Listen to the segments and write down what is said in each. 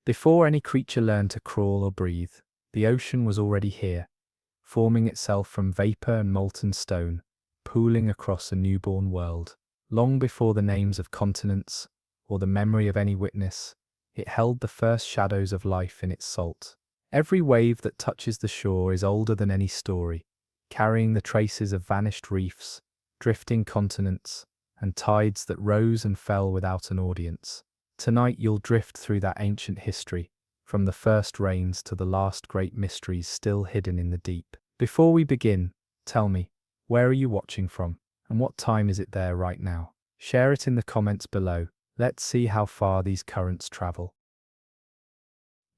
Before any creature learned to crawl or breathe, the ocean was already here, forming itself from vapor and molten stone, pooling across a newborn world. Long before the names of continents, or the memory of any witness, it held the first shadows of life in its salt. Every wave that touches the shore is older than any story, carrying the traces of vanished reefs, drifting continents, and tides that rose and fell without an audience. Tonight you'll drift through that ancient history, from the first rains to the last great mysteries still hidden in the deep. Before we begin, tell me, where are you watching from, and what time is it there right now? Share it in the comments below. Let's see how far these currents travel.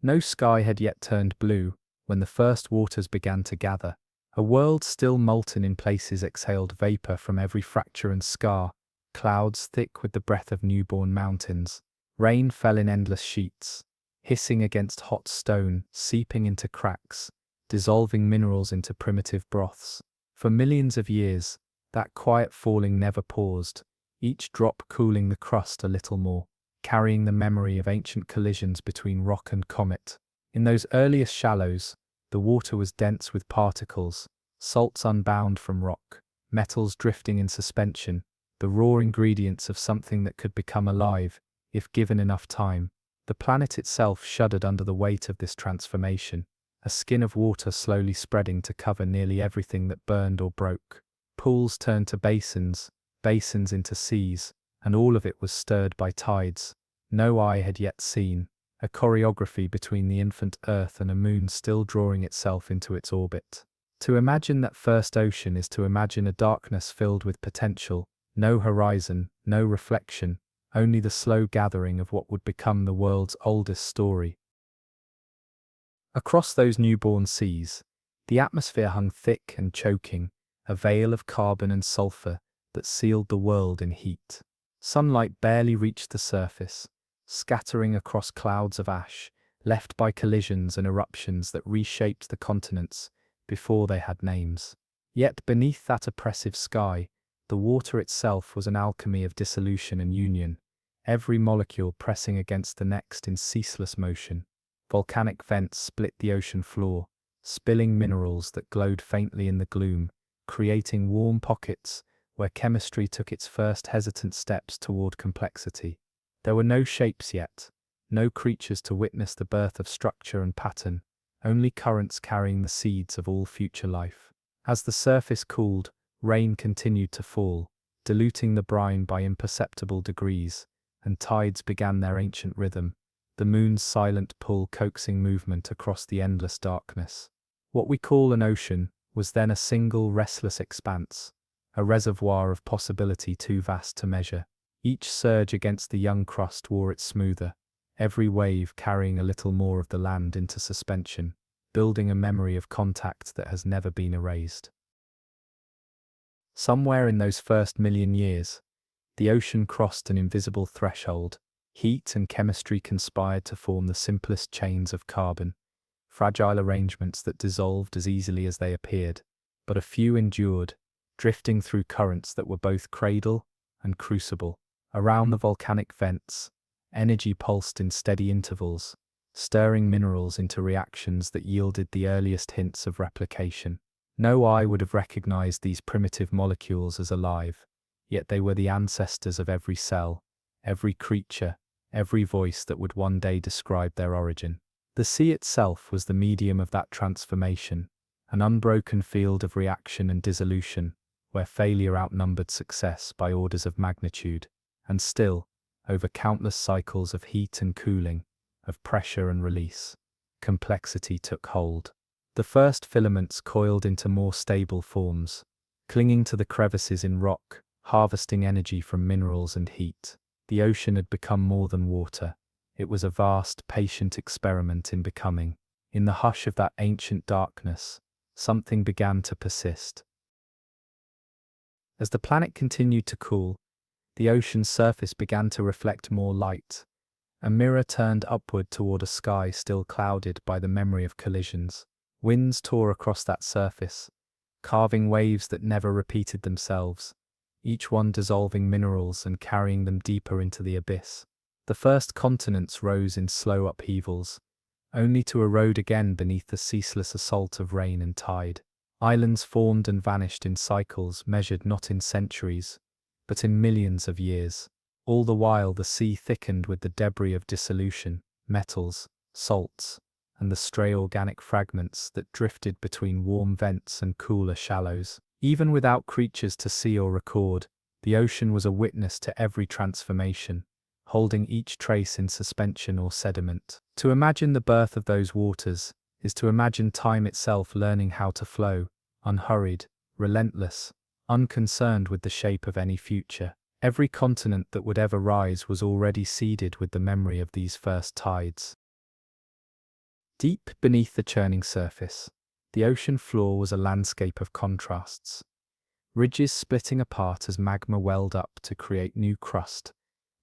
No sky had yet turned blue when the first waters began to gather. A world still molten in places exhaled vapor from every fracture and scar, clouds thick with the breath of newborn mountains. Rain fell in endless sheets, hissing against hot stone, seeping into cracks, dissolving minerals into primitive broths. For millions of years, that quiet falling never paused, each drop cooling the crust a little more, carrying the memory of ancient collisions between rock and comet. In those earliest shallows, the water was dense with particles, salts unbound from rock, metals drifting in suspension, the raw ingredients of something that could become alive, if given enough time. The planet itself shuddered under the weight of this transformation, a skin of water slowly spreading to cover nearly everything that burned or broke. Pools turned to basins, basins into seas, and all of it was stirred by tides no eye had yet seen, a choreography between the infant Earth and a moon still drawing itself into its orbit. To imagine that first ocean is to imagine a darkness filled with potential, no horizon, no reflection, only the slow gathering of what would become the world's oldest story. Across those newborn seas, the atmosphere hung thick and choking, a veil of carbon and sulfur that sealed the world in heat. Sunlight barely reached the surface, scattering across clouds of ash, left by collisions and eruptions that reshaped the continents before they had names. Yet beneath that oppressive sky, the water itself was an alchemy of dissolution and union, every molecule pressing against the next in ceaseless motion. Volcanic vents split the ocean floor, spilling minerals that glowed faintly in the gloom, creating warm pockets where chemistry took its first hesitant steps toward complexity. There were no shapes yet, no creatures to witness the birth of structure and pattern, only currents carrying the seeds of all future life. As the surface cooled, rain continued to fall, diluting the brine by imperceptible degrees, and tides began their ancient rhythm, the moon's silent pull coaxing movement across the endless darkness. What we call an ocean was then a single restless expanse, a reservoir of possibility too vast to measure. Each surge against the young crust wore it smoother, every wave carrying a little more of the land into suspension, building a memory of contact that has never been erased. Somewhere in those first million years, the ocean crossed an invisible threshold. Heat and chemistry conspired to form the simplest chains of carbon, fragile arrangements that dissolved as easily as they appeared, but a few endured, drifting through currents that were both cradle and crucible. Around the volcanic vents, energy pulsed in steady intervals, stirring minerals into reactions that yielded the earliest hints of replication. No eye would have recognized these primitive molecules as alive, yet they were the ancestors of every cell, every creature, every voice that would one day describe their origin. The sea itself was the medium of that transformation, an unbroken field of reaction and dissolution, where failure outnumbered success by orders of magnitude. And still, over countless cycles of heat and cooling, of pressure and release, complexity took hold. The first filaments coiled into more stable forms, clinging to the crevices in rock, harvesting energy from minerals and heat. The ocean had become more than water. It was a vast, patient experiment in becoming. In the hush of that ancient darkness, something began to persist. As the planet continued to cool, the ocean's surface began to reflect more light. A mirror turned upward toward a sky still clouded by the memory of collisions. Winds tore across that surface, carving waves that never repeated themselves, each one dissolving minerals and carrying them deeper into the abyss. The first continents rose in slow upheavals, only to erode again beneath the ceaseless assault of rain and tide. Islands formed and vanished in cycles measured not in centuries, but in millions of years. All the while the sea thickened with the debris of dissolution, metals, salts, and the stray organic fragments that drifted between warm vents and cooler shallows. Even without creatures to see or record, the ocean was a witness to every transformation, holding each trace in suspension or sediment. To imagine the birth of those waters is to imagine time itself learning how to flow, unhurried, relentless, unconcerned with the shape of any future. Every continent that would ever rise was already seeded with the memory of these first tides. Deep beneath the churning surface, the ocean floor was a landscape of contrasts. Ridges splitting apart as magma welled up to create new crust,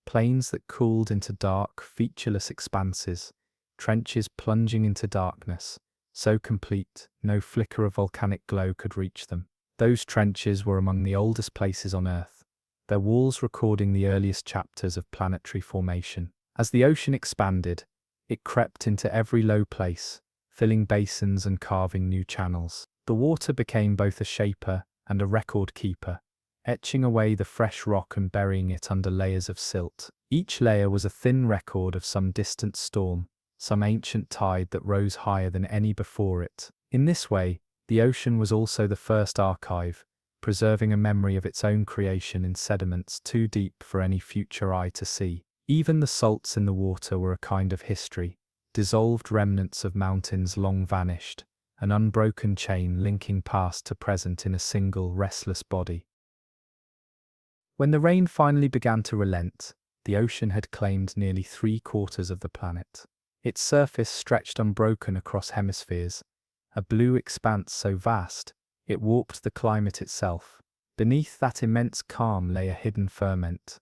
plains that cooled into dark, featureless expanses, trenches plunging into darkness, so complete no flicker of volcanic glow could reach them. Those trenches were among the oldest places on Earth, their walls recording the earliest chapters of planetary formation. As the ocean expanded, it crept into every low place, filling basins and carving new channels. The water became both a shaper and a record keeper, etching away the fresh rock and burying it under layers of silt. Each layer was a thin record of some distant storm, some ancient tide that rose higher than any before it. In this way, the ocean was also the first archive, preserving a memory of its own creation in sediments too deep for any future eye to see. Even the salts in the water were a kind of history, dissolved remnants of mountains long vanished, an unbroken chain linking past to present in a single restless body. When the rain finally began to relent, the ocean had claimed nearly 3/4 of the planet. Its surface stretched unbroken across hemispheres, a blue expanse so vast, it warped the climate itself. Beneath that immense calm lay a hidden ferment.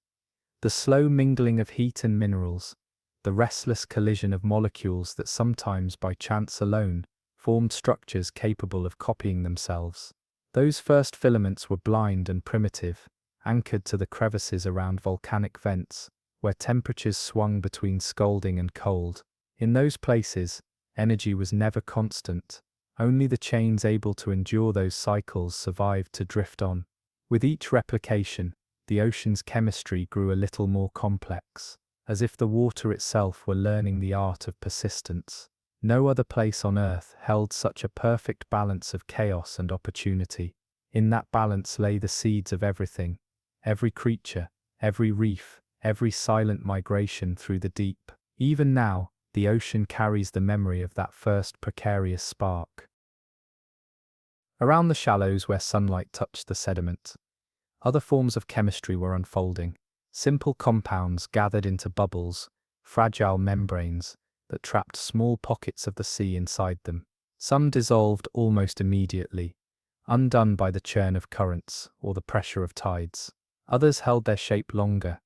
The slow mingling of heat and minerals, the restless collision of molecules that sometimes by chance alone formed structures capable of copying themselves. Those first filaments were blind and primitive, anchored to the crevices around volcanic vents, where temperatures swung between scalding and cold. In those places, energy was never constant. Only the chains able to endure those cycles survived to drift on. With each replication, the ocean's chemistry grew a little more complex, as if the water itself were learning the art of persistence. No other place on Earth held such a perfect balance of chaos and opportunity. In that balance lay the seeds of everything, every creature, every reef, every silent migration through the deep. Even now, the ocean carries the memory of that first precarious spark. Around the shallows where sunlight touched the sediment, other forms of chemistry were unfolding. Simple compounds gathered into bubbles, fragile membranes that trapped small pockets of the sea inside them. Some dissolved almost immediately, undone by the churn of currents or the pressure of tides. Others held their shape longer,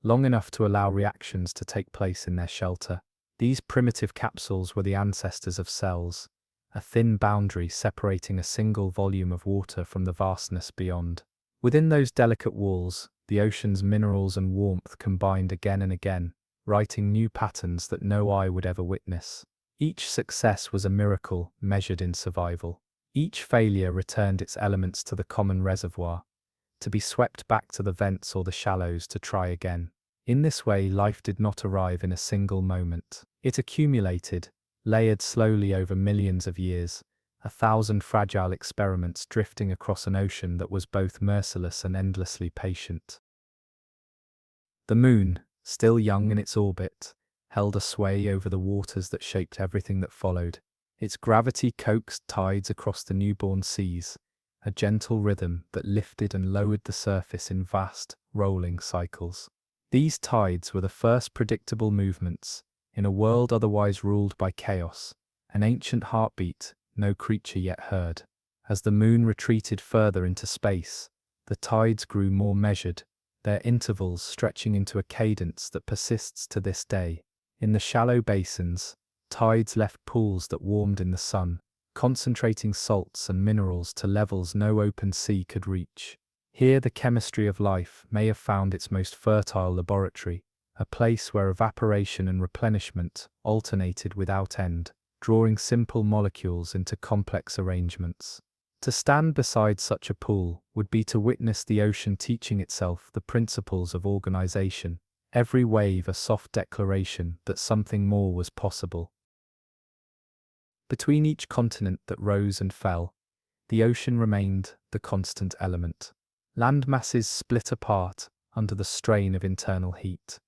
long enough to allow reactions to take place in their shelter. These primitive capsules were the ancestors of cells, a thin boundary separating a single volume of water from the vastness beyond. Within those delicate walls, the ocean's minerals and warmth combined again and again, writing new patterns that no eye would ever witness. Each success was a miracle measured in survival. Each failure returned its elements to the common reservoir, to be swept back to the vents or the shallows to try again. In this way, life did not arrive in a single moment. It accumulated, layered slowly over millions of years, 1,000 fragile experiments drifting across an ocean that was both merciless and endlessly patient. The moon, still young in its orbit, held a sway over the waters that shaped everything that followed. Its gravity coaxed tides across the newborn seas, a gentle rhythm that lifted and lowered the surface in vast, rolling cycles. These tides were the first predictable movements, in a world otherwise ruled by chaos, an ancient heartbeat no creature yet heard. As the moon retreated further into space, the tides grew more measured, their intervals stretching into a cadence that persists to this day. In the shallow basins, tides left pools that warmed in the sun, concentrating salts and minerals to levels no open sea could reach. Here the chemistry of life may have found its most fertile laboratory, a place where evaporation and replenishment alternated without end, drawing simple molecules into complex arrangements. To stand beside such a pool would be to witness the ocean teaching itself the principles of organization, every wave a soft declaration that something more was possible. Between each continent that rose and fell, the ocean remained the constant element. Land masses split apart under the strain of internal heat,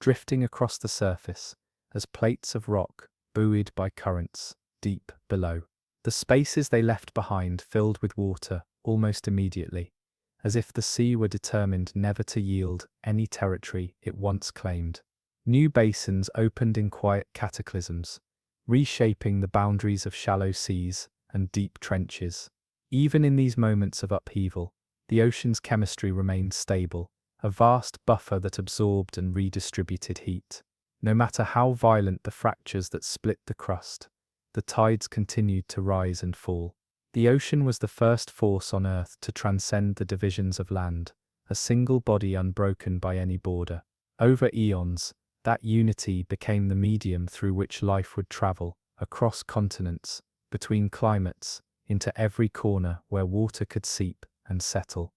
drifting across the surface as plates of rock buoyed by currents deep below. The spaces they left behind filled with water almost immediately, as if the sea were determined never to yield any territory it once claimed. New basins opened in quiet cataclysms, reshaping the boundaries of shallow seas and deep trenches. Even in these moments of upheaval, the ocean's chemistry remained stable, a vast buffer that absorbed and redistributed heat. No matter how violent the fractures that split the crust, the tides continued to rise and fall. The ocean was the first force on Earth to transcend the divisions of land, a single body unbroken by any border. Over eons, that unity became the medium through which life would travel, across continents, between climates, into every corner where water could seep and settle.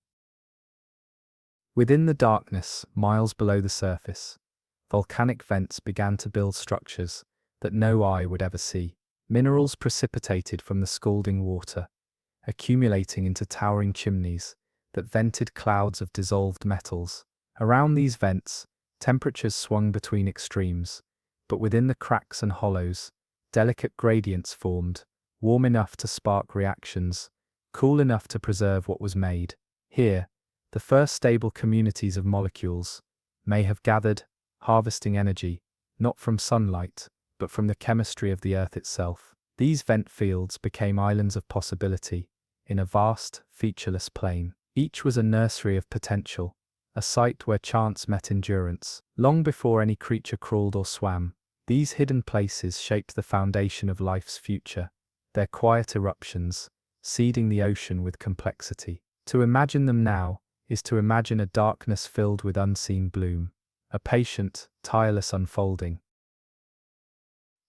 Within the darkness, miles below the surface, volcanic vents began to build structures that no eye would ever see. Minerals precipitated from the scalding water, accumulating into towering chimneys that vented clouds of dissolved metals. Around these vents, temperatures swung between extremes, but within the cracks and hollows, delicate gradients formed, warm enough to spark reactions, cool enough to preserve what was made. Here, the first stable communities of molecules may have gathered, harvesting energy, not from sunlight, but from the chemistry of the Earth itself. These vent fields became islands of possibility, in a vast, featureless plain. Each was a nursery of potential, a site where chance met endurance. Long before any creature crawled or swam, these hidden places shaped the foundation of life's future, their quiet eruptions, seeding the ocean with complexity. To imagine them now is to imagine a darkness filled with unseen bloom, a patient, tireless unfolding.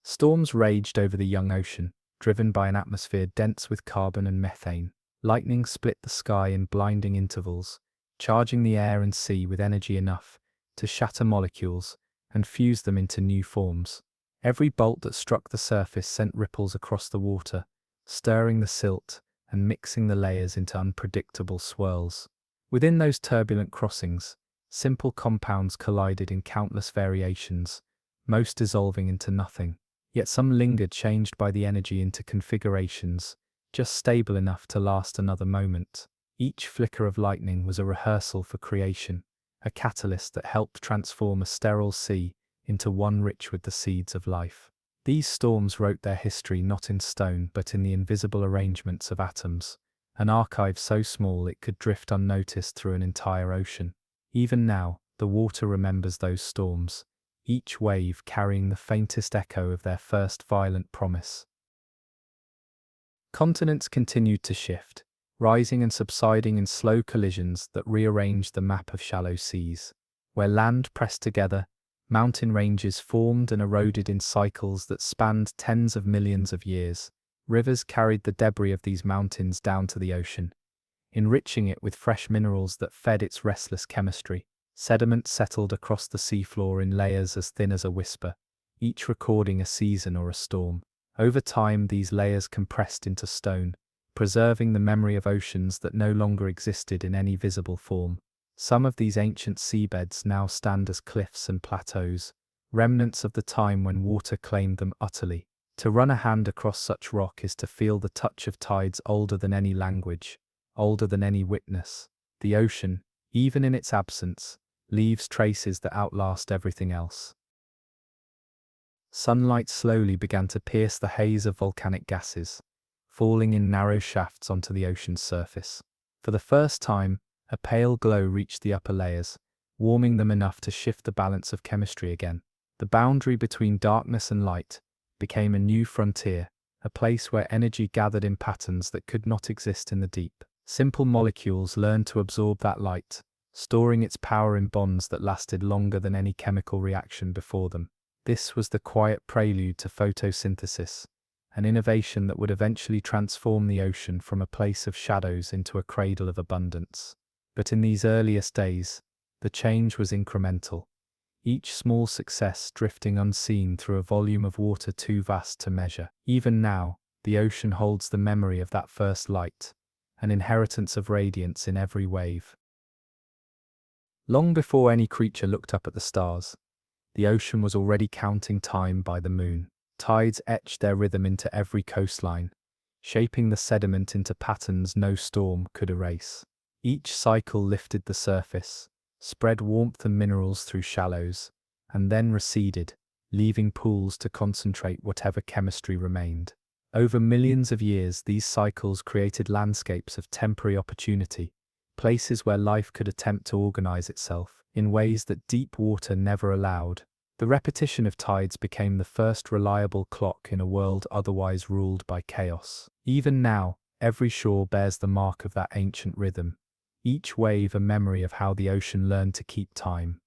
Storms raged over the young ocean, driven by an atmosphere dense with carbon and methane. Lightning split the sky in blinding intervals, charging the air and sea with energy enough to shatter molecules and fuse them into new forms. Every bolt that struck the surface sent ripples across the water, stirring the silt and mixing the layers into unpredictable swirls. Within those turbulent crossings, simple compounds collided in countless variations, most dissolving into nothing. Yet some lingered, changed by the energy into configurations, just stable enough to last another moment. Each flicker of lightning was a rehearsal for creation, a catalyst that helped transform a sterile sea into one rich with the seeds of life. These storms wrote their history not in stone but in the invisible arrangements of atoms, an archive so small it could drift unnoticed through an entire ocean. Even now, the water remembers those storms, each wave carrying the faintest echo of their first violent promise. Continents continued to shift, rising and subsiding in slow collisions that rearranged the map of shallow seas. Where land pressed together, mountain ranges formed and eroded in cycles that spanned tens of millions of years. Rivers carried the debris of these mountains down to the ocean, enriching it with fresh minerals that fed its restless chemistry. Sediment settled across the seafloor in layers as thin as a whisper, each recording a season or a storm. Over time, these layers compressed into stone, preserving the memory of oceans that no longer existed in any visible form. Some of these ancient seabeds now stand as cliffs and plateaus, remnants of the time when water claimed them utterly. To run a hand across such rock is to feel the touch of tides older than any language, older than any witness. The ocean, even in its absence, leaves traces that outlast everything else. Sunlight slowly began to pierce the haze of volcanic gases, falling in narrow shafts onto the ocean's surface. For the first time, a pale glow reached the upper layers, warming them enough to shift the balance of chemistry again. The boundary between darkness and light became a new frontier, a place where energy gathered in patterns that could not exist in the deep. Simple molecules learned to absorb that light, storing its power in bonds that lasted longer than any chemical reaction before them. This was the quiet prelude to photosynthesis, an innovation that would eventually transform the ocean from a place of shadows into a cradle of abundance. But in these earliest days, the change was incremental, each small success drifting unseen through a volume of water too vast to measure. Even now, the ocean holds the memory of that first light, an inheritance of radiance in every wave. Long before any creature looked up at the stars, the ocean was already counting time by the moon. Tides etched their rhythm into every coastline, shaping the sediment into patterns no storm could erase. Each cycle lifted the surface, spread warmth and minerals through shallows, and then receded, leaving pools to concentrate whatever chemistry remained. Over millions of years, these cycles created landscapes of temporary opportunity, places where life could attempt to organize itself in ways that deep water never allowed. The repetition of tides became the first reliable clock in a world otherwise ruled by chaos. Even now, every shore bears the mark of that ancient rhythm, each wave a memory of how the ocean learned to keep time.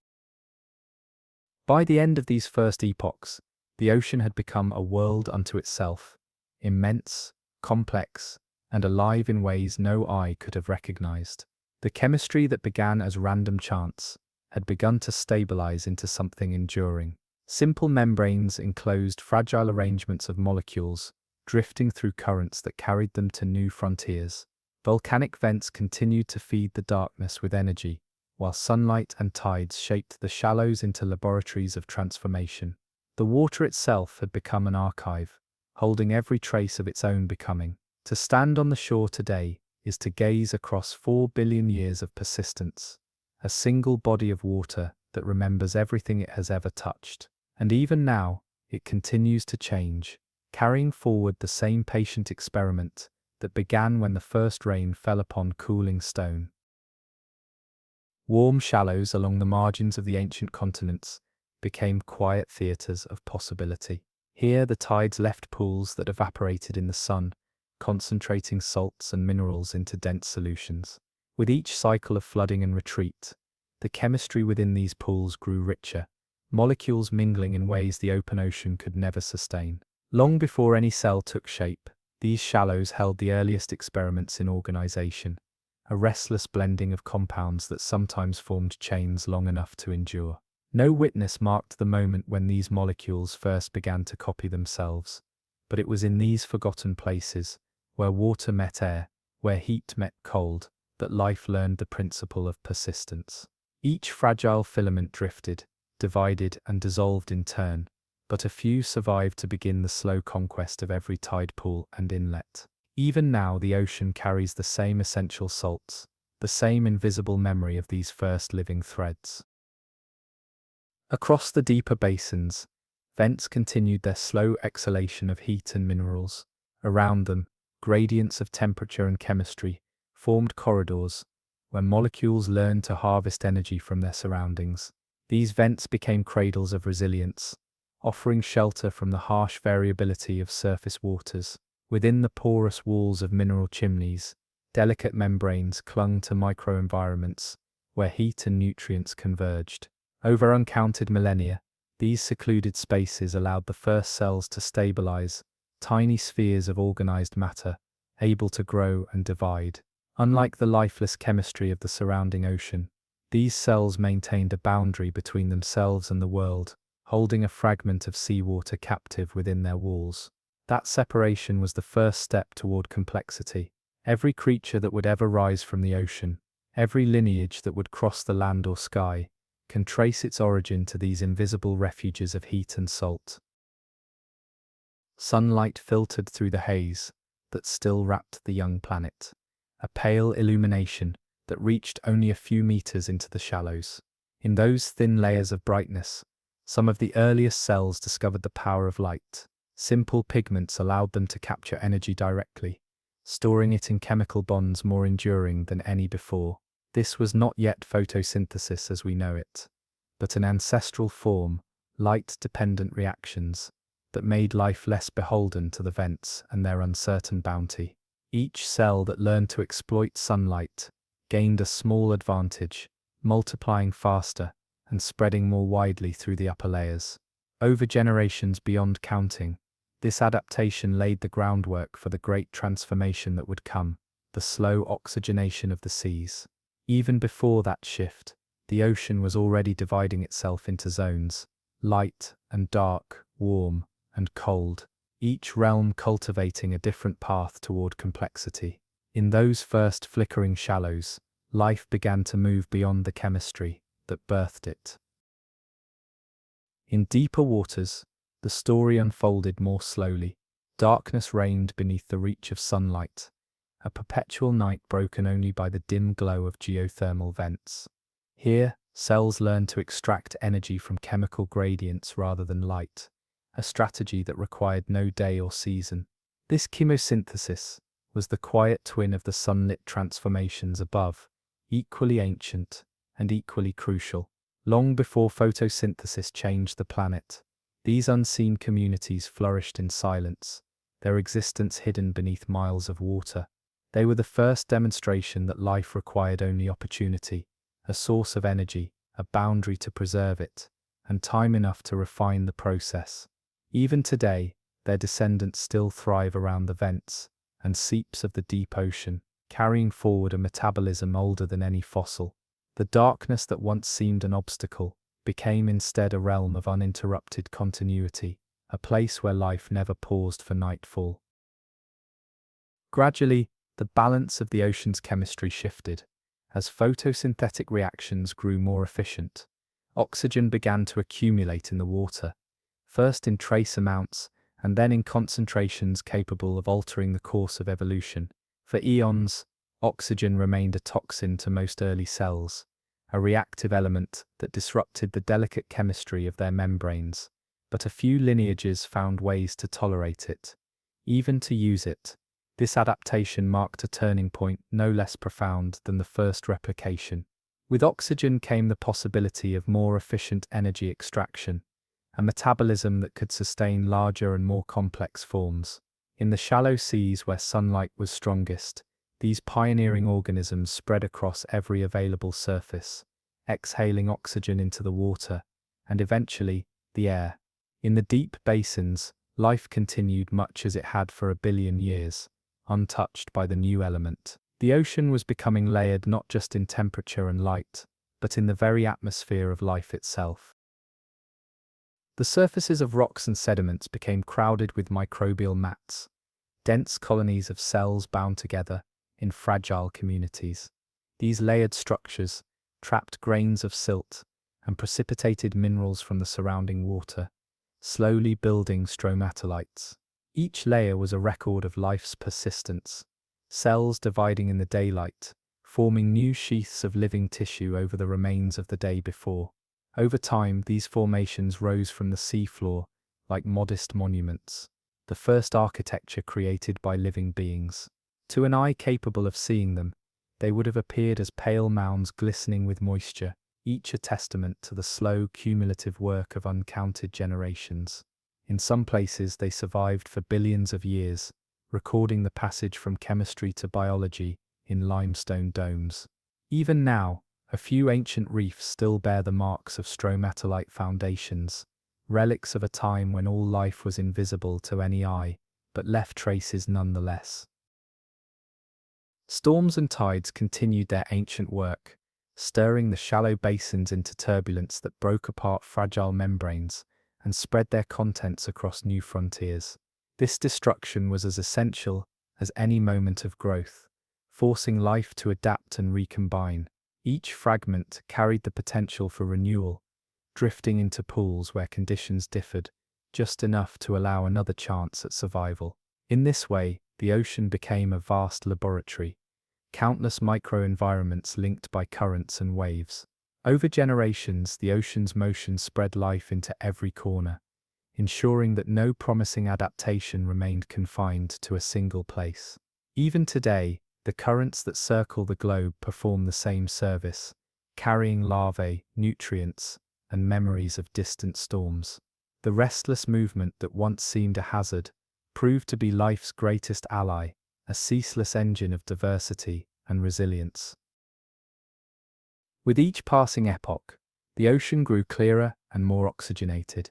By the end of these first epochs, the ocean had become a world unto itself, immense, complex, and alive in ways no eye could have recognized. The chemistry that began as random chance had begun to stabilize into something enduring. Simple membranes enclosed fragile arrangements of molecules, drifting through currents that carried them to new frontiers. Volcanic vents continued to feed the darkness with energy, while sunlight and tides shaped the shallows into laboratories of transformation. The water itself had become an archive, holding every trace of its own becoming. To stand on the shore today is to gaze across 4 billion years of persistence, a single body of water that remembers everything it has ever touched. And even now, it continues to change, carrying forward the same patient experiment that began when the first rain fell upon cooling stone. Warm shallows along the margins of the ancient continents became quiet theatres of possibility. Here the tides left pools that evaporated in the sun, concentrating salts and minerals into dense solutions. With each cycle of flooding and retreat, the chemistry within these pools grew richer, molecules mingling in ways the open ocean could never sustain. Long before any cell took shape, these shallows held the earliest experiments in organization, a restless blending of compounds that sometimes formed chains long enough to endure. No witness marked the moment when these molecules first began to copy themselves, but it was in these forgotten places, where water met air, where heat met cold, that life learned the principle of persistence. Each fragile filament drifted, divided and dissolved in turn, but a few survived to begin the slow conquest of every tide pool and inlet. Even now the ocean carries the same essential salts, the same invisible memory of these first living threads. Across the deeper basins, vents continued their slow exhalation of heat and minerals. Around them, gradients of temperature and chemistry formed corridors where molecules learned to harvest energy from their surroundings. These vents became cradles of resilience, offering shelter from the harsh variability of surface waters. Within the porous walls of mineral chimneys, delicate membranes clung to microenvironments where heat and nutrients converged. Over uncounted millennia, these secluded spaces allowed the first cells to stabilize, tiny spheres of organized matter, able to grow and divide. Unlike the lifeless chemistry of the surrounding ocean, these cells maintained a boundary between themselves and the world, holding a fragment of seawater captive within their walls. That separation was the first step toward complexity. Every creature that would ever rise from the ocean, every lineage that would cross the land or sky, can trace its origin to these invisible refuges of heat and salt. Sunlight filtered through the haze that still wrapped the young planet, a pale illumination that reached only a few meters into the shallows. In those thin layers of brightness, some of the earliest cells discovered the power of light. Simple pigments allowed them to capture energy directly, storing it in chemical bonds more enduring than any before. This was not yet photosynthesis as we know it, but an ancestral form, light-dependent reactions, that made life less beholden to the vents and their uncertain bounty. Each cell that learned to exploit sunlight gained a small advantage, multiplying faster and spreading more widely through the upper layers. Over generations beyond counting, this adaptation laid the groundwork for the great transformation that would come, the slow oxygenation of the seas. Even before that shift, the ocean was already dividing itself into zones, light and dark, warm and cold, each realm cultivating a different path toward complexity. In those first flickering shallows, life began to move beyond the chemistry that birthed it. In deeper waters, the story unfolded more slowly. Darkness reigned beneath the reach of sunlight, a perpetual night broken only by the dim glow of geothermal vents. Here, cells learned to extract energy from chemical gradients rather than light, a strategy that required no day or season. This chemosynthesis was the quiet twin of the sunlit transformations above, equally ancient and equally crucial. Long before photosynthesis changed the planet, these unseen communities flourished in silence, their existence hidden beneath miles of water. They were the first demonstration that life required only opportunity, a source of energy, a boundary to preserve it, and time enough to refine the process. Even today, their descendants still thrive around the vents and seeps of the deep ocean, carrying forward a metabolism older than any fossil. The darkness that once seemed an obstacle became instead a realm of uninterrupted continuity, a place where life never paused for nightfall. Gradually, the balance of the ocean's chemistry shifted. As photosynthetic reactions grew more efficient, oxygen began to accumulate in the water, first in trace amounts and then in concentrations capable of altering the course of evolution. For eons, oxygen remained a toxin to most early cells, a reactive element that disrupted the delicate chemistry of their membranes. But a few lineages found ways to tolerate it, even to use it. This adaptation marked a turning point no less profound than the first replication. With oxygen came the possibility of more efficient energy extraction, a metabolism that could sustain larger and more complex forms. In the shallow seas where sunlight was strongest, these pioneering organisms spread across every available surface, exhaling oxygen into the water, and eventually, the air. In the deep basins, life continued much as it had for 1 billion years, untouched by the new element. The ocean was becoming layered not just in temperature and light, but in the very atmosphere of life itself. The surfaces of rocks and sediments became crowded with microbial mats, dense colonies of cells bound together in fragile communities. These layered structures trapped grains of silt and precipitated minerals from the surrounding water, slowly building stromatolites. Each layer was a record of life's persistence, cells dividing in the daylight, forming new sheaths of living tissue over the remains of the day before. Over time, these formations rose from the seafloor like modest monuments, the first architecture created by living beings. To an eye capable of seeing them, they would have appeared as pale mounds glistening with moisture, each a testament to the slow, cumulative work of uncounted generations. In some places, they survived for billions of years, recording the passage from chemistry to biology in limestone domes. Even now, a few ancient reefs still bear the marks of stromatolite foundations, relics of a time when all life was invisible to any eye, but left traces nonetheless. Storms and tides continued their ancient work, stirring the shallow basins into turbulence that broke apart fragile membranes and spread their contents across new frontiers. This destruction was as essential as any moment of growth, forcing life to adapt and recombine. Each fragment carried the potential for renewal, drifting into pools where conditions differed, just enough to allow another chance at survival. In this way, the ocean became a vast laboratory, countless microenvironments linked by currents and waves. Over generations, the ocean's motion spread life into every corner, ensuring that no promising adaptation remained confined to a single place. Even today, the currents that circle the globe perform the same service, carrying larvae, nutrients, and memories of distant storms. The restless movement that once seemed a hazard proved to be life's greatest ally, a ceaseless engine of diversity and resilience. With each passing epoch, the ocean grew clearer and more oxygenated,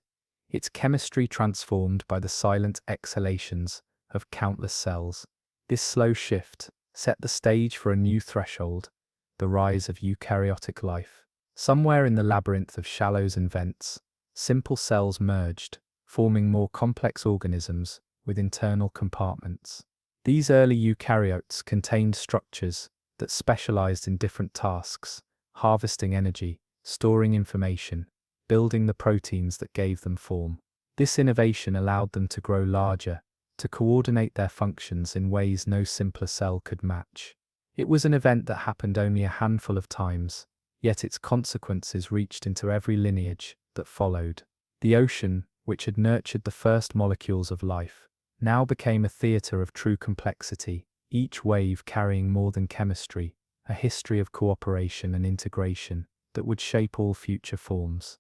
its chemistry transformed by the silent exhalations of countless cells. This slow shift set the stage for a new threshold, the rise of eukaryotic life. Somewhere in the labyrinth of shallows and vents, simple cells merged, forming more complex organisms with internal compartments. These early eukaryotes contained structures that specialized in different tasks, harvesting energy, storing information, building the proteins that gave them form. This innovation allowed them to grow larger, to coordinate their functions in ways no simpler cell could match. It was an event that happened only a handful of times, yet its consequences reached into every lineage that followed. The ocean, which had nurtured the first molecules of life, now became a theater of true complexity, each wave carrying more than chemistry, a history of cooperation and integration that would shape all future forms.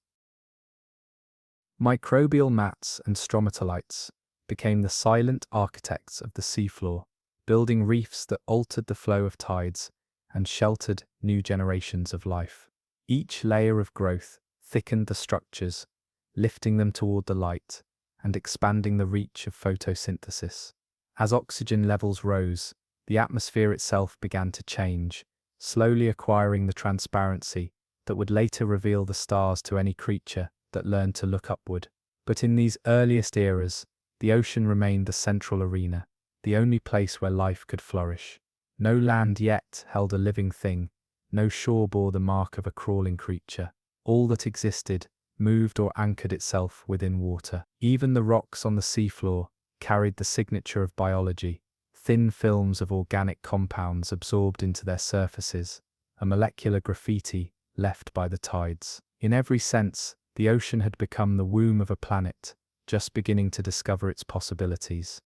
Microbial mats and stromatolites became the silent architects of the seafloor, building reefs that altered the flow of tides and sheltered new generations of life. Each layer of growth thickened the structures, lifting them toward the light and expanding the reach of photosynthesis. As oxygen levels rose, the atmosphere itself began to change, slowly acquiring the transparency that would later reveal the stars to any creature that learned to look upward. But in these earliest eras, the ocean remained the central arena, the only place where life could flourish. No land yet held a living thing, no shore bore the mark of a crawling creature. All that existed moved or anchored itself within water. Even the rocks on the seafloor carried the signature of biology, thin films of organic compounds absorbed into their surfaces, a molecular graffiti left by the tides. In every sense, the ocean had become the womb of a planet, just beginning to discover its possibilities.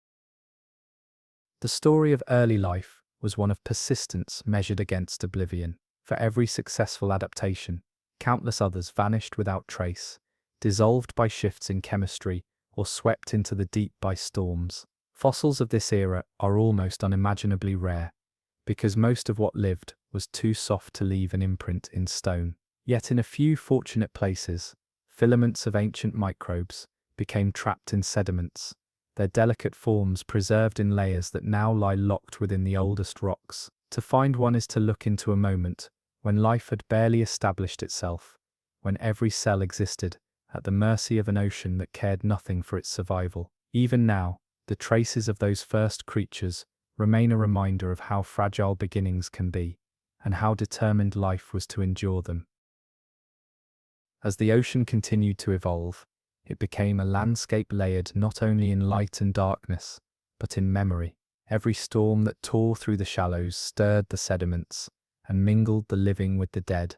The story of early life was one of persistence measured against oblivion. For every successful adaptation, countless others vanished without trace, dissolved by shifts in chemistry or swept into the deep by storms. Fossils of this era are almost unimaginably rare, because most of what lived was too soft to leave an imprint in stone. Yet in a few fortunate places, filaments of ancient microbes became trapped in sediments, their delicate forms preserved in layers that now lie locked within the oldest rocks. To find one is to look into a moment when life had barely established itself, when every cell existed at the mercy of an ocean that cared nothing for its survival. Even now, the traces of those first creatures remain a reminder of how fragile beginnings can be, and how determined life was to endure them. As the ocean continued to evolve, it became a landscape layered not only in light and darkness, but in memory. Every storm that tore through the shallows stirred the sediments and mingled the living with the dead,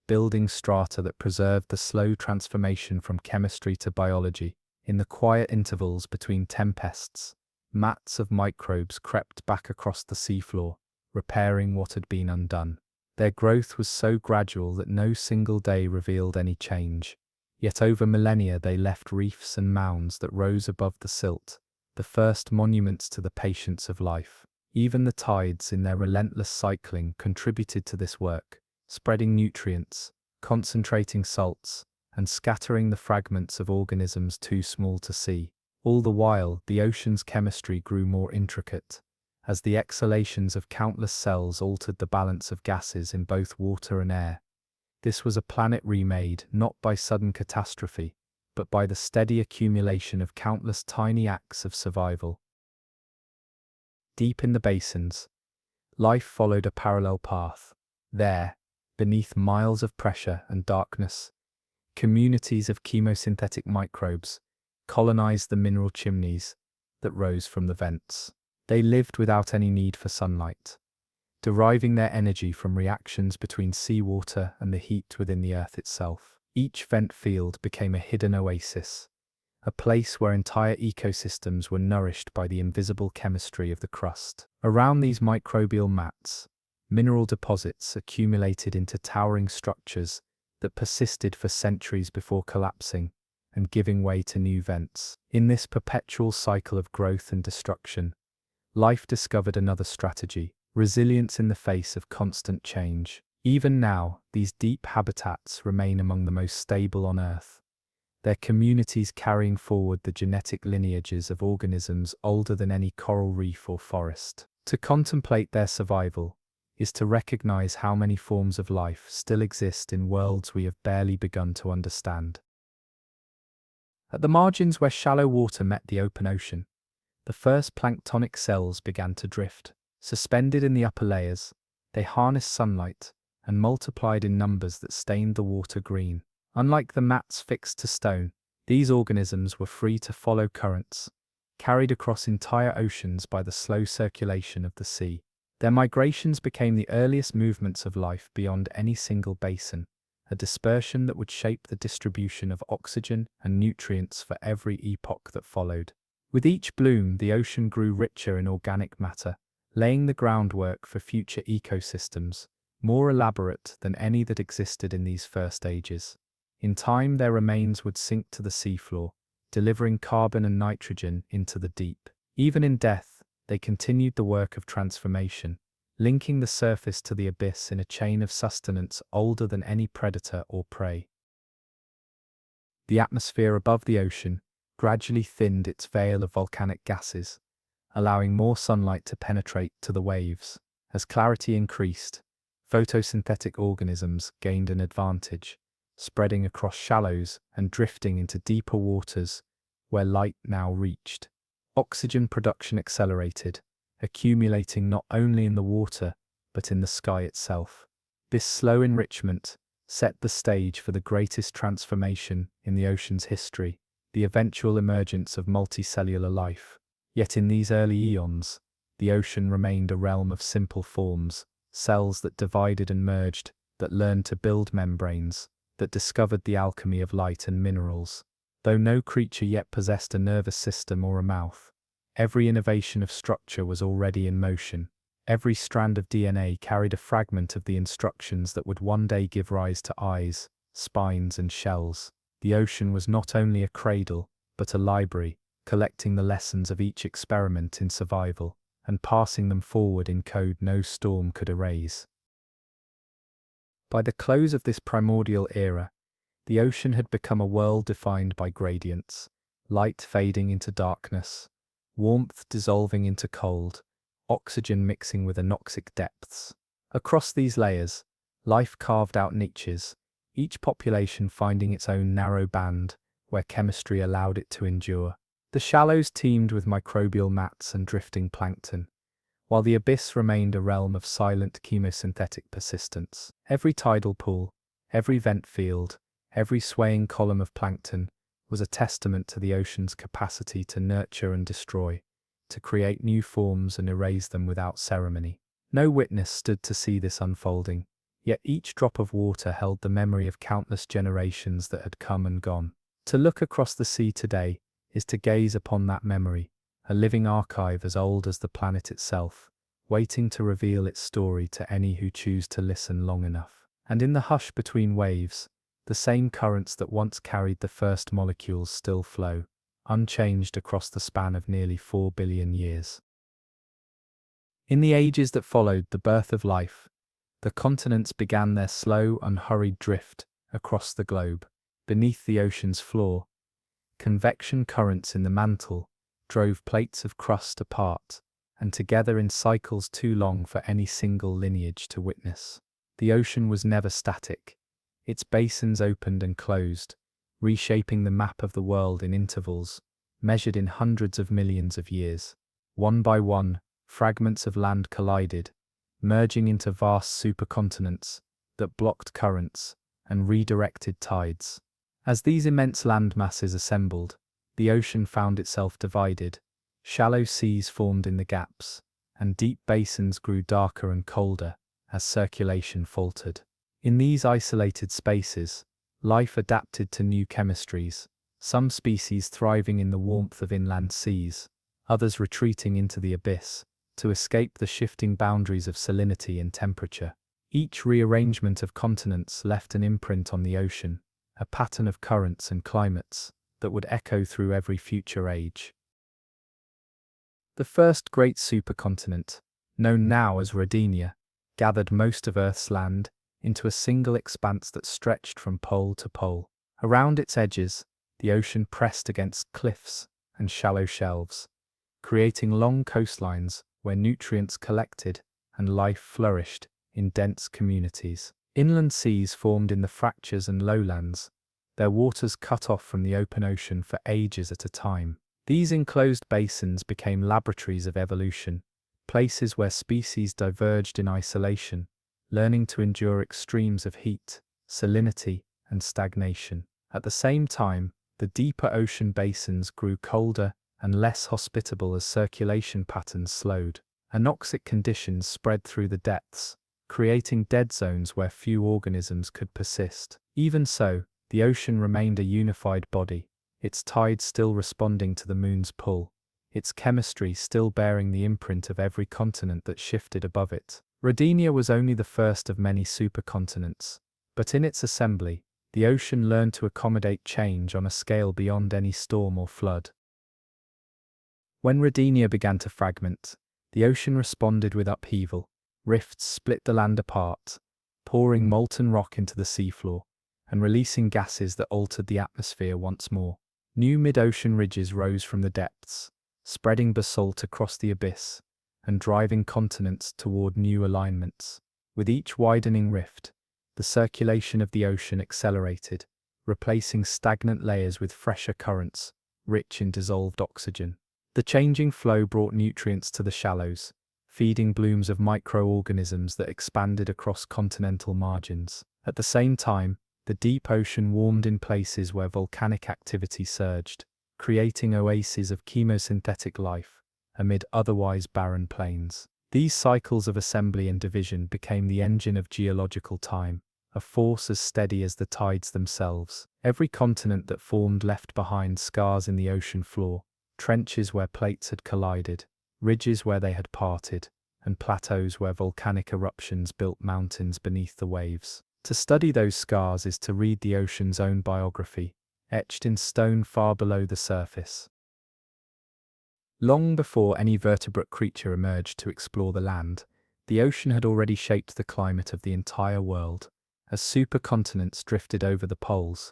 building strata that preserved the slow transformation from chemistry to biology. In the quiet intervals between tempests, mats of microbes crept back across the seafloor, repairing what had been undone. Their growth was so gradual that no single day revealed any change, yet over millennia they left reefs and mounds that rose above the silt, the first monuments to the patience of life. Even the tides in their relentless cycling contributed to this work, spreading nutrients, concentrating salts, and scattering the fragments of organisms too small to see. All the while, the ocean's chemistry grew more intricate, as the exhalations of countless cells altered the balance of gases in both water and air. This was a planet remade not by sudden catastrophe, but by the steady accumulation of countless tiny acts of survival. Deep in the basins, life followed a parallel path. There, beneath miles of pressure and darkness, communities of chemosynthetic microbes colonized the mineral chimneys that rose from the vents. They lived without any need for sunlight, deriving their energy from reactions between seawater and the heat within the earth itself. Each vent field became a hidden oasis, a place where entire ecosystems were nourished by the invisible chemistry of the crust. Around these microbial mats, mineral deposits accumulated into towering structures that persisted for centuries before collapsing and giving way to new vents. In this perpetual cycle of growth and destruction, life discovered another strategy: resilience in the face of constant change. Even now, these deep habitats remain among the most stable on Earth, their communities carrying forward the genetic lineages of organisms older than any coral reef or forest. To contemplate their survival is to recognize how many forms of life still exist in worlds we have barely begun to understand. At the margins where shallow water met the open ocean, the first planktonic cells began to drift. Suspended in the upper layers, they harnessed sunlight and multiplied in numbers that stained the water green. Unlike the mats fixed to stone, these organisms were free to follow currents, carried across entire oceans by the slow circulation of the sea. Their migrations became the earliest movements of life beyond any single basin, a dispersion that would shape the distribution of oxygen and nutrients for every epoch that followed. With each bloom, the ocean grew richer in organic matter, laying the groundwork for future ecosystems, more elaborate than any that existed in these first ages. In time, their remains would sink to the seafloor, delivering carbon and nitrogen into the deep. Even in death, they continued the work of transformation, linking the surface to the abyss in a chain of sustenance older than any predator or prey. The atmosphere above the ocean gradually thinned its veil of volcanic gases, allowing more sunlight to penetrate to the waves. As clarity increased, photosynthetic organisms gained an advantage, spreading across shallows and drifting into deeper waters where light now reached. Oxygen production accelerated, accumulating not only in the water but in the sky itself. This slow enrichment set the stage for the greatest transformation in the ocean's history, the eventual emergence of multicellular life. Yet in these early eons, the ocean remained a realm of simple forms, cells that divided and merged, that learned to build membranes, that discovered the alchemy of light and minerals. Though no creature yet possessed a nervous system or a mouth, every innovation of structure was already in motion. Every strand of DNA carried a fragment of the instructions that would one day give rise to eyes, spines, and shells. The ocean was not only a cradle, but a library, collecting the lessons of each experiment in survival, and passing them forward in code no storm could erase. By the close of this primordial era, the ocean had become a world defined by gradients, light fading into darkness, warmth dissolving into cold, oxygen mixing with anoxic depths. Across these layers, life carved out niches, each population finding its own narrow band where chemistry allowed it to endure. The shallows teemed with microbial mats and drifting plankton, while the abyss remained a realm of silent chemosynthetic persistence. Every tidal pool, every vent field, every swaying column of plankton was a testament to the ocean's capacity to nurture and destroy, to create new forms and erase them without ceremony. No witness stood to see this unfolding, yet each drop of water held the memory of countless generations that had come and gone. To look across the sea today is to gaze upon that memory, a living archive as old as the planet itself, waiting to reveal its story to any who choose to listen long enough. And in the hush between waves, the same currents that once carried the first molecules still flow, unchanged across the span of nearly 4 billion years. In the ages that followed the birth of life, the continents began their slow, unhurried drift across the globe. Beneath the ocean's floor, convection currents in the mantle drove plates of crust apart, and together in cycles too long for any single lineage to witness. The ocean was never static. Its basins opened and closed, reshaping the map of the world in intervals, measured in hundreds of millions of years. One by one, fragments of land collided, merging into vast supercontinents that blocked currents and redirected tides. As these immense landmasses assembled, the ocean found itself divided. Shallow seas formed in the gaps, and deep basins grew darker and colder as circulation faltered. In these isolated spaces, life adapted to new chemistries, some species thriving in the warmth of inland seas, others retreating into the abyss to escape the shifting boundaries of salinity and temperature. Each rearrangement of continents left an imprint on the ocean, a pattern of currents and climates that would echo through every future age. The first great supercontinent, known now as Redenia, gathered most of Earth's land, into a single expanse that stretched from pole to pole. Around its edges, the ocean pressed against cliffs and shallow shelves, creating long coastlines where nutrients collected and life flourished in dense communities. Inland seas formed in the fractures and lowlands, their waters cut off from the open ocean for ages at a time. These enclosed basins became laboratories of evolution, places where species diverged in isolation, learning to endure extremes of heat, salinity, and stagnation. At the same time, the deeper ocean basins grew colder and less hospitable as circulation patterns slowed. Anoxic conditions spread through the depths, creating dead zones where few organisms could persist. Even so, the ocean remained a unified body, its tides still responding to the moon's pull, its chemistry still bearing the imprint of every continent that shifted above it. Rodinia was only the first of many supercontinents, but in its assembly, the ocean learned to accommodate change on a scale beyond any storm or flood. When Rodinia began to fragment, the ocean responded with upheaval. Rifts split the land apart, pouring molten rock into the seafloor, and releasing gases that altered the atmosphere once more. New mid-ocean ridges rose from the depths, spreading basalt across the abyss, and driving continents toward new alignments. With each widening rift, the circulation of the ocean accelerated, replacing stagnant layers with fresher currents, rich in dissolved oxygen. The changing flow brought nutrients to the shallows, feeding blooms of microorganisms that expanded across continental margins. At the same time, the deep ocean warmed in places where volcanic activity surged, creating oases of chemosynthetic life amid otherwise barren plains. These cycles of assembly and division became the engine of geological time, a force as steady as the tides themselves. Every continent that formed left behind scars in the ocean floor, trenches where plates had collided, ridges where they had parted, and plateaus where volcanic eruptions built mountains beneath the waves. To study those scars is to read the ocean's own biography, etched in stone far below the surface. Long before any vertebrate creature emerged to explore the land, the ocean had already shaped the climate of the entire world. As supercontinents drifted over the poles,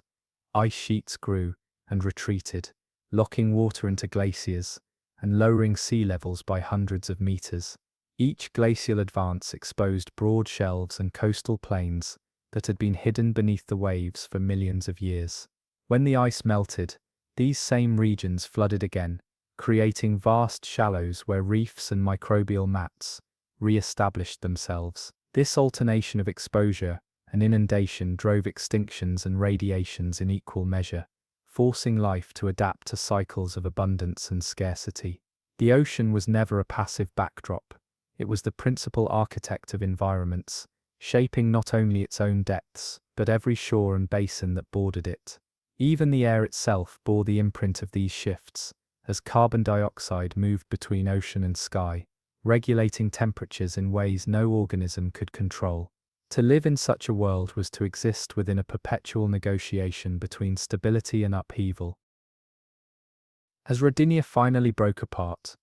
ice sheets grew and retreated, locking water into glaciers and lowering sea levels by hundreds of meters. Each glacial advance exposed broad shelves and coastal plains that had been hidden beneath the waves for millions of years. When the ice melted, these same regions flooded again, creating vast shallows where reefs and microbial mats re-established themselves. This alternation of exposure and inundation drove extinctions and radiations in equal measure, forcing life to adapt to cycles of abundance and scarcity. The ocean was never a passive backdrop. It was the principal architect of environments, shaping not only its own depths, but every shore and basin that bordered it. Even the air itself bore the imprint of these shifts, as carbon dioxide moved between ocean and sky, regulating temperatures in ways no organism could control. To live in such a world was to exist within a perpetual negotiation between stability and upheaval. As Rodinia finally broke apart,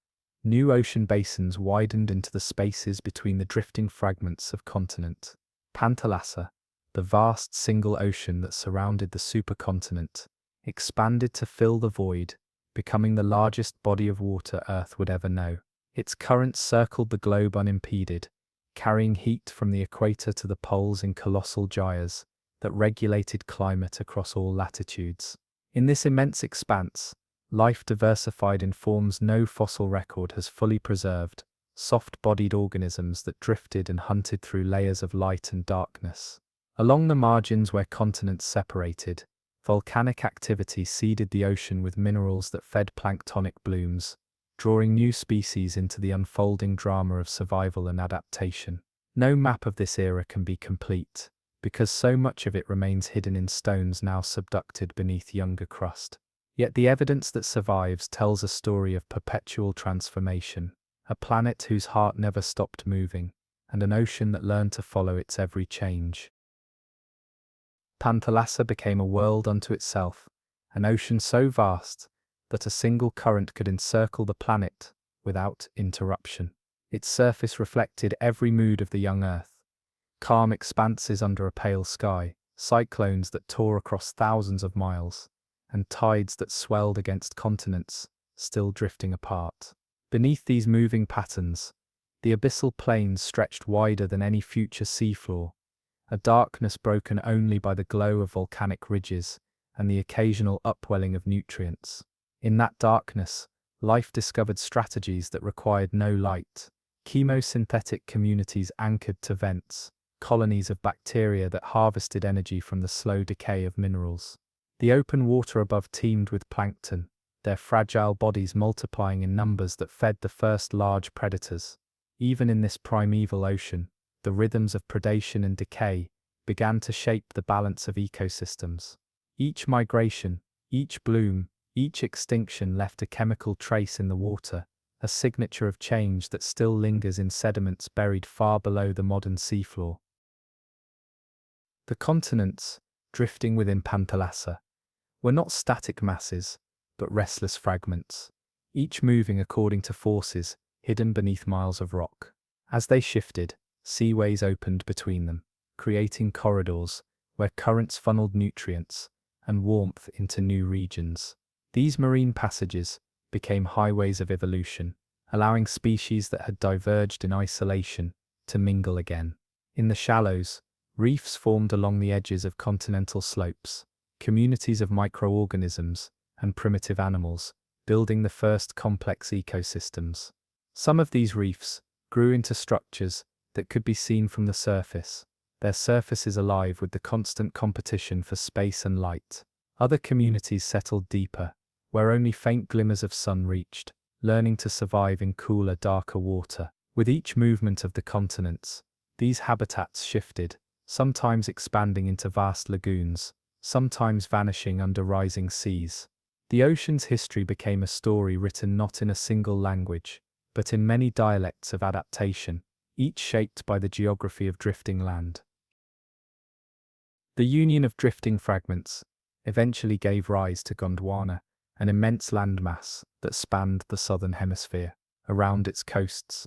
new ocean basins widened into the spaces between the drifting fragments of continent. Panthalassa, the vast single ocean that surrounded the supercontinent, expanded to fill the void, becoming the largest body of water Earth would ever know. Its currents circled the globe unimpeded, carrying heat from the equator to the poles in colossal gyres that regulated climate across all latitudes. In this immense expanse, life diversified in forms no fossil record has fully preserved, soft-bodied organisms that drifted and hunted through layers of light and darkness. Along the margins where continents separated, volcanic activity seeded the ocean with minerals that fed planktonic blooms, drawing new species into the unfolding drama of survival and adaptation. No map of this era can be complete, because so much of it remains hidden in stones now subducted beneath younger crust. Yet the evidence that survives tells a story of perpetual transformation, a planet whose heart never stopped moving, and an ocean that learned to follow its every change. Panthalassa became a world unto itself, an ocean so vast that a single current could encircle the planet without interruption. Its surface reflected every mood of the young Earth, calm expanses under a pale sky, cyclones that tore across thousands of miles, and tides that swelled against continents, still drifting apart. Beneath these moving patterns, the abyssal plains stretched wider than any future seafloor, a darkness broken only by the glow of volcanic ridges and the occasional upwelling of nutrients. In that darkness, life discovered strategies that required no light, chemosynthetic communities anchored to vents, colonies of bacteria that harvested energy from the slow decay of minerals. The open water above teemed with plankton, their fragile bodies multiplying in numbers that fed the first large predators. Even in this primeval ocean, the rhythms of predation and decay began to shape the balance of ecosystems. Each migration, each bloom, each extinction left a chemical trace in the water, a signature of change that still lingers in sediments buried far below the modern seafloor. The continents, drifting within Panthalassa, were not static masses, but restless fragments, each moving according to forces hidden beneath miles of rock. As they shifted, seaways opened between them, creating corridors where currents funneled nutrients and warmth into new regions. These marine passages became highways of evolution, allowing species that had diverged in isolation to mingle again. In the shallows, reefs formed along the edges of continental slopes, communities of microorganisms and primitive animals, building the first complex ecosystems. Some of these reefs grew into structures that could be seen from the surface, their surfaces alive with the constant competition for space and light. Other communities settled deeper, where only faint glimmers of sun reached, learning to survive in cooler, darker water. With each movement of the continents, these habitats shifted, sometimes expanding into vast lagoons, sometimes vanishing under rising seas. The ocean's history became a story written not in a single language, but in many dialects of adaptation, each shaped by the geography of drifting land. The union of drifting fragments eventually gave rise to Gondwana, an immense landmass that spanned the southern hemisphere. Around its coasts,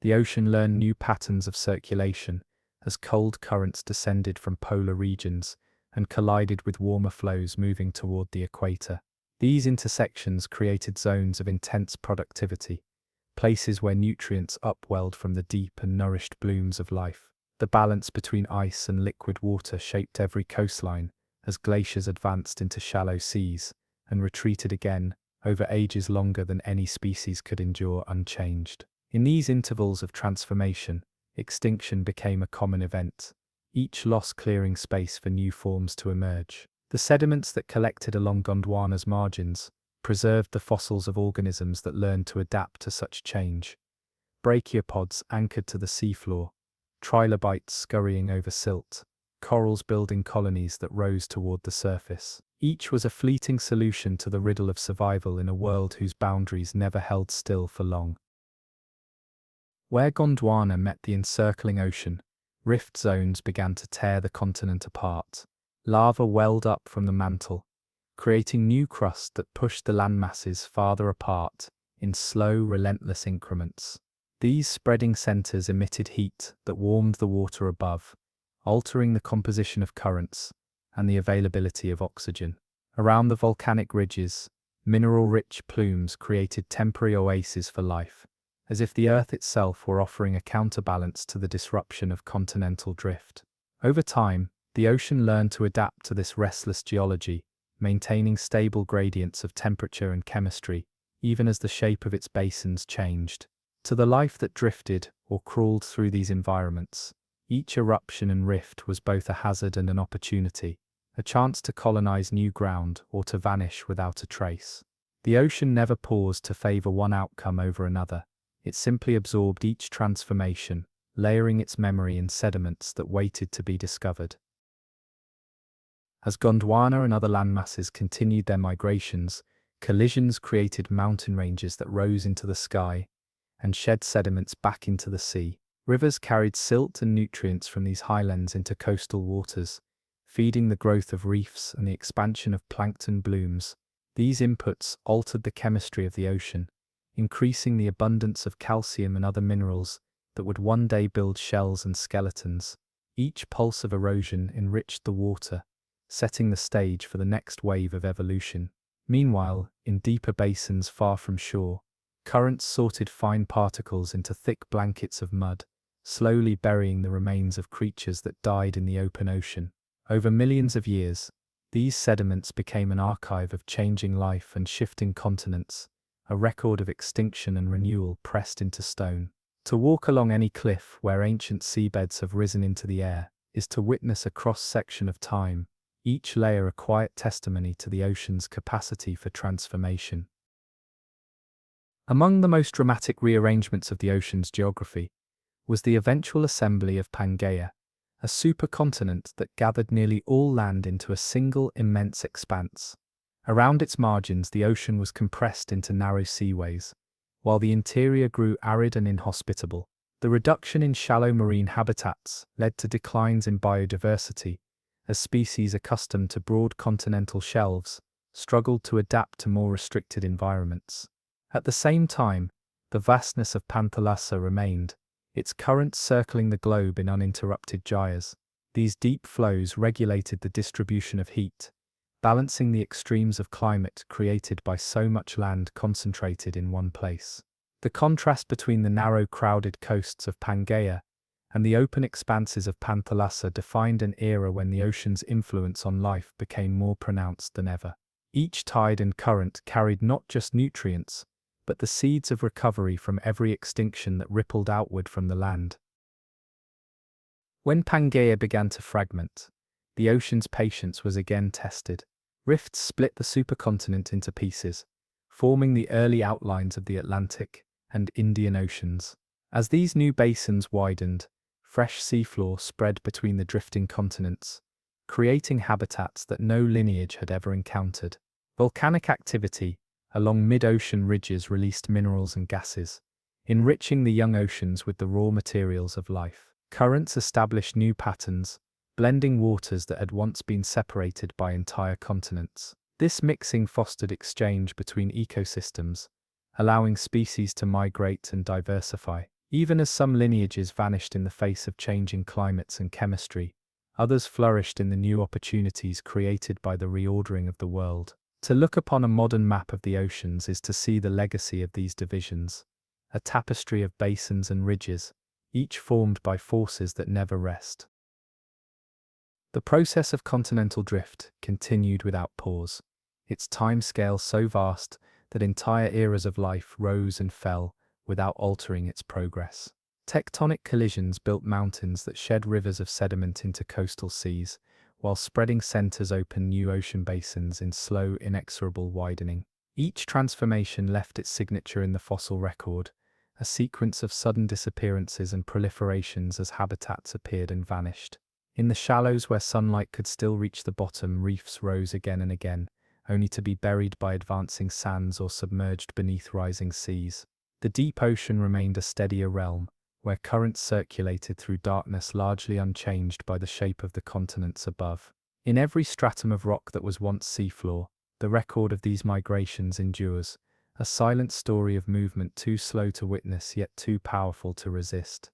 the ocean learned new patterns of circulation as cold currents descended from polar regions and collided with warmer flows moving toward the equator. These intersections created zones of intense productivity, places where nutrients upwelled from the deep and nourished blooms of life. The balance between ice and liquid water shaped every coastline as glaciers advanced into shallow seas and retreated again over ages longer than any species could endure unchanged. In these intervals of transformation, extinction became a common event, each loss clearing space for new forms to emerge. The sediments that collected along Gondwana's margins preserved the fossils of organisms that learned to adapt to such change. Brachiopods anchored to the seafloor, trilobites scurrying over silt, corals building colonies that rose toward the surface. Each was a fleeting solution to the riddle of survival in a world whose boundaries never held still for long. Where Gondwana met the encircling ocean, rift zones began to tear the continent apart. Lava welled up from the mantle, creating new crust that pushed the landmasses farther apart in slow, relentless increments. These spreading centers emitted heat that warmed the water above, altering the composition of currents and the availability of oxygen. Around the volcanic ridges, mineral-rich plumes created temporary oases for life, as if the Earth itself were offering a counterbalance to the disruption of continental drift. Over time, the ocean learned to adapt to this restless geology, maintaining stable gradients of temperature and chemistry, even as the shape of its basins changed. To the life that drifted or crawled through these environments, each eruption and rift was both a hazard and an opportunity, a chance to colonize new ground or to vanish without a trace. The ocean never paused to favor one outcome over another. It simply absorbed each transformation, layering its memory in sediments that waited to be discovered. As Gondwana and other landmasses continued their migrations, collisions created mountain ranges that rose into the sky and shed sediments back into the sea. Rivers carried silt and nutrients from these highlands into coastal waters, feeding the growth of reefs and the expansion of plankton blooms. These inputs altered the chemistry of the ocean, increasing the abundance of calcium and other minerals that would one day build shells and skeletons. Each pulse of erosion enriched the water, setting the stage for the next wave of evolution. Meanwhile, in deeper basins far from shore, currents sorted fine particles into thick blankets of mud, slowly burying the remains of creatures that died in the open ocean. Over millions of years, these sediments became an archive of changing life and shifting continents, a record of extinction and renewal pressed into stone. To walk along any cliff where ancient seabeds have risen into the air is to witness a cross-section of time, each layer a quiet testimony to the ocean's capacity for transformation. Among the most dramatic rearrangements of the ocean's geography was the eventual assembly of Pangaea, a supercontinent that gathered nearly all land into a single immense expanse. Around its margins, the ocean was compressed into narrow seaways, while the interior grew arid and inhospitable. The reduction in shallow marine habitats led to declines in biodiversity, as species accustomed to broad continental shelves struggled to adapt to more restricted environments. At the same time, the vastness of Panthalassa remained, its currents circling the globe in uninterrupted gyres. These deep flows regulated the distribution of heat, balancing the extremes of climate created by so much land concentrated in one place. The contrast between the narrow, crowded coasts of Pangaea and the open expanses of Panthalassa defined an era when the ocean's influence on life became more pronounced than ever. Each tide and current carried not just nutrients, but the seeds of recovery from every extinction that rippled outward from the land. When Pangaea began to fragment, the ocean's patience was again tested. Rifts split the supercontinent into pieces, forming the early outlines of the Atlantic and Indian Oceans. As these new basins widened, fresh seafloor spread between the drifting continents, creating habitats that no lineage had ever encountered. Volcanic activity along mid-ocean ridges released minerals and gases, enriching the young oceans with the raw materials of life. Currents established new patterns, blending waters that had once been separated by entire continents. This mixing fostered exchange between ecosystems, allowing species to migrate and diversify. Even as some lineages vanished in the face of changing climates and chemistry, others flourished in the new opportunities created by the reordering of the world. To look upon a modern map of the oceans is to see the legacy of these divisions, a tapestry of basins and ridges, each formed by forces that never rest. The process of continental drift continued without pause, its timescale so vast that entire eras of life rose and fell without altering its progress. Tectonic collisions built mountains that shed rivers of sediment into coastal seas, while spreading centers opened new ocean basins in slow, inexorable widening. Each transformation left its signature in the fossil record, a sequence of sudden disappearances and proliferations as habitats appeared and vanished. In the shallows where sunlight could still reach the bottom, reefs rose again and again, only to be buried by advancing sands or submerged beneath rising seas. The deep ocean remained a steadier realm, where currents circulated through darkness largely unchanged by the shape of the continents above. In every stratum of rock that was once seafloor, the record of these migrations endures, a silent story of movement too slow to witness yet too powerful to resist.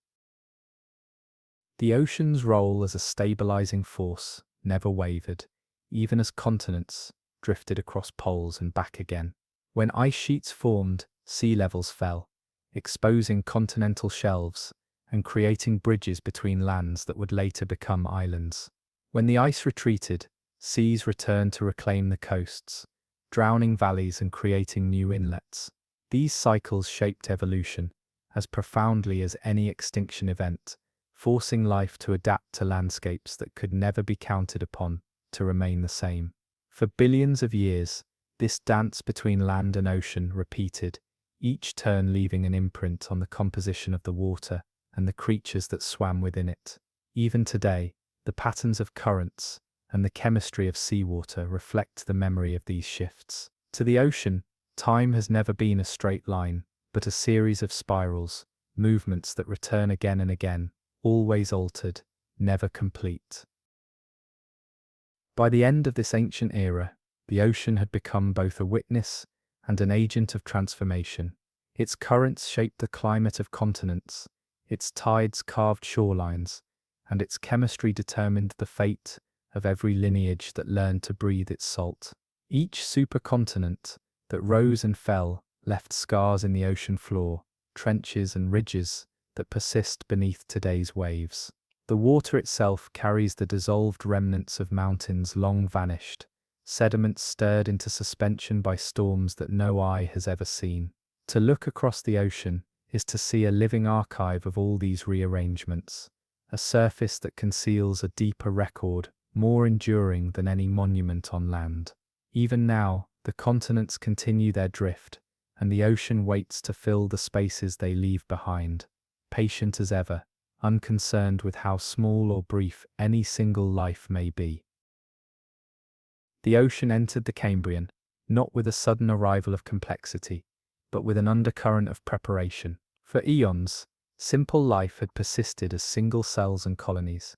The ocean's role as a stabilizing force never wavered, even as continents drifted across poles and back again. When ice sheets formed, sea levels fell, exposing continental shelves and creating bridges between lands that would later become islands. When the ice retreated, seas returned to reclaim the coasts, drowning valleys and creating new inlets. These cycles shaped evolution as profoundly as any extinction event, forcing life to adapt to landscapes that could never be counted upon to remain the same. For billions of years, this dance between land and ocean repeated, each turn leaving an imprint on the composition of the water and the creatures that swam within it. Even today, the patterns of currents and the chemistry of seawater reflect the memory of these shifts. To the ocean, time has never been a straight line, but a series of spirals, movements that return again and again, always altered, never complete. By the end of this ancient era, the ocean had become both a witness and an agent of transformation. Its currents shaped the climate of continents, its tides carved shorelines, and its chemistry determined the fate of every lineage that learned to breathe its salt. Each supercontinent that rose and fell left scars in the ocean floor, trenches and ridges that persist beneath today's waves. The water itself carries the dissolved remnants of mountains long vanished, sediments stirred into suspension by storms that no eye has ever seen. To look across the ocean is to see a living archive of all these rearrangements, a surface that conceals a deeper record, more enduring than any monument on land. Even now, the continents continue their drift, and the ocean waits to fill the spaces they leave behind, patient as ever, unconcerned with how small or brief any single life may be. The ocean entered the Cambrian, not with a sudden arrival of complexity, but with an undercurrent of preparation. For eons, simple life had persisted as single cells and colonies,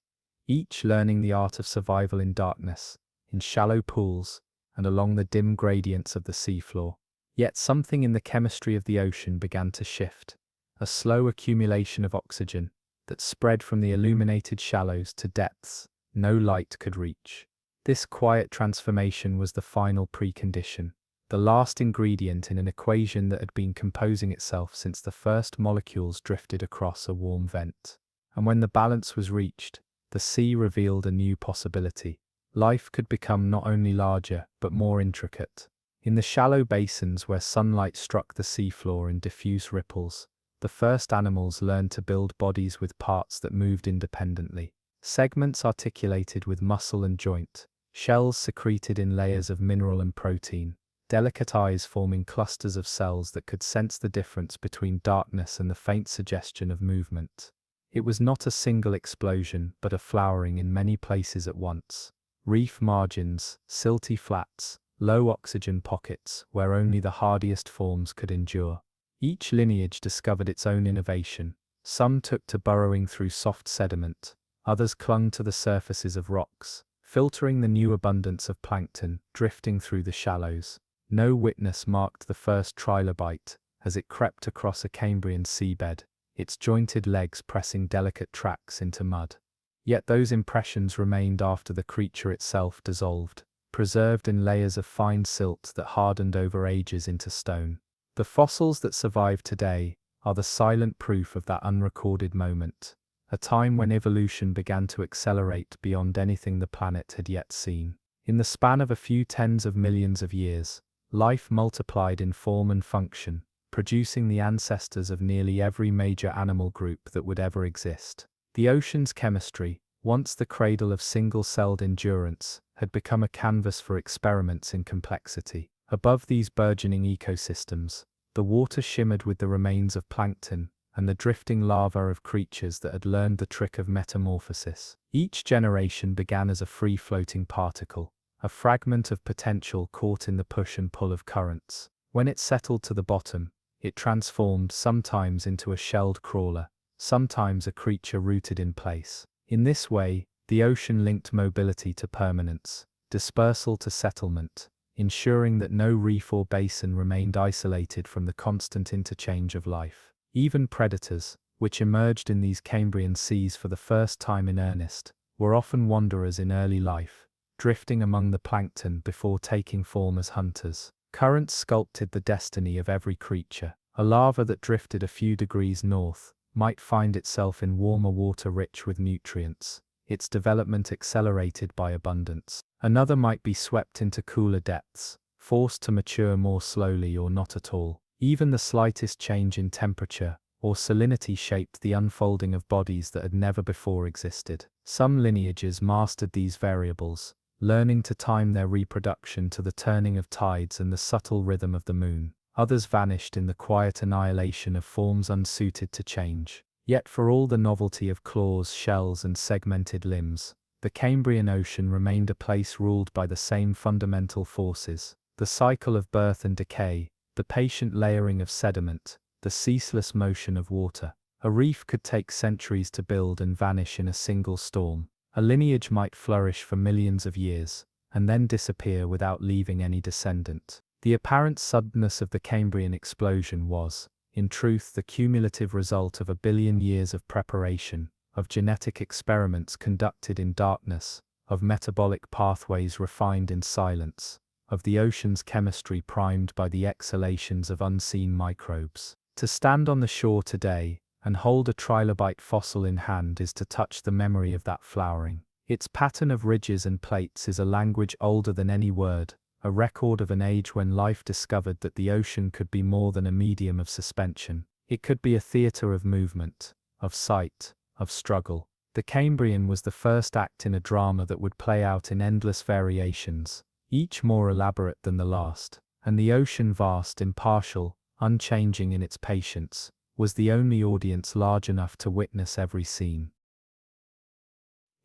each learning the art of survival in darkness, in shallow pools, and along the dim gradients of the seafloor. Yet something in the chemistry of the ocean began to shift, a slow accumulation of oxygen that spread from the illuminated shallows to depths no light could reach. This quiet transformation was the final precondition, the last ingredient in an equation that had been composing itself since the first molecules drifted across a warm vent. And when the balance was reached, the sea revealed a new possibility. Life could become not only larger, but more intricate. In the shallow basins where sunlight struck the seafloor in diffuse ripples, the first animals learned to build bodies with parts that moved independently. Segments articulated with muscle and joint, shells secreted in layers of mineral and protein, delicate eyes forming clusters of cells that could sense the difference between darkness and the faint suggestion of movement. It was not a single explosion, but a flowering in many places at once. Reef margins, silty flats, low oxygen pockets where only the hardiest forms could endure. Each lineage discovered its own innovation. Some took to burrowing through soft sediment, others clung to the surfaces of rocks, filtering the new abundance of plankton drifting through the shallows. No witness marked the first trilobite as it crept across a Cambrian seabed, its jointed legs pressing delicate tracks into mud. Yet those impressions remained after the creature itself dissolved, preserved in layers of fine silt that hardened over ages into stone. The fossils that survive today are the silent proof of that unrecorded moment, a time when evolution began to accelerate beyond anything the planet had yet seen. In the span of a few tens of millions of years, life multiplied in form and function, producing the ancestors of nearly every major animal group that would ever exist. The ocean's chemistry, once the cradle of single-celled endurance, had become a canvas for experiments in complexity. Above these burgeoning ecosystems, the water shimmered with the remains of plankton and the drifting larvae of creatures that had learned the trick of metamorphosis. Each generation began as a free-floating particle, a fragment of potential caught in the push and pull of currents. When it settled to the bottom, it transformed sometimes into a shelled crawler, sometimes a creature rooted in place. In this way, the ocean linked mobility to permanence, dispersal to settlement, ensuring that no reef or basin remained isolated from the constant interchange of life. Even predators, which emerged in these Cambrian seas for the first time in earnest, were often wanderers in early life, drifting among the plankton before taking form as hunters. Currents sculpted the destiny of every creature. A larva that drifted a few degrees north might find itself in warmer water rich with nutrients, its development accelerated by abundance. Another might be swept into cooler depths, forced to mature more slowly or not at all. Even the slightest change in temperature or salinity shaped the unfolding of bodies that had never before existed. Some lineages mastered these variables, learning to time their reproduction to the turning of tides and the subtle rhythm of the moon. Others vanished in the quiet annihilation of forms unsuited to change. Yet for all the novelty of claws, shells, and segmented limbs, the Cambrian Ocean remained a place ruled by the same fundamental forces: the cycle of birth and decay, the patient layering of sediment, the ceaseless motion of water. A reef could take centuries to build and vanish in a single storm. A lineage might flourish for millions of years, and then disappear without leaving any descendant. The apparent suddenness of the Cambrian explosion was, in truth, the cumulative result of a billion years of preparation, of genetic experiments conducted in darkness, of metabolic pathways refined in silence, of the ocean's chemistry primed by the exhalations of unseen microbes. To stand on the shore today and hold a trilobite fossil in hand is to touch the memory of that flowering. Its pattern of ridges and plates is a language older than any word, a record of an age when life discovered that the ocean could be more than a medium of suspension. It could be a theatre of movement, of sight, of struggle. The Cambrian was the first act in a drama that would play out in endless variations, each more elaborate than the last, and the ocean, vast, impartial, unchanging in its patience, was the only audience large enough to witness every scene.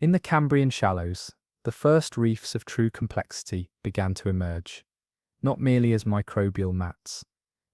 In the Cambrian shallows, the first reefs of true complexity began to emerge, not merely as microbial mats,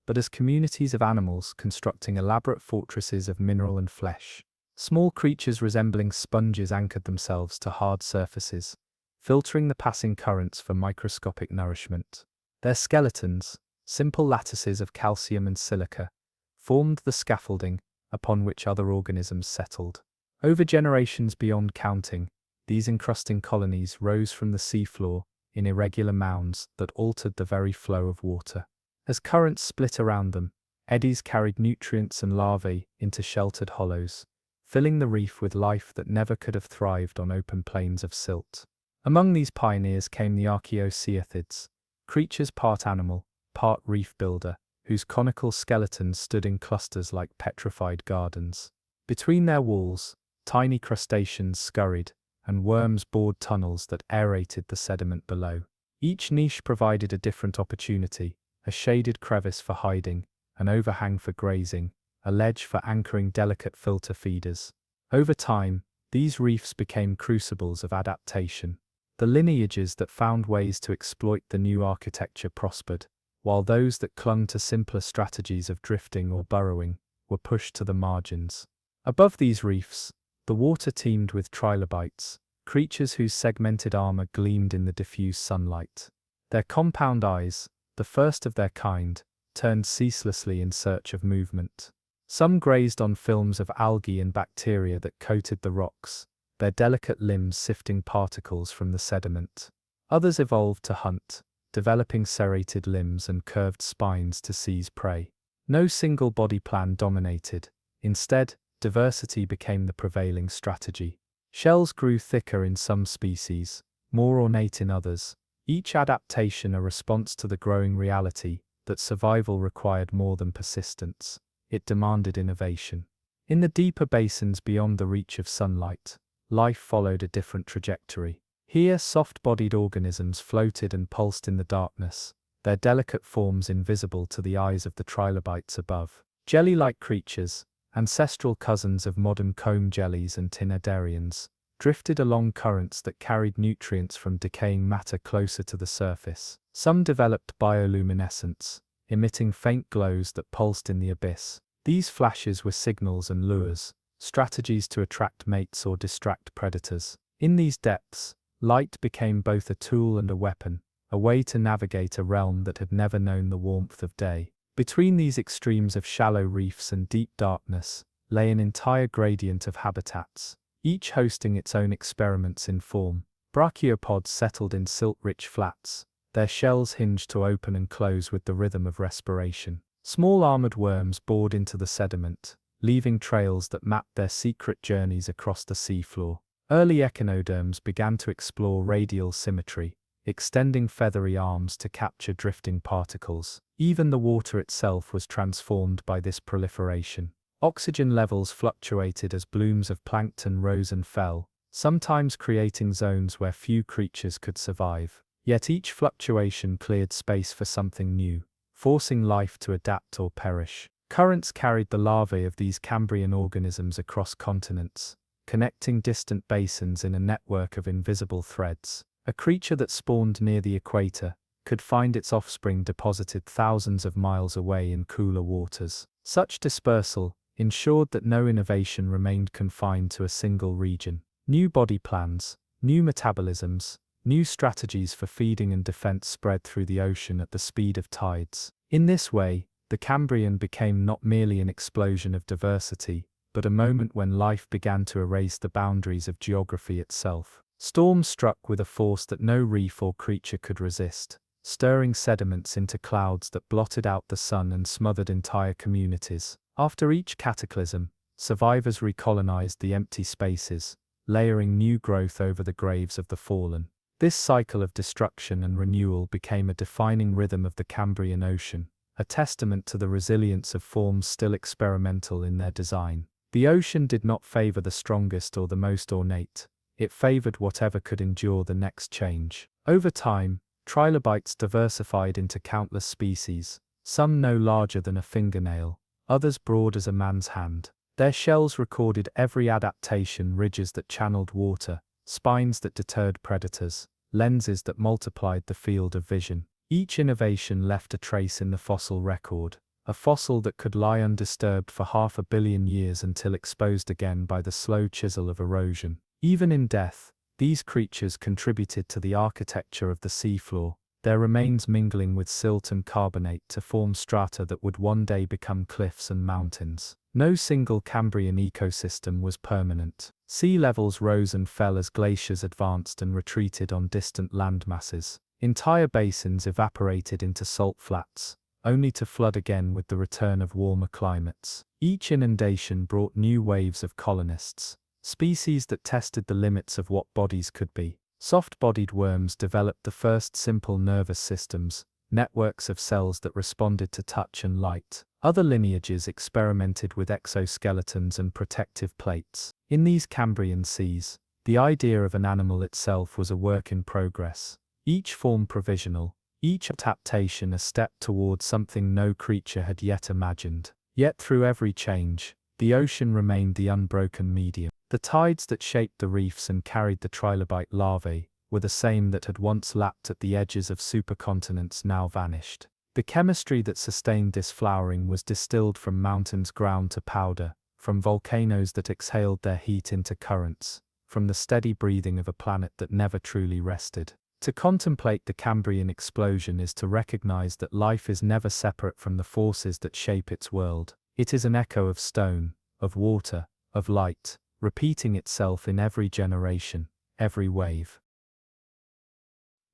but as communities of animals constructing elaborate fortresses of mineral and flesh. Small creatures resembling sponges anchored themselves to hard surfaces, filtering the passing currents for microscopic nourishment. Their skeletons, simple lattices of calcium and silica, formed the scaffolding upon which other organisms settled. Over generations beyond counting, these encrusting colonies rose from the seafloor in irregular mounds that altered the very flow of water. As currents split around them, eddies carried nutrients and larvae into sheltered hollows, filling the reef with life that never could have thrived on open plains of silt. Among these pioneers came the archaeoceathids, creatures part animal, part reef builder, whose conical skeletons stood in clusters like petrified gardens. Between their walls, tiny crustaceans scurried, and worms bored tunnels that aerated the sediment below. Each niche provided a different opportunity, a shaded crevice for hiding, an overhang for grazing, a ledge for anchoring delicate filter feeders. Over time, these reefs became crucibles of adaptation. The lineages that found ways to exploit the new architecture prospered, while those that clung to simpler strategies of drifting or burrowing were pushed to the margins. Above these reefs, the water teemed with trilobites, creatures whose segmented armor gleamed in the diffuse sunlight. Their compound eyes, the first of their kind, turned ceaselessly in search of movement. Some grazed on films of algae and bacteria that coated the rocks, their delicate limbs sifting particles from the sediment. Others evolved to hunt, developing serrated limbs and curved spines to seize prey. No single body plan dominated. Instead, diversity became the prevailing strategy. Shells grew thicker in some species, more ornate in others, each adaptation a response to the growing reality that survival required more than persistence. It demanded innovation. In the deeper basins beyond the reach of sunlight, life followed a different trajectory. Here, soft-bodied organisms floated and pulsed in the darkness, their delicate forms invisible to the eyes of the trilobites above. Jelly-like creatures, ancestral cousins of modern comb jellies and cnidarians, drifted along currents that carried nutrients from decaying matter closer to the surface. Some developed bioluminescence, emitting faint glows that pulsed in the abyss. These flashes were signals and lures, strategies to attract mates or distract predators. In these depths, light became both a tool and a weapon, a way to navigate a realm that had never known the warmth of day. Between these extremes of shallow reefs and deep darkness, lay an entire gradient of habitats, each hosting its own experiments in form. Brachiopods settled in silt-rich flats, their shells hinged to open and close with the rhythm of respiration. Small armored worms bored into the sediment, leaving trails that mapped their secret journeys across the seafloor. Early echinoderms began to explore radial symmetry, extending feathery arms to capture drifting particles. Even the water itself was transformed by this proliferation. Oxygen levels fluctuated as blooms of plankton rose and fell, sometimes creating zones where few creatures could survive. Yet each fluctuation cleared space for something new, forcing life to adapt or perish. Currents carried the larvae of these Cambrian organisms across continents, connecting distant basins in a network of invisible threads. A creature that spawned near the equator could find its offspring deposited thousands of miles away in cooler waters. Such dispersal ensured that no innovation remained confined to a single region. New body plans, new metabolisms, new strategies for feeding and defense spread through the ocean at the speed of tides. In this way, the Cambrian became not merely an explosion of diversity, but a moment when life began to erase the boundaries of geography itself. Storms struck with a force that no reef or creature could resist, stirring sediments into clouds that blotted out the sun and smothered entire communities. After each cataclysm, survivors recolonized the empty spaces, layering new growth over the graves of the fallen. This cycle of destruction and renewal became a defining rhythm of the Cambrian Ocean, a testament to the resilience of forms still experimental in their design. The ocean did not favor the strongest or the most ornate, it favored whatever could endure the next change. Over time, trilobites diversified into countless species, some no larger than a fingernail, others broad as a man's hand. Their shells recorded every adaptation: ridges that channeled water, spines that deterred predators, lenses that multiplied the field of vision. Each innovation left a trace in the fossil record, a fossil that could lie undisturbed for 500 million years until exposed again by the slow chisel of erosion. Even in death, these creatures contributed to the architecture of the seafloor, their remains mingling with silt and carbonate to form strata that would one day become cliffs and mountains. No single Cambrian ecosystem was permanent. Sea levels rose and fell as glaciers advanced and retreated on distant landmasses. Entire basins evaporated into salt flats, only to flood again with the return of warmer climates. Each inundation brought new waves of colonists, species that tested the limits of what bodies could be. Soft-bodied worms developed the first simple nervous systems, networks of cells that responded to touch and light. Other lineages experimented with exoskeletons and protective plates. In these Cambrian seas, the idea of an animal itself was a work in progress. Each form provisional, each adaptation a step towards something no creature had yet imagined. Yet through every change, the ocean remained the unbroken medium. The tides that shaped the reefs and carried the trilobite larvae were the same that had once lapped at the edges of supercontinents now vanished. The chemistry that sustained this flowering was distilled from mountains ground to powder, from volcanoes that exhaled their heat into currents, from the steady breathing of a planet that never truly rested. To contemplate the Cambrian explosion is to recognize that life is never separate from the forces that shape its world. It is an echo of stone, of water, of light, repeating itself in every generation, every wave.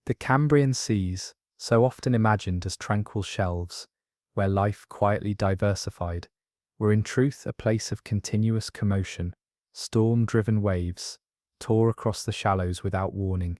The Cambrian seas, so often imagined as tranquil shelves, where life quietly diversified, were in truth a place of continuous commotion. Storm-driven waves tore across the shallows without warning,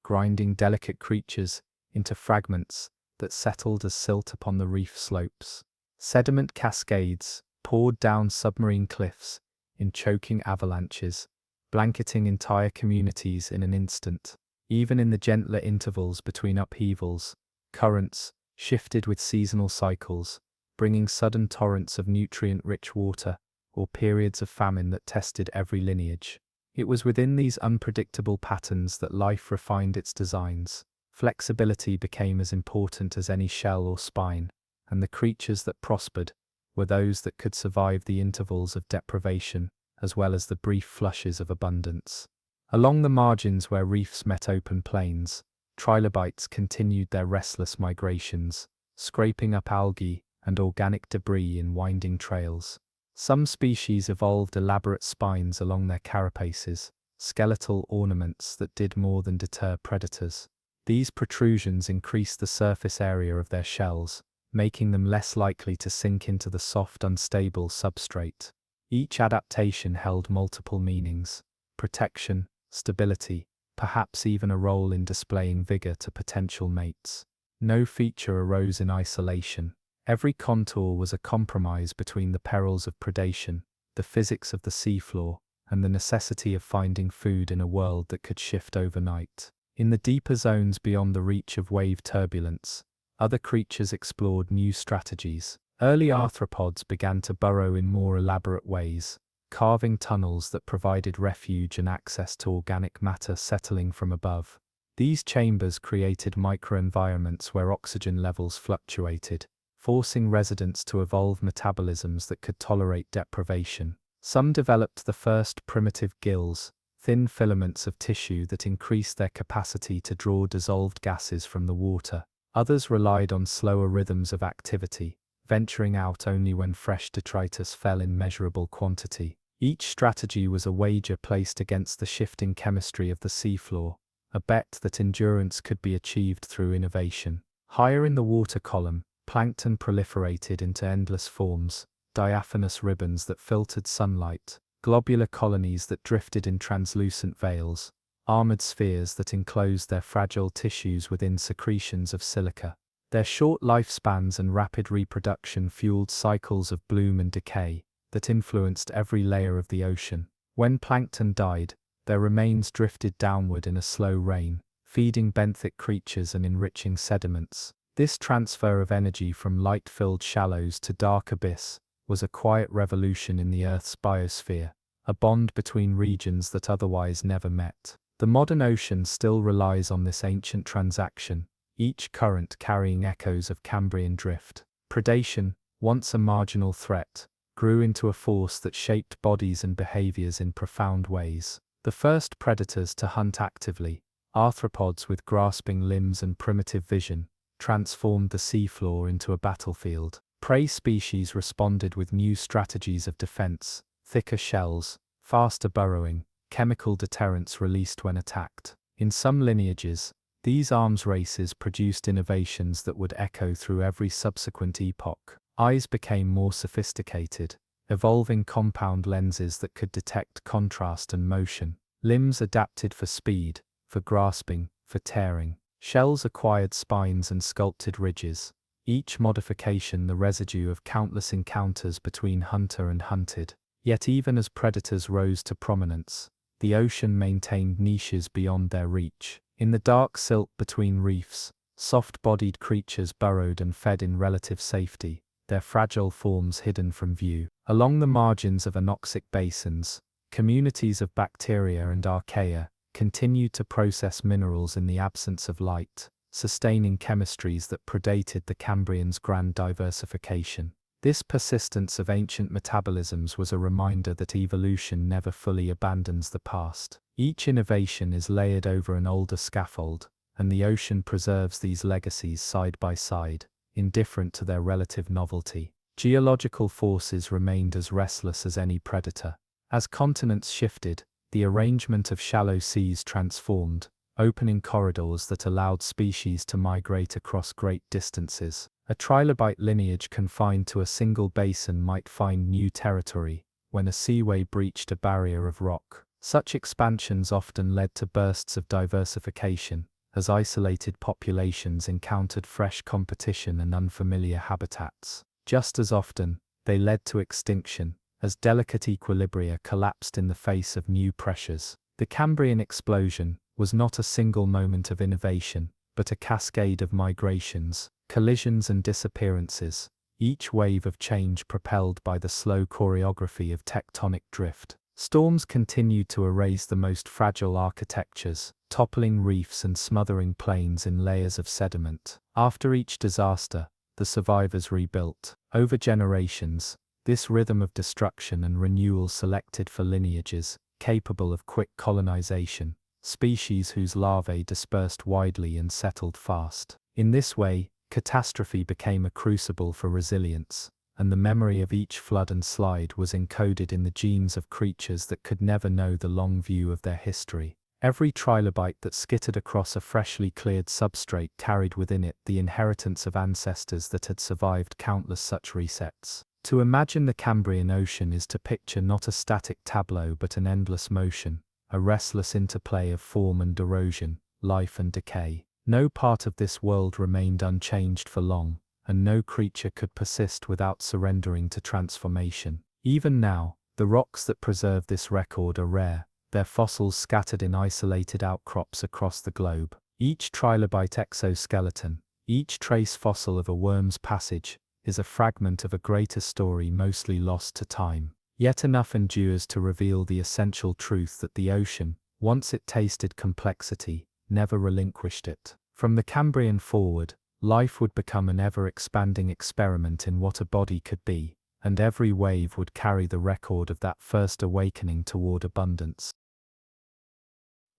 grinding delicate creatures into fragments that settled as silt upon the reef slopes. Sediment cascades poured down submarine cliffs in choking avalanches, blanketing entire communities in an instant. Even in the gentler intervals between upheavals, currents shifted with seasonal cycles, bringing sudden torrents of nutrient-rich water, or periods of famine that tested every lineage. It was within these unpredictable patterns that life refined its designs. Flexibility became as important as any shell or spine, and the creatures that prospered were those that could survive the intervals of deprivation as well as the brief flushes of abundance. Along the margins where reefs met open plains, trilobites continued their restless migrations, scraping up algae and organic debris in winding trails. Some species evolved elaborate spines along their carapaces, skeletal ornaments that did more than deter predators. These protrusions increased the surface area of their shells, making them less likely to sink into the soft, unstable substrate. Each adaptation held multiple meanings: protection, stability, perhaps even a role in displaying vigor to potential mates. No feature arose in isolation. Every contour was a compromise between the perils of predation, the physics of the seafloor, and the necessity of finding food in a world that could shift overnight. In the deeper zones beyond the reach of wave turbulence, other creatures explored new strategies. Early arthropods began to burrow in more elaborate ways, carving tunnels that provided refuge and access to organic matter settling from above. These chambers created microenvironments where oxygen levels fluctuated, forcing residents to evolve metabolisms that could tolerate deprivation. Some developed the first primitive gills, thin filaments of tissue that increased their capacity to draw dissolved gases from the water. Others relied on slower rhythms of activity, venturing out only when fresh detritus fell in measurable quantity. Each strategy was a wager placed against the shifting chemistry of the seafloor, a bet that endurance could be achieved through innovation. Higher in the water column, plankton proliferated into endless forms, diaphanous ribbons that filtered sunlight, globular colonies that drifted in translucent veils, armored spheres that enclosed their fragile tissues within secretions of silica. Their short lifespans and rapid reproduction fueled cycles of bloom and decay that influenced every layer of the ocean. When plankton died, their remains drifted downward in a slow rain, feeding benthic creatures and enriching sediments. This transfer of energy from light-filled shallows to dark abyss was a quiet revolution in the Earth's biosphere, a bond between regions that otherwise never met. The modern ocean still relies on this ancient transaction, each current carrying echoes of Cambrian drift. Predation, once a marginal threat, grew into a force that shaped bodies and behaviors in profound ways. The first predators to hunt actively, arthropods with grasping limbs and primitive vision, transformed the seafloor into a battlefield. Prey species responded with new strategies of defense, thicker shells, faster burrowing, chemical deterrents released when attacked. In some lineages, these arms races produced innovations that would echo through every subsequent epoch. Eyes became more sophisticated, evolving compound lenses that could detect contrast and motion. Limbs adapted for speed, for grasping, for tearing. Shells acquired spines and sculpted ridges, each modification the residue of countless encounters between hunter and hunted. Yet even as predators rose to prominence, the ocean maintained niches beyond their reach. In the dark silt between reefs, soft-bodied creatures burrowed and fed in relative safety, their fragile forms hidden from view. Along the margins of anoxic basins, communities of bacteria and archaea continued to process minerals in the absence of light, sustaining chemistries that predated the Cambrian's grand diversification. This persistence of ancient metabolisms was a reminder that evolution never fully abandons the past. Each innovation is layered over an older scaffold, and the ocean preserves these legacies side by side, indifferent to their relative novelty. Geological forces remained as restless as any predator. As continents shifted, the arrangement of shallow seas transformed, opening corridors that allowed species to migrate across great distances. A trilobite lineage confined to a single basin might find new territory when a seaway breached a barrier of rock. Such expansions often led to bursts of diversification, as isolated populations encountered fresh competition and unfamiliar habitats. Just as often, they led to extinction, as delicate equilibria collapsed in the face of new pressures. The Cambrian explosion was not a single moment of innovation, but a cascade of migrations, collisions and disappearances, each wave of change propelled by the slow choreography of tectonic drift. Storms continued to erase the most fragile architectures, toppling reefs and smothering plains in layers of sediment. After each disaster, the survivors rebuilt. Over generations, this rhythm of destruction and renewal selected for lineages capable of quick colonization, species whose larvae dispersed widely and settled fast. In this way, catastrophe became a crucible for resilience, and the memory of each flood and slide was encoded in the genes of creatures that could never know the long view of their history. Every trilobite that skittered across a freshly cleared substrate carried within it the inheritance of ancestors that had survived countless such resets. To imagine the Cambrian Ocean is to picture not a static tableau but an endless motion, a restless interplay of form and erosion, life and decay. No part of this world remained unchanged for long, and no creature could persist without surrendering to transformation. Even now, the rocks that preserve this record are rare, their fossils scattered in isolated outcrops across the globe. Each trilobite exoskeleton, each trace fossil of a worm's passage, is a fragment of a greater story mostly lost to time. Yet enough endures to reveal the essential truth that the ocean, once it tasted complexity, never relinquished it. From the Cambrian forward, life would become an ever-expanding experiment in what a body could be, and every wave would carry the record of that first awakening toward abundance.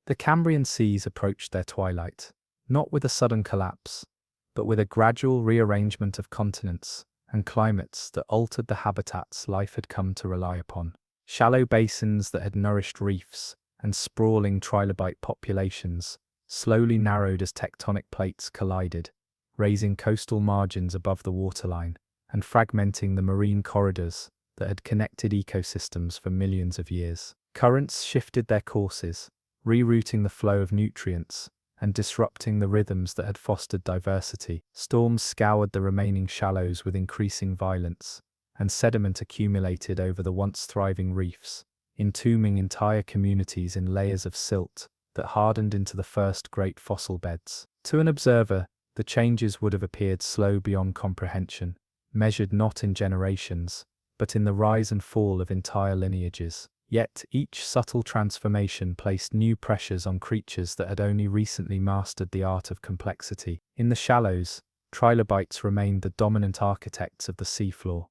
The Cambrian seas approached their twilight, not with a sudden collapse, but with a gradual rearrangement of continents and climates that altered the habitats life had come to rely upon. Shallow basins that had nourished reefs and sprawling trilobite populations slowly narrowed as tectonic plates collided, raising coastal margins above the waterline and fragmenting the marine corridors that had connected ecosystems for millions of years. Currents shifted their courses, rerouting the flow of nutrients and disrupting the rhythms that had fostered diversity. Storms scoured the remaining shallows with increasing violence, and sediment accumulated over the once thriving reefs, entombing entire communities in layers of silt that hardened into the first great fossil beds. To an observer, the changes would have appeared slow beyond comprehension, measured not in generations, but in the rise and fall of entire lineages. Yet each subtle transformation placed new pressures on creatures that had only recently mastered the art of complexity. In the shallows, trilobites remained the dominant architects of the seafloor.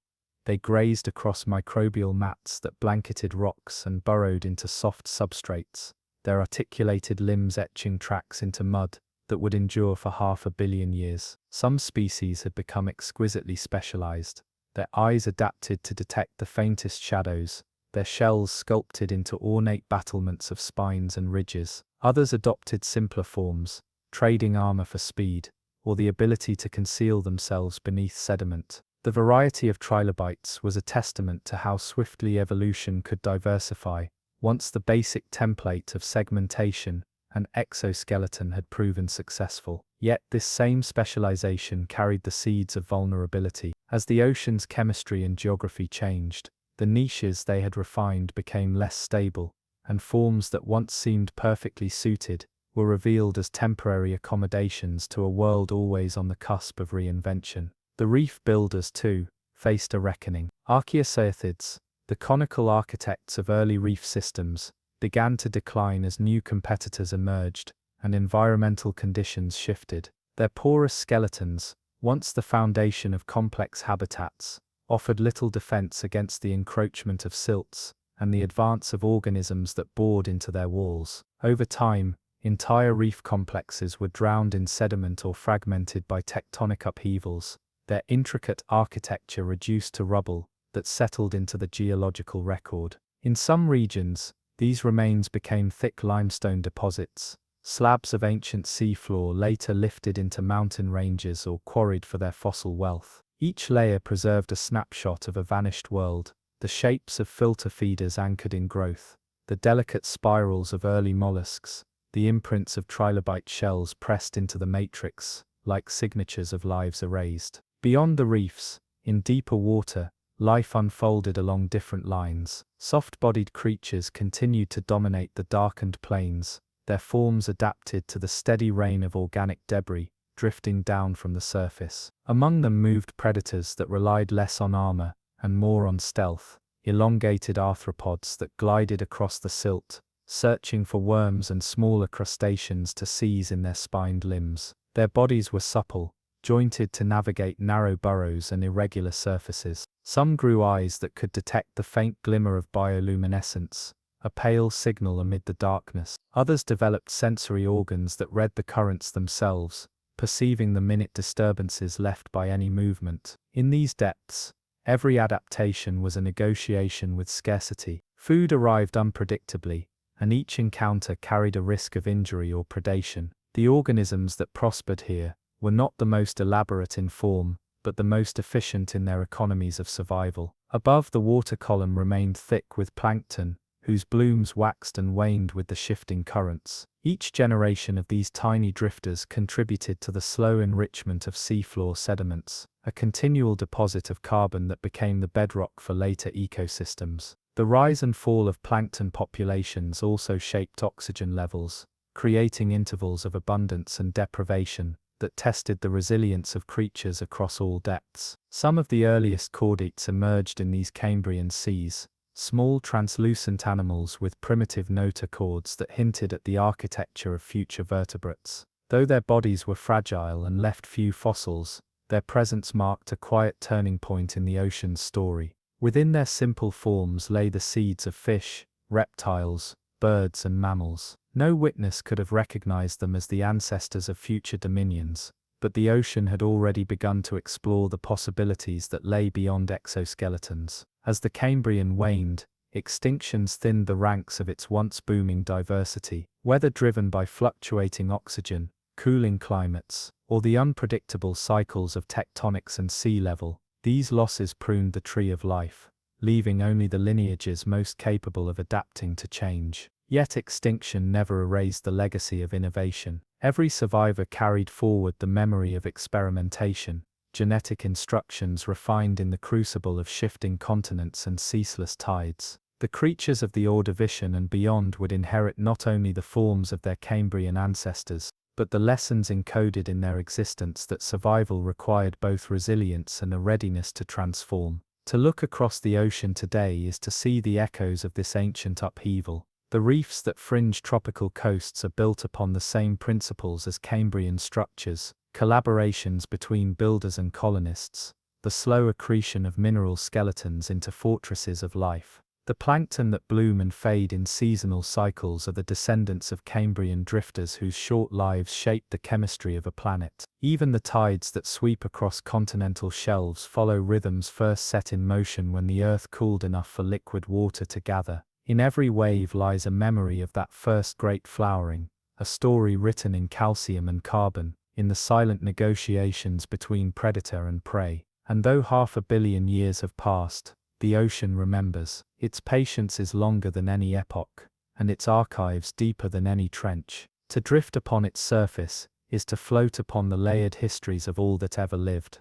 They grazed across microbial mats that blanketed rocks and burrowed into soft substrates, their articulated limbs etching tracks into mud that would endure for 500 million years. Some species had become exquisitely specialized, their eyes adapted to detect the faintest shadows, their shells sculpted into ornate battlements of spines and ridges. Others adopted simpler forms, trading armor for speed, or the ability to conceal themselves beneath sediment. The variety of trilobites was a testament to how swiftly evolution could diversify once the basic template of segmentation and exoskeleton had proven successful. Yet this same specialization carried the seeds of vulnerability. As the ocean's chemistry and geography changed, the niches they had refined became less stable, and forms that once seemed perfectly suited were revealed as temporary accommodations to a world always on the cusp of reinvention. The reef builders, too, faced a reckoning. Archaeoceathids, the conical architects of early reef systems, began to decline as new competitors emerged and environmental conditions shifted. Their porous skeletons, once the foundation of complex habitats, offered little defense against the encroachment of silts and the advance of organisms that bored into their walls. Over time, entire reef complexes were drowned in sediment or fragmented by tectonic upheavals, their intricate architecture reduced to rubble that settled into the geological record. In some regions, these remains became thick limestone deposits, slabs of ancient seafloor later lifted into mountain ranges or quarried for their fossil wealth. Each layer preserved a snapshot of a vanished world, the shapes of filter feeders anchored in growth, the delicate spirals of early mollusks, the imprints of trilobite shells pressed into the matrix, like signatures of lives erased. Beyond the reefs, in deeper water, life unfolded along different lines. Soft-bodied creatures continued to dominate the darkened plains, their forms adapted to the steady rain of organic debris drifting down from the surface. Among them moved predators that relied less on armor and more on stealth, elongated arthropods that glided across the silt, searching for worms and smaller crustaceans to seize in their spined limbs. Their bodies were supple, jointed to navigate narrow burrows and irregular surfaces. Some grew eyes that could detect the faint glimmer of bioluminescence, a pale signal amid the darkness. Others developed sensory organs that read the currents themselves, perceiving the minute disturbances left by any movement. In these depths, every adaptation was a negotiation with scarcity. Food arrived unpredictably, and each encounter carried a risk of injury or predation. The organisms that prospered here were not the most elaborate in form, but the most efficient in their economies of survival. Above, the water column remained thick with plankton, whose blooms waxed and waned with the shifting currents. Each generation of these tiny drifters contributed to the slow enrichment of seafloor sediments, a continual deposit of carbon that became the bedrock for later ecosystems. The rise and fall of plankton populations also shaped oxygen levels, creating intervals of abundance and deprivation that tested the resilience of creatures across all depths. Some of the earliest chordates emerged in these Cambrian seas, small translucent animals with primitive notochords that hinted at the architecture of future vertebrates. Though their bodies were fragile and left few fossils, their presence marked a quiet turning point in the ocean's story. Within their simple forms lay the seeds of fish, reptiles, birds and mammals. No witness could have recognized them as the ancestors of future dominions, but the ocean had already begun to explore the possibilities that lay beyond exoskeletons. As the Cambrian waned, extinctions thinned the ranks of its once booming diversity, whether driven by fluctuating oxygen, cooling climates, or the unpredictable cycles of tectonics and sea level. These losses pruned the tree of life, leaving only the lineages most capable of adapting to change. Yet extinction never erased the legacy of innovation. Every survivor carried forward the memory of experimentation, genetic instructions refined in the crucible of shifting continents and ceaseless tides. The creatures of the Ordovician and beyond would inherit not only the forms of their Cambrian ancestors, but the lessons encoded in their existence that survival required both resilience and a readiness to transform. To look across the ocean today is to see the echoes of this ancient upheaval. The reefs that fringe tropical coasts are built upon the same principles as Cambrian structures, collaborations between builders and colonists, the slow accretion of mineral skeletons into fortresses of life. The plankton that bloom and fade in seasonal cycles are the descendants of Cambrian drifters whose short lives shaped the chemistry of a planet. Even the tides that sweep across continental shelves follow rhythms first set in motion when the earth cooled enough for liquid water to gather. In every wave lies a memory of that first great flowering, a story written in calcium and carbon, in the silent negotiations between predator and prey. And though 500 million years have passed, the ocean remembers. Its patience is longer than any epoch, and its archives deeper than any trench. To drift upon its surface is to float upon the layered histories of all that ever lived.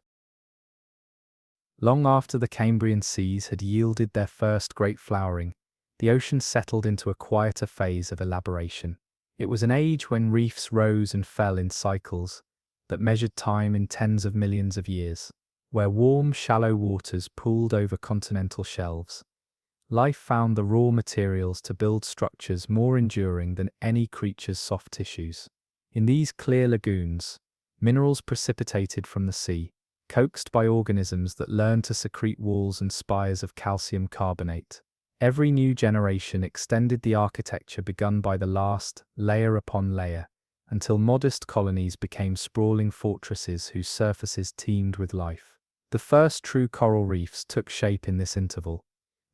Long after the Cambrian seas had yielded their first great flowering, the ocean settled into a quieter phase of elaboration. It was an age when reefs rose and fell in cycles that measured time in tens of millions of years, where warm, shallow waters pooled over continental shelves. Life found the raw materials to build structures more enduring than any creature's soft tissues. In these clear lagoons, minerals precipitated from the sea, coaxed by organisms that learned to secrete walls and spires of calcium carbonate. Every new generation extended the architecture begun by the last, layer upon layer, until modest colonies became sprawling fortresses whose surfaces teemed with life. The first true coral reefs took shape in this interval,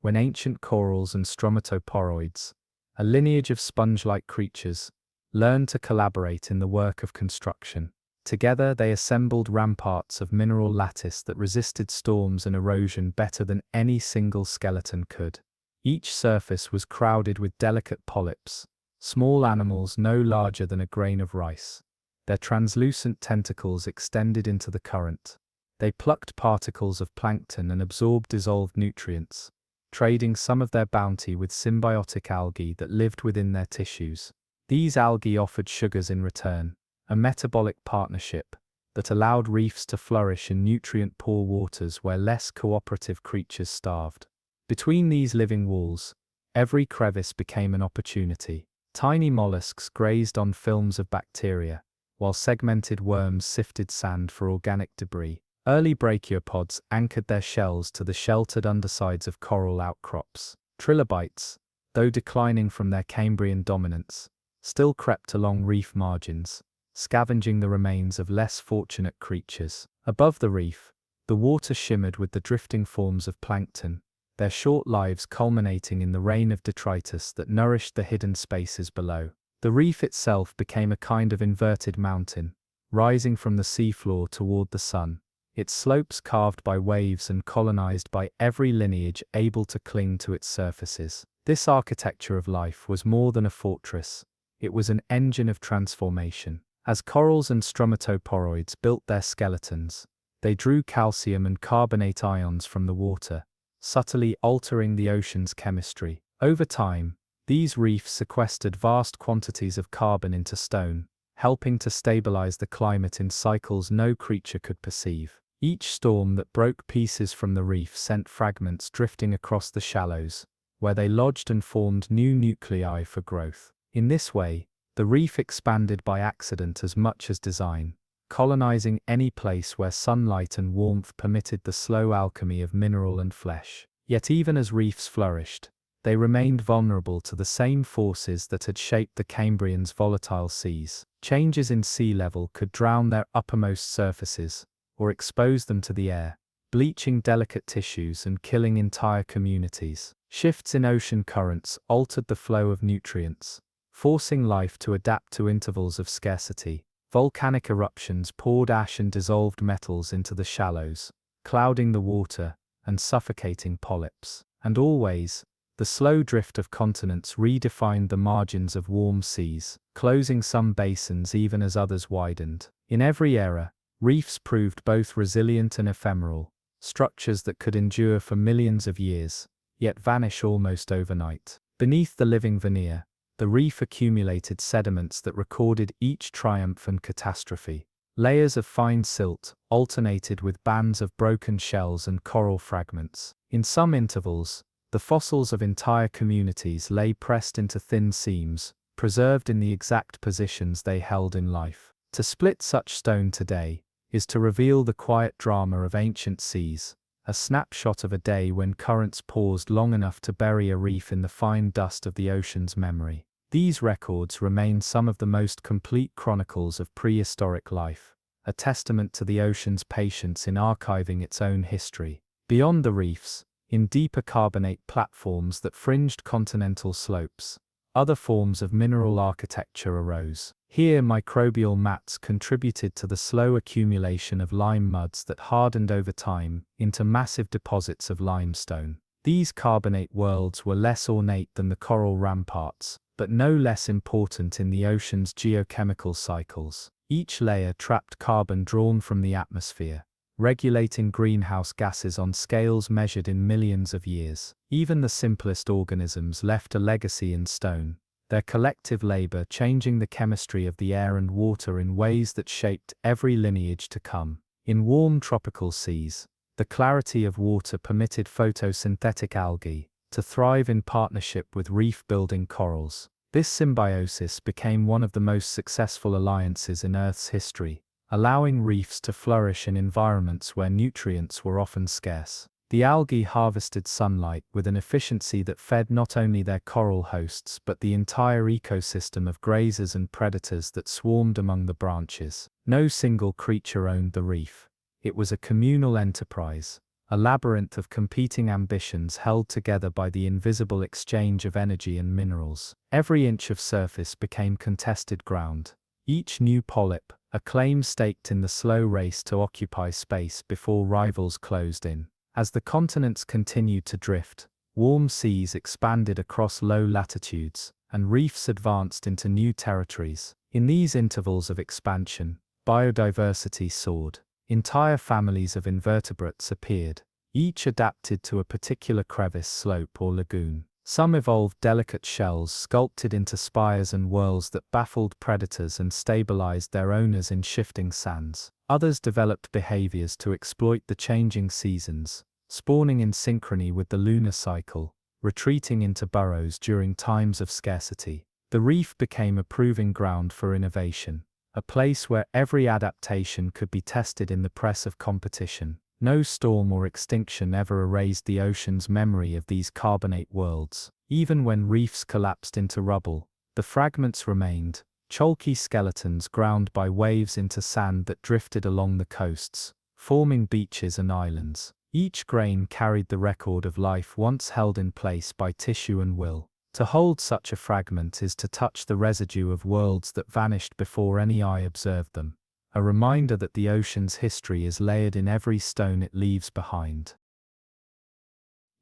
when ancient corals and stromatoporoids, a lineage of sponge-like creatures, learned to collaborate in the work of construction. Together they assembled ramparts of mineral lattice that resisted storms and erosion better than any single skeleton could. Each surface was crowded with delicate polyps, small animals no larger than a grain of rice. Their translucent tentacles extended into the current. They plucked particles of plankton and absorbed dissolved nutrients, trading some of their bounty with symbiotic algae that lived within their tissues. These algae offered sugars in return, a metabolic partnership that allowed reefs to flourish in nutrient-poor waters where less cooperative creatures starved. Between these living walls, every crevice became an opportunity. Tiny mollusks grazed on films of bacteria, while segmented worms sifted sand for organic debris. Early brachiopods anchored their shells to the sheltered undersides of coral outcrops. Trilobites, though declining from their Cambrian dominance, still crept along reef margins, scavenging the remains of less fortunate creatures. Above the reef, the water shimmered with the drifting forms of plankton, their short lives culminating in the rain of detritus that nourished the hidden spaces below. The reef itself became a kind of inverted mountain, rising from the seafloor toward the sun, its slopes carved by waves and colonized by every lineage able to cling to its surfaces. This architecture of life was more than a fortress, it was an engine of transformation. As corals and stromatoporoids built their skeletons, they drew calcium and carbonate ions from the water, subtly altering the ocean's chemistry. Over time, these reefs sequestered vast quantities of carbon into stone, helping to stabilize the climate in cycles no creature could perceive. Each storm that broke pieces from the reef sent fragments drifting across the shallows, where they lodged and formed new nuclei for growth. In this way, the reef expanded by accident as much as design, colonizing any place where sunlight and warmth permitted the slow alchemy of mineral and flesh. Yet even as reefs flourished, they remained vulnerable to the same forces that had shaped the Cambrian's volatile seas. Changes in sea level could drown their uppermost surfaces, or expose them to the air, bleaching delicate tissues and killing entire communities. Shifts in ocean currents altered the flow of nutrients, forcing life to adapt to intervals of scarcity. Volcanic eruptions poured ash and dissolved metals into the shallows, clouding the water and suffocating polyps. And always, the slow drift of continents redefined the margins of warm seas, closing some basins even as others widened. In every era, reefs proved both resilient and ephemeral, structures that could endure for millions of years, yet vanish almost overnight. Beneath the living veneer, the reef accumulated sediments that recorded each triumph and catastrophe. Layers of fine silt alternated with bands of broken shells and coral fragments. In some intervals, the fossils of entire communities lay pressed into thin seams, preserved in the exact positions they held in life. To split such stone today is to reveal the quiet drama of ancient seas, a snapshot of a day when currents paused long enough to bury a reef in the fine dust of the ocean's memory. These records remain some of the most complete chronicles of prehistoric life, a testament to the ocean's patience in archiving its own history. Beyond the reefs, in deeper carbonate platforms that fringed continental slopes, other forms of mineral architecture arose. Here, microbial mats contributed to the slow accumulation of lime muds that hardened over time into massive deposits of limestone. These carbonate worlds were less ornate than the coral ramparts, but no less important in the ocean's geochemical cycles. Each layer trapped carbon drawn from the atmosphere, regulating greenhouse gases on scales measured in millions of years. Even the simplest organisms left a legacy in stone, their collective labor changing the chemistry of the air and water in ways that shaped every lineage to come. In warm tropical seas, the clarity of water permitted photosynthetic algae to thrive in partnership with reef-building corals. This symbiosis became one of the most successful alliances in Earth's history, allowing reefs to flourish in environments where nutrients were often scarce. The algae harvested sunlight with an efficiency that fed not only their coral hosts but the entire ecosystem of grazers and predators that swarmed among the branches. No single creature owned the reef. It was a communal enterprise, a labyrinth of competing ambitions held together by the invisible exchange of energy and minerals. Every inch of surface became contested ground. Each new polyp, a claim staked in the slow race to occupy space before rivals closed in. As the continents continued to drift, warm seas expanded across low latitudes, and reefs advanced into new territories. In these intervals of expansion, biodiversity soared. Entire families of invertebrates appeared, each adapted to a particular crevice, slope, or lagoon. Some evolved delicate shells sculpted into spires and whorls that baffled predators and stabilized their owners in shifting sands. Others developed behaviors to exploit the changing seasons, spawning in synchrony with the lunar cycle, retreating into burrows during times of scarcity. The reef became a proving ground for innovation, a place where every adaptation could be tested in the press of competition. No storm or extinction ever erased the ocean's memory of these carbonate worlds. Even when reefs collapsed into rubble, the fragments remained, chalky skeletons ground by waves into sand that drifted along the coasts, forming beaches and islands. Each grain carried the record of life once held in place by tissue and will. To hold such a fragment is to touch the residue of worlds that vanished before any eye observed them. A reminder that the ocean's history is layered in every stone it leaves behind.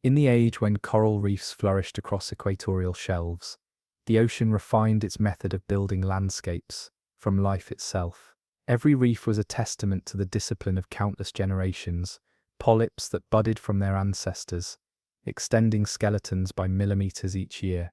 In the age when coral reefs flourished across equatorial shelves, the ocean refined its method of building landscapes from life itself. Every reef was a testament to the discipline of countless generations, polyps that budded from their ancestors, extending skeletons by millimeters each year,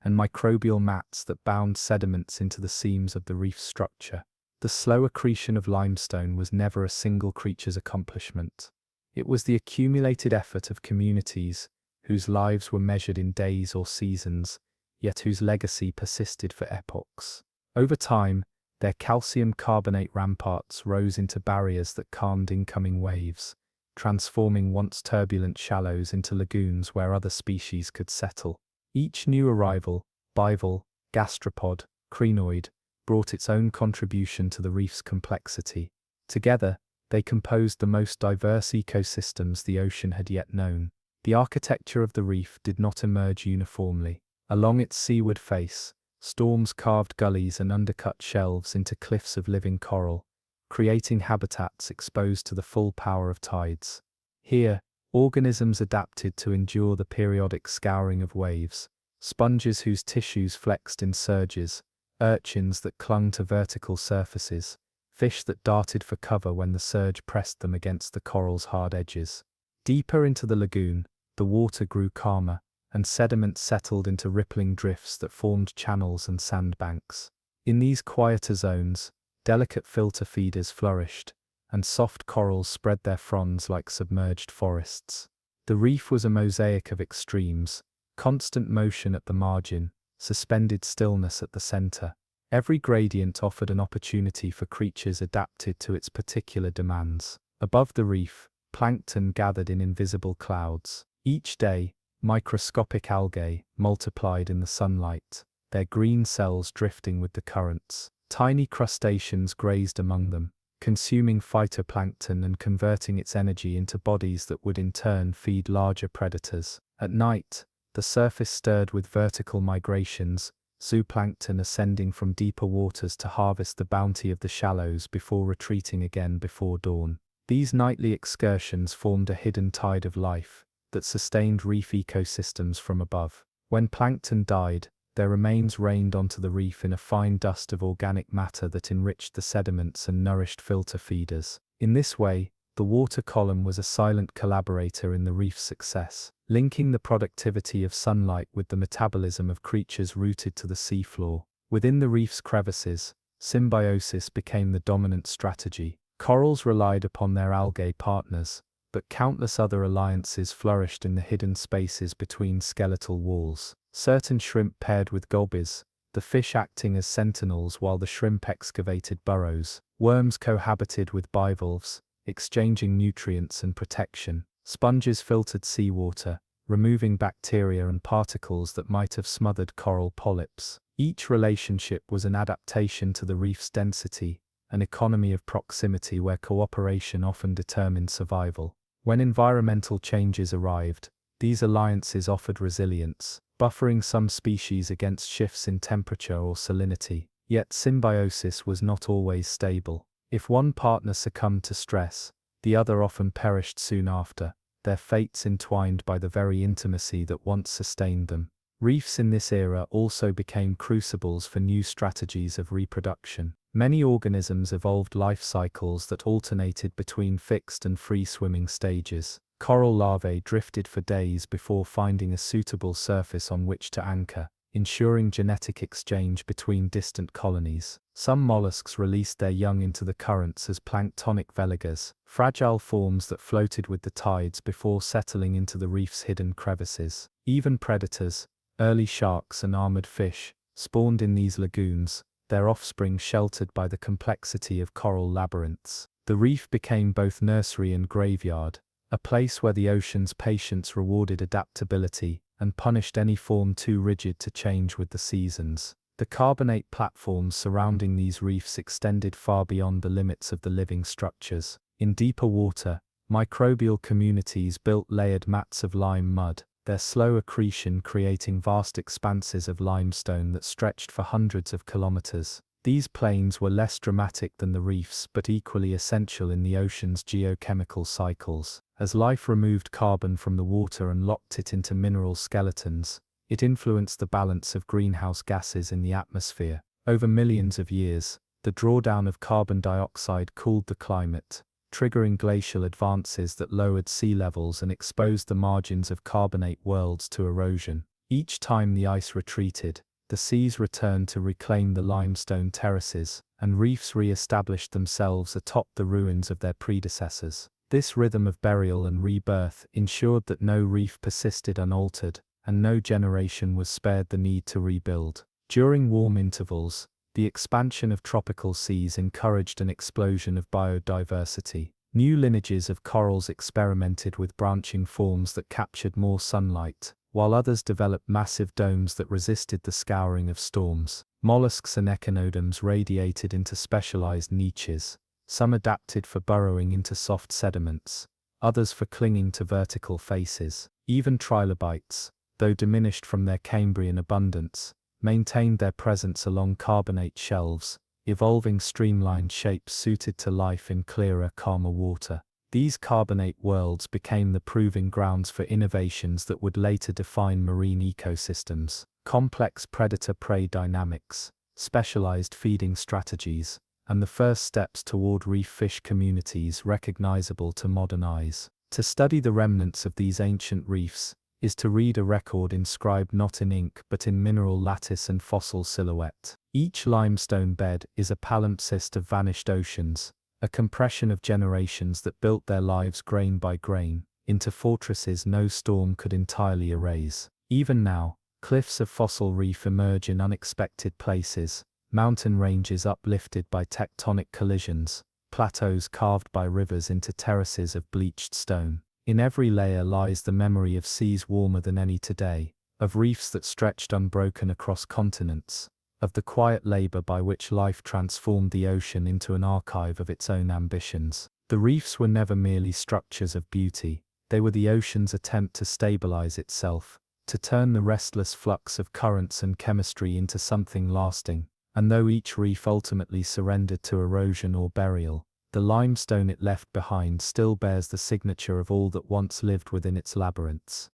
and microbial mats that bound sediments into the seams of the reef's structure. The slow accretion of limestone was never a single creature's accomplishment. It was the accumulated effort of communities whose lives were measured in days or seasons, yet whose legacy persisted for epochs. Over time, their calcium carbonate ramparts rose into barriers that calmed incoming waves, transforming once turbulent shallows into lagoons where other species could settle. Each new arrival, bivalve, gastropod, crinoid, brought its own contribution to the reef's complexity. Together, they composed the most diverse ecosystems the ocean had yet known. The architecture of the reef did not emerge uniformly. Along its seaward face, storms carved gullies and undercut shelves into cliffs of living coral, creating habitats exposed to the full power of tides. Here, organisms adapted to endure the periodic scouring of waves, sponges whose tissues flexed in surges, urchins that clung to vertical surfaces, fish that darted for cover when the surge pressed them against the coral's hard edges. Deeper into the lagoon, the water grew calmer, and sediment settled into rippling drifts that formed channels and sandbanks. In these quieter zones, delicate filter feeders flourished, and soft corals spread their fronds like submerged forests. The reef was a mosaic of extremes, constant motion at the margin, suspended stillness at the center. Every gradient offered an opportunity for creatures adapted to its particular demands. Above the reef, plankton gathered in invisible clouds. Each day, microscopic algae multiplied in the sunlight, their green cells drifting with the currents. Tiny crustaceans grazed among them, consuming phytoplankton and converting its energy into bodies that would in turn feed larger predators. At night, the surface stirred with vertical migrations, zooplankton ascending from deeper waters to harvest the bounty of the shallows before retreating again before dawn. These nightly excursions formed a hidden tide of life that sustained reef ecosystems from above. When plankton died, their remains rained onto the reef in a fine dust of organic matter that enriched the sediments and nourished filter feeders. In this way, the water column was a silent collaborator in the reef's success, linking the productivity of sunlight with the metabolism of creatures rooted to the seafloor. Within the reef's crevices, symbiosis became the dominant strategy. Corals relied upon their algae partners, but countless other alliances flourished in the hidden spaces between skeletal walls. Certain shrimp paired with gobies, the fish acting as sentinels while the shrimp excavated burrows. Worms cohabited with bivalves, exchanging nutrients and protection. Sponges filtered seawater, removing bacteria and particles that might have smothered coral polyps. Each relationship was an adaptation to the reef's density, an economy of proximity where cooperation often determined survival. When environmental changes arrived, these alliances offered resilience, buffering some species against shifts in temperature or salinity. Yet symbiosis was not always stable. If one partner succumbed to stress, the other often perished soon after, their fates entwined by the very intimacy that once sustained them. Reefs in this era also became crucibles for new strategies of reproduction. Many organisms evolved life cycles that alternated between fixed and free-swimming stages. Coral larvae drifted for days before finding a suitable surface on which to anchor, ensuring genetic exchange between distant colonies. Some mollusks released their young into the currents as planktonic veligers, fragile forms that floated with the tides before settling into the reef's hidden crevices. Even predators, early sharks and armored fish, spawned in these lagoons, their offspring sheltered by the complexity of coral labyrinths. The reef became both nursery and graveyard, a place where the ocean's patience rewarded adaptability and punished any form too rigid to change with the seasons. The carbonate platforms surrounding these reefs extended far beyond the limits of the living structures. In deeper water, microbial communities built layered mats of lime mud, their slow accretion creating vast expanses of limestone that stretched for hundreds of kilometers. These plains were less dramatic than the reefs but equally essential in the ocean's geochemical cycles. As life removed carbon from the water and locked it into mineral skeletons, it influenced the balance of greenhouse gases in the atmosphere. Over millions of years, the drawdown of carbon dioxide cooled the climate, triggering glacial advances that lowered sea levels and exposed the margins of carbonate worlds to erosion. Each time the ice retreated, the seas returned to reclaim the limestone terraces, and reefs re-established themselves atop the ruins of their predecessors. This rhythm of burial and rebirth ensured that no reef persisted unaltered, and no generation was spared the need to rebuild. During warm intervals, the expansion of tropical seas encouraged an explosion of biodiversity. New lineages of corals experimented with branching forms that captured more sunlight, while others developed massive domes that resisted the scouring of storms. Mollusks and echinoderms radiated into specialized niches, some adapted for burrowing into soft sediments, others for clinging to vertical faces. Even trilobites, though diminished from their Cambrian abundance, maintained their presence along carbonate shelves, evolving streamlined shapes suited to life in clearer, calmer water. These carbonate worlds became the proving grounds for innovations that would later define marine ecosystems: complex predator-prey dynamics, specialized feeding strategies, and the first steps toward reef fish communities recognizable to modern eyes. To study the remnants of these ancient reefs is to read a record inscribed not in ink but in mineral lattice and fossil silhouette. Each limestone bed is a palimpsest of vanished oceans, a compression of generations that built their lives grain by grain into fortresses no storm could entirely erase. Even now, cliffs of fossil reef emerge in unexpected places, mountain ranges uplifted by tectonic collisions, plateaus carved by rivers into terraces of bleached stone. In every layer lies the memory of seas warmer than any today, of reefs that stretched unbroken across continents, of the quiet labor by which life transformed the ocean into an archive of its own ambitions. The reefs were never merely structures of beauty, they were the ocean's attempt to stabilize itself, to turn the restless flux of currents and chemistry into something lasting. And though each reef ultimately surrendered to erosion or burial, the limestone it left behind still bears the signature of all that once lived within its labyrinths.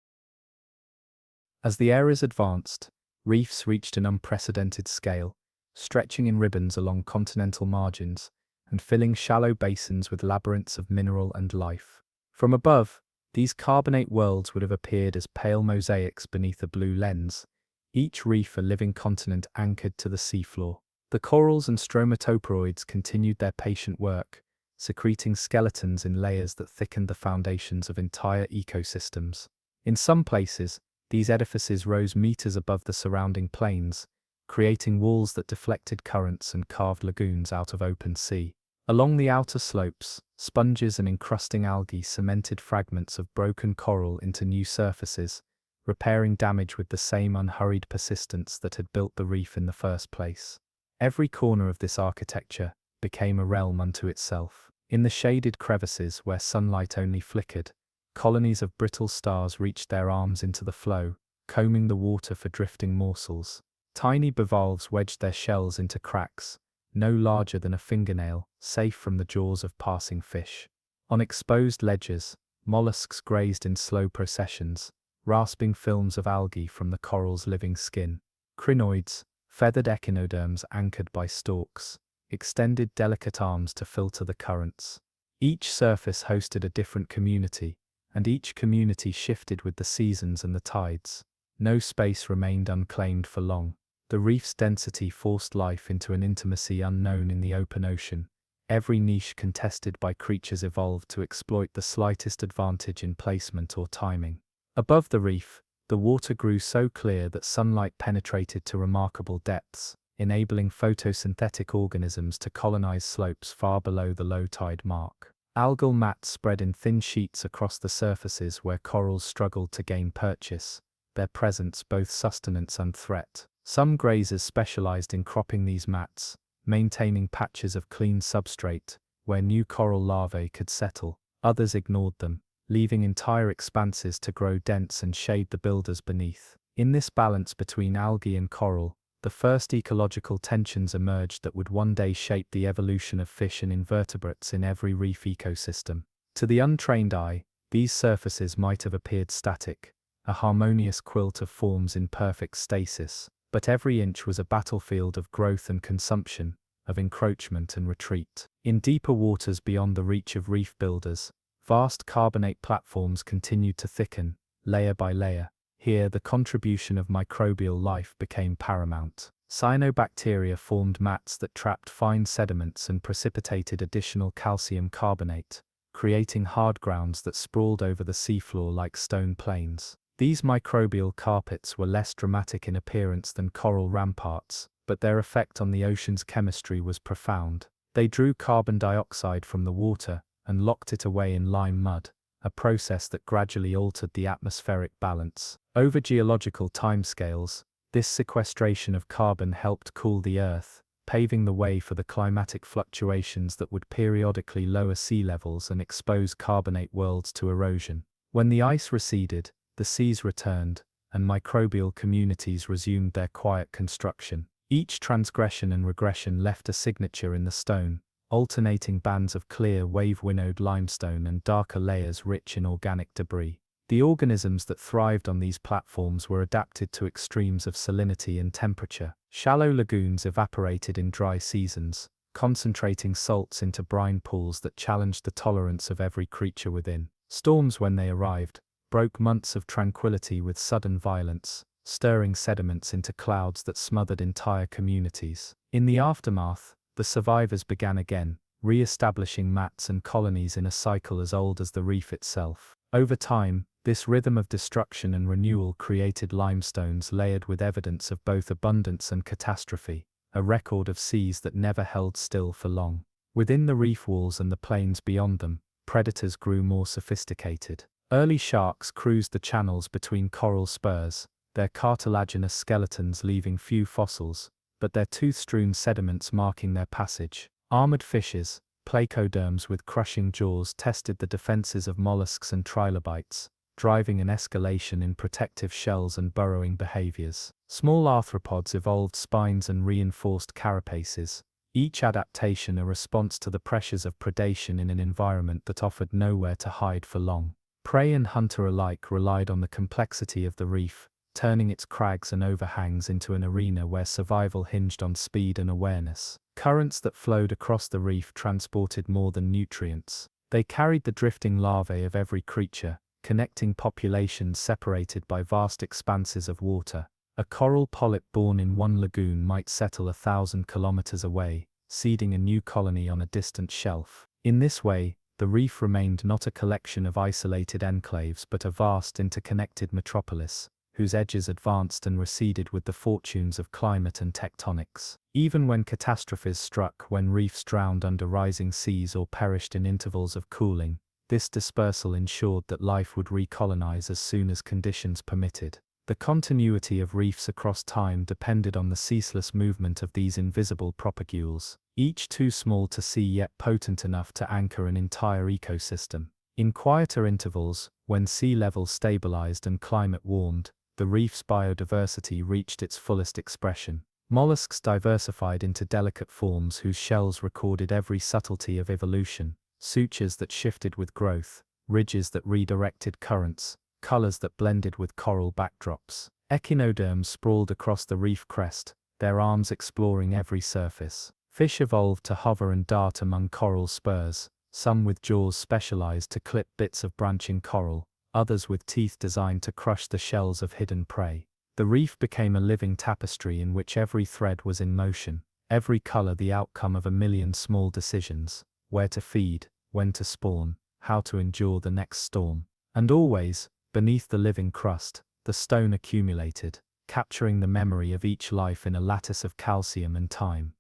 As the eras advanced, reefs reached an unprecedented scale, stretching in ribbons along continental margins and filling shallow basins with labyrinths of mineral and life. From above, these carbonate worlds would have appeared as pale mosaics beneath a blue lens, each reef a living continent anchored to the seafloor. The corals and stromatoporoids continued their patient work, secreting skeletons in layers that thickened the foundations of entire ecosystems. In some places, these edifices rose meters above the surrounding plains, creating walls that deflected currents and carved lagoons out of open sea. Along the outer slopes, sponges and encrusting algae cemented fragments of broken coral into new surfaces, repairing damage with the same unhurried persistence that had built the reef in the first place. Every corner of this architecture became a realm unto itself. In the shaded crevices where sunlight only flickered, colonies of brittle stars reached their arms into the flow, combing the water for drifting morsels. Tiny bivalves wedged their shells into cracks, no larger than a fingernail, safe from the jaws of passing fish. On exposed ledges, mollusks grazed in slow processions, rasping films of algae from the coral's living skin. Crinoids, feathered echinoderms anchored by stalks, extended delicate arms to filter the currents. Each surface hosted a different community, and each community shifted with the seasons and the tides. No space remained unclaimed for long. The reef's density forced life into an intimacy unknown in the open ocean, every niche contested by creatures evolved to exploit the slightest advantage in placement or timing. Above the reef, the water grew so clear that sunlight penetrated to remarkable depths, enabling photosynthetic organisms to colonize slopes far below the low tide mark. Algal mats spread in thin sheets across the surfaces where corals struggled to gain purchase, their presence both sustenance and threat. Some grazers specialized in cropping these mats, maintaining patches of clean substrate where new coral larvae could settle. Others ignored them, leaving entire expanses to grow dense and shade the builders beneath. In this balance between algae and coral, the first ecological tensions emerged that would one day shape the evolution of fish and invertebrates in every reef ecosystem. To the untrained eye, these surfaces might have appeared static, a harmonious quilt of forms in perfect stasis, but every inch was a battlefield of growth and consumption, of encroachment and retreat. In deeper waters beyond the reach of reef builders, vast carbonate platforms continued to thicken, layer by layer. Here the contribution of microbial life became paramount. Cyanobacteria formed mats that trapped fine sediments and precipitated additional calcium carbonate, creating hard grounds that sprawled over the seafloor like stone plains. These microbial carpets were less dramatic in appearance than coral ramparts, but their effect on the ocean's chemistry was profound. They drew carbon dioxide from the water and locked it away in lime mud, a process that gradually altered the atmospheric balance. Over geological timescales, this sequestration of carbon helped cool the Earth, paving the way for the climatic fluctuations that would periodically lower sea levels and expose carbonate worlds to erosion. When the ice receded, the seas returned, and microbial communities resumed their quiet construction. Each transgression and regression left a signature in the stone, alternating bands of clear wave-winnowed limestone and darker layers rich in organic debris. The organisms that thrived on these platforms were adapted to extremes of salinity and temperature. Shallow lagoons evaporated in dry seasons, concentrating salts into brine pools that challenged the tolerance of every creature within. Storms, when they arrived, broke months of tranquility with sudden violence, stirring sediments into clouds that smothered entire communities. In the aftermath, the survivors began again, re-establishing mats and colonies in a cycle as old as the reef itself. Over time, this rhythm of destruction and renewal created limestones layered with evidence of both abundance and catastrophe, a record of seas that never held still for long. Within the reef walls and the plains beyond them, predators grew more sophisticated. Early sharks cruised the channels between coral spurs, their cartilaginous skeletons leaving few fossils, but their tooth-strewn sediments marking their passage. Armored fishes, placoderms with crushing jaws, tested the defenses of mollusks and trilobites, driving an escalation in protective shells and burrowing behaviors. Small arthropods evolved spines and reinforced carapaces, each adaptation a response to the pressures of predation in an environment that offered nowhere to hide for long. Prey and hunter alike relied on the complexity of the reef, turning its crags and overhangs into an arena where survival hinged on speed and awareness. Currents that flowed across the reef transported more than nutrients. They carried the drifting larvae of every creature, connecting populations separated by vast expanses of water. A coral polyp born in one lagoon might settle 1,000 kilometers away, seeding a new colony on a distant shelf. In this way, the reef remained not a collection of isolated enclaves but a vast interconnected metropolis, whose edges advanced and receded with the fortunes of climate and tectonics. Even when catastrophes struck, when reefs drowned under rising seas or perished in intervals of cooling, this dispersal ensured that life would recolonize as soon as conditions permitted. The continuity of reefs across time depended on the ceaseless movement of these invisible propagules, each too small to see yet potent enough to anchor an entire ecosystem. In quieter intervals, when sea levels stabilized and climate warmed, the reef's biodiversity reached its fullest expression. Mollusks diversified into delicate forms whose shells recorded every subtlety of evolution, sutures that shifted with growth, ridges that redirected currents, colors that blended with coral backdrops. Echinoderms sprawled across the reef crest, their arms exploring every surface. Fish evolved to hover and dart among coral spurs, some with jaws specialized to clip bits of branching coral, others with teeth designed to crush the shells of hidden prey. The reef became a living tapestry in which every thread was in motion, every color the outcome of a million small decisions: where to feed, when to spawn, how to endure the next storm. And always, beneath the living crust, the stone accumulated, capturing the memory of each life in a lattice of calcium and time.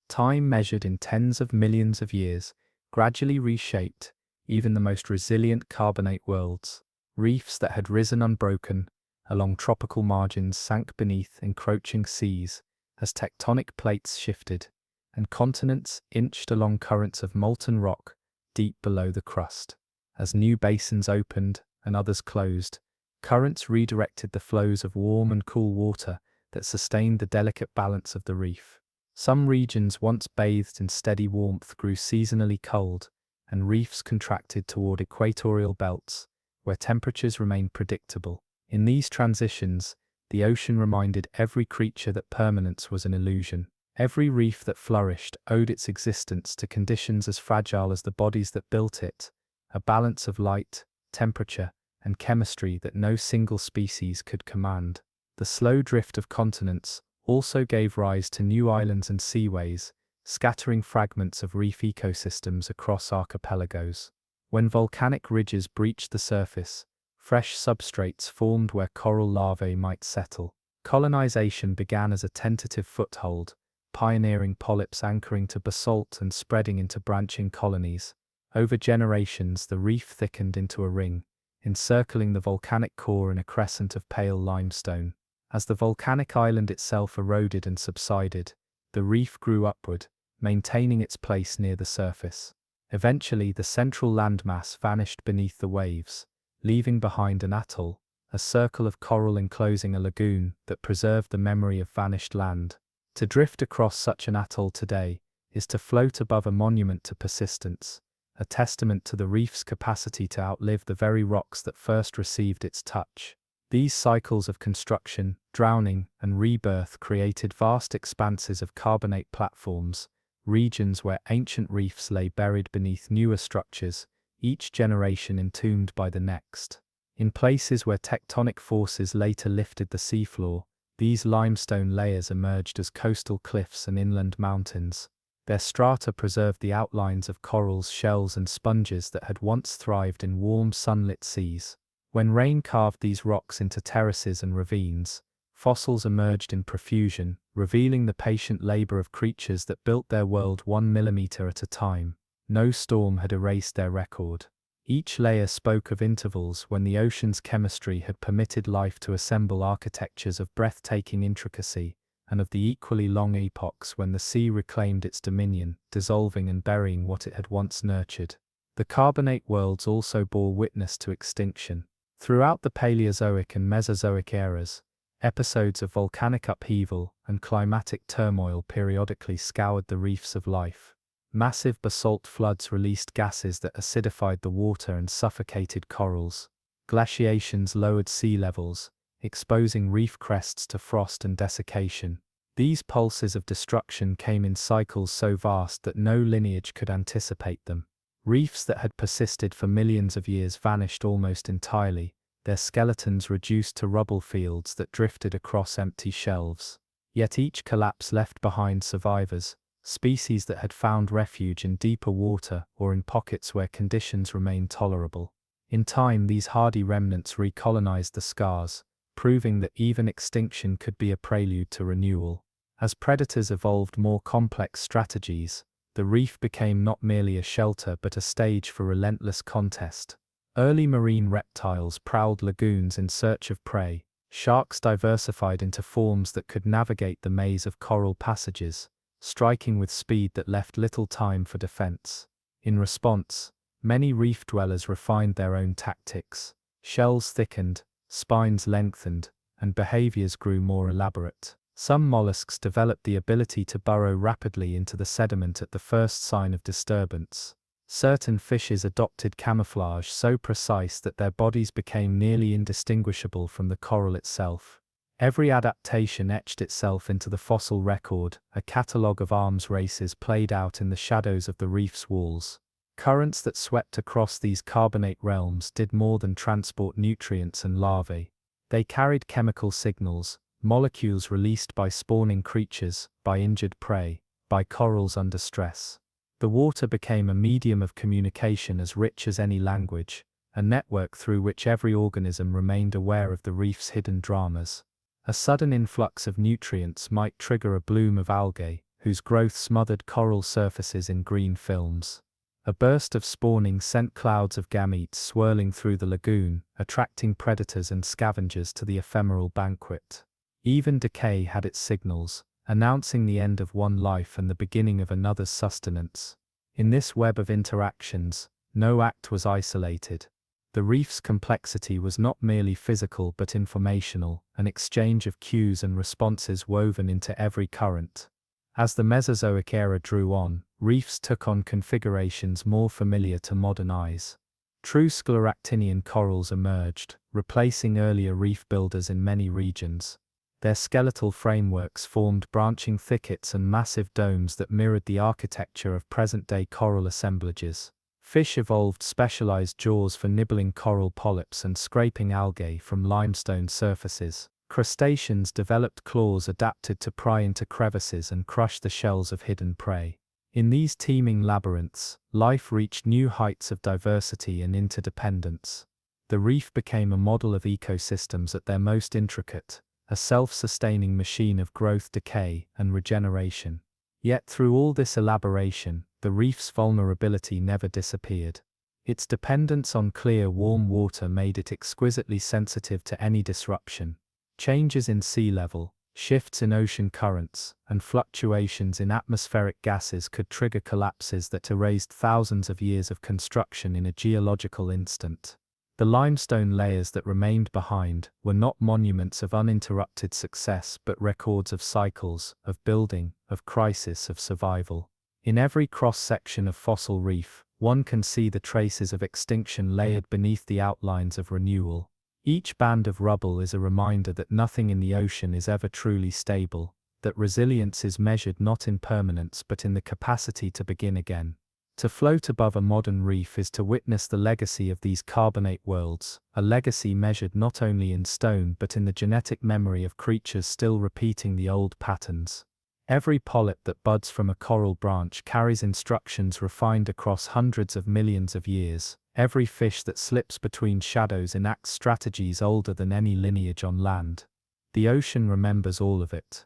Time measured in tens of millions of years, gradually reshaped even the most resilient carbonate worlds. Reefs that had risen unbroken along tropical margins sank beneath encroaching seas as tectonic plates shifted, and continents inched along currents of molten rock deep below the crust. As new basins opened and others closed, currents redirected the flows of warm and cool water that sustained the delicate balance of the reef. Some regions once bathed in steady warmth grew seasonally cold, and reefs contracted toward equatorial belts, where temperatures remained predictable. In these transitions, the ocean reminded every creature that permanence was an illusion. Every reef that flourished owed its existence to conditions as fragile as the bodies that built it, a balance of light, temperature, and chemistry that no single species could command. The slow drift of continents also gave rise to new islands and seaways, scattering fragments of reef ecosystems across archipelagos. When volcanic ridges breached the surface, fresh substrates formed where coral larvae might settle. Colonization began as a tentative foothold, pioneering polyps anchoring to basalt and spreading into branching colonies. Over generations, the reef thickened into a ring, encircling the volcanic core in a crescent of pale limestone. As the volcanic island itself eroded and subsided, the reef grew upward, maintaining its place near the surface. Eventually, the central landmass vanished beneath the waves, leaving behind an atoll, a circle of coral enclosing a lagoon that preserved the memory of vanished land. To drift across such an atoll today is to float above a monument to persistence, a testament to the reef's capacity to outlive the very rocks that first received its touch. These cycles of construction, drowning, and rebirth created vast expanses of carbonate platforms, regions where ancient reefs lay buried beneath newer structures, each generation entombed by the next. In places where tectonic forces later lifted the seafloor, these limestone layers emerged as coastal cliffs and inland mountains. Their strata preserved the outlines of corals, shells, and sponges that had once thrived in warm, sunlit seas. When rain carved these rocks into terraces and ravines, fossils emerged in profusion, revealing the patient labor of creatures that built their world 1 millimeter at a time. No storm had erased their record. Each layer spoke of intervals when the ocean's chemistry had permitted life to assemble architectures of breathtaking intricacy, and of the equally long epochs when the sea reclaimed its dominion, dissolving and burying what it had once nurtured. The carbonate worlds also bore witness to extinction. Throughout the Paleozoic and Mesozoic eras, episodes of volcanic upheaval and climatic turmoil periodically scoured the reefs of life. Massive basalt floods released gases that acidified the water and suffocated corals. Glaciations lowered sea levels, exposing reef crests to frost and desiccation. These pulses of destruction came in cycles so vast that no lineage could anticipate them. Reefs that had persisted for millions of years vanished almost entirely, their skeletons reduced to rubble fields that drifted across empty shelves. Yet each collapse left behind survivors, species that had found refuge in deeper water or in pockets where conditions remained tolerable. In time, these hardy remnants recolonized the scars, proving that even extinction could be a prelude to renewal. As predators evolved more complex strategies, the reef became not merely a shelter but a stage for relentless contest. Early marine reptiles prowled lagoons in search of prey. Sharks diversified into forms that could navigate the maze of coral passages, striking with speed that left little time for defense. In response, many reef dwellers refined their own tactics. Shells thickened, spines lengthened, and behaviors grew more elaborate. Some mollusks developed the ability to burrow rapidly into the sediment at the first sign of disturbance. Certain fishes adopted camouflage so precise that their bodies became nearly indistinguishable from the coral itself. Every adaptation etched itself into the fossil record, a catalogue of arms races played out in the shadows of the reef's walls. Currents that swept across these carbonate realms did more than transport nutrients and larvae. They carried chemical signals, molecules released by spawning creatures, by injured prey, by corals under stress. The water became a medium of communication as rich as any language, a network through which every organism remained aware of the reef's hidden dramas. A sudden influx of nutrients might trigger a bloom of algae, whose growth smothered coral surfaces in green films. A burst of spawning sent clouds of gametes swirling through the lagoon, attracting predators and scavengers to the ephemeral banquet. Even decay had its signals, announcing the end of one life and the beginning of another's sustenance. In this web of interactions, no act was isolated. The reef's complexity was not merely physical but informational, an exchange of cues and responses woven into every current. As the Mesozoic era drew on, reefs took on configurations more familiar to modern eyes. True scleractinian corals emerged, replacing earlier reef builders in many regions. Their skeletal frameworks formed branching thickets and massive domes that mirrored the architecture of present-day coral assemblages. Fish evolved specialized jaws for nibbling coral polyps and scraping algae from limestone surfaces. Crustaceans developed claws adapted to pry into crevices and crush the shells of hidden prey. In these teeming labyrinths, life reached new heights of diversity and interdependence. The reef became a model of ecosystems at their most intricate, a self-sustaining machine of growth, decay, and regeneration. Yet through all this elaboration, the reef's vulnerability never disappeared. Its dependence on clear, warm water made it exquisitely sensitive to any disruption. Changes in sea level, shifts in ocean currents, and fluctuations in atmospheric gases could trigger collapses that erased thousands of years of construction in a geological instant. The limestone layers that remained behind were not monuments of uninterrupted success but records of cycles, of building, of crisis, of survival. In every cross-section of fossil reef, one can see the traces of extinction layered beneath the outlines of renewal. Each band of rubble is a reminder that nothing in the ocean is ever truly stable, that resilience is measured not in permanence but in the capacity to begin again. To float above a modern reef is to witness the legacy of these carbonate worlds, a legacy measured not only in stone but in the genetic memory of creatures still repeating the old patterns. Every polyp that buds from a coral branch carries instructions refined across hundreds of millions of years. Every fish that slips between shadows enacts strategies older than any lineage on land. The ocean remembers all of it.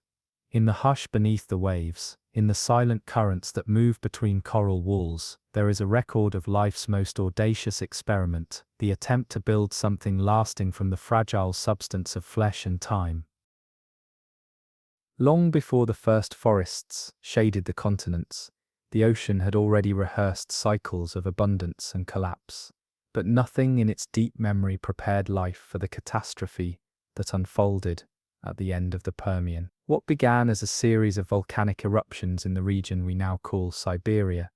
In the hush beneath the waves, in the silent currents that move between coral walls, there is a record of life's most audacious experiment, the attempt to build something lasting from the fragile substance of flesh and time. Long before the first forests shaded the continents, the ocean had already rehearsed cycles of abundance and collapse. But nothing in its deep memory prepared life for the catastrophe that unfolded at the end of the Permian. What began as a series of volcanic eruptions in the region we now call Siberia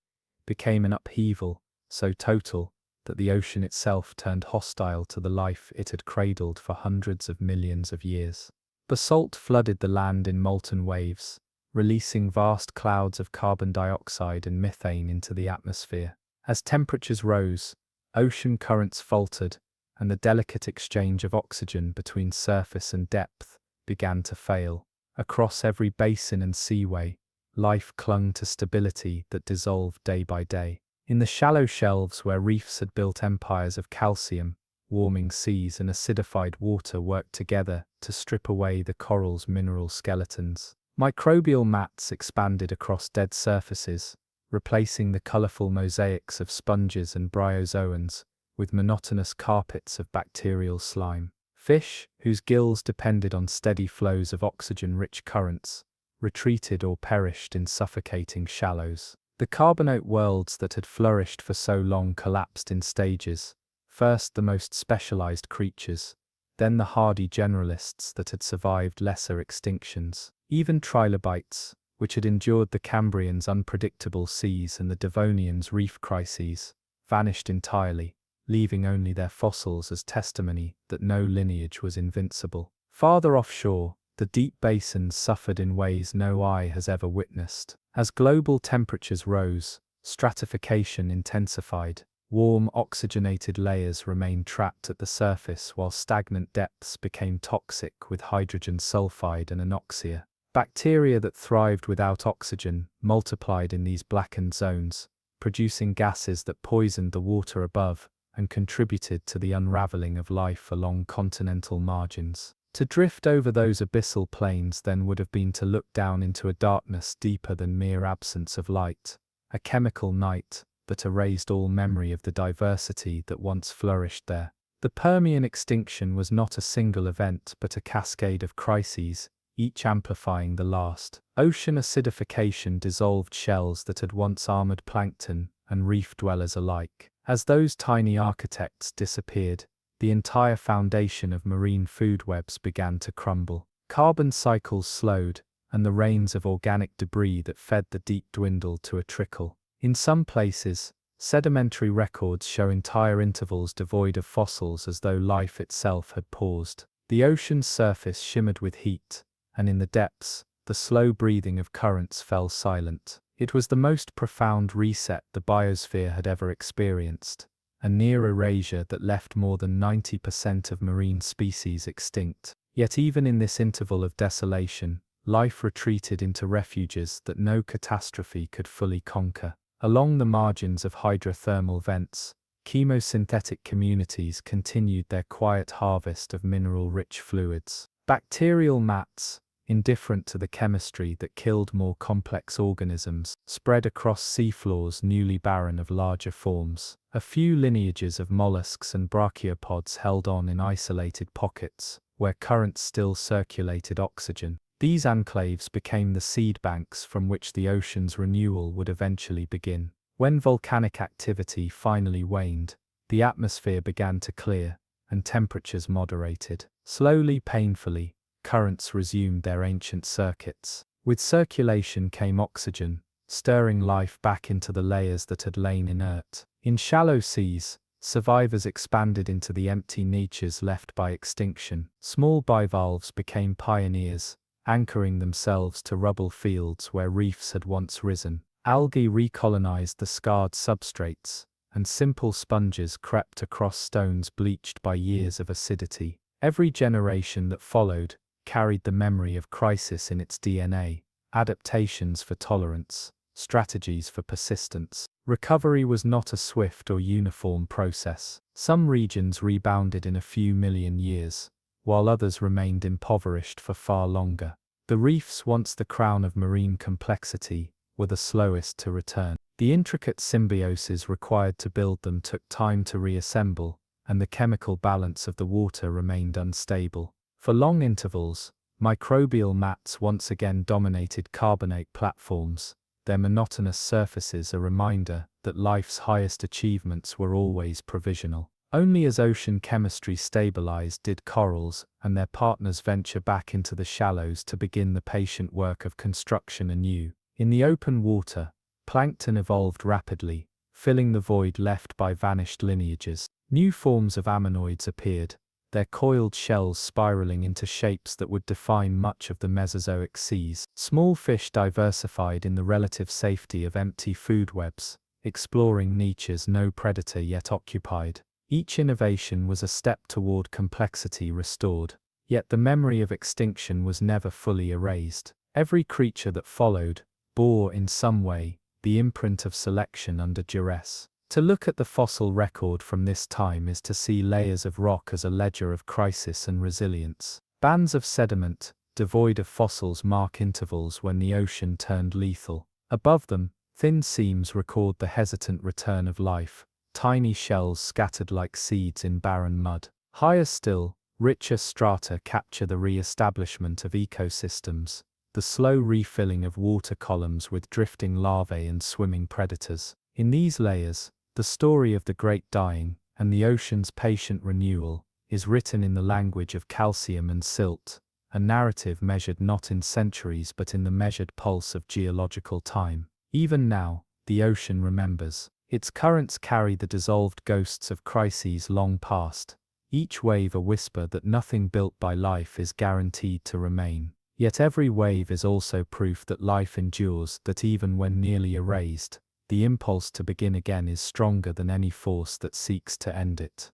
became an upheaval so total that the ocean itself turned hostile to the life it had cradled for hundreds of millions of years. Basalt flooded the land in molten waves, releasing vast clouds of carbon dioxide and methane into the atmosphere. As temperatures rose, ocean currents faltered, and the delicate exchange of oxygen between surface and depth began to fail. Across every basin and seaway, life clung to stability that dissolved day by day. In the shallow shelves where reefs had built empires of calcium, warming seas and acidified water worked together to strip away the coral's mineral skeletons. Microbial mats expanded across dead surfaces, replacing the colorful mosaics of sponges and bryozoans with monotonous carpets of bacterial slime. Fish, whose gills depended on steady flows of oxygen-rich currents, retreated or perished in suffocating shallows. The carbonate worlds that had flourished for so long collapsed in stages, first the most specialized creatures, then the hardy generalists that had survived lesser extinctions. Even trilobites, which had endured the Cambrian's unpredictable seas and the Devonian's reef crises, vanished entirely, leaving only their fossils as testimony that no lineage was invincible. Farther offshore, the deep basins suffered in ways no eye has ever witnessed. As global temperatures rose, stratification intensified. Warm, oxygenated layers remained trapped at the surface while stagnant depths became toxic with hydrogen sulfide and anoxia. Bacteria that thrived without oxygen multiplied in these blackened zones, producing gases that poisoned the water above and contributed to the unraveling of life along continental margins. To drift over those abyssal plains then would have been to look down into a darkness deeper than mere absence of light, a chemical night that erased all memory of the diversity that once flourished there. The Permian extinction was not a single event but a cascade of crises, each amplifying the last. Ocean acidification dissolved shells that had once armored plankton and reef dwellers alike. As those tiny architects disappeared, the entire foundation of marine food webs began to crumble. Carbon cycles slowed, and the rains of organic debris that fed the deep dwindled to a trickle. In some places, sedimentary records show entire intervals devoid of fossils as though life itself had paused. The ocean's surface shimmered with heat, and in the depths, the slow breathing of currents fell silent. It was the most profound reset the biosphere had ever experienced, a near erasure that left more than 90% of marine species extinct. Yet even in this interval of desolation, life retreated into refuges that no catastrophe could fully conquer. Along the margins of hydrothermal vents, chemosynthetic communities continued their quiet harvest of mineral-rich fluids. Bacterial mats, indifferent to the chemistry that killed more complex organisms, spread across seafloors newly barren of larger forms. A few lineages of mollusks and brachiopods held on in isolated pockets, where currents still circulated oxygen. These enclaves became the seed banks from which the ocean's renewal would eventually begin. When volcanic activity finally waned, the atmosphere began to clear, and temperatures moderated. Slowly, painfully, currents resumed their ancient circuits. With circulation came oxygen, stirring life back into the layers that had lain inert. In shallow seas, survivors expanded into the empty niches left by extinction. Small bivalves became pioneers, anchoring themselves to rubble fields where reefs had once risen. Algae recolonized the scarred substrates, and simple sponges crept across stones bleached by years of acidity. Every generation that followed carried the memory of crisis in its DNA, adaptations for tolerance, strategies for persistence. Recovery was not a swift or uniform process. Some regions rebounded in a few million years, while others remained impoverished for far longer. The reefs, once the crown of marine complexity, were the slowest to return. The intricate symbioses required to build them took time to reassemble, and the chemical balance of the water remained unstable. For long intervals, microbial mats once again dominated carbonate platforms, their monotonous surfaces a reminder that life's highest achievements were always provisional. Only as ocean chemistry stabilized did corals and their partners venture back into the shallows to begin the patient work of construction anew. In the open water, plankton evolved rapidly, filling the void left by vanished lineages. New forms of ammonoids appeared, their coiled shells spiraling into shapes that would define much of the Mesozoic seas. Small fish diversified in the relative safety of empty food webs, exploring niches no predator yet occupied. Each innovation was a step toward complexity restored, yet the memory of extinction was never fully erased. Every creature that followed bore in some way the imprint of selection under duress. To look at the fossil record from this time is to see layers of rock as a ledger of crisis and resilience. Bands of sediment, devoid of fossils, mark intervals when the ocean turned lethal. Above them, thin seams record the hesitant return of life, tiny shells scattered like seeds in barren mud. Higher still, richer strata capture the re-establishment of ecosystems, the slow refilling of water columns with drifting larvae and swimming predators. In these layers, the story of the Great Dying and the ocean's patient renewal is written in the language of calcium and silt, a narrative measured not in centuries but in the measured pulse of geological time. Even now, the ocean remembers. Its currents carry the dissolved ghosts of crises long past, each wave a whisper that nothing built by life is guaranteed to remain. Yet every wave is also proof that life endures, that even when nearly erased, the impulse to begin again is stronger than any force that seeks to end it.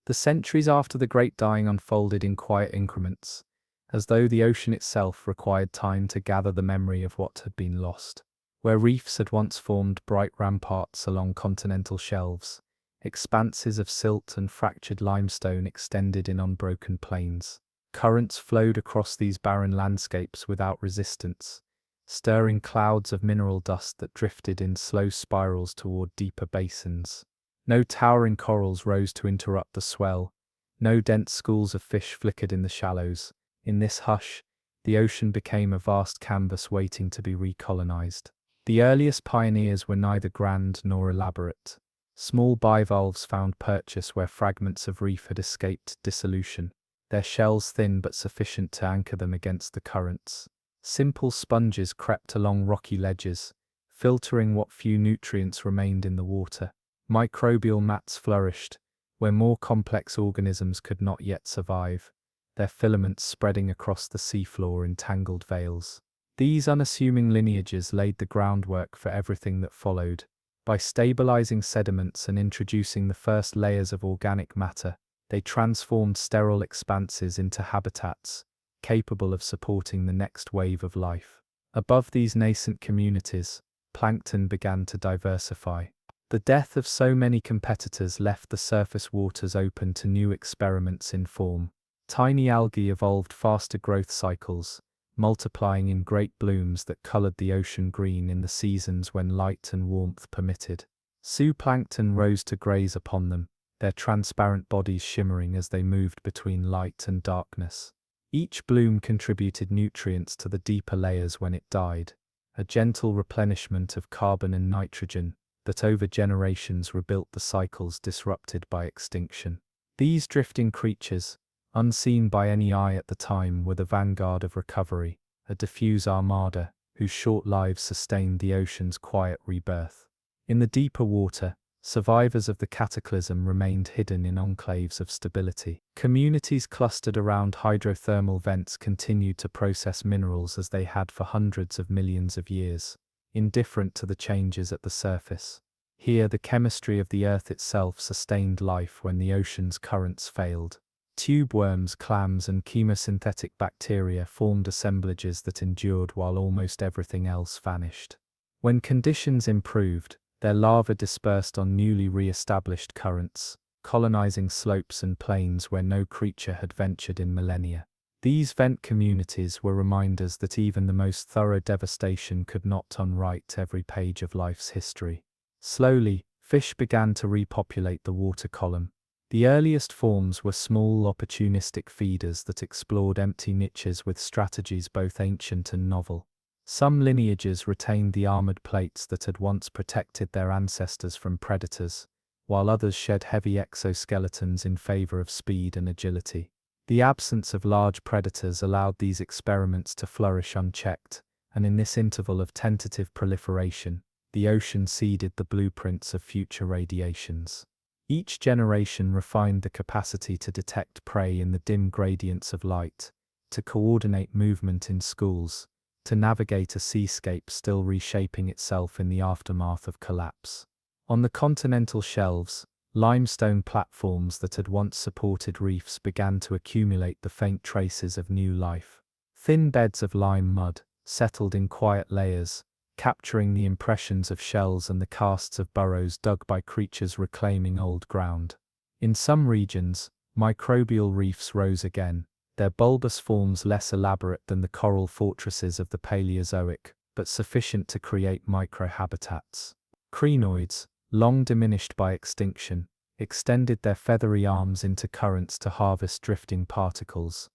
The centuries after the Great Dying unfolded in quiet increments, as though the ocean itself required time to gather the memory of what had been lost. Where reefs had once formed bright ramparts along continental shelves, expanses of silt and fractured limestone extended in unbroken plains. Currents flowed across these barren landscapes without resistance, stirring clouds of mineral dust that drifted in slow spirals toward deeper basins. No towering corals rose to interrupt the swell, no dense schools of fish flickered in the shallows. In this hush, the ocean became a vast canvas waiting to be recolonized. The earliest pioneers were neither grand nor elaborate. Small bivalves found purchase where fragments of reef had escaped dissolution, their shells thin but sufficient to anchor them against the currents. Simple sponges crept along rocky ledges, filtering what few nutrients remained in the water. Microbial mats flourished, where more complex organisms could not yet survive, their filaments spreading across the seafloor in tangled veils. These unassuming lineages laid the groundwork for everything that followed. By stabilizing sediments and introducing the first layers of organic matter, they transformed sterile expanses into habitats, capable of supporting the next wave of life. Above these nascent communities, plankton began to diversify. The death of so many competitors left the surface waters open to new experiments in form. Tiny algae evolved faster growth cycles, multiplying in great blooms that colored the ocean green in the seasons when light and warmth permitted. Zooplankton rose to graze upon them, their transparent bodies shimmering as they moved between light and darkness. Each bloom contributed nutrients to the deeper layers when it died, a gentle replenishment of carbon and nitrogen that over generations rebuilt the cycles disrupted by extinction. These drifting creatures, unseen by any eye at the time, were the vanguard of recovery, a diffuse armada whose short lives sustained the ocean's quiet rebirth. In the deeper water, survivors of the cataclysm remained hidden in enclaves of stability. Communities clustered around hydrothermal vents continued to process minerals as they had for hundreds of millions of years, indifferent to the changes at the surface. Here, the chemistry of the Earth itself sustained life when the ocean's currents failed. Tube worms, clams, and chemosynthetic bacteria formed assemblages that endured while almost everything else vanished. When conditions improved, their larvae dispersed on newly re-established currents, colonizing slopes and plains where no creature had ventured in millennia. These vent communities were reminders that even the most thorough devastation could not unwrite every page of life's history. Slowly, fish began to repopulate the water column. The earliest forms were small opportunistic feeders that explored empty niches with strategies both ancient and novel. Some lineages retained the armored plates that had once protected their ancestors from predators, while others shed heavy exoskeletons in favor of speed and agility. The absence of large predators allowed these experiments to flourish unchecked, and in this interval of tentative proliferation, the ocean seeded the blueprints of future radiations. Each generation refined the capacity to detect prey in the dim gradients of light, to coordinate movement in schools, to navigate a seascape still reshaping itself in the aftermath of collapse. On the continental shelves, limestone platforms that had once supported reefs began to accumulate the faint traces of new life. Thin beds of lime mud settled in quiet layers, capturing the impressions of shells and the casts of burrows dug by creatures reclaiming old ground. In some regions, microbial reefs rose again, their bulbous forms less elaborate than the coral fortresses of the Paleozoic, but sufficient to create microhabitats. Crinoids, long diminished by extinction, extended their feathery arms into currents to harvest drifting particles.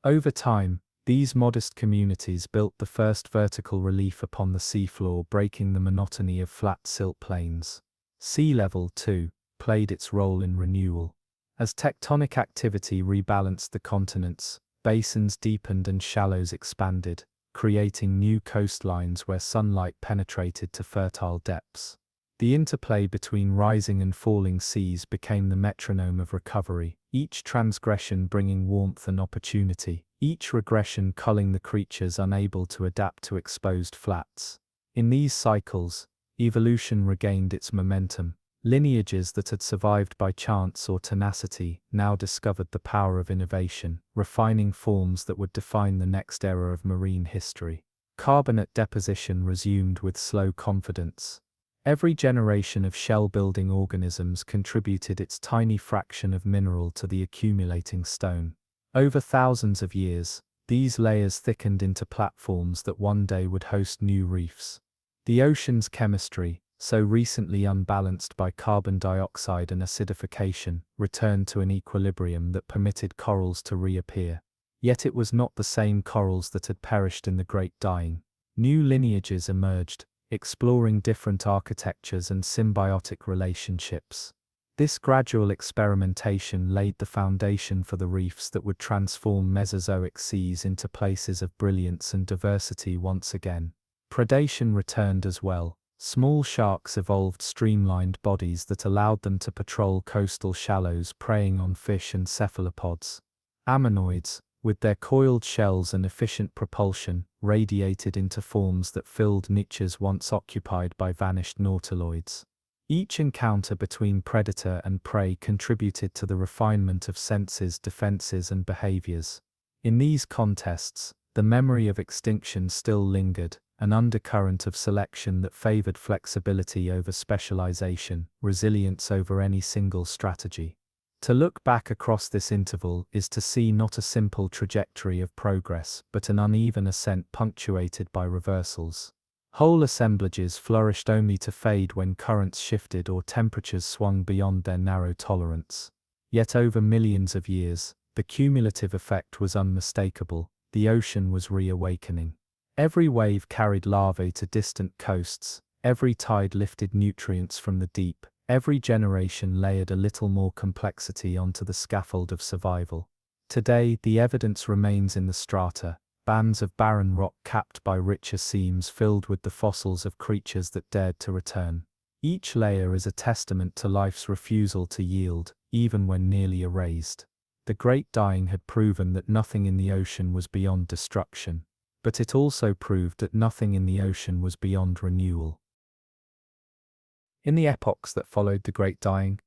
Over time, these modest communities built the first vertical relief upon the seafloor, breaking the monotony of flat silt plains. Sea level, too, played its role in renewal. As tectonic activity rebalanced the continents, basins deepened and shallows expanded, creating new coastlines where sunlight penetrated to fertile depths. The interplay between rising and falling seas became the metronome of recovery, each transgression bringing warmth and opportunity, each regression culling the creatures unable to adapt to exposed flats. In these cycles, evolution regained its momentum. Lineages that had survived by chance or tenacity now discovered the power of innovation, refining forms that would define the next era of marine history. Carbonate deposition resumed with slow confidence. Every generation of shell-building organisms contributed its tiny fraction of mineral to the accumulating stone. Over thousands of years, these layers thickened into platforms that one day would host new reefs. The ocean's chemistry, so recently unbalanced by carbon dioxide and acidification, returned to an equilibrium that permitted corals to reappear. Yet it was not the same corals that had perished in the Great Dying. New lineages emerged, exploring different architectures and symbiotic relationships. This gradual experimentation laid the foundation for the reefs that would transform Mesozoic seas into places of brilliance and diversity once again. Predation returned as well. Small sharks evolved streamlined bodies that allowed them to patrol coastal shallows, preying on fish and cephalopods. Ammonoids, with their coiled shells and efficient propulsion, radiated into forms that filled niches once occupied by vanished nautiloids. Each encounter between predator and prey contributed to the refinement of senses, defenses, and behaviors. In these contests, the memory of extinction still lingered, an undercurrent of selection that favored flexibility over specialization, resilience over any single strategy. To look back across this interval is to see not a simple trajectory of progress, but an uneven ascent punctuated by reversals. Whole assemblages flourished only to fade when currents shifted or temperatures swung beyond their narrow tolerance. Yet over millions of years, the cumulative effect was unmistakable. The ocean was reawakening. Every wave carried larvae to distant coasts, every tide lifted nutrients from the deep, every generation layered a little more complexity onto the scaffold of survival. Today, the evidence remains in the strata, bands of barren rock capped by richer seams filled with the fossils of creatures that dared to return. Each layer is a testament to life's refusal to yield, even when nearly erased. The Great Dying had proven that nothing in the ocean was beyond destruction, but it also proved that nothing in the ocean was beyond renewal. In the epochs that followed the Great Dying,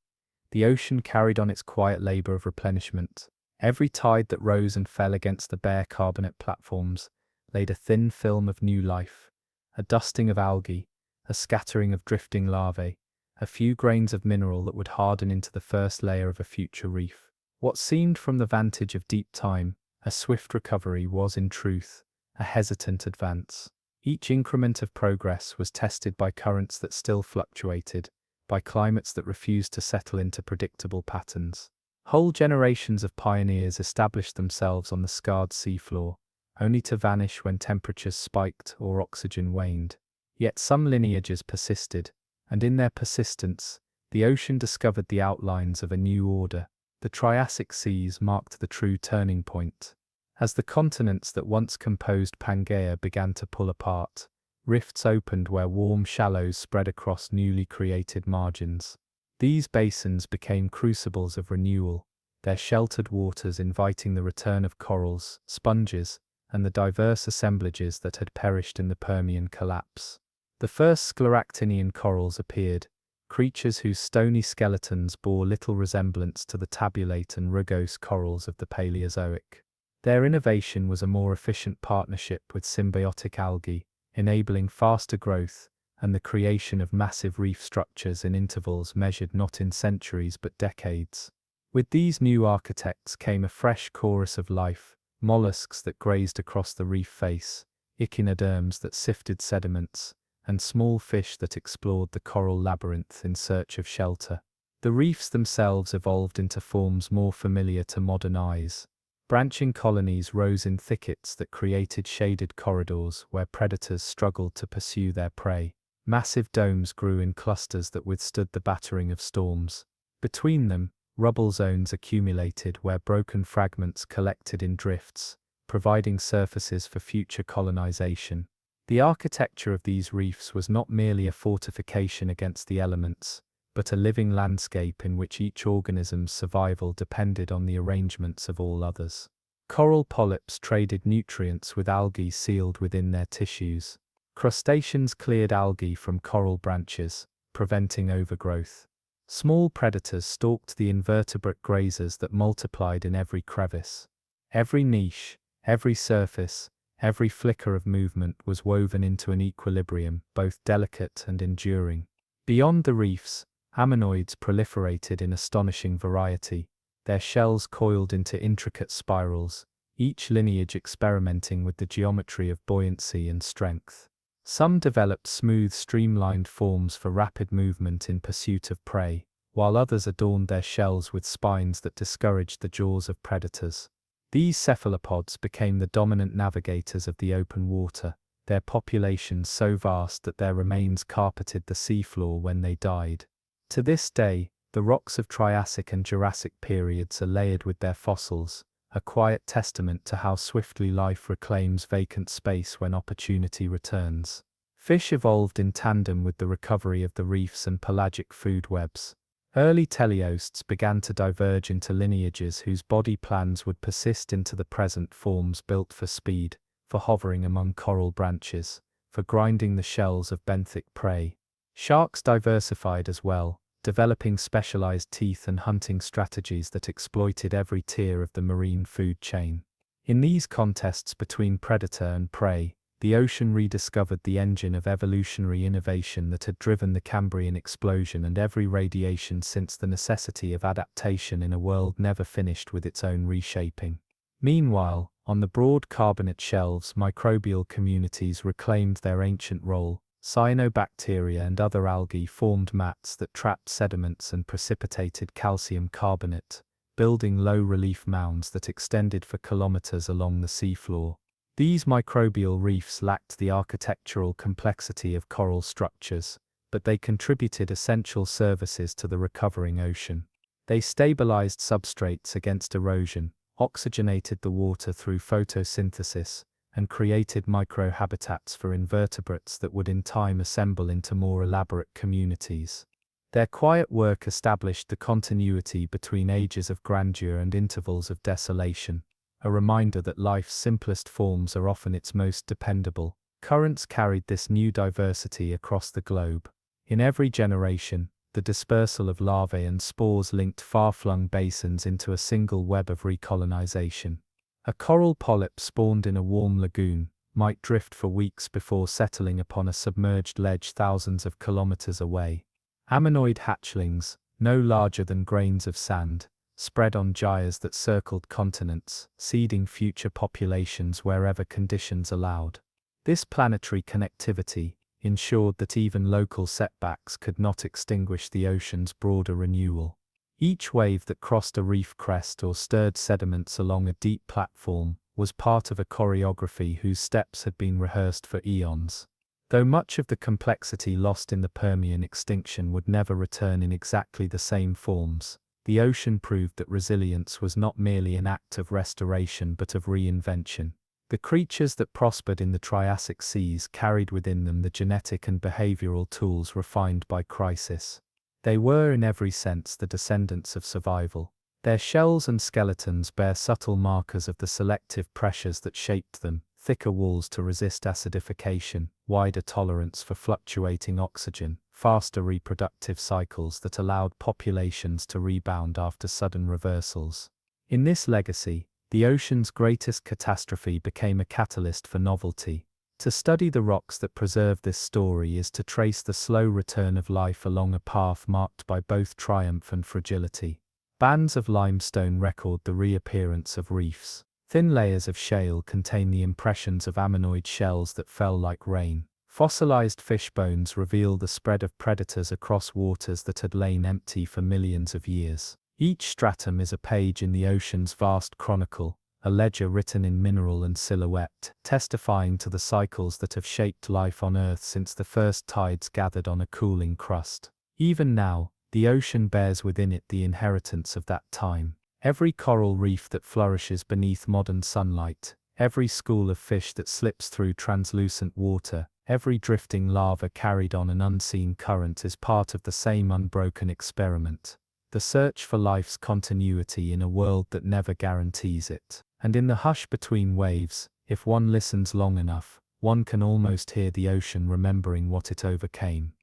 the ocean carried on its quiet labor of replenishment. Every tide that rose and fell against the bare carbonate platforms laid a thin film of new life, a dusting of algae, a scattering of drifting larvae, a few grains of mineral that would harden into the first layer of a future reef. What seemed from the vantage of deep time a swift recovery was in truth a hesitant advance. Each increment of progress was tested by currents that still fluctuated, by climates that refused to settle into predictable patterns. Whole generations of pioneers established themselves on the scarred seafloor, only to vanish when temperatures spiked or oxygen waned. Yet some lineages persisted, and in their persistence, the ocean discovered the outlines of a new order. The Triassic seas marked the true turning point. As the continents that once composed Pangaea began to pull apart, rifts opened where warm shallows spread across newly created margins. These basins became crucibles of renewal, their sheltered waters inviting the return of corals, sponges, and the diverse assemblages that had perished in the Permian collapse. The first scleractinian corals appeared, creatures whose stony skeletons bore little resemblance to the tabulate and rugose corals of the Paleozoic. Their innovation was a more efficient partnership with symbiotic algae, enabling faster growth and the creation of massive reef structures in intervals measured not in centuries but decades. With these new architects came a fresh chorus of life, mollusks that grazed across the reef face, echinoderms that sifted sediments, and small fish that explored the coral labyrinth in search of shelter. The reefs themselves evolved into forms more familiar to modern eyes. Branching colonies rose in thickets that created shaded corridors where predators struggled to pursue their prey. Massive domes grew in clusters that withstood the battering of storms. Between them, rubble zones accumulated where broken fragments collected in drifts, providing surfaces for future colonization. The architecture of these reefs was not merely a fortification against the elements, but a living landscape in which each organism's survival depended on the arrangements of all others. Coral polyps traded nutrients with algae sealed within their tissues. Crustaceans cleared algae from coral branches, preventing overgrowth. Small predators stalked the invertebrate grazers that multiplied in every crevice. Every niche, every surface, every flicker of movement was woven into an equilibrium, both delicate and enduring. Beyond the reefs, ammonoids proliferated in astonishing variety, their shells coiled into intricate spirals, each lineage experimenting with the geometry of buoyancy and strength. Some developed smooth, streamlined forms for rapid movement in pursuit of prey, while others adorned their shells with spines that discouraged the jaws of predators. These cephalopods became the dominant navigators of the open water, their populations so vast that their remains carpeted the seafloor when they died. To this day, the rocks of Triassic and Jurassic periods are layered with their fossils, a quiet testament to how swiftly life reclaims vacant space when opportunity returns. Fish evolved in tandem with the recovery of the reefs and pelagic food webs. Early teleosts began to diverge into lineages whose body plans would persist into the present, forms built for speed, for hovering among coral branches, for grinding the shells of benthic prey. Sharks diversified as well, developing specialized teeth and hunting strategies that exploited every tier of the marine food chain. In these contests between predator and prey, the ocean rediscovered the engine of evolutionary innovation that had driven the Cambrian explosion and every radiation since, the necessity of adaptation in a world never finished with its own reshaping. Meanwhile, on the broad carbonate shelves, microbial communities reclaimed their ancient role. Cyanobacteria and other algae formed mats that trapped sediments and precipitated calcium carbonate, building low-relief mounds that extended for kilometers along the seafloor. These microbial reefs lacked the architectural complexity of coral structures, but they contributed essential services to the recovering ocean. They stabilized substrates against erosion, oxygenated the water through photosynthesis, and created microhabitats for invertebrates that would in time assemble into more elaborate communities. Their quiet work established the continuity between ages of grandeur and intervals of desolation, a reminder that life's simplest forms are often its most dependable. Currents carried this new diversity across the globe. In every generation, the dispersal of larvae and spores linked far-flung basins into a single web of recolonization. A coral polyp spawned in a warm lagoon might drift for weeks before settling upon a submerged ledge thousands of kilometers away. Ammonoid hatchlings, no larger than grains of sand, spread on gyres that circled continents, seeding future populations wherever conditions allowed. This planetary connectivity ensured that even local setbacks could not extinguish the ocean's broader renewal. Each wave that crossed a reef crest or stirred sediments along a deep platform was part of a choreography whose steps had been rehearsed for eons. Though much of the complexity lost in the Permian extinction would never return in exactly the same forms, the ocean proved that resilience was not merely an act of restoration but of reinvention. The creatures that prospered in the Triassic seas carried within them the genetic and behavioral tools refined by crisis. They were in every sense the descendants of survival. Their shells and skeletons bear subtle markers of the selective pressures that shaped them: thicker walls to resist acidification, wider tolerance for fluctuating oxygen, faster reproductive cycles that allowed populations to rebound after sudden reversals. In this legacy, the ocean's greatest catastrophe became a catalyst for novelty. To study the rocks that preserve this story is to trace the slow return of life along a path marked by both triumph and fragility. Bands of limestone record the reappearance of reefs. Thin layers of shale contain the impressions of ammonoid shells that fell like rain. Fossilized fish bones reveal the spread of predators across waters that had lain empty for millions of years. Each stratum is a page in the ocean's vast chronicle, a ledger written in mineral and silhouette, testifying to the cycles that have shaped life on Earth since the first tides gathered on a cooling crust. Even now, the ocean bears within it the inheritance of that time. Every coral reef that flourishes beneath modern sunlight, every school of fish that slips through translucent water, every drifting lava carried on an unseen current is part of the same unbroken experiment. The search for life's continuity in a world that never guarantees it. And in the hush between waves, if one listens long enough, one can almost hear the ocean remembering what it overcame.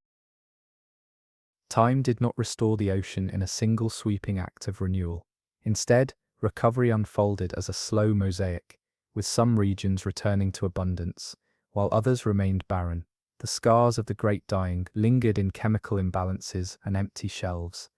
Time did not restore the ocean in a single sweeping act of renewal. Instead, recovery unfolded as a slow mosaic, with some regions returning to abundance, while others remained barren. The scars of the Great Dying lingered in chemical imbalances and empty shelves,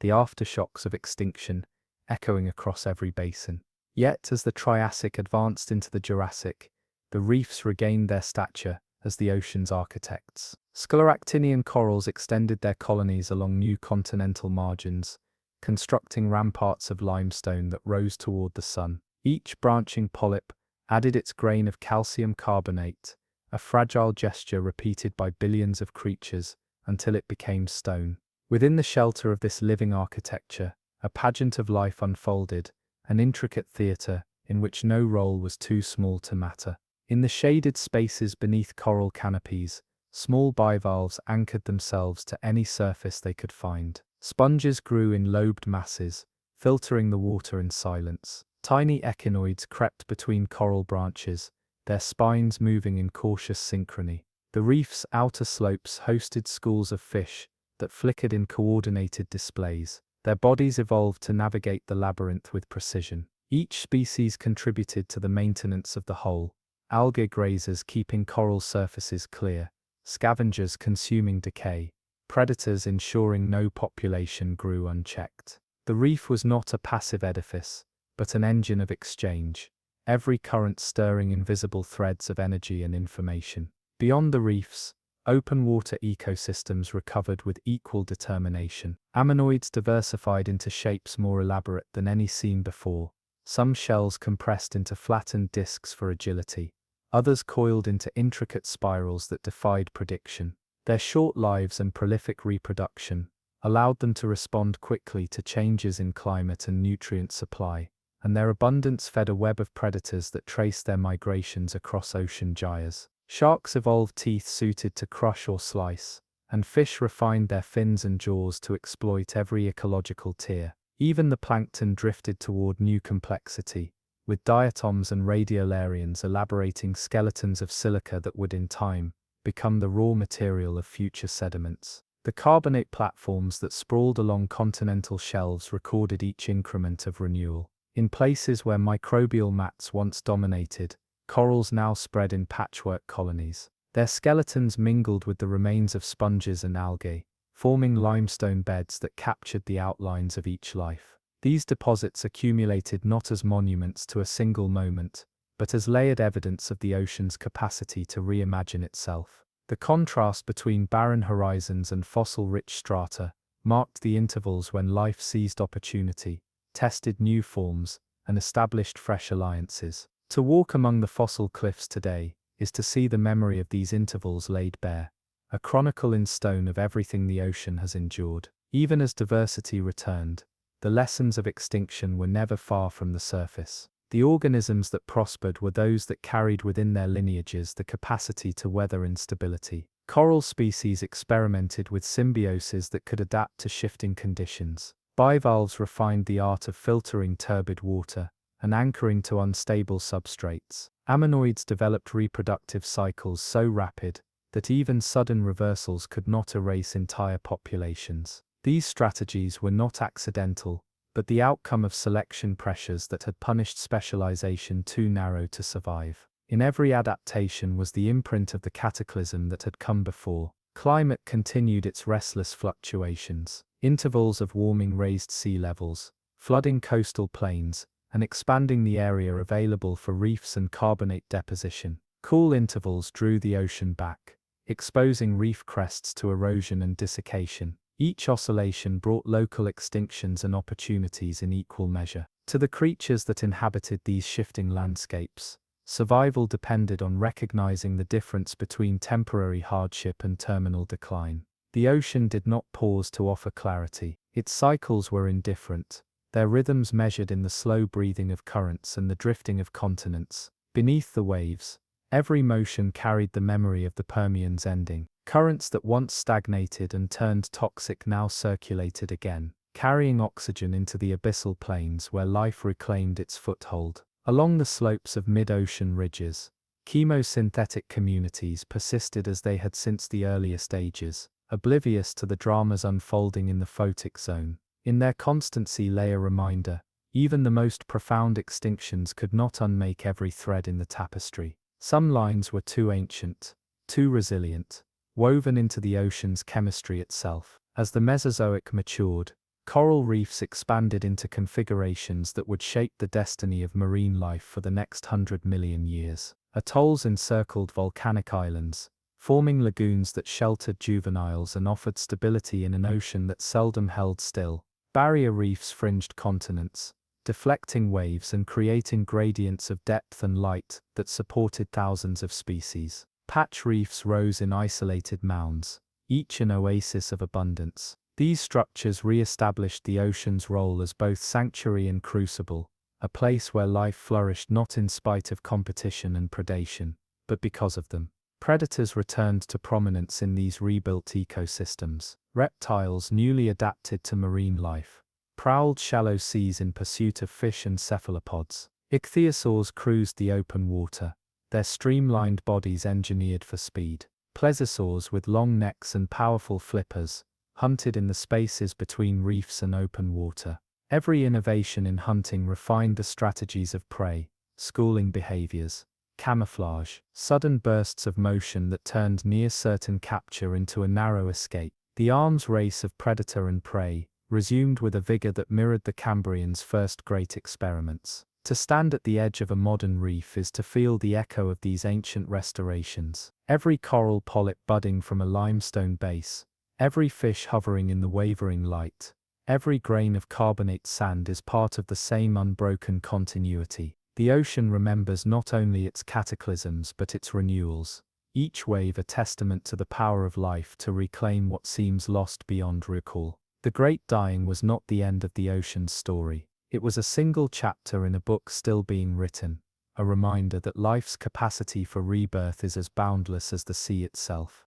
the aftershocks of extinction echoing across every basin. Yet, as the Triassic advanced into the Jurassic, the reefs regained their stature as the ocean's architects. Scleractinian corals extended their colonies along new continental margins, constructing ramparts of limestone that rose toward the sun. Each branching polyp added its grain of calcium carbonate, a fragile gesture repeated by billions of creatures until it became stone. Within the shelter of this living architecture, a pageant of life unfolded, an intricate theatre in which no role was too small to matter. In the shaded spaces beneath coral canopies, small bivalves anchored themselves to any surface they could find. Sponges grew in lobed masses, filtering the water in silence. Tiny echinoids crept between coral branches, their spines moving in cautious synchrony. The reef's outer slopes hosted schools of fish that flickered in coordinated displays. Their bodies evolved to navigate the labyrinth with precision. Each species contributed to the maintenance of the whole. Algae grazers keeping coral surfaces clear, scavengers consuming decay, predators ensuring no population grew unchecked. The reef was not a passive edifice, but an engine of exchange, every current stirring invisible threads of energy and information. Beyond the reefs, open water ecosystems recovered with equal determination. Ammonoids diversified into shapes more elaborate than any seen before, some shells compressed into flattened discs for agility, others coiled into intricate spirals that defied prediction. Their short lives and prolific reproduction allowed them to respond quickly to changes in climate and nutrient supply, and their abundance fed a web of predators that traced their migrations across ocean gyres. Sharks evolved teeth suited to crush or slice, and fish refined their fins and jaws to exploit every ecological tier. Even the plankton drifted toward new complexity, with diatoms and radiolarians elaborating skeletons of silica that would in time become the raw material of future sediments. The carbonate platforms that sprawled along continental shelves recorded each increment of renewal. In places where microbial mats once dominated, corals now spread in patchwork colonies. Their skeletons mingled with the remains of sponges and algae, forming limestone beds that captured the outlines of each life. These deposits accumulated not as monuments to a single moment, but as layered evidence of the ocean's capacity to reimagine itself. The contrast between barren horizons and fossil-rich strata marked the intervals when life seized opportunity, tested new forms, and established fresh alliances. To walk among the fossil cliffs today is to see the memory of these intervals laid bare, a chronicle in stone of everything the ocean has endured. Even as diversity returned, the lessons of extinction were never far from the surface. The organisms that prospered were those that carried within their lineages the capacity to weather instability. Coral species experimented with symbioses that could adapt to shifting conditions. Bivalves refined the art of filtering turbid water and anchoring to unstable substrates. Ammonoids developed reproductive cycles so rapid that even sudden reversals could not erase entire populations. These strategies were not accidental, but the outcome of selection pressures that had punished specialization too narrow to survive. In every adaptation was the imprint of the cataclysm that had come before. Climate continued its restless fluctuations. Intervals of warming raised sea levels, flooding coastal plains, and expanding the area available for reefs and carbonate deposition. Cool intervals drew the ocean back, exposing reef crests to erosion and desiccation. Each oscillation brought local extinctions and opportunities in equal measure. To the creatures that inhabited these shifting landscapes, survival depended on recognizing the difference between temporary hardship and terminal decline. The ocean did not pause to offer clarity. Its cycles were indifferent, their rhythms measured in the slow breathing of currents and the drifting of continents. Beneath the waves, every motion carried the memory of the Permian's ending. Currents that once stagnated and turned toxic now circulated again, carrying oxygen into the abyssal plains where life reclaimed its foothold. Along the slopes of mid-ocean ridges, chemosynthetic communities persisted as they had since the earliest ages, oblivious to the dramas unfolding in the photic zone. In their constancy lay a reminder, even the most profound extinctions could not unmake every thread in the tapestry. Some lines were too ancient, too resilient, woven into the ocean's chemistry itself. As the Mesozoic matured, coral reefs expanded into configurations that would shape the destiny of marine life for the next 100 million years. Atolls encircled volcanic islands, forming lagoons that sheltered juveniles and offered stability in an ocean that seldom held still. Barrier reefs fringed continents, deflecting waves and creating gradients of depth and light that supported thousands of species. Patch reefs rose in isolated mounds, each an oasis of abundance. These structures re-established the ocean's role as both sanctuary and crucible, a place where life flourished not in spite of competition and predation, but because of them. Predators returned to prominence in these rebuilt ecosystems. Reptiles, newly adapted to marine life, prowled shallow seas in pursuit of fish and cephalopods. Ichthyosaurs cruised the open water, their streamlined bodies engineered for speed. Plesiosaurs, with long necks and powerful flippers, hunted in the spaces between reefs and open water. Every innovation in hunting refined the strategies of prey, schooling behaviors, camouflage, sudden bursts of motion that turned near certain capture into a narrow escape. The arms race of predator and prey, resumed with a vigor that mirrored the Cambrians' first great experiments. To stand at the edge of a modern reef is to feel the echo of these ancient restorations. Every coral polyp budding from a limestone base, every fish hovering in the wavering light, every grain of carbonate sand is part of the same unbroken continuity. The ocean remembers not only its cataclysms but its renewals, each wave a testament to the power of life to reclaim what seems lost beyond recall. The Great Dying was not the end of the ocean's story. It was a single chapter in a book still being written, a reminder that life's capacity for rebirth is as boundless as the sea itself.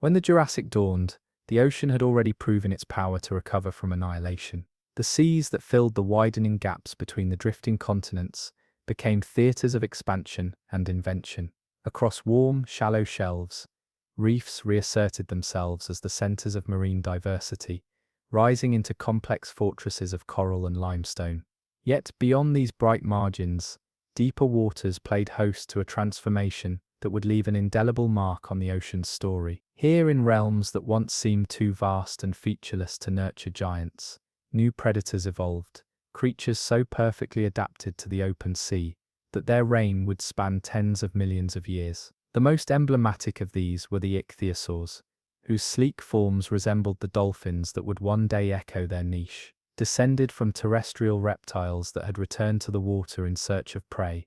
When the Jurassic dawned, the ocean had already proven its power to recover from annihilation. The seas that filled the widening gaps between the drifting continents became theatres of expansion and invention. Across warm, shallow shelves, reefs reasserted themselves as the centres of marine diversity, rising into complex fortresses of coral and limestone. Yet, beyond these bright margins, deeper waters played host to a transformation that would leave an indelible mark on the ocean's story. Here, in realms that once seemed too vast and featureless to nurture giants, new predators evolved, creatures so perfectly adapted to the open sea that their reign would span tens of millions of years. The most emblematic of these were the ichthyosaurs, whose sleek forms resembled the dolphins that would one day echo their niche. Descended from terrestrial reptiles that had returned to the water in search of prey,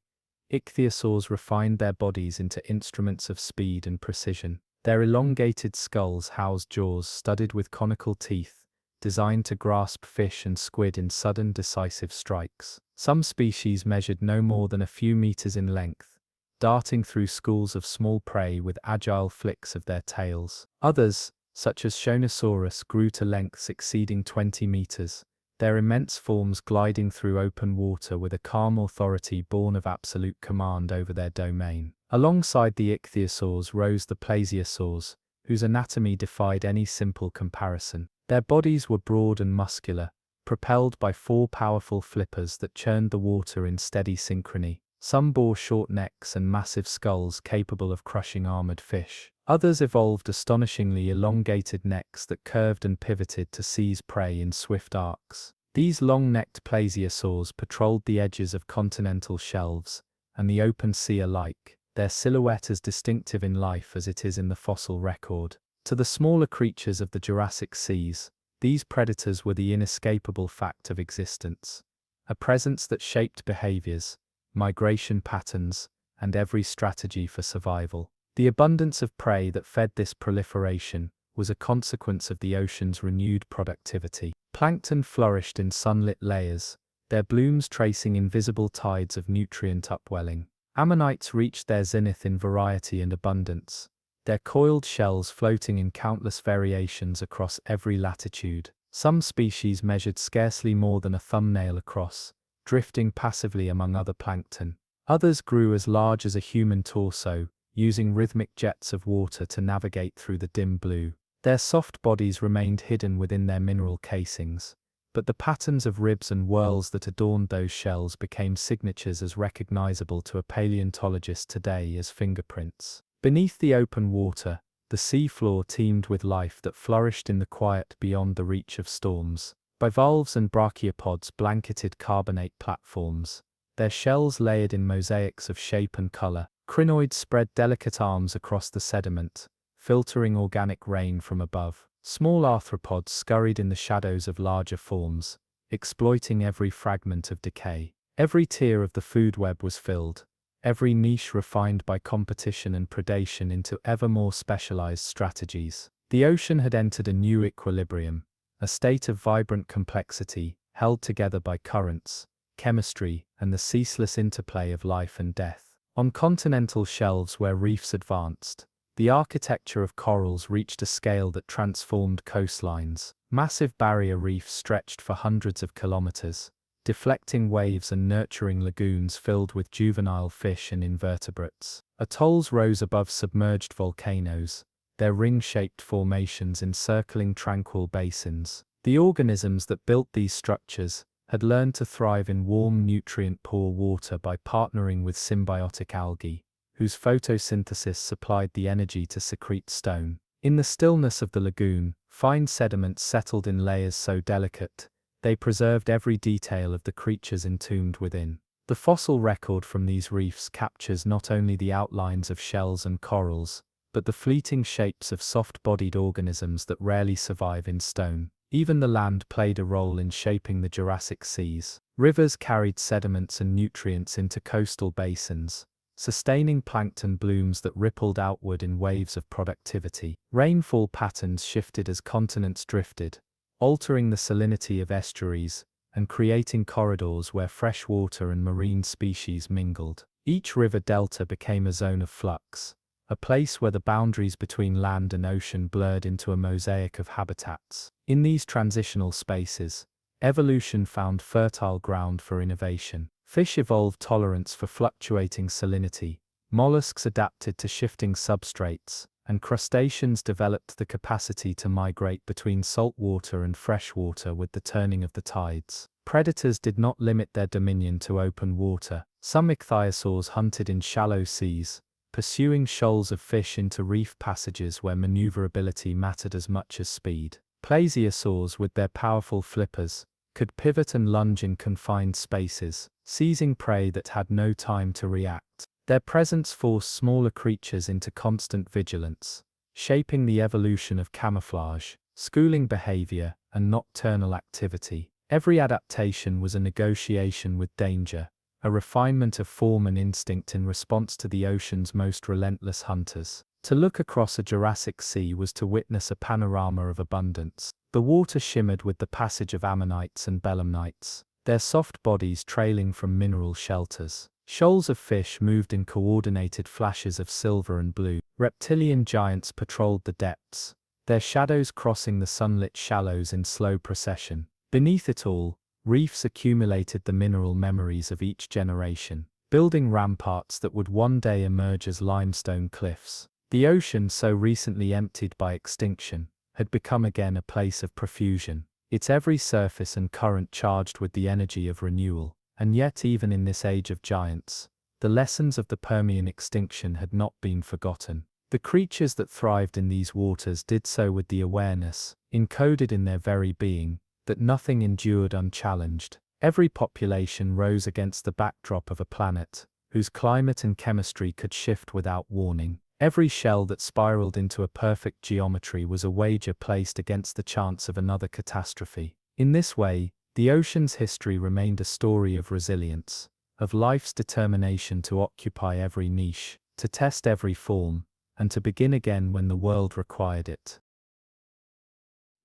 ichthyosaurs refined their bodies into instruments of speed and precision. Their elongated skulls housed jaws studded with conical teeth, designed to grasp fish and squid in sudden, decisive strikes. Some species measured no more than a few meters in length, darting through schools of small prey with agile flicks of their tails. Others, such as Shonosaurus, grew to lengths exceeding 20 meters, their immense forms gliding through open water with a calm authority born of absolute command over their domain. Alongside the ichthyosaurs rose the plesiosaurs, whose anatomy defied any simple comparison. Their bodies were broad and muscular, propelled by four powerful flippers that churned the water in steady synchrony. Some bore short necks and massive skulls capable of crushing armored fish. Others evolved astonishingly elongated necks that curved and pivoted to seize prey in swift arcs. These long-necked plesiosaurs patrolled the edges of continental shelves and the open sea alike, their silhouette as distinctive in life as it is in the fossil record. To the smaller creatures of the Jurassic seas, these predators were the inescapable fact of existence, a presence that shaped behaviors, migration patterns, and every strategy for survival. The abundance of prey that fed this proliferation was a consequence of the ocean's renewed productivity. Plankton flourished in sunlit layers, their blooms tracing invisible tides of nutrient upwelling. Ammonites reached their zenith in variety and abundance, their coiled shells floating in countless variations across every latitude. Some species measured scarcely more than a thumbnail across, drifting passively among other plankton. Others grew as large as a human torso, using rhythmic jets of water to navigate through the dim blue. Their soft bodies remained hidden within their mineral casings, but the patterns of ribs and whorls that adorned those shells became signatures as recognizable to a paleontologist today as fingerprints. Beneath the open water, the seafloor teemed with life that flourished in the quiet beyond the reach of storms. Bivalves and brachiopods blanketed carbonate platforms, their shells layered in mosaics of shape and color. Crinoids spread delicate arms across the sediment, filtering organic rain from above. Small arthropods scurried in the shadows of larger forms, exploiting every fragment of decay. Every tier of the food web was filled, every niche refined by competition and predation into ever more specialized strategies. The ocean had entered a new equilibrium, a state of vibrant complexity, held together by currents, chemistry, and the ceaseless interplay of life and death. On continental shelves where reefs advanced, the architecture of corals reached a scale that transformed coastlines. Massive barrier reefs stretched for hundreds of kilometers, deflecting waves and nurturing lagoons filled with juvenile fish and invertebrates. Atolls rose above submerged volcanoes, their ring-shaped formations encircling tranquil basins. The organisms that built these structures had learned to thrive in warm, nutrient-poor water by partnering with symbiotic algae, whose photosynthesis supplied the energy to secrete stone. In the stillness of the lagoon, Fine sediments settled in layers so delicate, they preserved every detail of the creatures entombed within. The fossil record from these reefs captures not only the outlines of shells and corals, but the fleeting shapes of soft-bodied organisms that rarely survive in stone. Even the land played a role in shaping the Jurassic seas. Rivers carried sediments and nutrients into coastal basins, sustaining plankton blooms that rippled outward in waves of productivity. Rainfall patterns shifted as continents drifted, altering the salinity of estuaries and creating corridors where fresh water and marine species mingled. Each river delta became a zone of flux, a place where the boundaries between land and ocean blurred into a mosaic of habitats. In these transitional spaces, evolution found fertile ground for innovation. Fish evolved tolerance for fluctuating salinity, mollusks adapted to shifting substrates, and crustaceans developed the capacity to migrate between saltwater and freshwater with the turning of the tides. Predators did not limit their dominion to open water. Some ichthyosaurs hunted in shallow seas, pursuing shoals of fish into reef passages where maneuverability mattered as much as speed. Plesiosaurs, with their powerful flippers, could pivot and lunge in confined spaces, seizing prey that had no time to react. Their presence forced smaller creatures into constant vigilance, shaping the evolution of camouflage, schooling behavior, and nocturnal activity. Every adaptation was a negotiation with danger, a refinement of form and instinct in response to the ocean's most relentless hunters. To look across a Jurassic Sea was to witness a panorama of abundance. The water shimmered with the passage of ammonites and belemnites, their soft bodies trailing from mineral shelters. Shoals of fish moved in coordinated flashes of silver and blue. Reptilian giants patrolled the depths, their shadows crossing the sunlit shallows in slow procession. Beneath it all, reefs accumulated the mineral memories of each generation, building ramparts that would one day emerge as limestone cliffs. The ocean, so recently emptied by extinction, had become again a place of profusion, its every surface and current charged with the energy of renewal. And yet, even in this age of giants, the lessons of the Permian extinction had not been forgotten. The creatures that thrived in these waters did so with the awareness, encoded in their very being, that nothing endured unchallenged. Every population rose against the backdrop of a planet whose climate and chemistry could shift without warning. Every shell that spiraled into a perfect geometry was a wager placed against the chance of another catastrophe. In this way, the ocean's history remained a story of resilience, of life's determination to occupy every niche, to test every form, and to begin again when the world required it.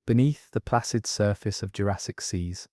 Beneath the placid surface of Jurassic seas,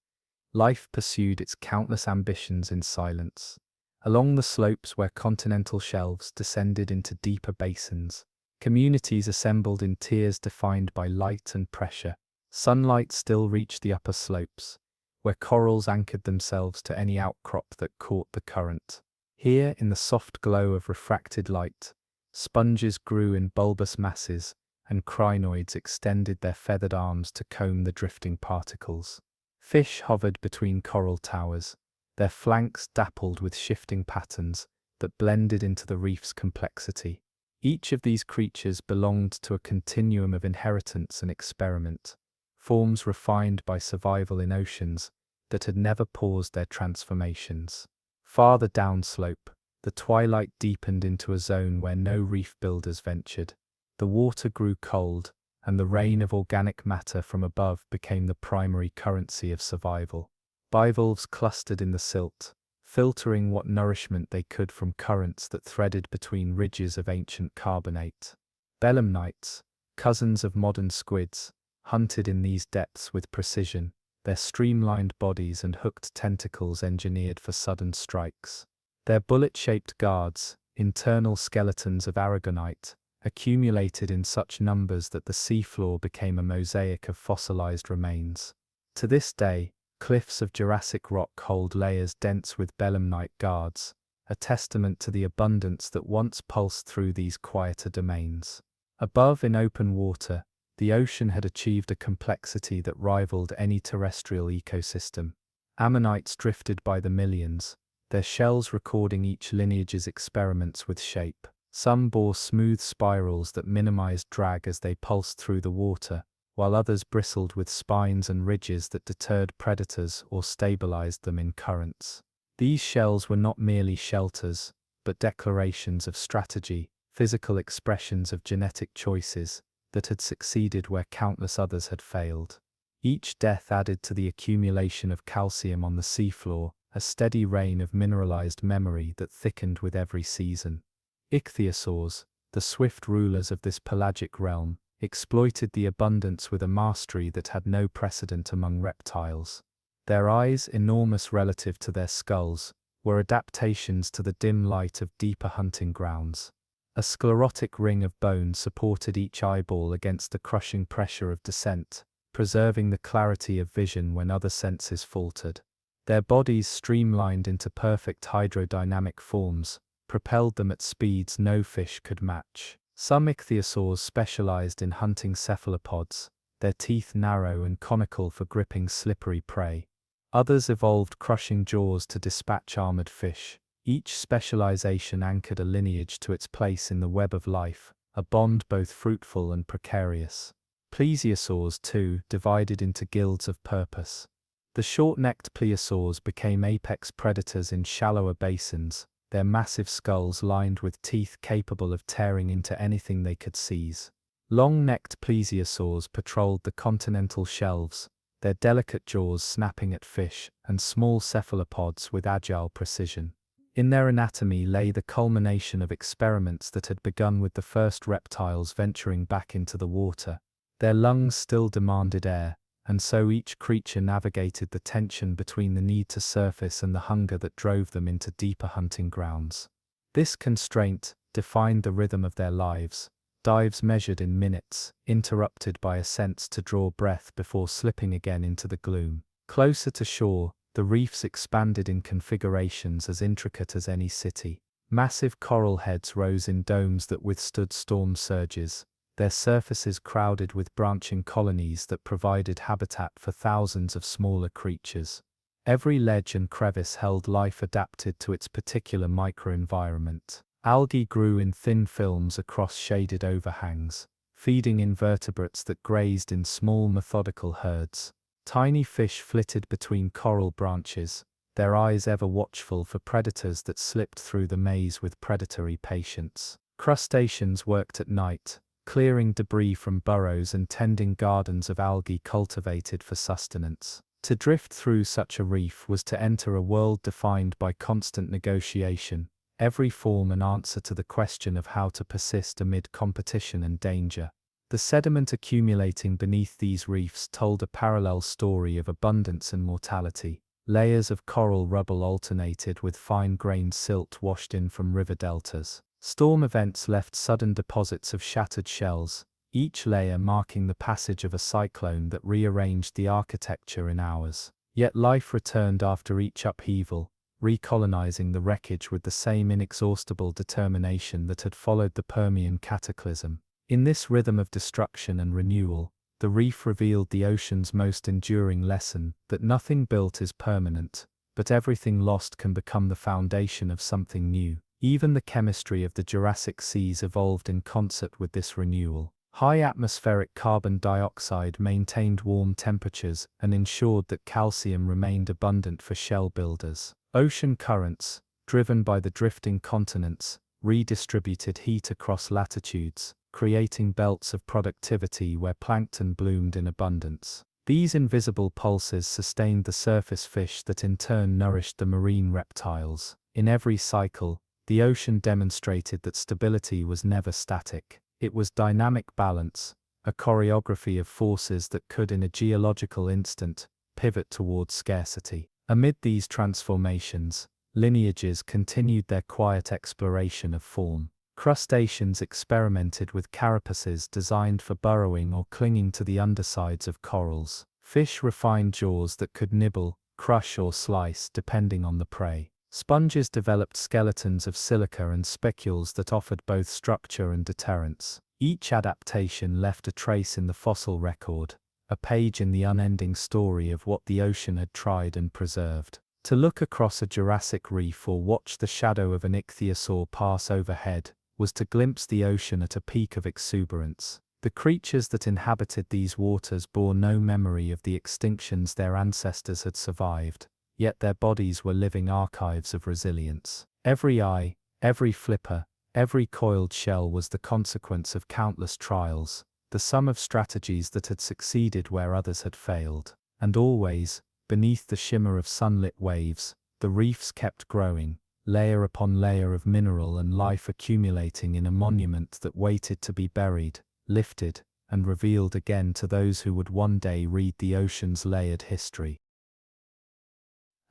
life pursued its countless ambitions in silence. Along the slopes where continental shelves descended into deeper basins, communities assembled in tiers defined by light and pressure. Sunlight still reached the upper slopes, where corals anchored themselves to any outcrop that caught the current. Here, in the soft glow of refracted light, sponges grew in bulbous masses, and crinoids extended their feathered arms to comb the drifting particles. Fish hovered between coral towers, their flanks dappled with shifting patterns that blended into the reef's complexity. Each of these creatures belonged to a continuum of inheritance and experiment, forms refined by survival in oceans that had never paused their transformations. Farther downslope, the twilight deepened into a zone where no reef builders ventured. The water grew cold, and the rain of organic matter from above became the primary currency of survival. Bivalves clustered in the silt, filtering what nourishment they could from currents that threaded between ridges of ancient carbonate. Belemnites, cousins of modern squids, hunted in these depths with precision, their streamlined bodies and hooked tentacles engineered for sudden strikes. Their bullet-shaped guards, internal skeletons of aragonite, accumulated in such numbers that the seafloor became a mosaic of fossilized remains. To this day, cliffs of Jurassic rock hold layers dense with belemnite guards, a testament to the abundance that once pulsed through these quieter domains. Above, in open water, the ocean had achieved a complexity that rivaled any terrestrial ecosystem. Ammonites drifted by the millions, their shells recording each lineage's experiments with shape. Some bore smooth spirals that minimized drag as they pulsed through the water, while others bristled with spines and ridges that deterred predators or stabilized them in currents. These shells were not merely shelters, but declarations of strategy, physical expressions of genetic choices that had succeeded where countless others had failed. Each death added to the accumulation of calcium on the seafloor, a steady rain of mineralized memory that thickened with every season. Ichthyosaurs, the swift rulers of this pelagic realm, exploited the abundance with a mastery that had no precedent among reptiles. Their eyes, enormous relative to their skulls, were adaptations to the dim light of deeper hunting grounds. A sclerotic ring of bone supported each eyeball against the crushing pressure of descent, preserving the clarity of vision when other senses faltered. Their bodies, streamlined into perfect hydrodynamic forms, propelled them at speeds no fish could match. Some ichthyosaurs specialized in hunting cephalopods, their teeth narrow and conical for gripping slippery prey. Others evolved crushing jaws to dispatch armored fish. Each specialization anchored a lineage to its place in the web of life, a bond both fruitful and precarious. Plesiosaurs, too, divided into guilds of purpose. The short-necked plesiosaurs became apex predators in shallower basins, their massive skulls lined with teeth capable of tearing into anything they could seize. Long-necked plesiosaurs patrolled the continental shelves, their delicate jaws snapping at fish and small cephalopods with agile precision. In their anatomy lay the culmination of experiments that had begun with the first reptiles venturing back into the water. Their lungs still demanded air, and so each creature navigated the tension between the need to surface and the hunger that drove them into deeper hunting grounds. This constraint defined the rhythm of their lives, dives measured in minutes, interrupted by a sense to draw breath before slipping again into the gloom. Closer to shore, the reefs expanded in configurations as intricate as any city. Massive coral heads rose in domes that withstood storm surges, their surfaces crowded with branching colonies that provided habitat for thousands of smaller creatures. Every ledge and crevice held life adapted to its particular microenvironment. Algae grew in thin films across shaded overhangs, feeding invertebrates that grazed in small methodical herds. Tiny fish flitted between coral branches, their eyes ever watchful for predators that slipped through the maze with predatory patience. Crustaceans worked at night, clearing debris from burrows and tending gardens of algae cultivated for sustenance. To drift through such a reef was to enter a world defined by constant negotiation, every form an answer to the question of how to persist amid competition and danger. The sediment accumulating beneath these reefs told a parallel story of abundance and mortality. Layers of coral rubble alternated with fine-grained silt washed in from river deltas. Storm events left sudden deposits of shattered shells, each layer marking the passage of a cyclone that rearranged the architecture in hours. Yet life returned after each upheaval, recolonizing the wreckage with the same inexhaustible determination that had followed the Permian cataclysm. In this rhythm of destruction and renewal, the reef revealed the ocean's most enduring lesson, that nothing built is permanent, but everything lost can become the foundation of something new. Even the chemistry of the Jurassic seas evolved in concert with this renewal. High atmospheric carbon dioxide maintained warm temperatures and ensured that calcium remained abundant for shell builders. Ocean currents, driven by the drifting continents, redistributed heat across latitudes, creating belts of productivity where plankton bloomed in abundance. These invisible pulses sustained the surface fish that in turn nourished the marine reptiles. In every cycle, the ocean demonstrated that stability was never static. It was dynamic balance, a choreography of forces that could in a geological instant pivot towards scarcity. Amid these transformations, lineages continued their quiet exploration of form. Crustaceans experimented with carapaces designed for burrowing or clinging to the undersides of corals. Fish refined jaws that could nibble, crush or slice depending on the prey. Sponges developed skeletons of silica and spicules that offered both structure and deterrence. Each adaptation left a trace in the fossil record, a page in the unending story of what the ocean had tried and preserved. To look across a Jurassic reef or watch the shadow of an ichthyosaur pass overhead was to glimpse the ocean at a peak of exuberance. The creatures that inhabited these waters bore no memory of the extinctions their ancestors had survived, yet their bodies were living archives of resilience. Every eye, every flipper, every coiled shell was the consequence of countless trials, the sum of strategies that had succeeded where others had failed. And always, beneath the shimmer of sunlit waves, the reefs kept growing, layer upon layer of mineral and life accumulating in a monument that waited to be buried, lifted, and revealed again to those who would one day read the ocean's layered history.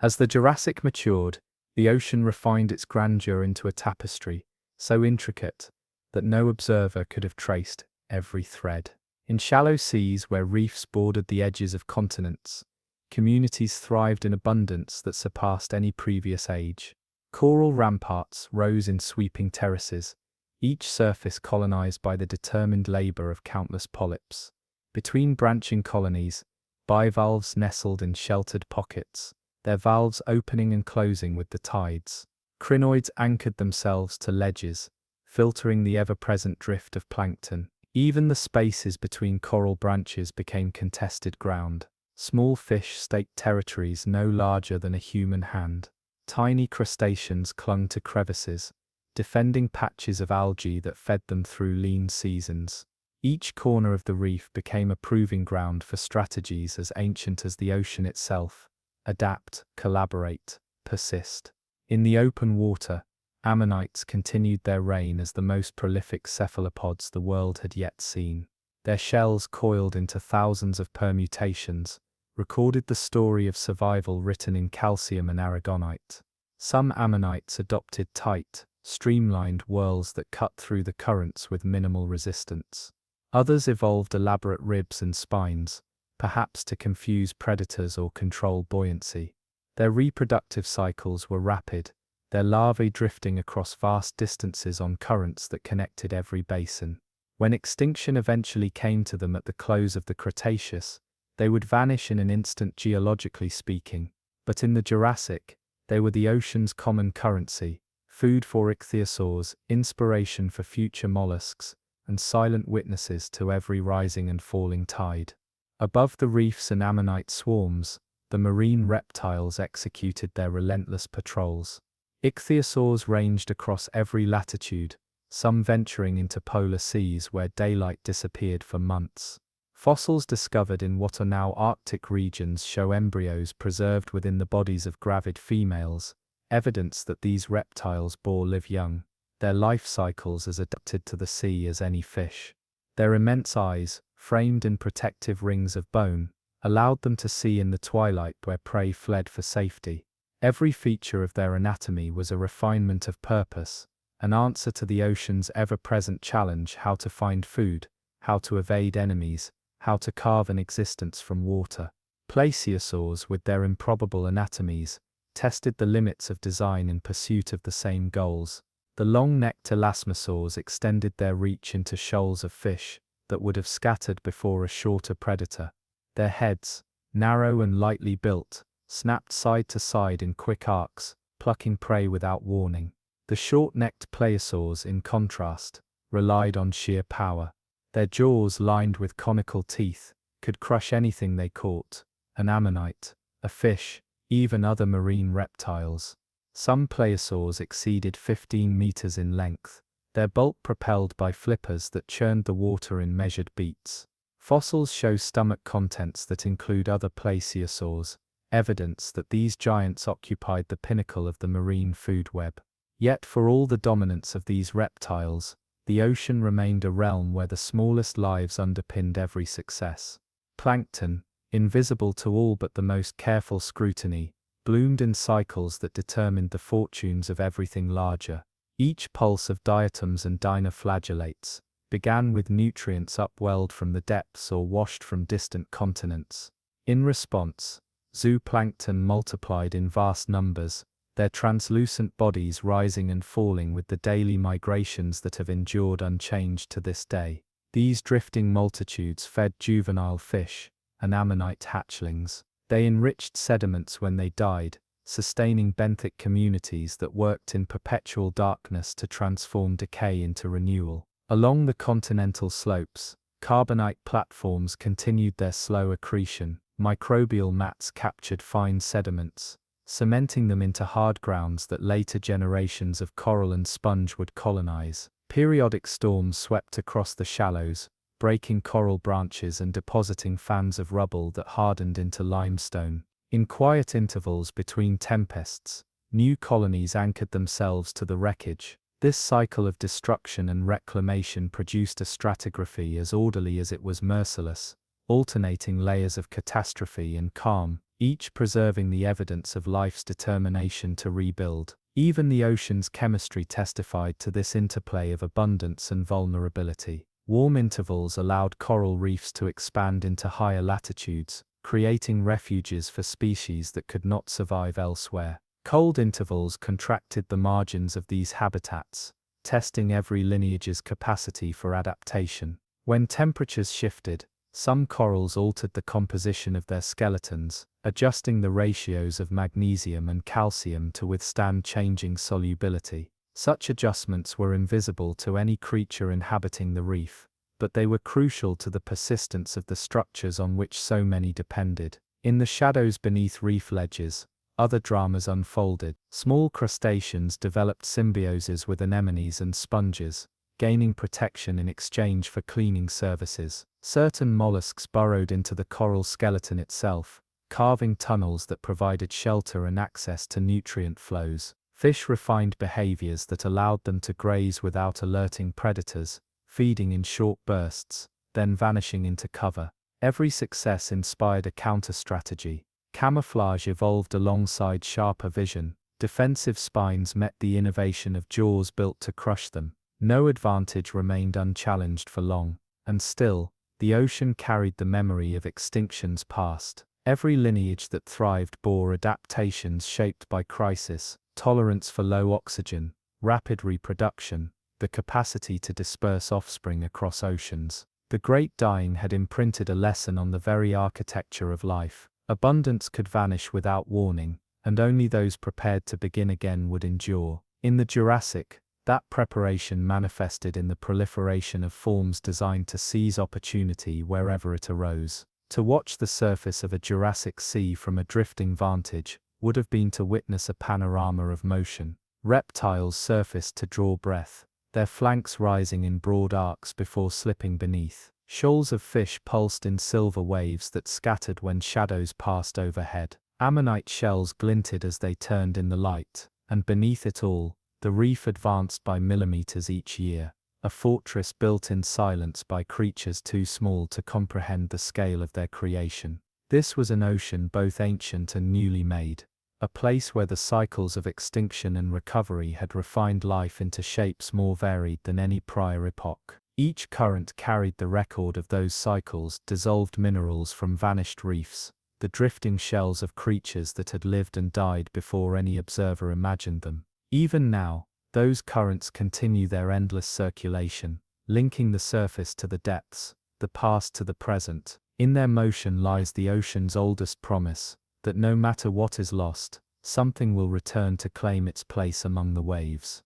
As the Jurassic matured, the ocean refined its grandeur into a tapestry, so intricate that no observer could have traced every thread. In shallow seas where reefs bordered the edges of continents, communities thrived in abundance that surpassed any previous age. Coral ramparts rose in sweeping terraces, each surface colonized by the determined labor of countless polyps. Between branching colonies, bivalves nestled in sheltered pockets, their valves opening and closing with the tides. Crinoids anchored themselves to ledges, filtering the ever-present drift of plankton. Even the spaces between coral branches became contested ground. Small fish staked territories no larger than a human hand. Tiny crustaceans clung to crevices, defending patches of algae that fed them through lean seasons. Each corner of the reef became a proving ground for strategies as ancient as the ocean itself: adapt, collaborate, persist. In the open water, ammonites continued their reign as the most prolific cephalopods the world had yet seen. Their shells, coiled into thousands of permutations, recorded the story of survival written in calcium and aragonite. Some ammonites adopted tight, streamlined whorls that cut through the currents with minimal resistance. Others evolved elaborate ribs and spines, perhaps to confuse predators or control buoyancy. Their reproductive cycles were rapid, their larvae drifting across vast distances on currents that connected every basin. When extinction eventually came to them at the close of the Cretaceous, they would vanish in an instant geologically speaking, but in the Jurassic, they were the ocean's common currency, food for ichthyosaurs, inspiration for future mollusks, and silent witnesses to every rising and falling tide. Above the reefs and ammonite swarms, the marine reptiles executed their relentless patrols. Ichthyosaurs ranged across every latitude, some venturing into polar seas where daylight disappeared for months. Fossils discovered in what are now Arctic regions show embryos preserved within the bodies of gravid females, evidence that these reptiles bore live young, their life cycles as adapted to the sea as any fish. Their immense eyes, framed in protective rings of bone, allowed them to see in the twilight where prey fled for safety. Every feature of their anatomy was a refinement of purpose, an answer to the ocean's ever-present challenge: how to find food, how to evade enemies, how to carve an existence from water. Plesiosaurs, with their improbable anatomies, tested the limits of design in pursuit of the same goals. The long-necked elasmosaurs extended their reach into shoals of fish that would have scattered before a shorter predator. Their heads, narrow and lightly built, snapped side to side in quick arcs, plucking prey without warning. The short-necked plesiosaurs, in contrast, relied on sheer power. Their jaws, lined with conical teeth, could crush anything they caught: an ammonite, a fish, even other marine reptiles. Some plesiosaurs exceeded 15 meters in length, their bulk propelled by flippers that churned the water in measured beats. Fossils show stomach contents that include other plesiosaurs, evidence that these giants occupied the pinnacle of the marine food web. Yet for all the dominance of these reptiles, the ocean remained a realm where the smallest lives underpinned every success. Plankton, invisible to all but the most careful scrutiny, bloomed in cycles that determined the fortunes of everything larger. Each pulse of diatoms and dinoflagellates began with nutrients upwelled from the depths or washed from distant continents. In response, zooplankton multiplied in vast numbers, their translucent bodies rising and falling with the daily migrations that have endured unchanged to this day. These drifting multitudes fed juvenile fish and ammonite hatchlings. They enriched sediments when they died, sustaining benthic communities that worked in perpetual darkness to transform decay into renewal. Along the continental slopes, Carbonate platforms continued their slow accretion. Microbial mats captured fine sediments, cementing them into hard grounds that later generations of coral and sponge would colonize. Periodic storms swept across the shallows, breaking coral branches and depositing fans of rubble that hardened into limestone. In quiet intervals between tempests, new colonies anchored themselves to the wreckage. This cycle of destruction and reclamation produced a stratigraphy as orderly as it was merciless, alternating layers of catastrophe and calm, each preserving the evidence of life's determination to rebuild. Even the ocean's chemistry testified to this interplay of abundance and vulnerability. Warm intervals allowed coral reefs to expand into higher latitudes, creating refuges for species that could not survive elsewhere. Cold intervals contracted the margins of these habitats, testing every lineage's capacity for adaptation. When temperatures shifted, some corals altered the composition of their skeletons, adjusting the ratios of magnesium and calcium to withstand changing solubility. Such adjustments were invisible to any creature inhabiting the reef, but they were crucial to the persistence of the structures on which so many depended. In the shadows beneath reef ledges, other dramas unfolded. Small crustaceans developed symbioses with anemones and sponges, gaining protection in exchange for cleaning services. Certain mollusks burrowed into the coral skeleton itself, carving tunnels that provided shelter and access to nutrient flows. Fish refined behaviors that allowed them to graze without alerting predators, feeding in short bursts, then vanishing into cover. Every success inspired a counter-strategy. Camouflage evolved alongside sharper vision. Defensive spines met the innovation of jaws built to crush them. No advantage remained unchallenged for long, and still, the ocean carried the memory of extinctions past. Every lineage that thrived bore adaptations shaped by crisis, tolerance for low oxygen, rapid reproduction, the capacity to disperse offspring across oceans. The Great Dying had imprinted a lesson on the very architecture of life. Abundance could vanish without warning, and only those prepared to begin again would endure. In the Jurassic, that preparation manifested in the proliferation of forms designed to seize opportunity wherever it arose. To watch the surface of a Jurassic sea from a drifting vantage would have been to witness a panorama of motion. Reptiles surfaced to draw breath, their flanks rising in broad arcs before slipping beneath. Shoals of fish pulsed in silver waves that scattered when shadows passed overhead. Ammonite shells glinted as they turned in the light, and beneath it all, the reef advanced by millimeters each year, a fortress built in silence by creatures too small to comprehend the scale of their creation. This was an ocean both ancient and newly made, a place where the cycles of extinction and recovery had refined life into shapes more varied than any prior epoch. Each current carried the record of those cycles: dissolved minerals from vanished reefs, the drifting shells of creatures that had lived and died before any observer imagined them. Even now, those currents continue their endless circulation, linking the surface to the depths, the past to the present. In their motion lies the ocean's oldest promise, that no matter what is lost, something will return to claim its place among the waves.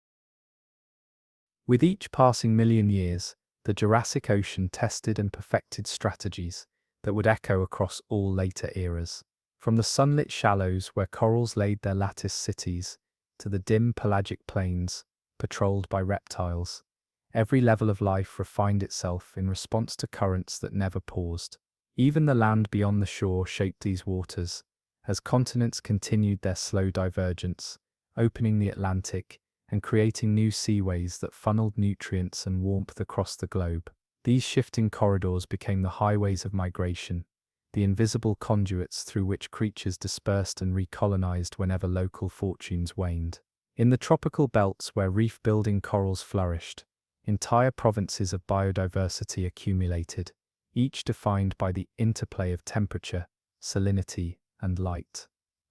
With each passing million years, the Jurassic Ocean tested and perfected strategies that would echo across all later eras. From the sunlit shallows where corals laid their lattice cities, to the dim pelagic plains, patrolled by reptiles, every level of life refined itself in response to currents that never paused. Even the land beyond the shore shaped these waters, as continents continued their slow divergence, opening the Atlantic and creating new seaways that funneled nutrients and warmth across the globe. These shifting corridors became the highways of migration, the invisible conduits through which creatures dispersed and recolonized whenever local fortunes waned. In the tropical belts where reef-building corals flourished, entire provinces of biodiversity accumulated, each defined by the interplay of temperature, salinity, and light.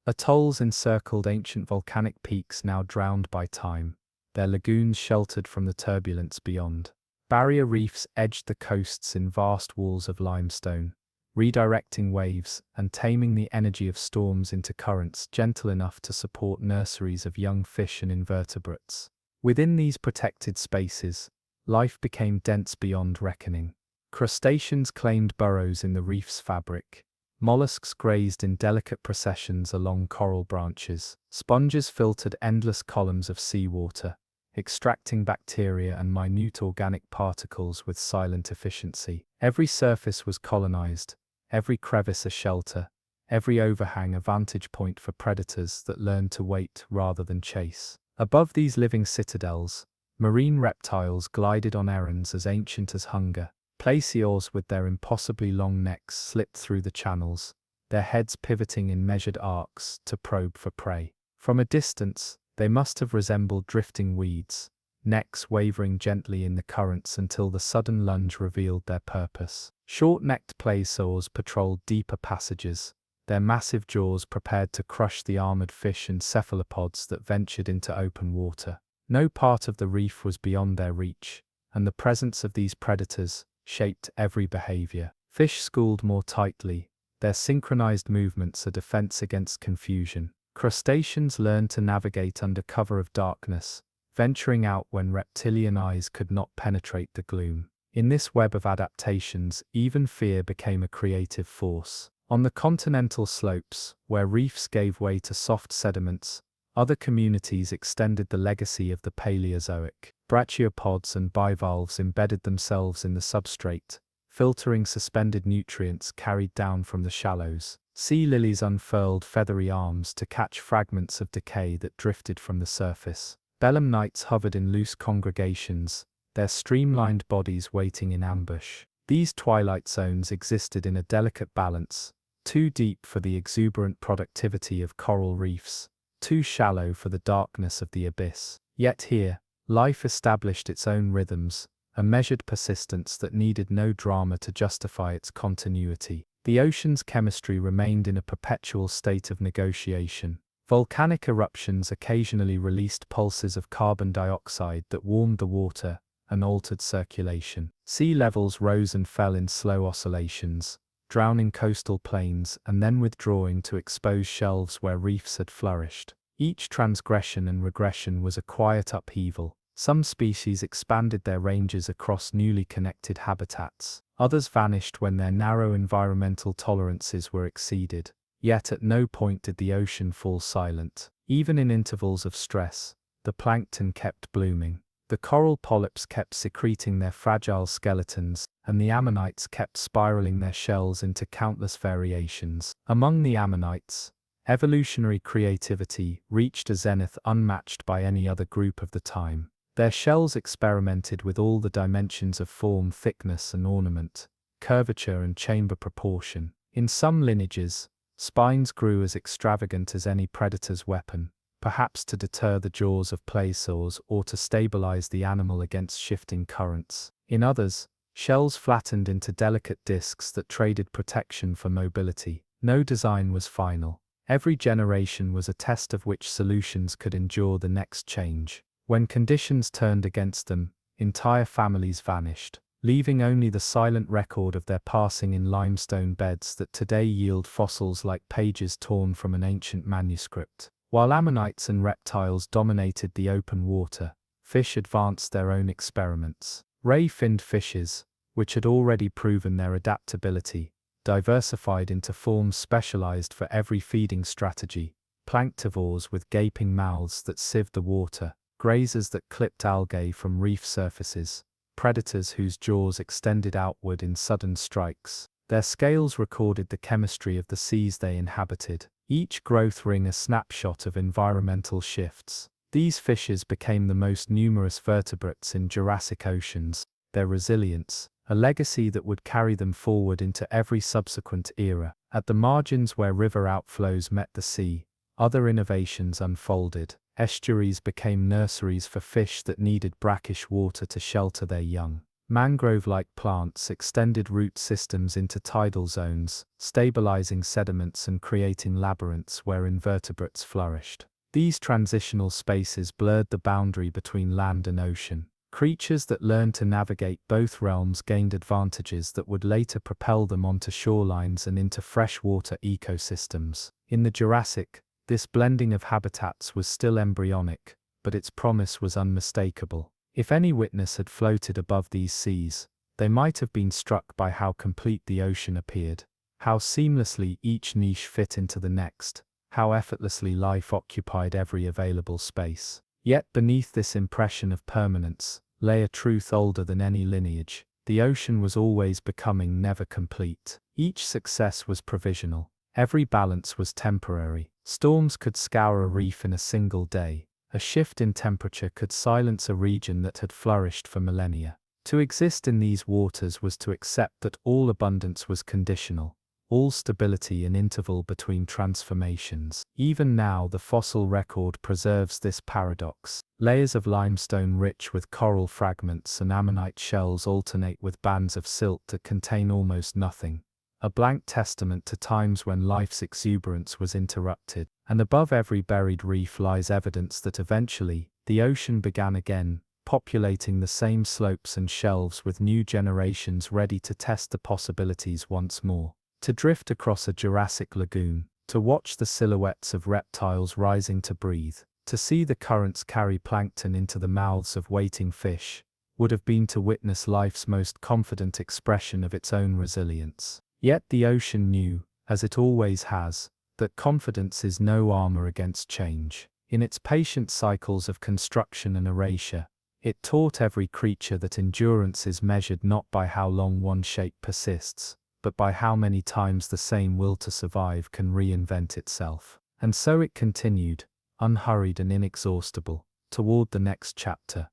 Atolls encircled ancient volcanic peaks now drowned by time, their lagoons sheltered from the turbulence beyond. Barrier reefs edged the coasts in vast walls of limestone, redirecting waves and taming the energy of storms into currents gentle enough to support nurseries of young fish and invertebrates. Within these protected spaces, life became dense beyond reckoning. Crustaceans claimed burrows in the reef's fabric. Mollusks grazed in delicate processions along coral branches. Sponges filtered endless columns of seawater, extracting bacteria and minute organic particles with silent efficiency. Every surface was colonized, every crevice a shelter, every overhang a vantage point for predators that learned to wait rather than chase. Above these living citadels, marine reptiles glided on errands as ancient as hunger. Plesiosaurs with their impossibly long necks slipped through the channels, their heads pivoting in measured arcs to probe for prey. From a distance, they must have resembled drifting weeds, necks wavering gently in the currents until the sudden lunge revealed their purpose. Short-necked plesiosaurs patrolled deeper passages, their massive jaws prepared to crush the armored fish and cephalopods that ventured into open water. No part of the reef was beyond their reach, and the presence of these predators shaped every behavior. Fish schooled more tightly, their synchronized movements a defense against confusion. Crustaceans learned to navigate under cover of darkness, venturing out when reptilian eyes could not penetrate the gloom. In this web of adaptations, even fear became a creative force. On the continental slopes, where reefs gave way to soft sediments, other communities extended the legacy of the Paleozoic. Brachiopods and bivalves embedded themselves in the substrate, filtering suspended nutrients carried down from the shallows. Sea lilies unfurled feathery arms to catch fragments of decay that drifted from the surface. Belemnites hovered in loose congregations, their streamlined bodies waiting in ambush. These twilight zones existed in a delicate balance, too deep for the exuberant productivity of coral reefs, too shallow for the darkness of the abyss. Yet here, life established its own rhythms, a measured persistence that needed no drama to justify its continuity. The ocean's chemistry remained in a perpetual state of negotiation. Volcanic eruptions occasionally released pulses of carbon dioxide that warmed the water and altered circulation. Sea levels rose and fell in slow oscillations, drowning coastal plains and then withdrawing to expose shelves where reefs had flourished. Each transgression and regression was a quiet upheaval. Some species expanded their ranges across newly connected habitats. Others vanished when their narrow environmental tolerances were exceeded. Yet at no point did the ocean fall silent. Even in intervals of stress, the plankton kept blooming. The coral polyps kept secreting their fragile skeletons, and the ammonites kept spiraling their shells into countless variations. Among the ammonites, evolutionary creativity reached a zenith unmatched by any other group of the time. Their shells experimented with all the dimensions of form, thickness and ornament, curvature and chamber proportion. In some lineages, spines grew as extravagant as any predator's weapon, perhaps to deter the jaws of plesiosaurs or to stabilize the animal against shifting currents. In others, shells flattened into delicate discs that traded protection for mobility. No design was final. Every generation was a test of which solutions could endure the next change. When conditions turned against them, entire families vanished, leaving only the silent record of their passing in limestone beds that today yield fossils like pages torn from an ancient manuscript. While ammonites and reptiles dominated the open water, fish advanced their own experiments. Ray-finned fishes, which had already proven their adaptability, diversified into forms specialized for every feeding strategy. Planktivores with gaping mouths that sieved the water, grazers that clipped algae from reef surfaces, predators whose jaws extended outward in sudden strikes. Their scales recorded the chemistry of the seas they inhabited, each growth ring a snapshot of environmental shifts. These fishes became the most numerous vertebrates in Jurassic oceans, their resilience, a legacy that would carry them forward into every subsequent era. At the margins where river outflows met the sea, other innovations unfolded. Estuaries became nurseries for fish that needed brackish water to shelter their young. Mangrove-like plants extended root systems into tidal zones, stabilizing sediments and creating labyrinths where invertebrates flourished. These transitional spaces blurred the boundary between land and ocean. Creatures that learned to navigate both realms gained advantages that would later propel them onto shorelines and into freshwater ecosystems. In the Jurassic, this blending of habitats was still embryonic, but its promise was unmistakable. If any witness had floated above these seas, They might have been struck by how complete the ocean appeared, how seamlessly each niche fit into the next, how effortlessly life occupied every available space. Yet beneath this impression of permanence lay a truth older than any lineage. The ocean was always becoming, never complete. Each success was provisional. Every balance was temporary. Storms could scour a reef in a single day. A shift in temperature could silence a region that had flourished for millennia. To exist in these waters was to accept that all abundance was conditional, all stability an interval between transformations. Even now, the fossil record preserves this paradox. Layers of limestone rich with coral fragments and ammonite shells alternate with bands of silt that contain almost nothing. A blank testament to times when life's exuberance was interrupted. And above every buried reef lies evidence that eventually, the ocean began again, populating the same slopes and shelves with new generations ready to test the possibilities once more. To drift across a Jurassic lagoon, to watch the silhouettes of reptiles rising to breathe, to see the currents carry plankton into the mouths of waiting fish, would have been to witness life's most confident expression of its own resilience. Yet the ocean knew, as it always has, that confidence is no armor against change. In its patient cycles of construction and erasure, it taught every creature that endurance is measured not by how long one shape persists, but by how many times the same will to survive can reinvent itself. And so it continued, unhurried and inexhaustible, toward the next chapter.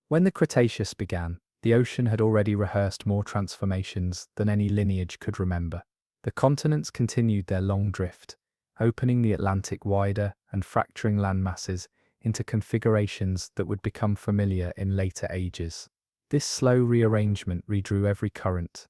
When the Cretaceous began, the ocean had already rehearsed more transformations than any lineage could remember. The continents continued their long drift, opening the Atlantic wider and fracturing landmasses into configurations that would become familiar in later ages. This slow rearrangement redrew every current,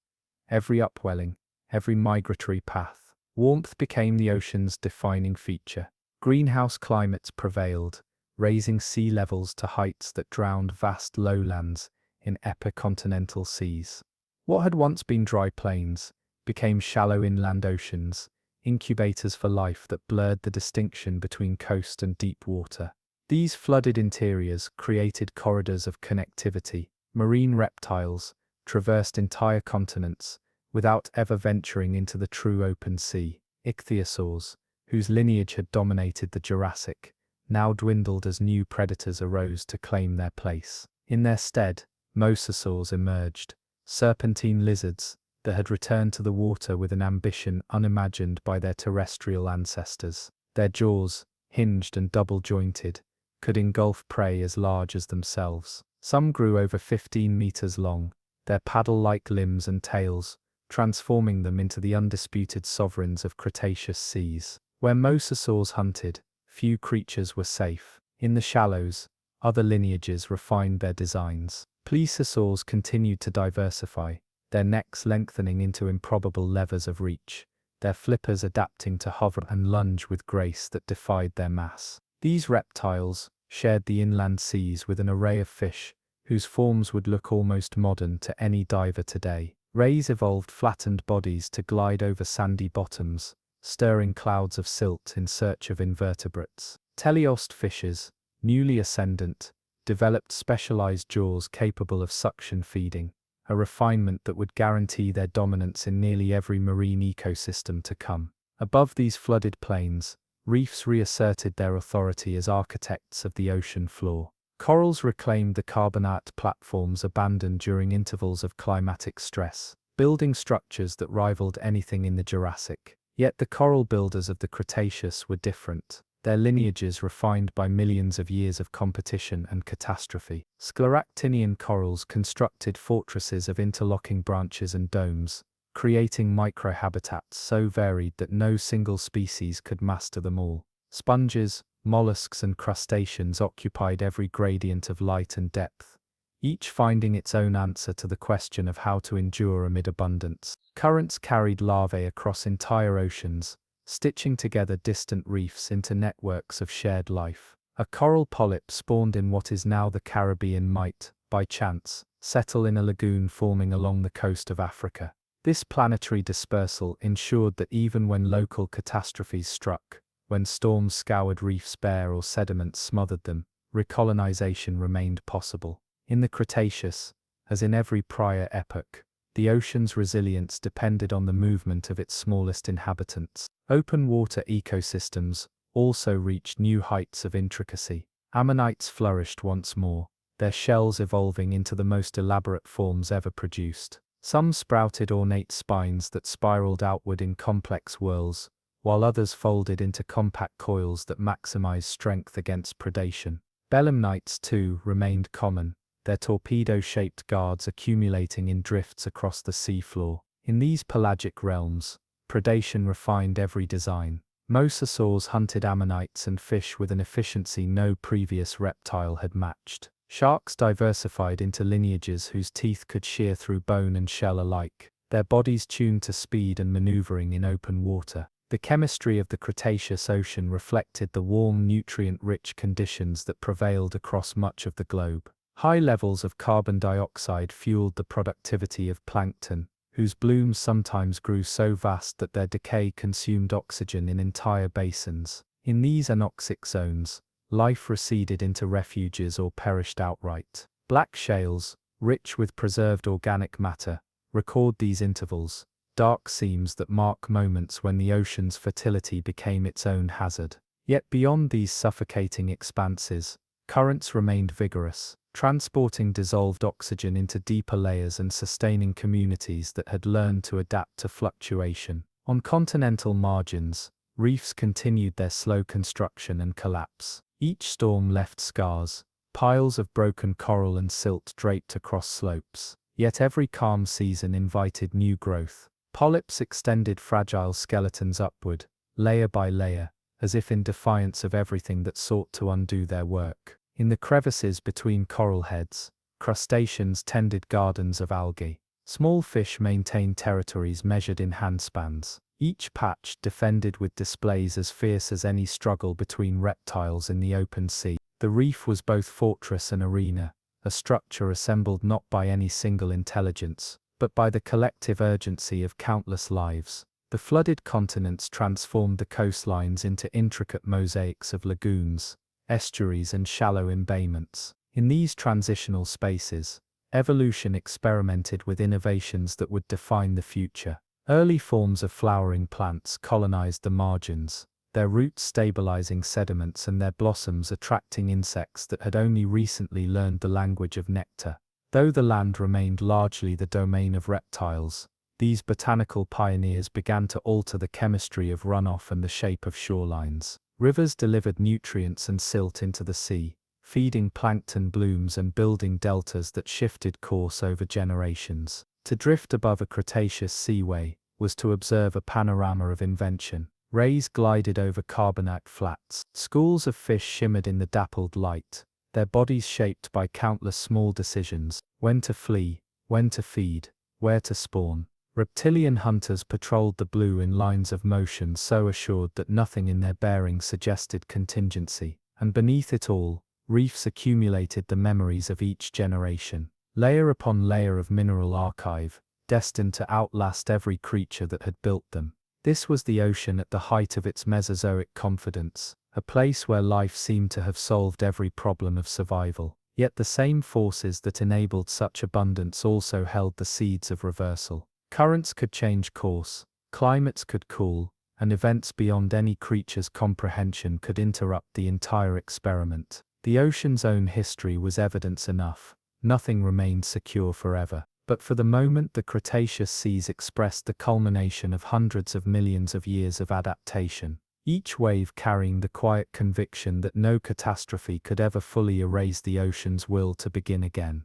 every upwelling, every migratory path. Warmth became the ocean's defining feature. Greenhouse climates prevailed, raising sea levels to heights that drowned vast lowlands in epicontinental seas. What had once been dry plains became shallow inland oceans, incubators for life that blurred the distinction between coast and deep water. These flooded interiors created corridors of connectivity. Marine reptiles traversed entire continents without ever venturing into the true open sea. Ichthyosaurs, whose lineage had dominated the Jurassic, now dwindled as new predators arose to claim their place. In their stead, mosasaurs emerged, serpentine lizards that had returned to the water with an ambition unimagined by their terrestrial ancestors. Their jaws, hinged and double-jointed, could engulf prey as large as themselves. Some grew over 15 meters long, their paddle-like limbs and tails transforming them into the undisputed sovereigns of Cretaceous seas. Where mosasaurs hunted, few creatures were safe. In the shallows, other lineages refined their designs. Plesiosaurs continued to diversify, their necks lengthening into improbable levers of reach, their flippers adapting to hover and lunge with grace that defied their mass. These reptiles shared the inland seas with an array of fish whose forms would look almost modern to any diver today. Rays evolved flattened bodies to glide over sandy bottoms, stirring clouds of silt in search of invertebrates. Teleost fishes, newly ascendant, developed specialized jaws capable of suction feeding, a refinement that would guarantee their dominance in nearly every marine ecosystem to come. Above these flooded plains, reefs reasserted their authority as architects of the ocean floor. Corals reclaimed the carbonate platforms abandoned during intervals of climatic stress, building structures that rivaled anything in the Jurassic. Yet the coral builders of the Cretaceous were different, their lineages refined by millions of years of competition and catastrophe. Scleractinian corals constructed fortresses of interlocking branches and domes, creating microhabitats so varied that no single species could master them all. Sponges, mollusks and crustaceans occupied every gradient of light and depth, each finding its own answer to the question of how to endure amid abundance. Currents carried larvae across entire oceans, stitching together distant reefs into networks of shared life. A coral polyp spawned in what is now the Caribbean might, by chance, settle in a lagoon forming along the coast of Africa. This planetary dispersal ensured that even when local catastrophes struck, when storms scoured reefs bare or sediments smothered them, recolonization remained possible. In the Cretaceous, as in every prior epoch, the ocean's resilience depended on the movement of its smallest inhabitants. Open water ecosystems also reached new heights of intricacy. Ammonites flourished once more, their shells evolving into the most elaborate forms ever produced. Some sprouted ornate spines that spiraled outward in complex whorls, while others folded into compact coils that maximized strength against predation. Belemnites, too, remained common, their torpedo-shaped guards accumulating in drifts across the seafloor. In these pelagic realms, predation refined every design. Mosasaurs hunted ammonites and fish with an efficiency no previous reptile had matched. Sharks diversified into lineages whose teeth could shear through bone and shell alike, their bodies tuned to speed and maneuvering in open water. The chemistry of the Cretaceous ocean reflected the warm, nutrient-rich conditions that prevailed across much of the globe. High levels of carbon dioxide fueled the productivity of plankton, whose blooms sometimes grew so vast that their decay consumed oxygen in entire basins. In these anoxic zones, life receded into refuges or perished outright. Black shales, rich with preserved organic matter, record these intervals, dark seams that mark moments when the ocean's fertility became its own hazard. Yet beyond these suffocating expanses, currents remained vigorous, transporting dissolved oxygen into deeper layers and sustaining communities that had learned to adapt to fluctuation. On continental margins, reefs continued their slow construction and collapse. Each storm left scars, piles of broken coral and silt draped across slopes. Yet every calm season invited new growth. Polyps extended fragile skeletons upward, layer by layer, as if in defiance of everything that sought to undo their work. In the crevices between coral heads, crustaceans tended gardens of algae. Small fish maintained territories measured in handspans, each patch defended with displays as fierce as any struggle between reptiles in the open sea. The reef was both fortress and arena, a structure assembled not by any single intelligence, but by the collective urgency of countless lives. The flooded continents transformed the coastlines into intricate mosaics of lagoons, estuaries and shallow embayments. In these transitional spaces, evolution experimented with innovations that would define the future. Early forms of flowering plants colonized the margins, their roots stabilizing sediments and their blossoms attracting insects that had only recently learned the language of nectar. Though the land remained largely the domain of reptiles, these botanical pioneers began to alter the chemistry of runoff and the shape of shorelines. Rivers delivered nutrients and silt into the sea, feeding plankton blooms and building deltas that shifted course over generations. To drift above a Cretaceous seaway was to observe a panorama of invention. Rays glided over carbonate flats. Schools of fish shimmered in the dappled light, their bodies shaped by countless small decisions: when to flee, when to feed, where to spawn. Reptilian hunters patrolled the blue in lines of motion so assured that nothing in their bearing suggested contingency. And beneath it all, reefs accumulated the memories of each generation, layer upon layer of mineral archive, destined to outlast every creature that had built them. This was the ocean at the height of its Mesozoic confidence, a place where life seemed to have solved every problem of survival. Yet the same forces that enabled such abundance also held the seeds of reversal. Currents could change course, climates could cool, and events beyond any creature's comprehension could interrupt the entire experiment. The ocean's own history was evidence enough. Nothing remained secure forever. But for the moment the Cretaceous seas expressed the culmination of hundreds of millions of years of adaptation, each wave carrying the quiet conviction that no catastrophe could ever fully erase the ocean's will to begin again.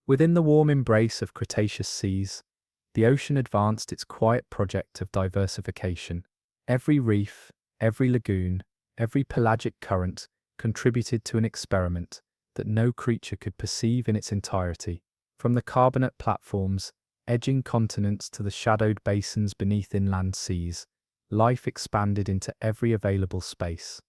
Within the warm embrace of Cretaceous seas, the ocean advanced its quiet project of diversification. Every reef, every lagoon, every pelagic current contributed to an experiment that no creature could perceive in its entirety. From the carbonate platforms, edging continents to the shadowed basins beneath inland seas, life expanded into every available space.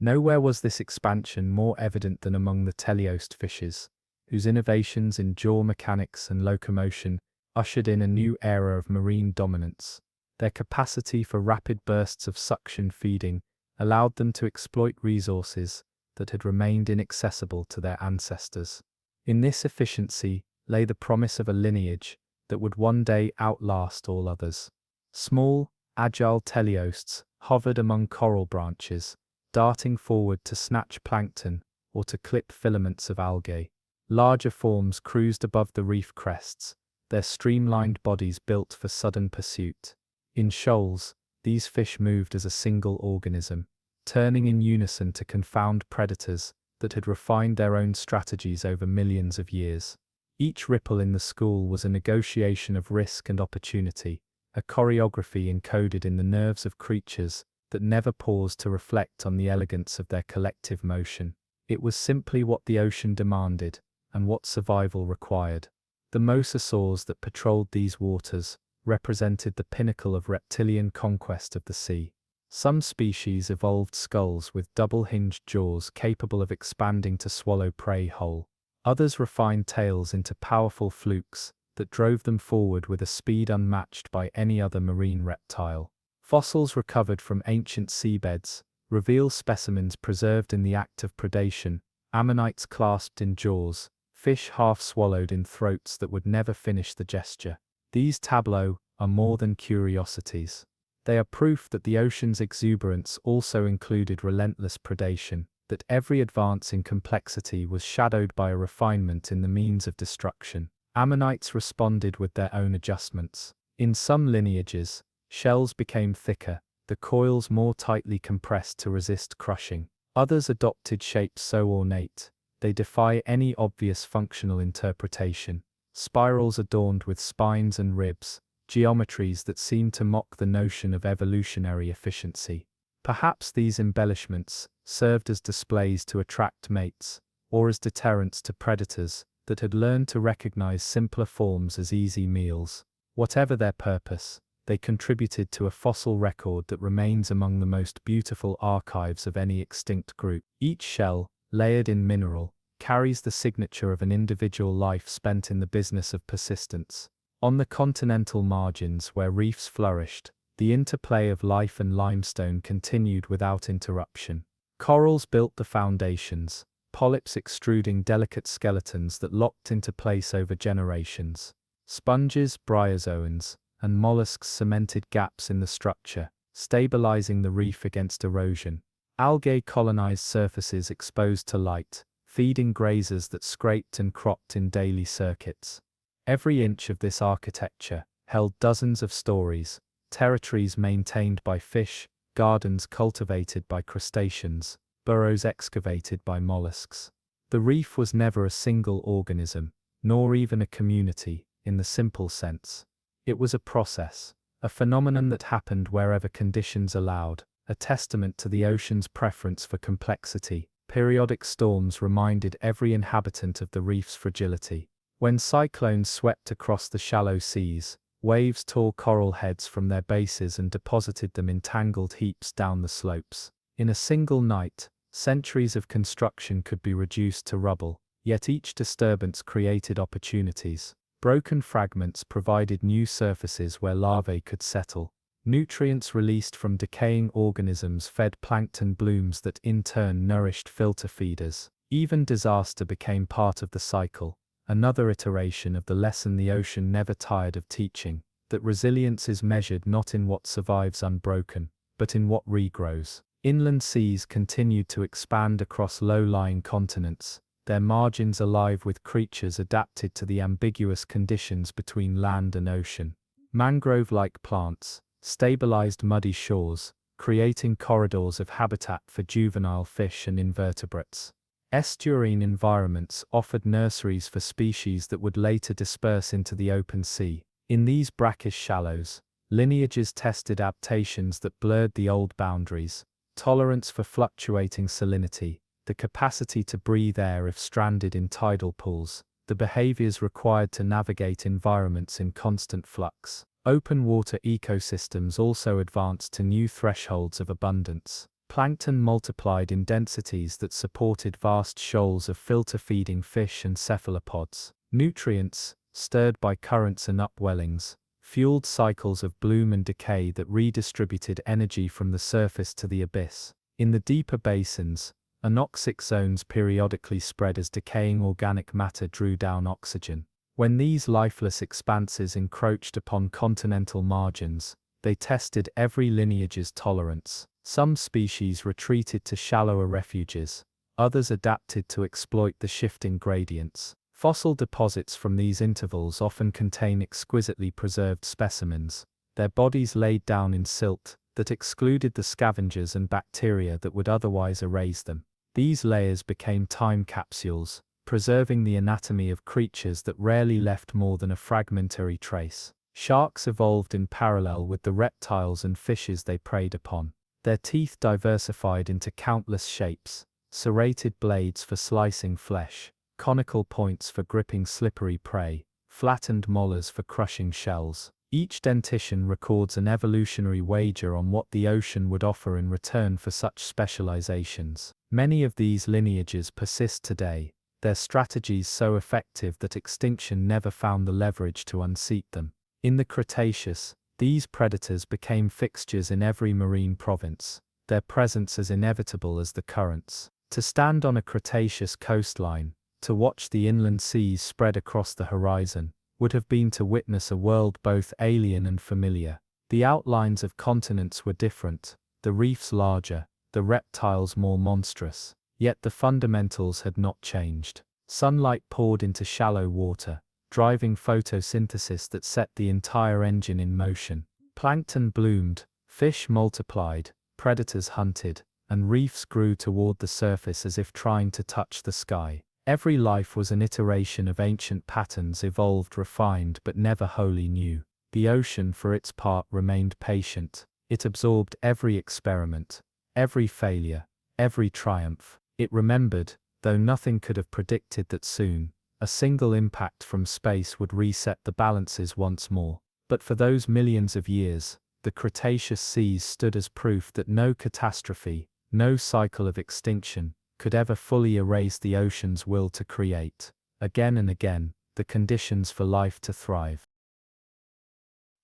Nowhere was this expansion more evident than among the teleost fishes, whose innovations in jaw mechanics and locomotion ushered in a new era of marine dominance. Their capacity for rapid bursts of suction feeding allowed them to exploit resources that had remained inaccessible to their ancestors. In this efficiency lay the promise of a lineage that would one day outlast all others. Small, agile teleosts hovered among coral branches, darting forward to snatch plankton or to clip filaments of algae. Larger forms cruised above the reef crests, their streamlined bodies built for sudden pursuit. In shoals, these fish moved as a single organism, turning in unison to confound predators that had refined their own strategies over millions of years. Each ripple in the school was a negotiation of risk and opportunity, a choreography encoded in the nerves of creatures that never paused to reflect on the elegance of their collective motion. It was simply what the ocean demanded, and what survival required. The mosasaurs that patrolled these waters represented the pinnacle of reptilian conquest of the sea. Some species evolved skulls with double-hinged jaws capable of expanding to swallow prey whole. Others refined tails into powerful flukes that drove them forward with a speed unmatched by any other marine reptile. Fossils recovered from ancient seabeds reveal specimens preserved in the act of predation, ammonites clasped in jaws, fish half swallowed in throats that would never finish the gesture. These tableaux are more than curiosities. They are proof that the ocean's exuberance also included relentless predation, that every advance in complexity was shadowed by a refinement in the means of destruction. Ammonites responded with their own adjustments. In some lineages, shells became thicker, the coils more tightly compressed to resist crushing. Others adopted shapes so ornate, they defy any obvious functional interpretation. Spirals adorned with spines and ribs, geometries that seem to mock the notion of evolutionary efficiency. Perhaps these embellishments served as displays to attract mates, or as deterrents to predators that had learned to recognize simpler forms as easy meals. Whatever their purpose, they contributed to a fossil record that remains among the most beautiful archives of any extinct group. Each shell, layered in mineral, carries the signature of an individual life spent in the business of persistence. On the continental margins where reefs flourished, the interplay of life and limestone continued without interruption. Corals built the foundations, polyps extruding delicate skeletons that locked into place over generations. Sponges, bryozoans, and mollusks cemented gaps in the structure, stabilizing the reef against erosion. Algae colonized surfaces exposed to light, feeding grazers that scraped and cropped in daily circuits. Every inch of this architecture held dozens of stories, territories maintained by fish, gardens cultivated by crustaceans, burrows excavated by mollusks. The reef was never a single organism, nor even a community, in the simple sense. It was a process, a phenomenon that happened wherever conditions allowed, a testament to the ocean's preference for complexity. Periodic storms reminded every inhabitant of the reef's fragility. When cyclones swept across the shallow seas, waves tore coral heads from their bases and deposited them in tangled heaps down the slopes. In a single night, centuries of construction could be reduced to rubble, yet each disturbance created opportunities. Broken fragments provided new surfaces where larvae could settle. Nutrients released from decaying organisms fed plankton blooms that in turn nourished filter feeders. Even disaster became part of the cycle, another iteration of the lesson the ocean never tired of teaching, that resilience is measured not in what survives unbroken, but in what regrows. Inland seas continued to expand across low-lying continents, their margins alive with creatures adapted to the ambiguous conditions between land and ocean. Mangrove-like plants stabilized muddy shores, creating corridors of habitat for juvenile fish and invertebrates. Estuarine environments offered nurseries for species that would later disperse into the open sea. In these brackish shallows, lineages tested adaptations that blurred the old boundaries: tolerance for fluctuating salinity, the capacity to breathe air if stranded in tidal pools, the behaviors required to navigate environments in constant flux. Open water ecosystems also advanced to new thresholds of abundance. Plankton multiplied in densities that supported vast shoals of filter-feeding fish and cephalopods. Nutrients, stirred by currents and upwellings, fueled cycles of bloom and decay that redistributed energy from the surface to the abyss. In the deeper basins, Anoxic zones periodically spread as decaying organic matter drew down oxygen. When these lifeless expanses encroached upon continental margins, they tested every lineage's tolerance. Some species retreated to shallower refuges, others adapted to exploit the shifting gradients. Fossil deposits from these intervals often contain exquisitely preserved specimens, their bodies laid down in silt that excluded the scavengers and bacteria that would otherwise erase them. These layers became time capsules, preserving the anatomy of creatures that rarely left more than a fragmentary trace. Sharks evolved in parallel with the reptiles and fishes they preyed upon. Their teeth diversified into countless shapes, serrated blades for slicing flesh, conical points for gripping slippery prey, flattened molars for crushing shells. Each dentition records an evolutionary wager on what the ocean would offer in return for such specializations. Many of these lineages persist today, their strategies so effective that extinction never found the leverage to unseat them. In the Cretaceous, these predators became fixtures in every marine province, their presence as inevitable as the currents. To stand on a Cretaceous coastline, to watch the inland seas spread across the horizon, would have been to witness a world both alien and familiar. The outlines of continents were different, the reefs larger, the reptiles more monstrous, yet the fundamentals had not changed. Sunlight poured into shallow water, driving photosynthesis that set the entire engine in motion. Plankton bloomed, fish multiplied, predators hunted, and reefs grew toward the surface as if trying to touch the sky. Every life was an iteration of ancient patterns evolved, refined, but never wholly new. The ocean, for its part, remained patient. It absorbed every experiment, every failure, every triumph. It remembered, though nothing could have predicted that soon, a single impact from space would reset the balances once more. But for those millions of years, the Cretaceous seas stood as proof that no catastrophe, no cycle of extinction, could ever fully erase the ocean's will to create, again and again, the conditions for life to thrive.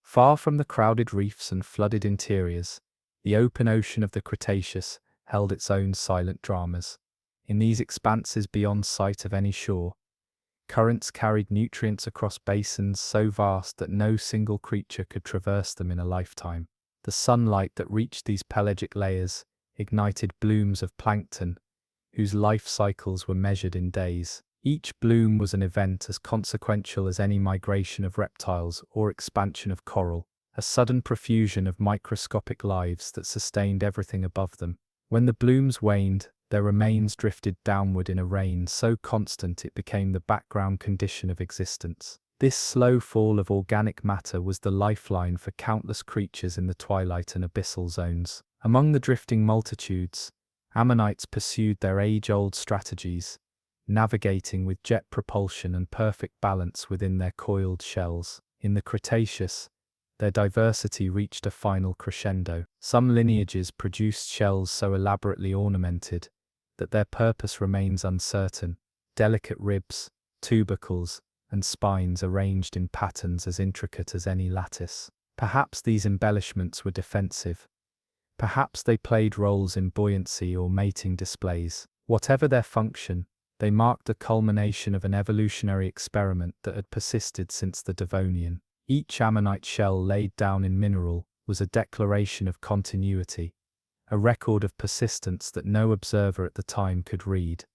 Far from the crowded reefs and flooded interiors, the open ocean of the Cretaceous held its own silent dramas. In these expanses beyond sight of any shore, currents carried nutrients across basins so vast that no single creature could traverse them in a lifetime. The sunlight that reached these pelagic layers ignited blooms of plankton, whose life cycles were measured in days. Each bloom was an event as consequential as any migration of reptiles or expansion of coral, a sudden profusion of microscopic lives that sustained everything above them. When the blooms waned, their remains drifted downward in a rain so constant it became the background condition of existence. This slow fall of organic matter was the lifeline for countless creatures in the twilight and abyssal zones. Among the drifting multitudes, ammonites pursued their age-old strategies, navigating with jet propulsion and perfect balance within their coiled shells. In the Cretaceous, their diversity reached a final crescendo. Some lineages produced shells so elaborately ornamented that their purpose remains uncertain. Delicate ribs, tubercles, and spines arranged in patterns as intricate as any lattice. Perhaps these embellishments were defensive. Perhaps they played roles in buoyancy or mating displays. Whatever their function, they marked the culmination of an evolutionary experiment that had persisted since the Devonian. Each ammonite shell laid down in mineral was a declaration of continuity, a record of persistence that no observer at the time could read,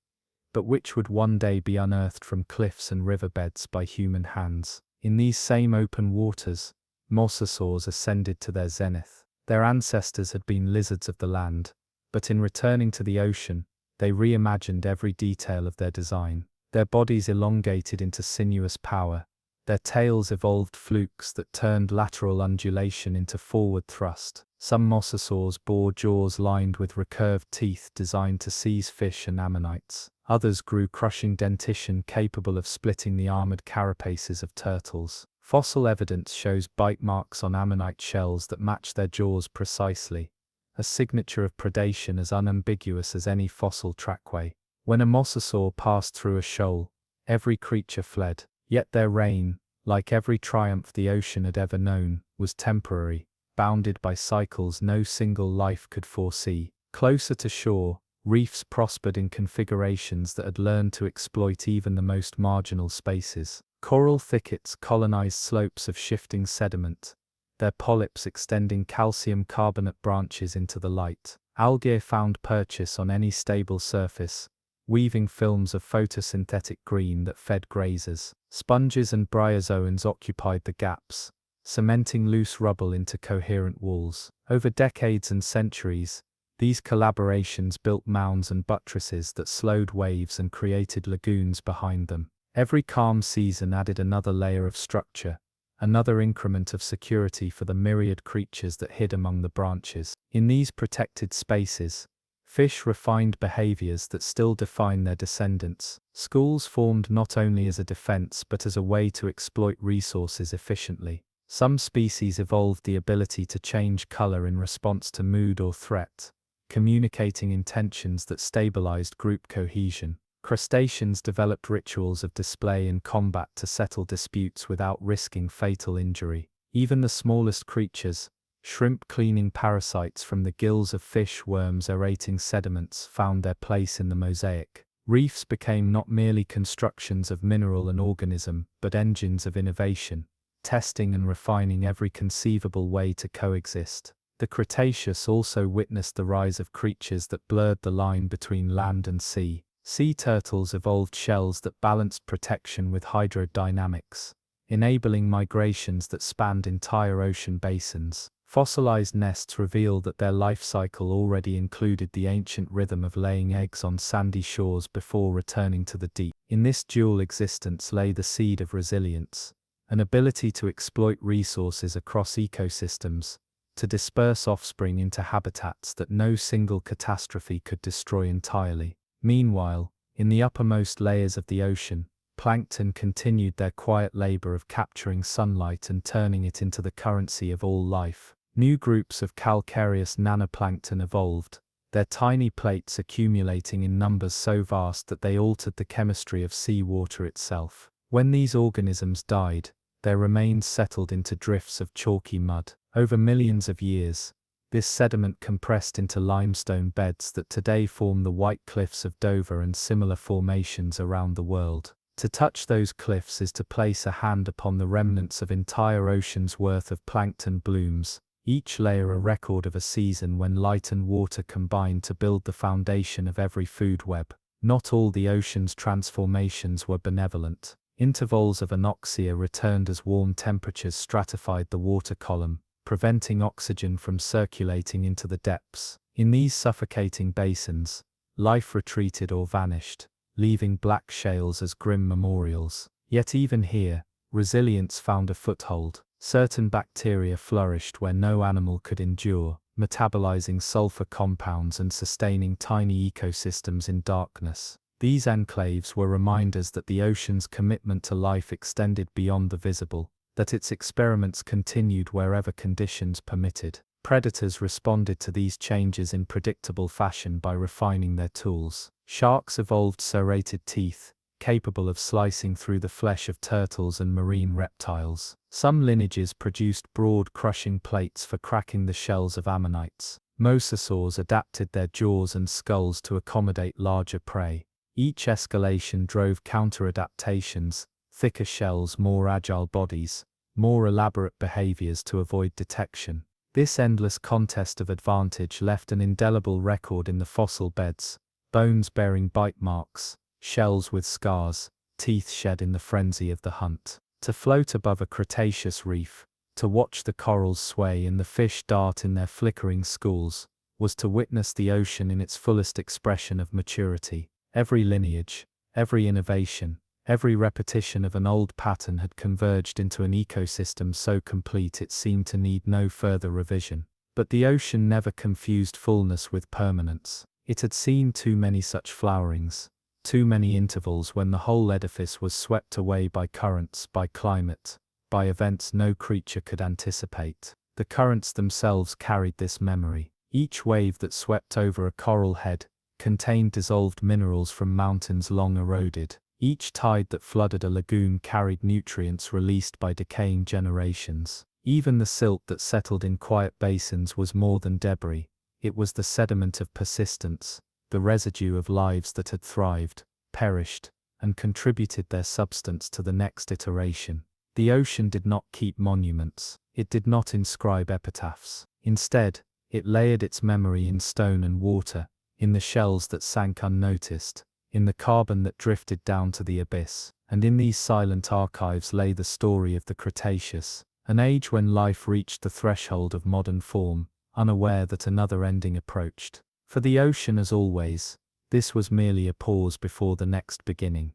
but which would one day be unearthed from cliffs and riverbeds by human hands. In these same open waters, mosasaurs ascended to their zenith. Their ancestors had been lizards of the land, but in returning to the ocean, they reimagined every detail of their design. Their bodies elongated into sinuous power, their tails evolved flukes that turned lateral undulation into forward thrust. Some mosasaurs bore jaws lined with recurved teeth designed to seize fish and ammonites. Others grew crushing dentition capable of splitting the armored carapaces of turtles. Fossil evidence shows bite marks on ammonite shells that match their jaws precisely, a signature of predation as unambiguous as any fossil trackway. When a mosasaur passed through a shoal, every creature fled, yet their reign, like every triumph the ocean had ever known, was temporary, bounded by cycles no single life could foresee. Closer to shore, Reefs prospered in configurations that had learned to exploit even the most marginal spaces. Coral thickets colonized slopes of shifting sediment, their polyps extending calcium carbonate branches into the light. Algae found purchase on any stable surface, weaving films of photosynthetic green that fed grazers. Sponges and bryozoans occupied the gaps, cementing loose rubble into coherent walls. Over decades and centuries, these collaborations built mounds and buttresses that slowed waves and created lagoons behind them. Every calm season added another layer of structure, another increment of security for the myriad creatures that hid among the branches. In these protected spaces, fish refined behaviors that still define their descendants. Schools formed not only as a defense but as a way to exploit resources efficiently. Some species evolved the ability to change color in response to mood or threat, communicating intentions that stabilized group cohesion. Crustaceans developed rituals of display and combat to settle disputes without risking fatal injury. Even the smallest creatures, shrimp cleaning parasites from the gills of fish, worms aerating sediments, found their place in the mosaic. Reefs became not merely constructions of mineral and organism, but engines of innovation, testing and refining every conceivable way to coexist. The Cretaceous also witnessed the rise of creatures that blurred the line between land and sea. Sea turtles evolved shells that balanced protection with hydrodynamics, enabling migrations that spanned entire ocean basins. Fossilized nests reveal that their life cycle already included the ancient rhythm of laying eggs on sandy shores before returning to the deep. In this dual existence lay the seed of resilience, an ability to exploit resources across ecosystems, to disperse offspring into habitats that no single catastrophe could destroy entirely. Meanwhile, in the uppermost layers of the ocean, plankton continued their quiet labor of capturing sunlight and turning it into the currency of all life. New groups of calcareous nanoplankton evolved, their tiny plates accumulating in numbers so vast that they altered the chemistry of seawater itself. When these organisms died, their remains settled into drifts of chalky mud. Over millions of years, this sediment compressed into limestone beds that today form the White Cliffs of Dover and similar formations around the world. To touch those cliffs is to place a hand upon the remnants of entire oceans' worth of plankton blooms, each layer a record of a season when light and water combined to build the foundation of every food web. Not all the ocean's transformations were benevolent. Intervals of anoxia returned as warm temperatures stratified the water column, preventing oxygen from circulating into the depths. In these suffocating basins, life retreated or vanished, leaving black shales as grim memorials. Yet even here, resilience found a foothold. Certain bacteria flourished where no animal could endure, metabolizing sulfur compounds and sustaining tiny ecosystems in darkness. These enclaves were reminders that the ocean's commitment to life extended beyond the visible, that its experiments continued wherever conditions permitted. Predators responded to these changes in predictable fashion by refining their tools. Sharks evolved serrated teeth, capable of slicing through the flesh of turtles and marine reptiles. Some lineages produced broad crushing plates for cracking the shells of ammonites. Mosasaurs adapted their jaws and skulls to accommodate larger prey. Each escalation drove counter-adaptations, thicker shells, more agile bodies, more elaborate behaviors to avoid detection. This endless contest of advantage left an indelible record in the fossil beds, bones bearing bite marks, shells with scars, teeth shed in the frenzy of the hunt. To float above a Cretaceous reef, to watch the corals sway and the fish dart in their flickering schools, was to witness the ocean in its fullest expression of maturity. Every lineage, every innovation, every repetition of an old pattern had converged into an ecosystem so complete it seemed to need no further revision. But the ocean never confused fullness with permanence. It had seen too many such flowerings, too many intervals when the whole edifice was swept away by currents, by climate, by events no creature could anticipate. The currents themselves carried this memory. Each wave that swept over a coral head contained dissolved minerals from mountains long eroded. Each tide that flooded a lagoon carried nutrients released by decaying generations. Even the silt that settled in quiet basins was more than debris. It was the sediment of persistence, the residue of lives that had thrived, perished, and contributed their substance to the next iteration. The ocean did not keep monuments, it did not inscribe epitaphs. Instead, it layered its memory in stone and water, in the shells that sank unnoticed, in the carbon that drifted down to the abyss. And in these silent archives lay the story of the Cretaceous, an age when life reached the threshold of modern form, unaware that another ending approached. For the ocean, as always, this was merely a pause before the next beginning.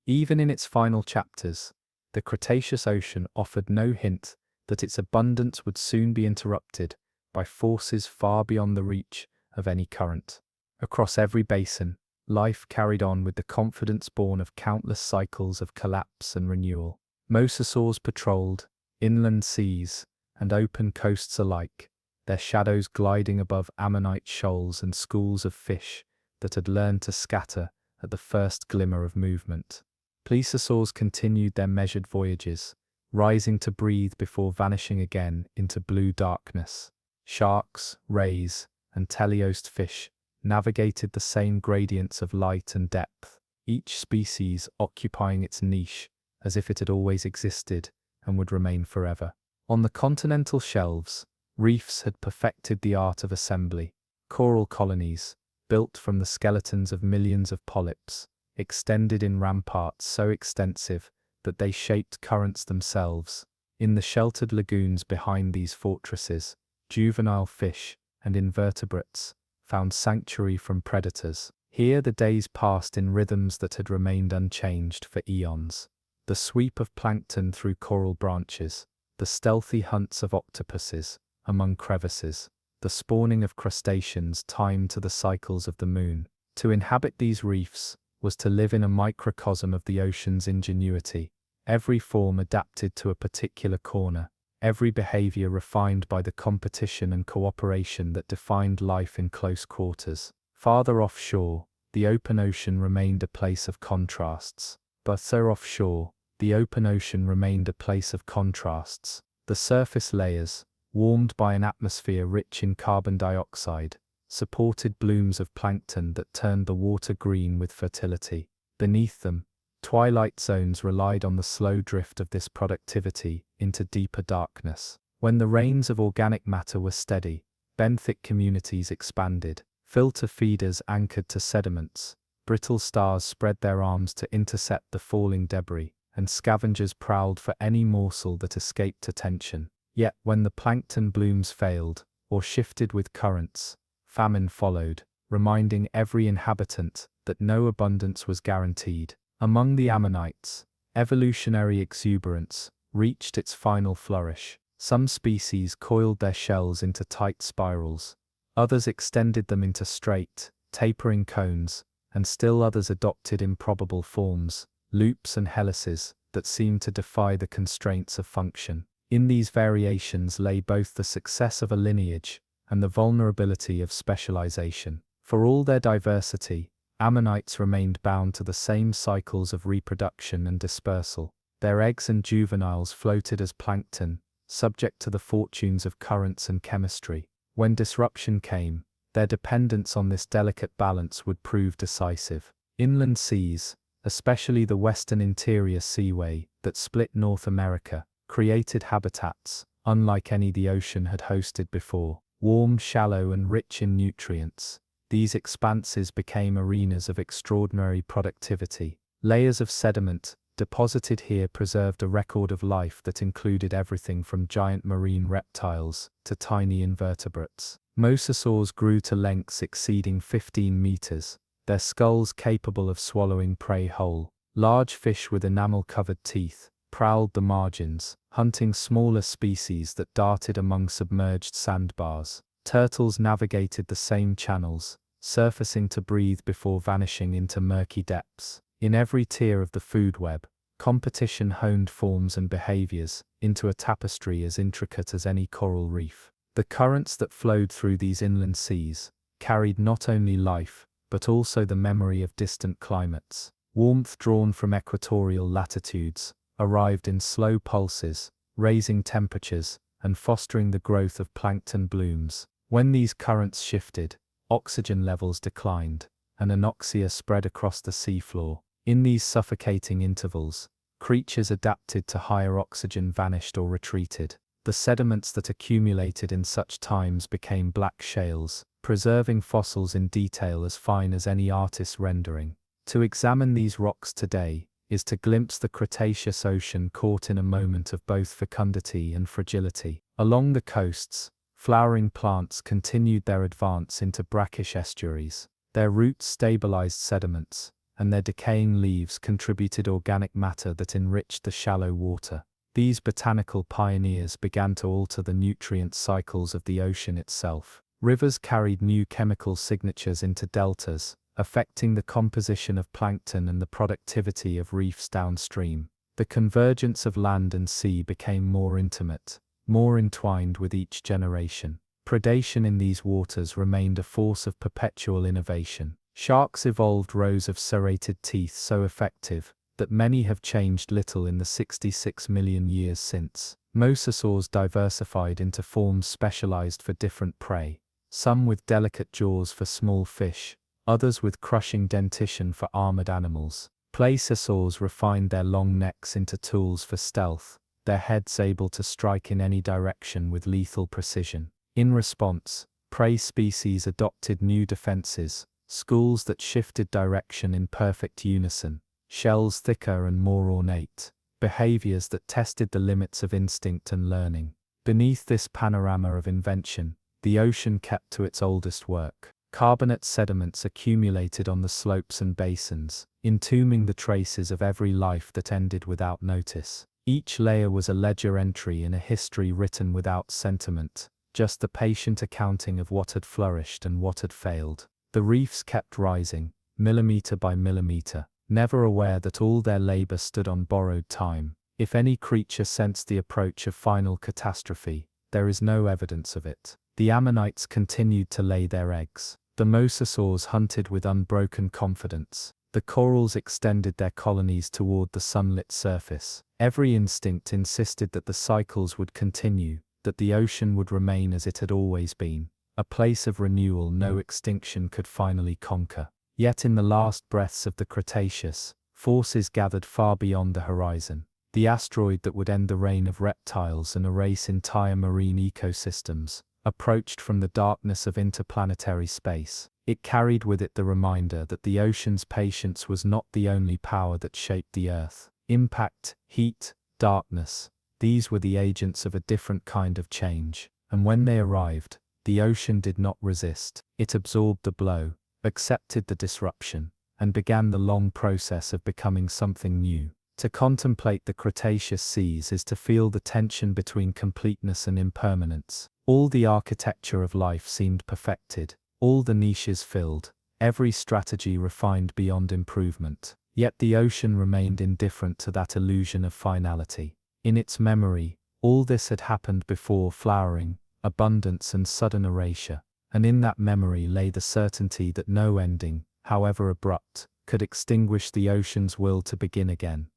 Even in its final chapters, the Cretaceous ocean offered no hint that its abundance would soon be interrupted by forces far beyond the reach of any current. Across every basin, life carried on with the confidence born of countless cycles of collapse and renewal. Mosasaurs patrolled inland seas and open coasts alike, their shadows gliding above ammonite shoals and schools of fish that had learned to scatter at the first glimmer of movement. Plesiosaurs continued their measured voyages, rising to breathe before vanishing again into blue darkness. Sharks, rays, and teleost fish navigated the same gradients of light and depth, each species occupying its niche as if it had always existed and would remain forever. On the continental shelves, reefs had perfected the art of assembly. Coral colonies, built from the skeletons of millions of polyps, extended in ramparts so extensive that they shaped currents themselves. In the sheltered lagoons behind these fortresses, juvenile fish and invertebrates found sanctuary from predators. Here the days passed in rhythms that had remained unchanged for eons. The sweep of plankton through coral branches, the stealthy hunts of octopuses among crevices, the spawning of crustaceans timed to the cycles of the moon. To inhabit these reefs was to live in a microcosm of the ocean's ingenuity, every form adapted to a particular corner, every behavior refined by the competition and cooperation that defined life in close quarters. Farther offshore, the open ocean remained a place of contrasts. But so offshore, the open ocean remained a place of contrasts. The surface layers, warmed by an atmosphere rich in carbon dioxide, supported blooms of plankton that turned the water green with fertility. Beneath them, twilight zones relied on the slow drift of this productivity into deeper darkness. When the rains of organic matter were steady, benthic communities expanded. Filter feeders anchored to sediments, brittle stars spread their arms to intercept the falling debris, and scavengers prowled for any morsel that escaped attention. Yet when the plankton blooms failed, or shifted with currents, famine followed, reminding every inhabitant that no abundance was guaranteed. Among the ammonites, evolutionary exuberance reached its final flourish. Some species coiled their shells into tight spirals, others extended them into straight, tapering cones, and still others adopted improbable forms, loops and helices, that seemed to defy the constraints of function. In these variations lay both the success of a lineage and the vulnerability of specialization. For all their diversity, ammonites remained bound to the same cycles of reproduction and dispersal. Their eggs and juveniles floated as plankton, subject to the fortunes of currents and chemistry. When disruption came, their dependence on this delicate balance would prove decisive. Inland seas, especially the western interior seaway that split North America, created habitats unlike any the ocean had hosted before. Warm, shallow, and rich in nutrients, these expanses became arenas of extraordinary productivity. Layers of sediment deposited here preserved a record of life that included everything from giant marine reptiles to tiny invertebrates. Mosasaurs grew to lengths exceeding 15 meters, their skulls capable of swallowing prey whole. Large fish with enamel-covered teeth prowled the margins, hunting smaller species that darted among submerged sandbars. Turtles navigated the same channels, surfacing to breathe before vanishing into murky depths. In every tier of the food web, competition honed forms and behaviors into a tapestry as intricate as any coral reef. The currents that flowed through these inland seas carried not only life, but also the memory of distant climates. Warmth drawn from equatorial latitudes arrived in slow pulses, raising temperatures and fostering the growth of plankton blooms. When these currents shifted, oxygen levels declined, and anoxia spread across the seafloor. In these suffocating intervals, creatures adapted to higher oxygen vanished or retreated. The sediments that accumulated in such times became black shales, preserving fossils in detail as fine as any artist's rendering. To examine these rocks today is to glimpse the Cretaceous ocean caught in a moment of both fecundity and fragility. Along the coasts, flowering plants continued their advance into brackish estuaries. Their roots stabilized sediments, and their decaying leaves contributed organic matter that enriched the shallow water. These botanical pioneers began to alter the nutrient cycles of the ocean itself. Rivers carried new chemical signatures into deltas, affecting the composition of plankton and the productivity of reefs downstream. The convergence of land and sea became more intimate, more entwined with each generation. Predation in these waters remained a force of perpetual innovation. Sharks evolved rows of serrated teeth so effective that many have changed little in the 66 million years since. Mosasaurs diversified into forms specialized for different prey, some with delicate jaws for small fish, others with crushing dentition for armored animals. Plesiosaurs refined their long necks into tools for stealth, their heads able to strike in any direction with lethal precision. In response, prey species adopted new defenses, schools that shifted direction in perfect unison, shells thicker and more ornate, behaviors that tested the limits of instinct and learning. Beneath this panorama of invention, the ocean kept to its oldest work. Carbonate sediments accumulated on the slopes and basins, entombing the traces of every life that ended without notice. Each layer was a ledger entry in a history written without sentiment, just the patient accounting of what had flourished and what had failed. The reefs kept rising, millimeter by millimeter, never aware that all their labor stood on borrowed time. If any creature sensed the approach of final catastrophe, there is no evidence of it. The ammonites continued to lay their eggs. The mosasaurs hunted with unbroken confidence. The corals extended their colonies toward the sunlit surface. Every instinct insisted that the cycles would continue, that the ocean would remain as it had always been, a place of renewal no extinction could finally conquer. Yet in the last breaths of the Cretaceous, forces gathered far beyond the horizon. The asteroid that would end the reign of reptiles and erase entire marine ecosystems approached from the darkness of interplanetary space. It carried with it the reminder that the ocean's patience was not the only power that shaped the Earth. Impact, heat, darkness, these were the agents of a different kind of change, and when they arrived, the ocean did not resist. It absorbed the blow, accepted the disruption, and began the long process of becoming something new. To contemplate the Cretaceous seas is to feel the tension between completeness and impermanence. All the architecture of life seemed perfected, all the niches filled, every strategy refined beyond improvement. Yet the ocean remained indifferent to that illusion of finality. In its memory, all this had happened before: flowering, abundance and sudden erasure. And in that memory lay the certainty that no ending, however abrupt, could extinguish the ocean's will to begin again.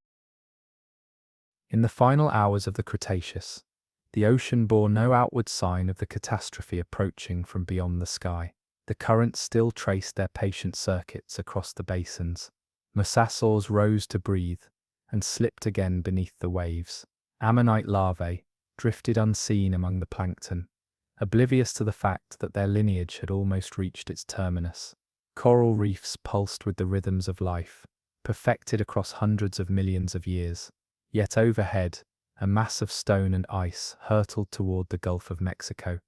In the final hours of the Cretaceous, the ocean bore no outward sign of the catastrophe approaching from beyond the sky. The currents still traced their patient circuits across the basins. Mosasaurs rose to breathe, and slipped again beneath the waves. Ammonite larvae drifted unseen among the plankton, oblivious to the fact that their lineage had almost reached its terminus. Coral reefs pulsed with the rhythms of life, perfected across hundreds of millions of years. Yet overhead, a mass of stone and ice hurtled toward the Gulf of Mexico,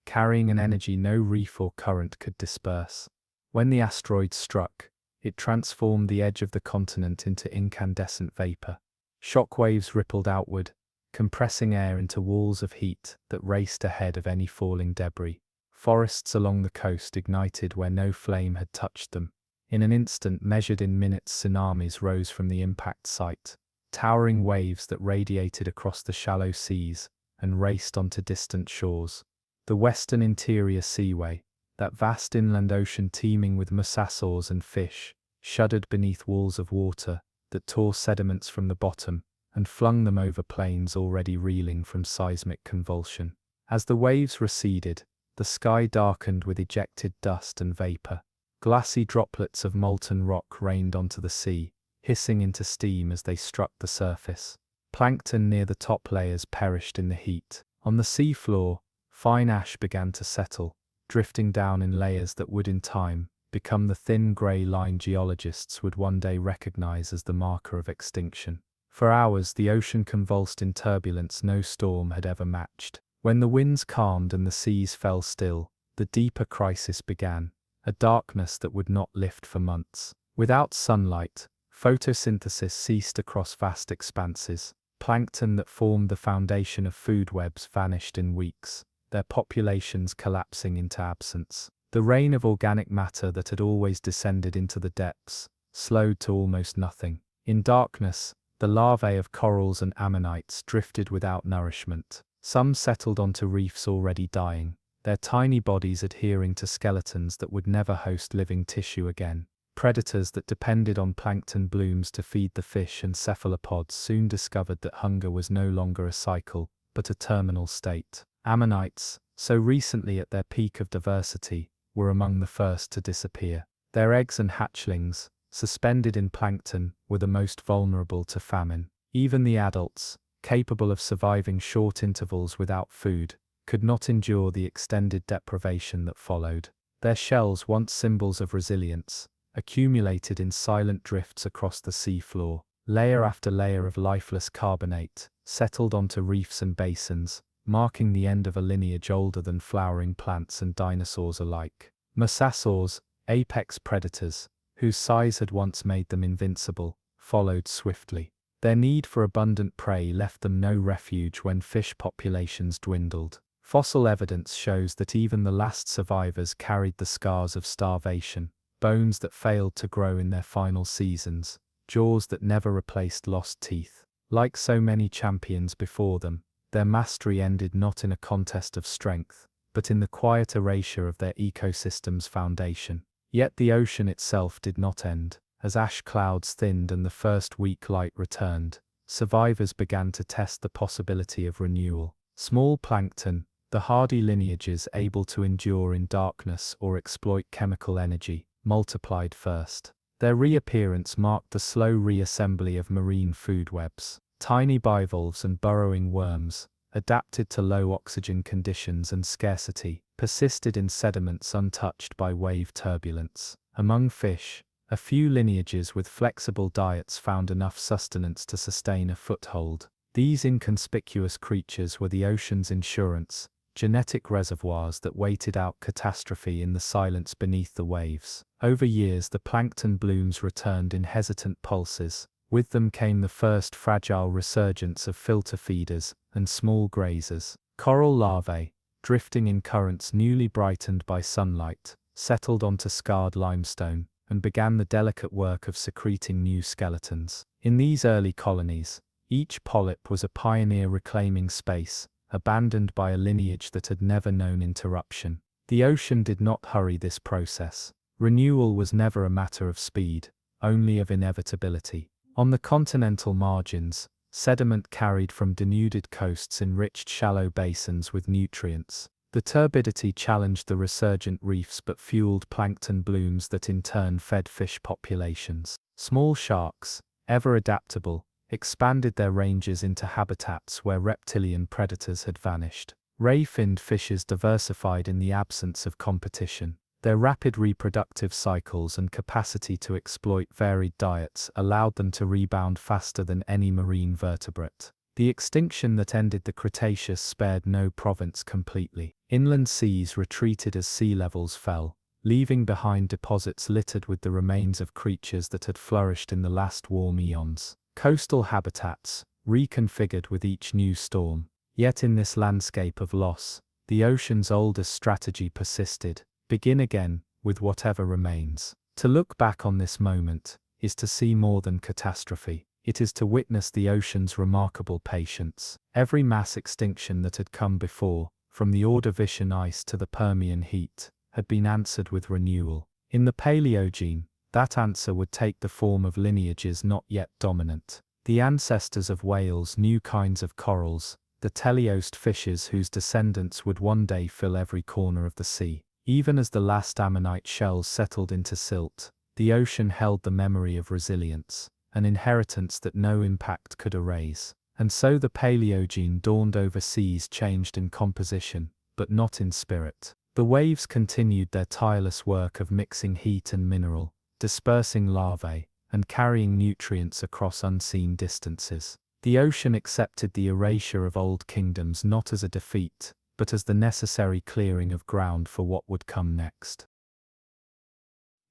carrying an energy no reef or current could disperse. When the asteroid struck, it transformed the edge of the continent into incandescent vapor. Shock waves rippled outward, compressing air into walls of heat that raced ahead of any falling debris. Forests along the coast ignited where no flame had touched them. In an instant measured in minutes, tsunamis rose from the impact site, towering waves that radiated across the shallow seas and raced onto distant shores. The western interior seaway, that vast inland ocean teeming with mosasaurs and fish, shuddered beneath walls of water that tore sediments from the bottom and flung them over plains already reeling from seismic convulsion. As the waves receded, the sky darkened with ejected dust and vapor. Glassy droplets of molten rock rained onto the sea, hissing into steam as they struck the surface. Plankton near the top layers perished in the heat. On the sea floor, fine ash began to settle, drifting down in layers that would in time become the thin grey line geologists would one day recognize as the marker of extinction. For hours the ocean convulsed in turbulence no storm had ever matched. When the winds calmed and the seas fell still, the deeper crisis began, a darkness that would not lift for months. Without sunlight, photosynthesis ceased across vast expanses. Plankton that formed the foundation of food webs vanished in weeks, their populations collapsing into absence. The rain of organic matter that had always descended into the depths slowed to almost nothing. In darkness, the larvae of corals and ammonites drifted without nourishment. Some settled onto reefs already dying, their tiny bodies adhering to skeletons that would never host living tissue again. Predators that depended on plankton blooms to feed the fish and cephalopods soon discovered that hunger was no longer a cycle, but a terminal state. Ammonites, so recently at their peak of diversity, were among the first to disappear. Their eggs and hatchlings, suspended in plankton, were the most vulnerable to famine. Even the adults, capable of surviving short intervals without food, could not endure the extended deprivation that followed. Their shells, once symbols of resilience, accumulated in silent drifts across the sea floor. Layer after layer of lifeless carbonate settled onto reefs and basins, marking the end of a lineage older than flowering plants and dinosaurs alike. Mosasaurs, apex predators, whose size had once made them invincible, followed swiftly. Their need for abundant prey left them no refuge when fish populations dwindled. Fossil evidence shows that even the last survivors carried the scars of starvation, bones that failed to grow in their final seasons, jaws that never replaced lost teeth. Like so many champions before them, their mastery ended not in a contest of strength, but in the quiet erasure of their ecosystem's foundation. Yet the ocean itself did not end. As ash clouds thinned and the first weak light returned, survivors began to test the possibility of renewal. Small plankton, the hardy lineages able to endure in darkness or exploit chemical energy, multiplied first. Their reappearance marked the slow reassembly of marine food webs. Tiny bivalves and burrowing worms, adapted to low oxygen conditions and scarcity, persisted in sediments untouched by wave turbulence. Among fish, a few lineages with flexible diets found enough sustenance to sustain a foothold. These inconspicuous creatures were the ocean's insurance, genetic reservoirs that waited out catastrophe in the silence beneath the waves. Over years the plankton blooms returned in hesitant pulses. With them came the first fragile resurgence of filter feeders and small grazers. Coral larvae, drifting in currents newly brightened by sunlight, settled onto scarred limestone, and began the delicate work of secreting new skeletons. In these early colonies, each polyp was a pioneer reclaiming space, abandoned by a lineage that had never known interruption. The ocean did not hurry this process. Renewal was never a matter of speed, only of inevitability. On the continental margins, sediment carried from denuded coasts enriched shallow basins with nutrients. The turbidity challenged the resurgent reefs but fueled plankton blooms that in turn fed fish populations. Small sharks, ever adaptable, expanded their ranges into habitats where reptilian predators had vanished. Ray-finned fishes diversified in the absence of competition. Their rapid reproductive cycles and capacity to exploit varied diets allowed them to rebound faster than any marine vertebrate. The extinction that ended the Cretaceous spared no province completely. Inland seas retreated as sea levels fell, leaving behind deposits littered with the remains of creatures that had flourished in the last warm eons. Coastal habitats, reconfigured with each new storm. Yet in this landscape of loss, the ocean's oldest strategy persisted: begin again, with whatever remains. To look back on this moment is to see more than catastrophe. It is to witness the ocean's remarkable patience. Every mass extinction that had come before, from the Ordovician ice to the Permian heat, had been answered with renewal. In the Paleogene, that answer would take the form of lineages not yet dominant. The ancestors of whales, new kinds of corals, the teleost fishes whose descendants would one day fill every corner of the sea. Even as the last ammonite shells settled into silt, the ocean held the memory of resilience, an inheritance that no impact could erase. And so the Paleogene dawned over seas changed in composition, but not in spirit. The waves continued their tireless work of mixing heat and mineral, dispersing larvae, and carrying nutrients across unseen distances. The ocean accepted the erasure of old kingdoms not as a defeat, but as the necessary clearing of ground for what would come next.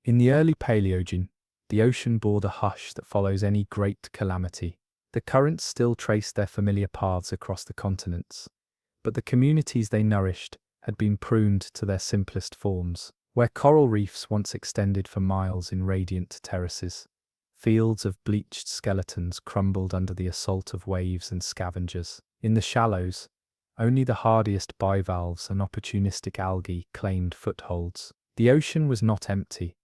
In the early Paleogene, the ocean bore the hush that follows any great calamity. The currents still traced their familiar paths across the continents, but the communities they nourished had been pruned to their simplest forms. Where coral reefs once extended for miles in radiant terraces, fields of bleached skeletons crumbled under the assault of waves and scavengers. In the shallows, only the hardiest bivalves and opportunistic algae claimed footholds. The ocean was not empty,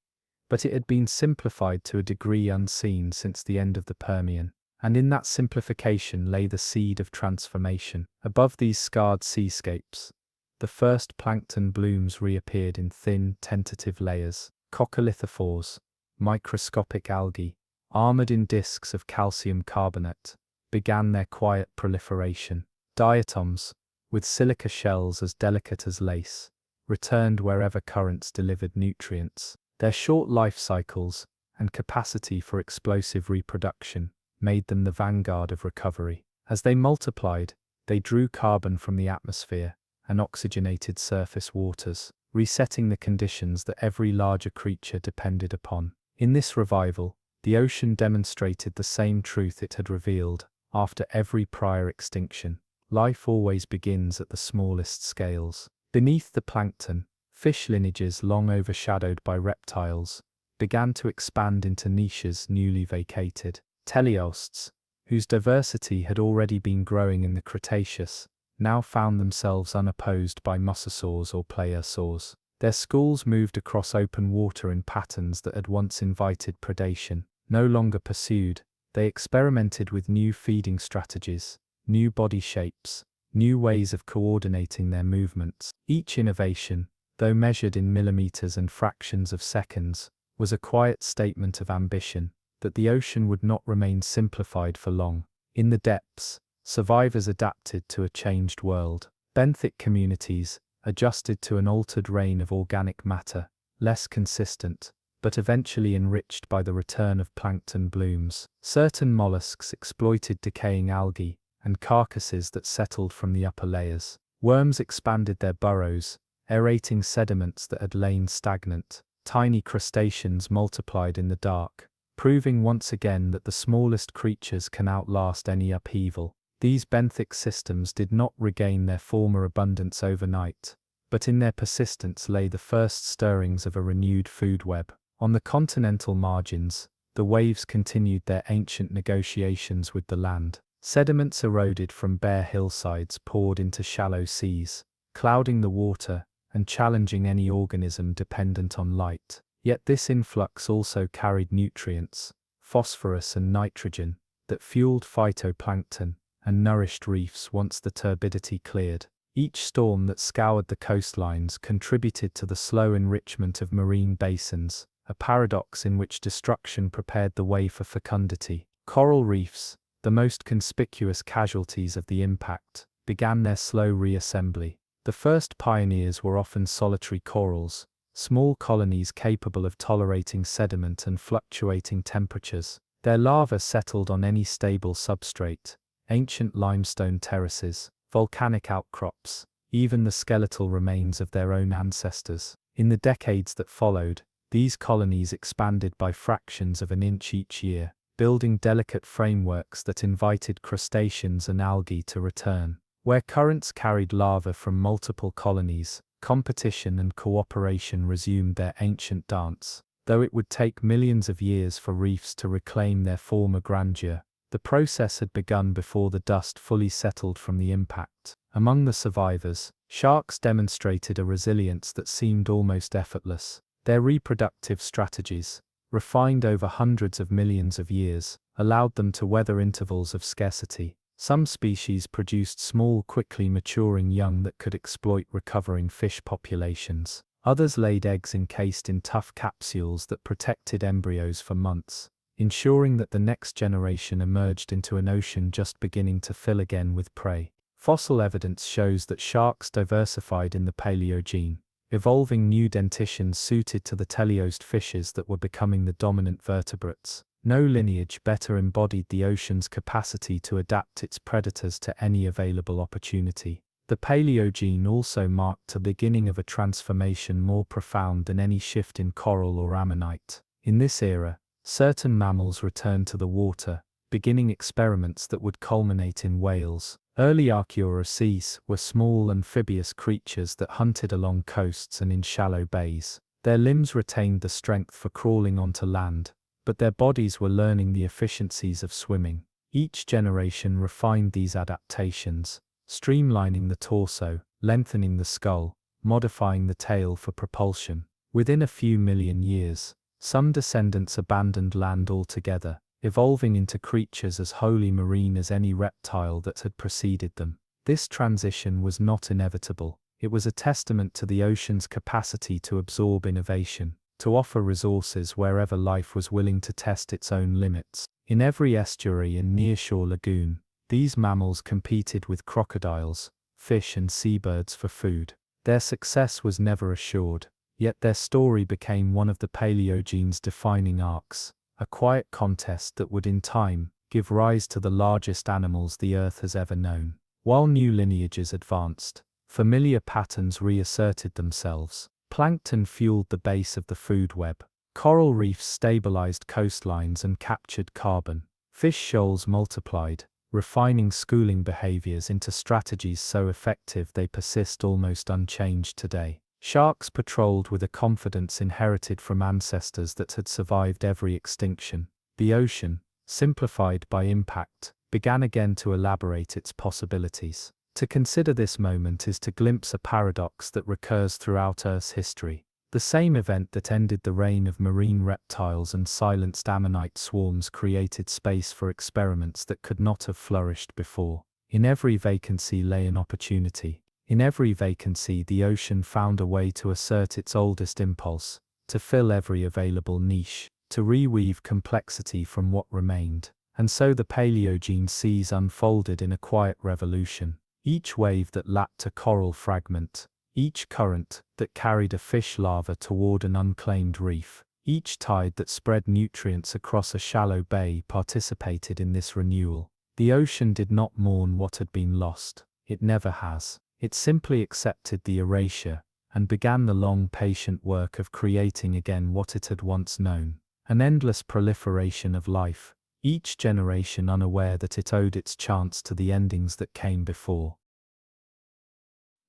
but it had been simplified to a degree unseen since the end of the Permian. And in that simplification lay the seed of transformation. Above these scarred seascapes, the first plankton blooms reappeared in thin, tentative layers. Coccolithophores, microscopic algae, armored in discs of calcium carbonate, began their quiet proliferation. Diatoms, with silica shells as delicate as lace, returned wherever currents delivered nutrients. Their short life cycles and capacity for explosive reproduction made them the vanguard of recovery. As they multiplied, they drew carbon from the atmosphere and oxygenated surface waters, resetting the conditions that every larger creature depended upon. In this revival, the ocean demonstrated the same truth it had revealed after every prior extinction. Life always begins at the smallest scales. Beneath the plankton, fish lineages long overshadowed by reptiles began to expand into niches newly vacated. Teleosts, whose diversity had already been growing in the Cretaceous, now found themselves unopposed by mosasaurs or plesiosaurs. Their schools moved across open water in patterns that had once invited predation. No longer pursued, they experimented with new feeding strategies, new body shapes, new ways of coordinating their movements. Each innovation, though measured in millimeters and fractions of seconds, was a quiet statement of ambition, that the ocean would not remain simplified for long. In the depths, survivors adapted to a changed world. Benthic communities adjusted to an altered rain of organic matter, less consistent, but eventually enriched by the return of plankton blooms. Certain mollusks exploited decaying algae and carcasses that settled from the upper layers. Worms expanded their burrows, aerating sediments that had lain stagnant. Tiny crustaceans multiplied in the dark, proving once again that the smallest creatures can outlast any upheaval. These benthic systems did not regain their former abundance overnight, but in their persistence lay the first stirrings of a renewed food web. On the continental margins, the waves continued their ancient negotiations with the land. Sediments eroded from bare hillsides poured into shallow seas, clouding the water and challenging any organism dependent on light. Yet this influx also carried nutrients, phosphorus and nitrogen, that fueled phytoplankton and nourished reefs once the turbidity cleared. Each storm that scoured the coastlines contributed to the slow enrichment of marine basins, a paradox in which destruction prepared the way for fecundity. Coral reefs, the most conspicuous casualties of the impact, began their slow reassembly. The first pioneers were often solitary corals, small colonies capable of tolerating sediment and fluctuating temperatures. Their larvae settled on any stable substrate, ancient limestone terraces, volcanic outcrops, even the skeletal remains of their own ancestors. In the decades that followed, these colonies expanded by fractions of an inch each year, building delicate frameworks that invited crustaceans and algae to return. Where currents carried larvae from multiple colonies, competition and cooperation resumed their ancient dance. Though it would take millions of years for reefs to reclaim their former grandeur, the process had begun before the dust fully settled from the impact. Among the survivors, sharks demonstrated a resilience that seemed almost effortless. Their reproductive strategies, refined over hundreds of millions of years, allowed them to weather intervals of scarcity. Some species produced small, quickly maturing young that could exploit recovering fish populations. Others laid eggs encased in tough capsules that protected embryos for months, ensuring that the next generation emerged into an ocean just beginning to fill again with prey. Fossil evidence shows that sharks diversified in the Paleogene, evolving new dentitions suited to the teleost fishes that were becoming the dominant vertebrates. No lineage better embodied the ocean's capacity to adapt its predators to any available opportunity. The Paleogene also marked the beginning of a transformation more profound than any shift in coral or ammonite. In this era, certain mammals returned to the water, beginning experiments that would culminate in whales. Early Archaeosaurs were small amphibious creatures that hunted along coasts and in shallow bays. Their limbs retained the strength for crawling onto land, but their bodies were learning the efficiencies of swimming. Each generation refined these adaptations, streamlining the torso, lengthening the skull, modifying the tail for propulsion. Within a few million years, some descendants abandoned land altogether, evolving into creatures as wholly marine as any reptile that had preceded them. This transition was not inevitable. It was a testament to the ocean's capacity to absorb innovation, to offer resources wherever life was willing to test its own limits. In every estuary and nearshore lagoon, these mammals competed with crocodiles, fish and seabirds for food. Their success was never assured, yet their story became one of the Paleogene's defining arcs, a quiet contest that would in time give rise to the largest animals the Earth has ever known. While new lineages advanced, familiar patterns reasserted themselves. Plankton fueled the base of the food web. Coral reefs stabilized coastlines and captured carbon. Fish shoals multiplied, refining schooling behaviors into strategies so effective they persist almost unchanged today. Sharks patrolled with a confidence inherited from ancestors that had survived every extinction. The ocean, simplified by impact, began again to elaborate its possibilities. To consider this moment is to glimpse a paradox that recurs throughout Earth's history. The same event that ended the reign of marine reptiles and silenced ammonite swarms created space for experiments that could not have flourished before. In every vacancy lay an opportunity. In every vacancy the ocean found a way to assert its oldest impulse, to fill every available niche, to reweave complexity from what remained. And so the Paleogene seas unfolded in a quiet revolution. Each wave that lapped a coral fragment, each current that carried a fish larva toward an unclaimed reef, each tide that spread nutrients across a shallow bay participated in this renewal. The ocean did not mourn what had been lost. It never has. It simply accepted the erasure and began the long, patient work of creating again what it had once known. An endless proliferation of life, each generation unaware that it owed its chance to the endings that came before.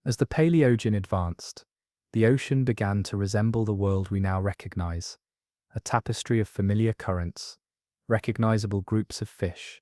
As the Paleogene advanced, the ocean began to resemble the world we now recognize, a tapestry of familiar currents, recognizable groups of fish,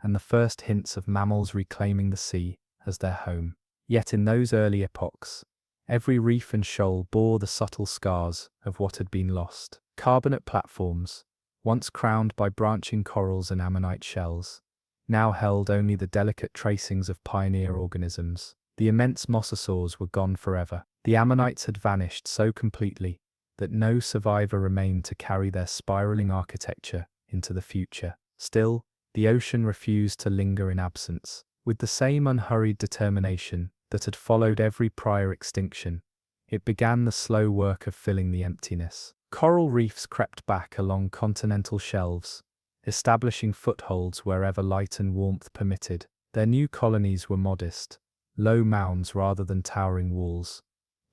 and the first hints of mammals reclaiming the sea as their home. Yet in those early epochs, every reef and shoal bore the subtle scars of what had been lost. Carbonate platforms, once crowned by branching corals and ammonite shells, now held only the delicate tracings of pioneer organisms. The immense mosasaurs were gone forever. The ammonites had vanished so completely that no survivor remained to carry their spiraling architecture into the future. Still, the ocean refused to linger in absence. With the same unhurried determination that had followed every prior extinction, it began the slow work of filling the emptiness. Coral reefs crept back along continental shelves, establishing footholds wherever light and warmth permitted. Their new colonies were modest, low mounds rather than towering walls,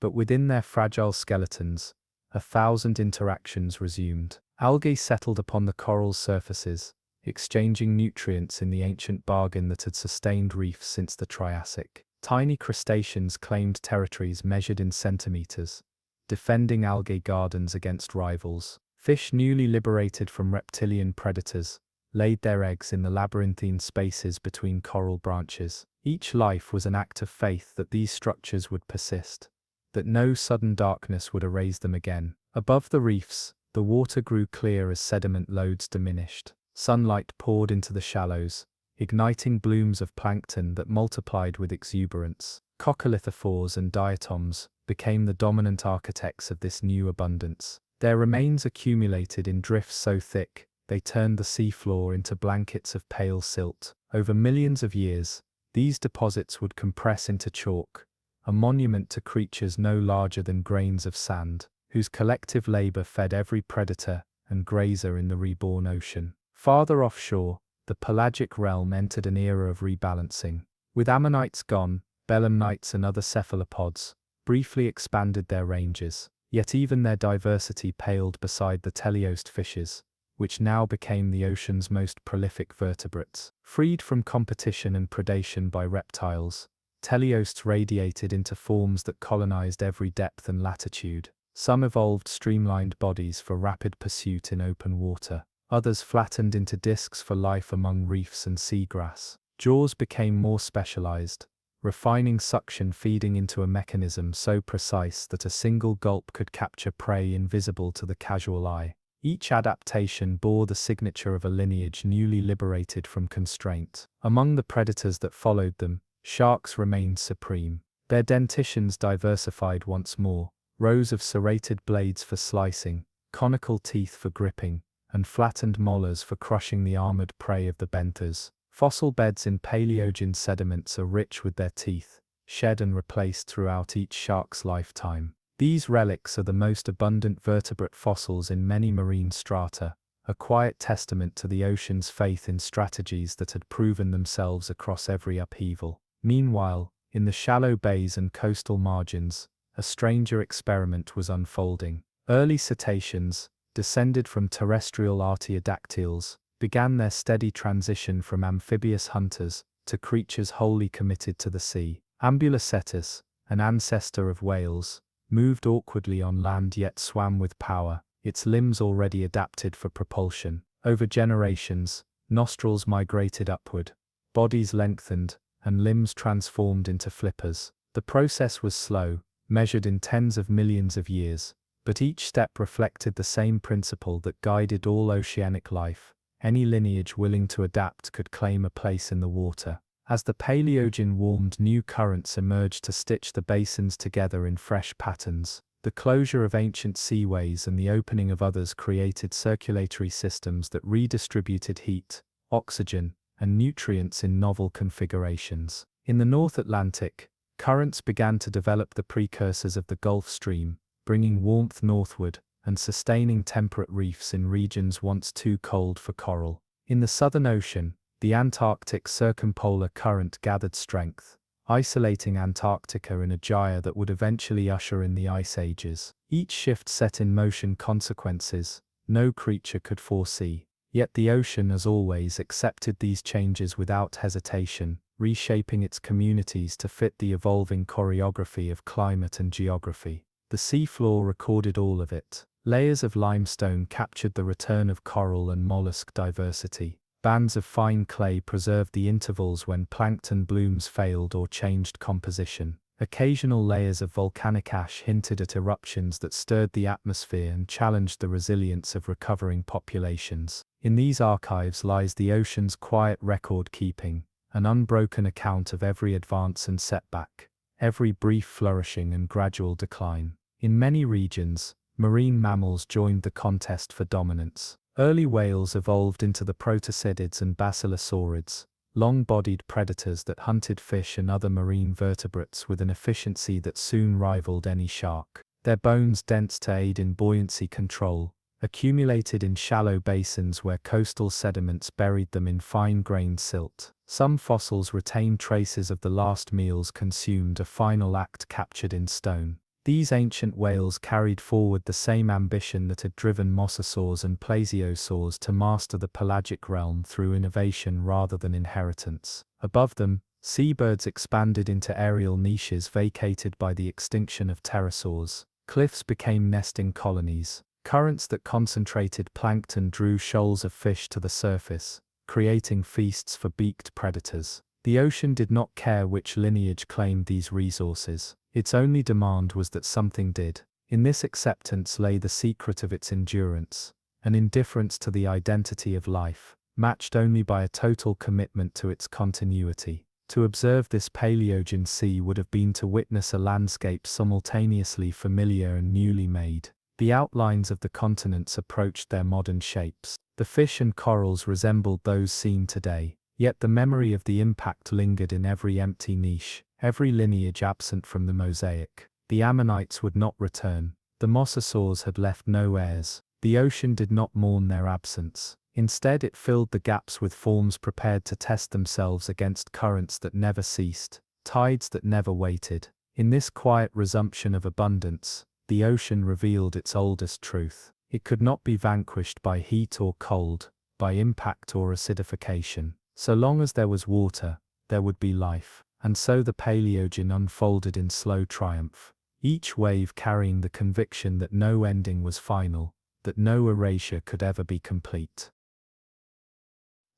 but within their fragile skeletons, 1,000 interactions resumed. Algae settled upon the coral's surfaces, exchanging nutrients in the ancient bargain that had sustained reefs since the Triassic. Tiny crustaceans claimed territories measured in centimeters, defending algae gardens against rivals. Fish newly liberated from reptilian predators laid their eggs in the labyrinthine spaces between coral branches. Each life was an act of faith that these structures would persist, that no sudden darkness would erase them again. Above the reefs, the water grew clear as sediment loads diminished. Sunlight poured into the shallows, igniting blooms of plankton that multiplied with exuberance. Coccolithophores and diatoms became the dominant architects of this new abundance. Their remains accumulated in drifts so thick, they turned the seafloor into blankets of pale silt. Over millions of years, these deposits would compress into chalk, a monument to creatures no larger than grains of sand, whose collective labor fed every predator and grazer in the reborn ocean. Farther offshore, the pelagic realm entered an era of rebalancing. With ammonites gone, belemnites and other cephalopods briefly expanded their ranges, yet even their diversity paled beside the teleost fishes, which now became the ocean's most prolific vertebrates. Freed from competition and predation by reptiles, teleosts radiated into forms that colonized every depth and latitude. Some evolved streamlined bodies for rapid pursuit in open water. Others flattened into discs for life among reefs and seagrass. Jaws became more specialized, refining suction feeding into a mechanism so precise that a single gulp could capture prey invisible to the casual eye. Each adaptation bore the signature of a lineage newly liberated from constraint. Among the predators that followed them, sharks remained supreme. Their dentitions diversified once more, rows of serrated blades for slicing, conical teeth for gripping, and flattened molars for crushing the armored prey of the benthers. Fossil beds in Paleogene sediments are rich with their teeth, shed and replaced throughout each shark's lifetime. These relics are the most abundant vertebrate fossils in many marine strata, a quiet testament to the ocean's faith in strategies that had proven themselves across every upheaval. Meanwhile, in the shallow bays and coastal margins, a stranger experiment was unfolding. Early cetaceans, descended from terrestrial artiodactyls, began their steady transition from amphibious hunters to creatures wholly committed to the sea. Ambulocetus, an ancestor of whales, moved awkwardly on land yet swam with power, its limbs already adapted for propulsion. Over generations, nostrils migrated upward, bodies lengthened, and limbs transformed into flippers. The process was slow, measured in tens of millions of years, but each step reflected the same principle that guided all oceanic life. Any lineage willing to adapt could claim a place in the water. As the Paleogene warmed, new currents emerged to stitch the basins together in fresh patterns. The closure of ancient seaways and the opening of others created circulatory systems that redistributed heat, oxygen, and nutrients in novel configurations. In the North Atlantic, currents began to develop the precursors of the Gulf Stream, bringing warmth northward and sustaining temperate reefs in regions once too cold for coral. In the Southern Ocean, the Antarctic circumpolar current gathered strength, isolating Antarctica in a gyre that would eventually usher in the ice ages. Each shift set in motion consequences no creature could foresee. Yet the ocean, as always, accepted these changes without hesitation, reshaping its communities to fit the evolving choreography of climate and geography. The seafloor recorded all of it. Layers of limestone captured the return of coral and mollusk diversity. Bands of fine clay preserved the intervals when plankton blooms failed or changed composition. Occasional layers of volcanic ash hinted at eruptions that stirred the atmosphere and challenged the resilience of recovering populations. In these archives lies the ocean's quiet record-keeping, an unbroken account of every advance and setback, every brief flourishing and gradual decline. In many regions, marine mammals joined the contest for dominance. Early whales evolved into the protocidids and basilosaurids, long-bodied predators that hunted fish and other marine vertebrates with an efficiency that soon rivaled any shark. Their bones, dense to aid in buoyancy control, accumulated in shallow basins where coastal sediments buried them in fine-grained silt. Some fossils retain traces of the last meals consumed, a final act captured in stone. These ancient whales carried forward the same ambition that had driven mosasaurs and plesiosaurs to master the pelagic realm through innovation rather than inheritance. Above them, seabirds expanded into aerial niches vacated by the extinction of pterosaurs. Cliffs became nesting colonies. Currents that concentrated plankton drew shoals of fish to the surface, creating feasts for beaked predators. The ocean did not care which lineage claimed these resources. Its only demand was that something did. In this acceptance lay the secret of its endurance, an indifference to the identity of life, matched only by a total commitment to its continuity. To observe this Paleogene sea would have been to witness a landscape simultaneously familiar and newly made. The outlines of the continents approached their modern shapes. The fish and corals resembled those seen today, yet the memory of the impact lingered in every empty niche, every lineage absent from the mosaic. The ammonites would not return. The mosasaurs had left no heirs. The ocean did not mourn their absence. Instead, it filled the gaps with forms prepared to test themselves against currents that never ceased, tides that never waited. In this quiet resumption of abundance, the ocean revealed its oldest truth. It could not be vanquished by heat or cold, by impact or acidification. So long as there was water, there would be life. And so the Paleogene unfolded in slow triumph, each wave carrying the conviction that no ending was final, that no erasure could ever be complete.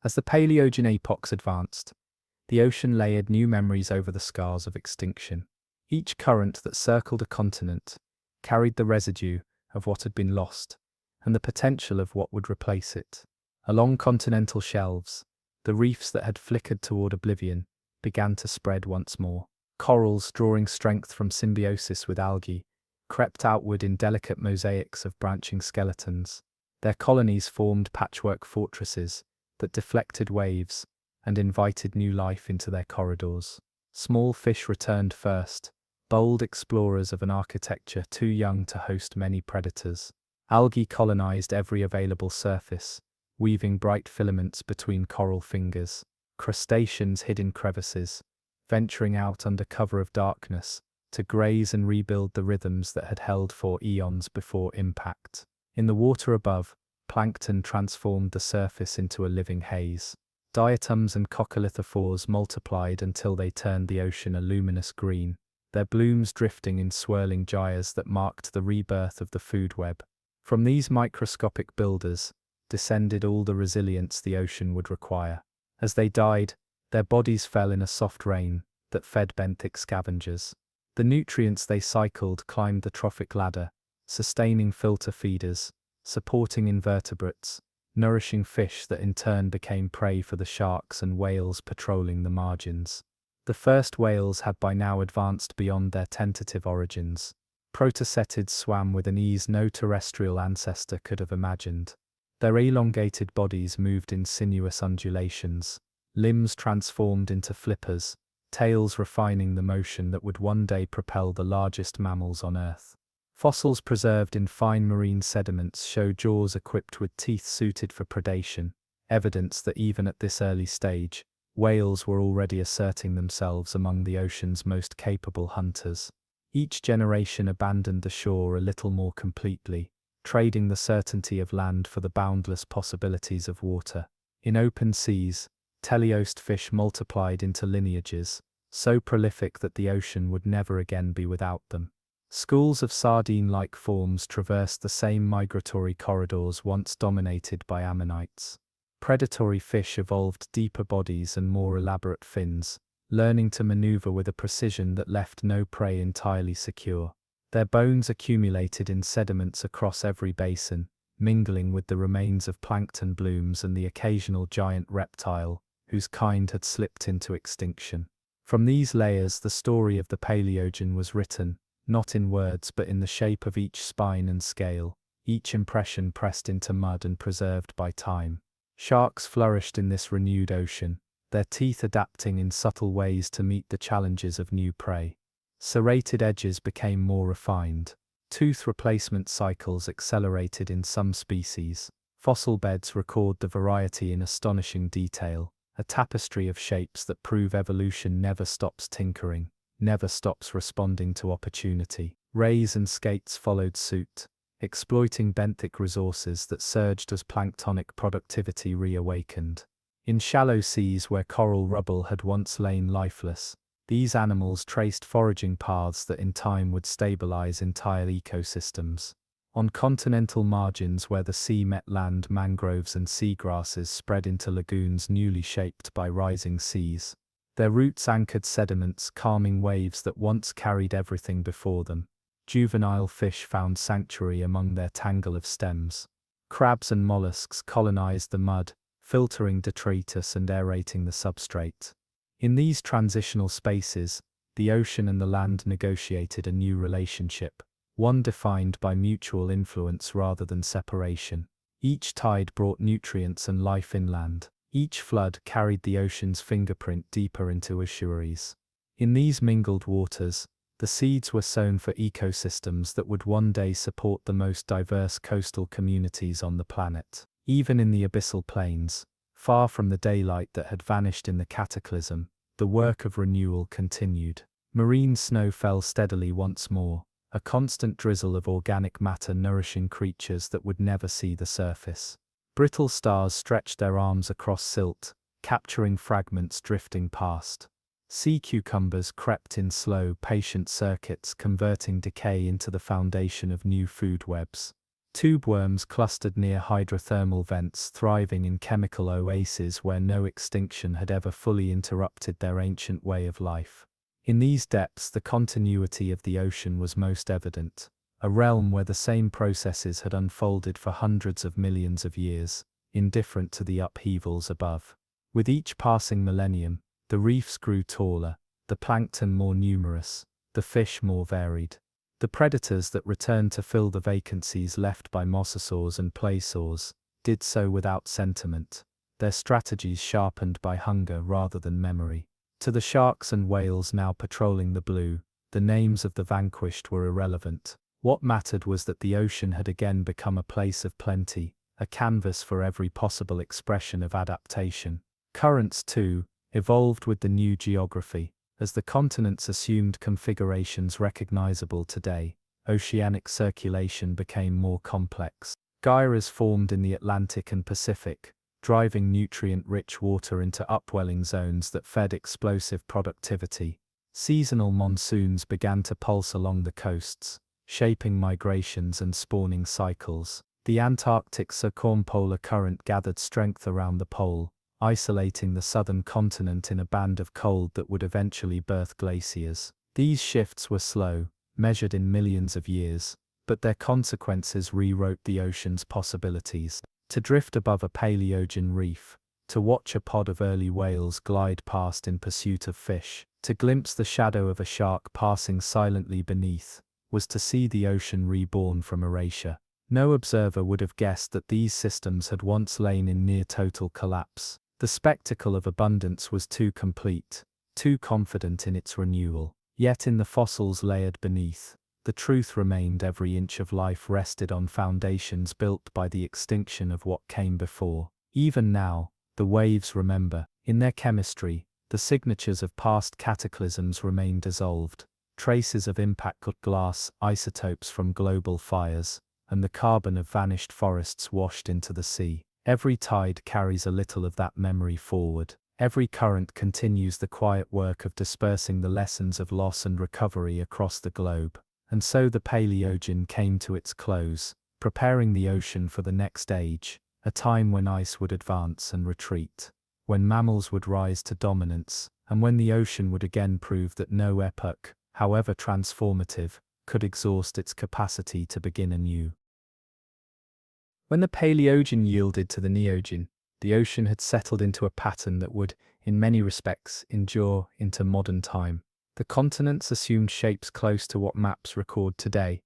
As the Paleogene epochs advanced, the ocean layered new memories over the scars of extinction. Each current that circled a continent carried the residue of what had been lost, and the potential of what would replace it. Along continental shelves, the reefs that had flickered toward oblivion began to spread once more. Corals, drawing strength from symbiosis with algae, crept outward in delicate mosaics of branching skeletons. Their colonies formed patchwork fortresses that deflected waves and invited new life into their corridors. Small fish returned first, bold explorers of an architecture too young to host many predators. Algae colonized every available surface, weaving bright filaments between coral fingers. Crustaceans hid in crevices, venturing out under cover of darkness to graze and rebuild the rhythms that had held for eons before impact. In the water above, plankton transformed the surface into a living haze. Diatoms and coccolithophores multiplied until they turned the ocean a luminous green, their blooms drifting in swirling gyres that marked the rebirth of the food web. From these microscopic builders descended all the resilience the ocean would require. As they died, their bodies fell in a soft rain that fed benthic scavengers. The nutrients they cycled climbed the trophic ladder, sustaining filter feeders, supporting invertebrates, nourishing fish that in turn became prey for the sharks and whales patrolling the margins. The first whales had by now advanced beyond their tentative origins. Protocetids swam with an ease no terrestrial ancestor could have imagined. Their elongated bodies moved in sinuous undulations, limbs transformed into flippers, tails refining the motion that would one day propel the largest mammals on Earth. Fossils preserved in fine marine sediments show jaws equipped with teeth suited for predation, evidence that even at this early stage, whales were already asserting themselves among the ocean's most capable hunters. Each generation abandoned the shore a little more completely, trading the certainty of land for the boundless possibilities of water. In open seas, teleost fish multiplied into lineages, so prolific that the ocean would never again be without them. Schools of sardine-like forms traversed the same migratory corridors once dominated by ammonites. Predatory fish evolved deeper bodies and more elaborate fins, learning to maneuver with a precision that left no prey entirely secure. Their bones accumulated in sediments across every basin, mingling with the remains of plankton blooms and the occasional giant reptile, whose kind had slipped into extinction. From these layers the story of the Paleogene was written, not in words but in the shape of each spine and scale, each impression pressed into mud and preserved by time. Sharks flourished in this renewed ocean, their teeth adapting in subtle ways to meet the challenges of new prey. Serrated edges became more refined. Tooth replacement cycles accelerated in some species. Fossil beds record the variety in astonishing detail, a tapestry of shapes that prove evolution never stops tinkering, never stops responding to opportunity. Rays and skates followed suit, exploiting benthic resources that surged as planktonic productivity reawakened. In shallow seas where coral rubble had once lain lifeless, these animals traced foraging paths that in time would stabilize entire ecosystems. On continental margins where the sea met land, mangroves and seagrasses spread into lagoons newly shaped by rising seas. Their roots anchored sediments, calming waves that once carried everything before them. Juvenile fish found sanctuary among their tangle of stems. Crabs and mollusks colonized the mud, filtering detritus and aerating the substrate. In these transitional spaces, the ocean and the land negotiated a new relationship, one defined by mutual influence rather than separation. Each tide brought nutrients and life inland. Each flood carried the ocean's fingerprint deeper into estuaries. In these mingled waters, the seeds were sown for ecosystems that would one day support the most diverse coastal communities on the planet. Even in the abyssal plains, far from the daylight that had vanished in the cataclysm, the work of renewal continued. Marine snow fell steadily once more, a constant drizzle of organic matter nourishing creatures that would never see the surface. Brittle stars stretched their arms across silt, capturing fragments drifting past. Sea cucumbers crept in slow, patient circuits, converting decay into the foundation of new food webs. Tube worms clustered near hydrothermal vents, thriving in chemical oases where no extinction had ever fully interrupted their ancient way of life. In these depths, the continuity of the ocean was most evident, a realm where the same processes had unfolded for hundreds of millions of years, indifferent to the upheavals above. With each passing millennium, the reefs grew taller, the plankton more numerous, the fish more varied. The predators that returned to fill the vacancies left by mosasaurs and plesiosaurs did so without sentiment, their strategies sharpened by hunger rather than memory. To the sharks and whales now patrolling the blue, the names of the vanquished were irrelevant. What mattered was that the ocean had again become a place of plenty, a canvas for every possible expression of adaptation. Currents, too, evolved with the new geography. As the continents assumed configurations recognizable today, oceanic circulation became more complex. Gyres formed in the Atlantic and Pacific, driving nutrient-rich water into upwelling zones that fed explosive productivity. Seasonal monsoons began to pulse along the coasts, shaping migrations and spawning cycles. The Antarctic circumpolar current gathered strength around the pole, isolating the southern continent in a band of cold that would eventually birth glaciers. These shifts were slow, measured in millions of years, but their consequences rewrote the ocean's possibilities. To drift above a Paleogene reef, to watch a pod of early whales glide past in pursuit of fish, to glimpse the shadow of a shark passing silently beneath, was to see the ocean reborn from erasure. No observer would have guessed that these systems had once lain in near total collapse. The spectacle of abundance was too complete, too confident in its renewal. Yet in the fossils layered beneath, the truth remained: every inch of life rested on foundations built by the extinction of what came before. Even now, the waves remember. In their chemistry, the signatures of past cataclysms remain dissolved, traces of impact glass, isotopes from global fires, and the carbon of vanished forests washed into the sea. Every tide carries a little of that memory forward. Every current continues the quiet work of dispersing the lessons of loss and recovery across the globe. And so the Paleogene came to its close, preparing the ocean for the next age, a time when ice would advance and retreat, when mammals would rise to dominance, and when the ocean would again prove that no epoch, however transformative, could exhaust its capacity to begin anew. When the Paleogene yielded to the Neogene, the ocean had settled into a pattern that would, in many respects, endure into modern time. The continents assumed shapes close to what maps record today,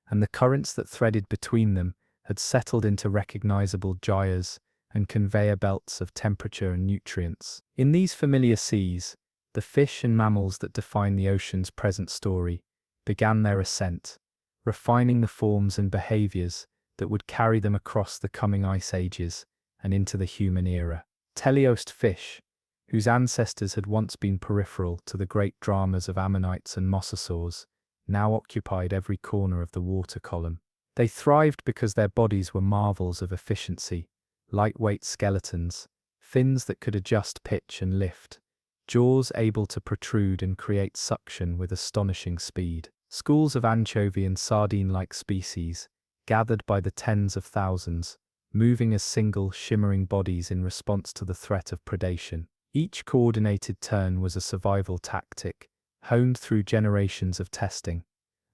and the currents that threaded between them had settled into recognizable gyres and conveyor belts of temperature and nutrients. In these familiar seas, the fish and mammals that define the ocean's present story began their ascent, refining the forms and behaviors that would carry them across the coming ice ages and into the human era. Teleost fish, whose ancestors had once been peripheral to the great dramas of ammonites and mosasaurs, now occupied every corner of the water column. They thrived because their bodies were marvels of efficiency, lightweight skeletons, fins that could adjust pitch and lift, jaws able to protrude and create suction with astonishing speed. Schools of anchovy and sardine-like species, gathered by the tens of thousands, moving as single, shimmering bodies in response to the threat of predation. Each coordinated turn was a survival tactic, honed through generations of testing,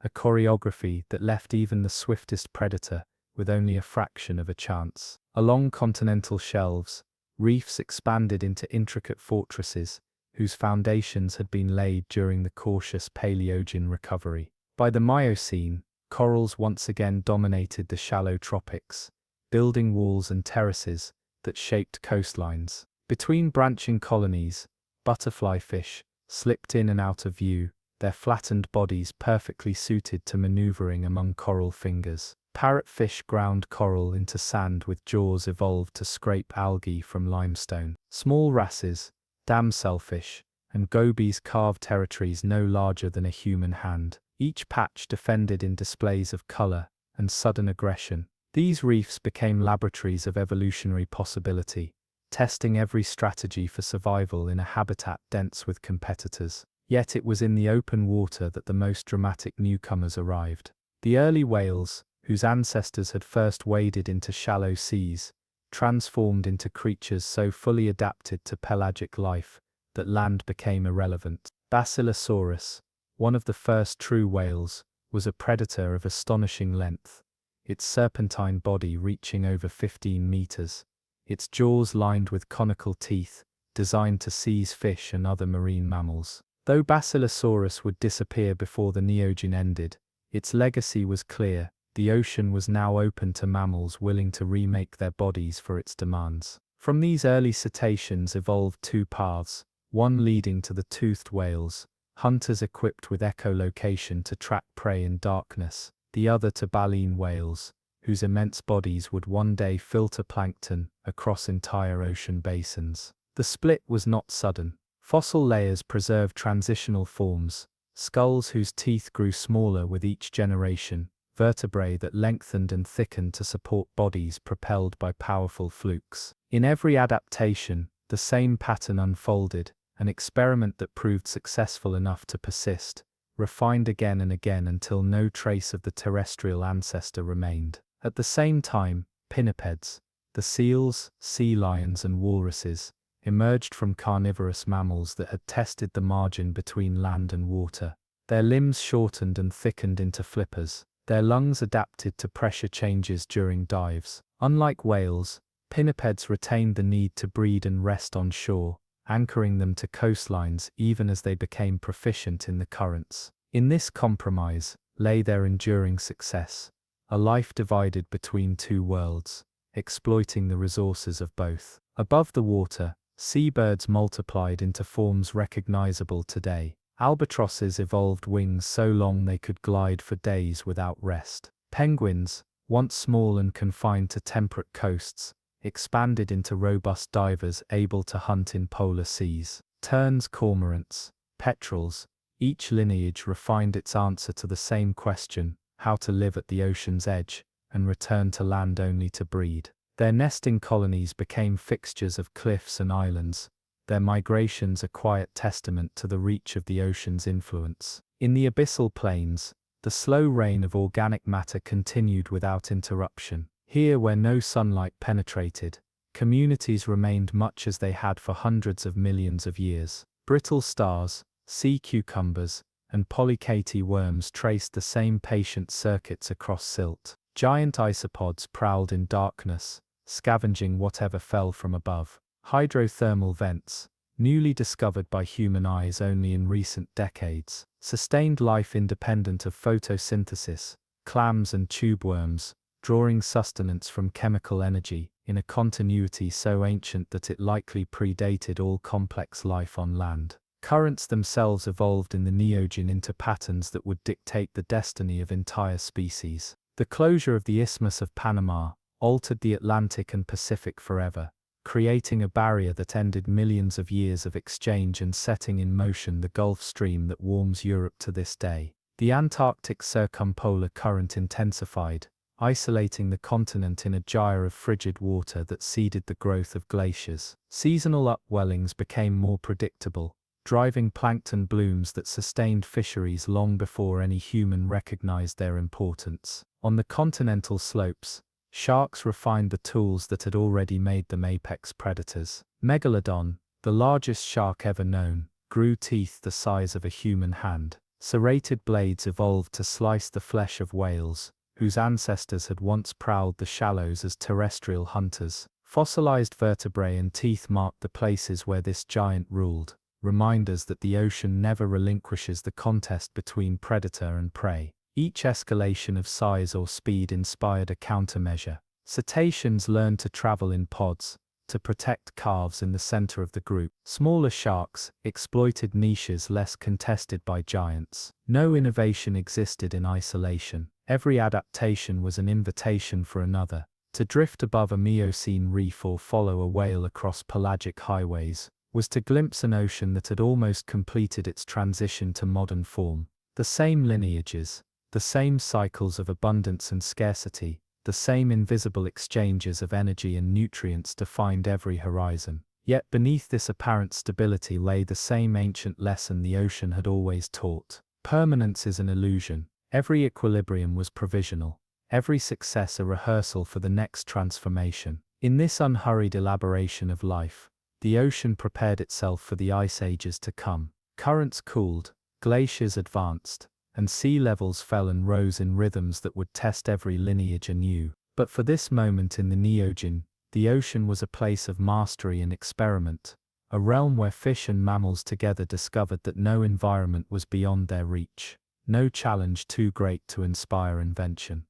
a choreography that left even the swiftest predator with only a fraction of a chance. Along continental shelves, reefs expanded into intricate fortresses, whose foundations had been laid during the cautious Paleogene recovery. By the Miocene, corals once again dominated the shallow tropics, building walls and terraces that shaped coastlines. Between branching colonies, butterfly fish slipped in and out of view, their flattened bodies perfectly suited to maneuvering among coral fingers. Parrotfish ground coral into sand with jaws evolved to scrape algae from limestone. Small wrasses, damselfish, and gobies carved territories no larger than a human hand, each patch defended in displays of color and sudden aggression. These reefs became laboratories of evolutionary possibility, testing every strategy for survival in a habitat dense with competitors. Yet it was in the open water that the most dramatic newcomers arrived. The early whales, whose ancestors had first waded into shallow seas, transformed into creatures so fully adapted to pelagic life that land became irrelevant. Basilosaurus, one of the first true whales, was a predator of astonishing length, its serpentine body reaching over 15 meters, its jaws lined with conical teeth, designed to seize fish and other marine mammals. Though Basilosaurus would disappear before the Neogene ended, its legacy was clear. The ocean was now open to mammals willing to remake their bodies for its demands. From these early cetaceans evolved two paths, one leading to the toothed whales, hunters equipped with echolocation to track prey in darkness, the other to baleen whales, whose immense bodies would one day filter plankton across entire ocean basins. The split was not sudden. Fossil layers preserved transitional forms, skulls whose teeth grew smaller with each generation, vertebrae that lengthened and thickened to support bodies propelled by powerful flukes. In every adaptation, the same pattern unfolded, an experiment that proved successful enough to persist, refined again and again until no trace of the terrestrial ancestor remained. At the same time, pinnipeds, the seals, sea lions and walruses, emerged from carnivorous mammals that had tested the margin between land and water. Their limbs shortened and thickened into flippers, their lungs adapted to pressure changes during dives. Unlike whales, pinnipeds retained the need to breed and rest on shore, anchoring them to coastlines even as they became proficient in the currents. In this compromise lay their enduring success, a life divided between two worlds, exploiting the resources of both. Above the water, seabirds multiplied into forms recognizable today. Albatrosses evolved wings so long they could glide for days without rest. Penguins, once small and confined to temperate coasts, expanded into robust divers able to hunt in polar seas. Terns, cormorants, petrels, each lineage refined its answer to the same question, how to live at the ocean's edge and return to land only to breed. Their nesting colonies became fixtures of cliffs and islands, their migrations a quiet testament to the reach of the ocean's influence. In the abyssal plains, the slow rain of organic matter continued without interruption. Here, where no sunlight penetrated, communities remained much as they had for hundreds of millions of years. Brittle stars, sea cucumbers, and polychaete worms traced the same patient circuits across silt. Giant isopods prowled in darkness, scavenging whatever fell from above. Hydrothermal vents, newly discovered by human eyes only in recent decades, sustained life independent of photosynthesis. Clams and tubeworms, drawing sustenance from chemical energy, in a continuity so ancient that it likely predated all complex life on land. Currents themselves evolved in the Neogene into patterns that would dictate the destiny of entire species. The closure of the Isthmus of Panama altered the Atlantic and Pacific forever, creating a barrier that ended millions of years of exchange and setting in motion the Gulf Stream that warms Europe to this day. The Antarctic circumpolar current intensified, isolating the continent in a gyre of frigid water that seeded the growth of glaciers. Seasonal upwellings became more predictable, driving plankton blooms that sustained fisheries long before any human recognized their importance. On the continental slopes, sharks refined the tools that had already made them apex predators. Megalodon, the largest shark ever known, grew teeth the size of a human hand. Serrated blades evolved to slice the flesh of whales, whose ancestors had once prowled the shallows as terrestrial hunters. Fossilized vertebrae and teeth marked the places where this giant ruled, reminders that the ocean never relinquishes the contest between predator and prey. Each escalation of size or speed inspired a countermeasure. Cetaceans learned to travel in pods, to protect calves in the center of the group. Smaller sharks exploited niches less contested by giants. No innovation existed in isolation. Every adaptation was an invitation for another. To drift above a Miocene reef or follow a whale across pelagic highways was to glimpse an ocean that had almost completed its transition to modern form. The same lineages, the same cycles of abundance and scarcity, the same invisible exchanges of energy and nutrients defined every horizon. Yet beneath this apparent stability lay the same ancient lesson the ocean had always taught. Permanence is an illusion. Every equilibrium was provisional. Every success a rehearsal for the next transformation. In this unhurried elaboration of life, the ocean prepared itself for the ice ages to come. Currents cooled, glaciers advanced, and sea levels fell and rose in rhythms that would test every lineage anew. But for this moment in the Neogen, the ocean was a place of mastery and experiment, a realm where fish and mammals together discovered that no environment was beyond their reach, no challenge too great to inspire invention.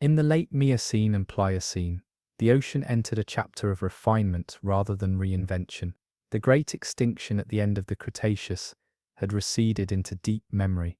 In the late Miocene and Pliocene, the ocean entered a chapter of refinement rather than reinvention. The great extinction at the end of the Cretaceous had receded into deep memory,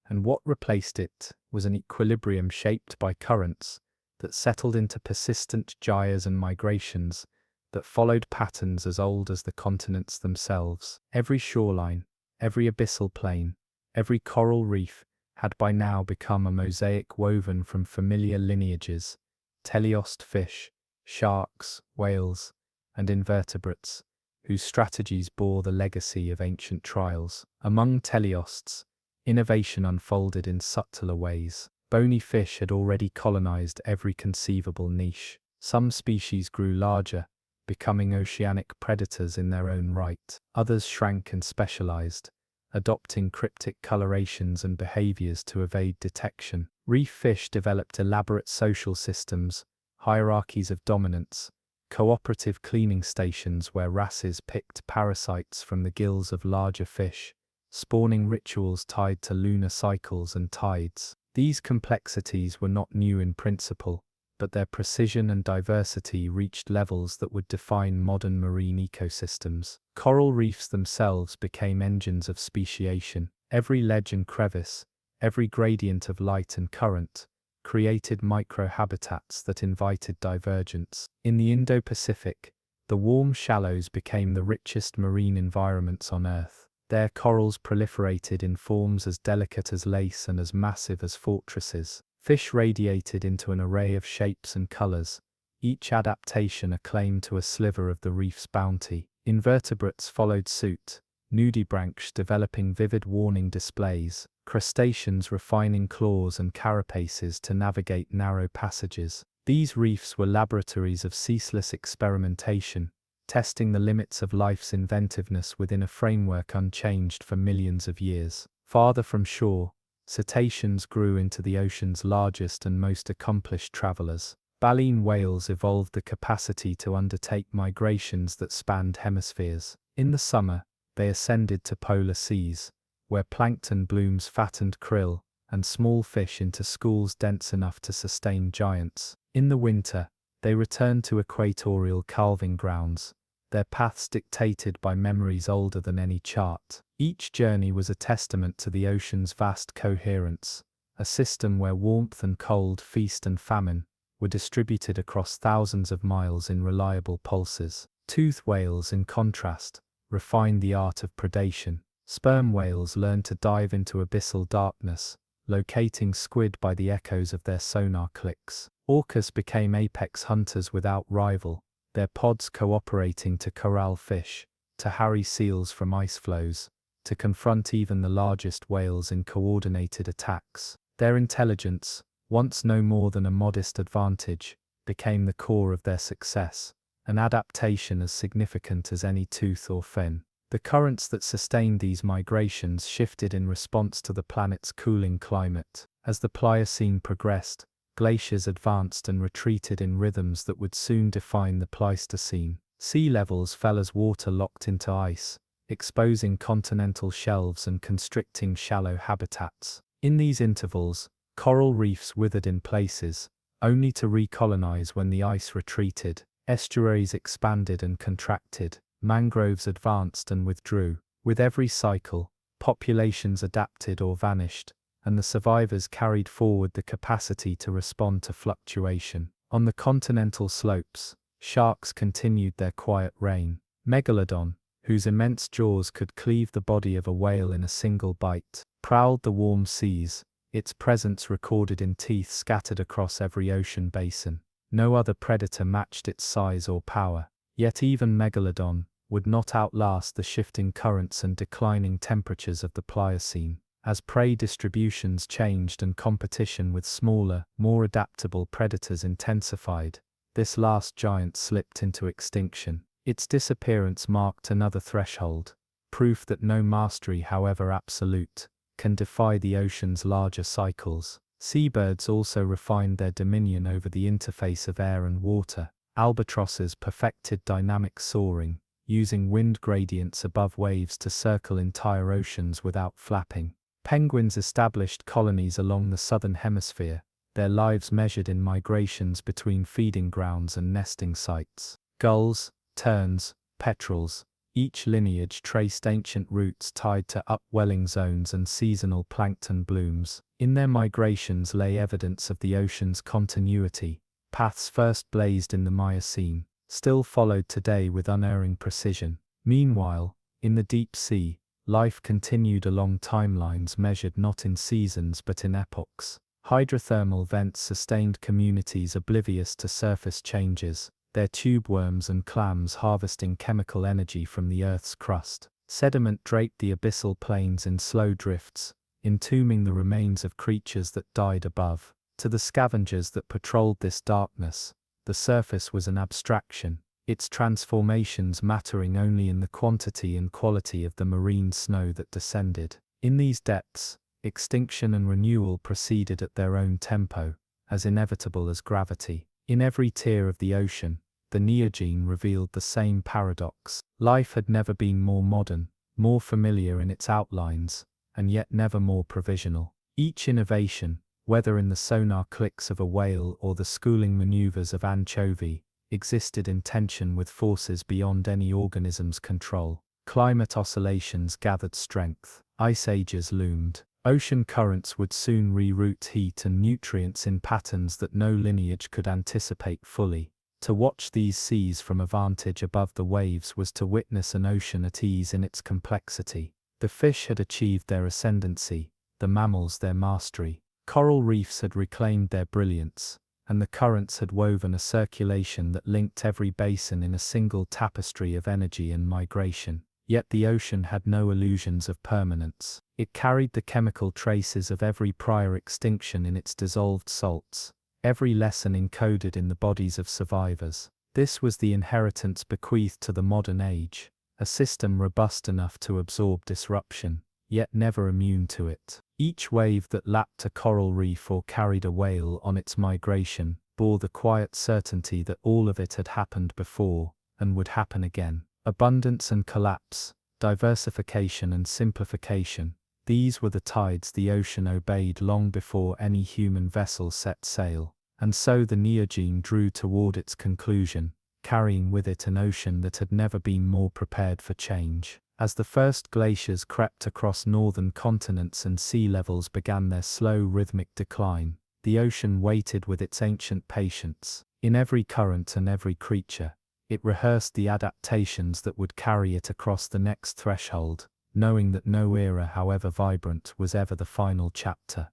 and what replaced it was an equilibrium shaped by currents that settled into persistent gyres and migrations that followed patterns as old as the continents themselves. Every shoreline, every abyssal plain, every coral reef had by now become a mosaic woven from familiar lineages: teleost fish, sharks, whales, and invertebrates, whose strategies bore the legacy of ancient trials. Among teleosts, innovation unfolded in subtler ways. Bony fish had already colonized every conceivable niche. Some species grew larger, becoming oceanic predators in their own right. Others shrank and specialized, adopting cryptic colorations and behaviors to evade detection. Reef fish developed elaborate social systems, hierarchies of dominance, cooperative cleaning stations where wrasses picked parasites from the gills of larger fish, spawning rituals tied to lunar cycles and tides. These complexities were not new in principle, but their precision and diversity reached levels that would define modern marine ecosystems. Coral reefs themselves became engines of speciation. Every ledge and crevice, every gradient of light and current, created microhabitats that invited divergence. In the Indo-Pacific, the warm shallows became the richest marine environments on Earth. There corals proliferated in forms as delicate as lace and as massive as fortresses. Fish radiated into an array of shapes and colors, each adaptation a claim to a sliver of the reef's bounty. Invertebrates followed suit, nudibranchs developing vivid warning displays, crustaceans refining claws and carapaces to navigate narrow passages. These reefs were laboratories of ceaseless experimentation, testing the limits of life's inventiveness within a framework unchanged for millions of years. Farther from shore, cetaceans grew into the ocean's largest and most accomplished travelers. Baleen whales evolved the capacity to undertake migrations that spanned hemispheres. In the summer, they ascended to polar seas, where plankton blooms fattened krill and small fish into schools dense enough to sustain giants. In the winter, they returned to equatorial calving grounds, their paths dictated by memories older than any chart. Each journey was a testament to the ocean's vast coherence, a system where warmth and cold, feast and famine, were distributed across thousands of miles in reliable pulses. Toothed whales, in contrast, refined the art of predation. Sperm whales learned to dive into abyssal darkness, locating squid by the echoes of their sonar clicks. Orcas became apex hunters without rival, their pods cooperating to corral fish, to harry seals from ice floes, to confront even the largest whales in coordinated attacks. Their intelligence, once no more than a modest advantage, became the core of their success, an adaptation as significant as any tooth or fin. The currents that sustained these migrations shifted in response to the planet's cooling climate. As the Pliocene progressed, glaciers advanced and retreated in rhythms that would soon define the Pleistocene. Sea levels fell as water locked into ice, exposing continental shelves and constricting shallow habitats. In these intervals, coral reefs withered in places, only to recolonize when the ice retreated. Estuaries expanded and contracted, mangroves advanced and withdrew. With every cycle, populations adapted or vanished, and the survivors carried forward the capacity to respond to fluctuation. On the continental slopes, sharks continued their quiet reign. Megalodon, whose immense jaws could cleave the body of a whale in a single bite, prowled the warm seas, its presence recorded in teeth scattered across every ocean basin. No other predator matched its size or power, yet even Megalodon would not outlast the shifting currents and declining temperatures of the Pliocene. As prey distributions changed and competition with smaller, more adaptable predators intensified, this last giant slipped into extinction. Its disappearance marked another threshold, proof that no mastery, however absolute, can defy the ocean's larger cycles. Seabirds also refined their dominion over the interface of air and water. Albatrosses perfected dynamic soaring, using wind gradients above waves to circle entire oceans without flapping. Penguins established colonies along the southern hemisphere, their lives measured in migrations between feeding grounds and nesting sites. Gulls, terns, petrels, each lineage traced ancient roots tied to upwelling zones and seasonal plankton blooms. In their migrations lay evidence of the ocean's continuity. Paths first blazed in the Miocene, still followed today with unerring precision. Meanwhile, in the deep sea, life continued along timelines measured not in seasons but in epochs. Hydrothermal vents sustained communities oblivious to surface changes, their tube worms and clams harvesting chemical energy from the Earth's crust. Sediment draped the abyssal plains in slow drifts, entombing the remains of creatures that died above. To the scavengers that patrolled this darkness, the surface was an abstraction, its transformations mattering only in the quantity and quality of the marine snow that descended. In these depths, extinction and renewal proceeded at their own tempo, as inevitable as gravity. In every tier of the ocean, the Neogene revealed the same paradox. Life had never been more modern, more familiar in its outlines, and yet never more provisional. Each innovation, whether in the sonar clicks of a whale or the schooling maneuvers of anchovy, existed in tension with forces beyond any organism's control. Climate oscillations gathered strength, ice ages loomed. Ocean currents would soon reroute heat and nutrients in patterns that no lineage could anticipate fully. To watch these seas from a vantage above the waves was to witness an ocean at ease in its complexity. The fish had achieved their ascendancy, the mammals their mastery. Coral reefs had reclaimed their brilliance, and the currents had woven a circulation that linked every basin in a single tapestry of energy and migration. Yet the ocean had no illusions of permanence. It carried the chemical traces of every prior extinction in its dissolved salts, every lesson encoded in the bodies of survivors. This was the inheritance bequeathed to the modern age, a system robust enough to absorb disruption, yet never immune to it. Each wave that lapped a coral reef or carried a whale on its migration bore the quiet certainty that all of it had happened before, and would happen again. Abundance and collapse, diversification and simplification, these were the tides the ocean obeyed long before any human vessel set sail. And so the Neogene drew toward its conclusion, carrying with it an ocean that had never been more prepared for change. As the first glaciers crept across northern continents and sea levels began their slow rhythmic decline, the ocean waited with its ancient patience. In every current and every creature, it rehearsed the adaptations that would carry it across the next threshold, knowing that no era, however vibrant, was ever the final chapter.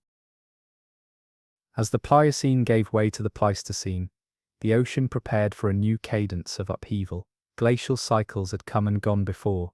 As the Pliocene gave way to the Pleistocene, the ocean prepared for a new cadence of upheaval. Glacial cycles had come and gone before,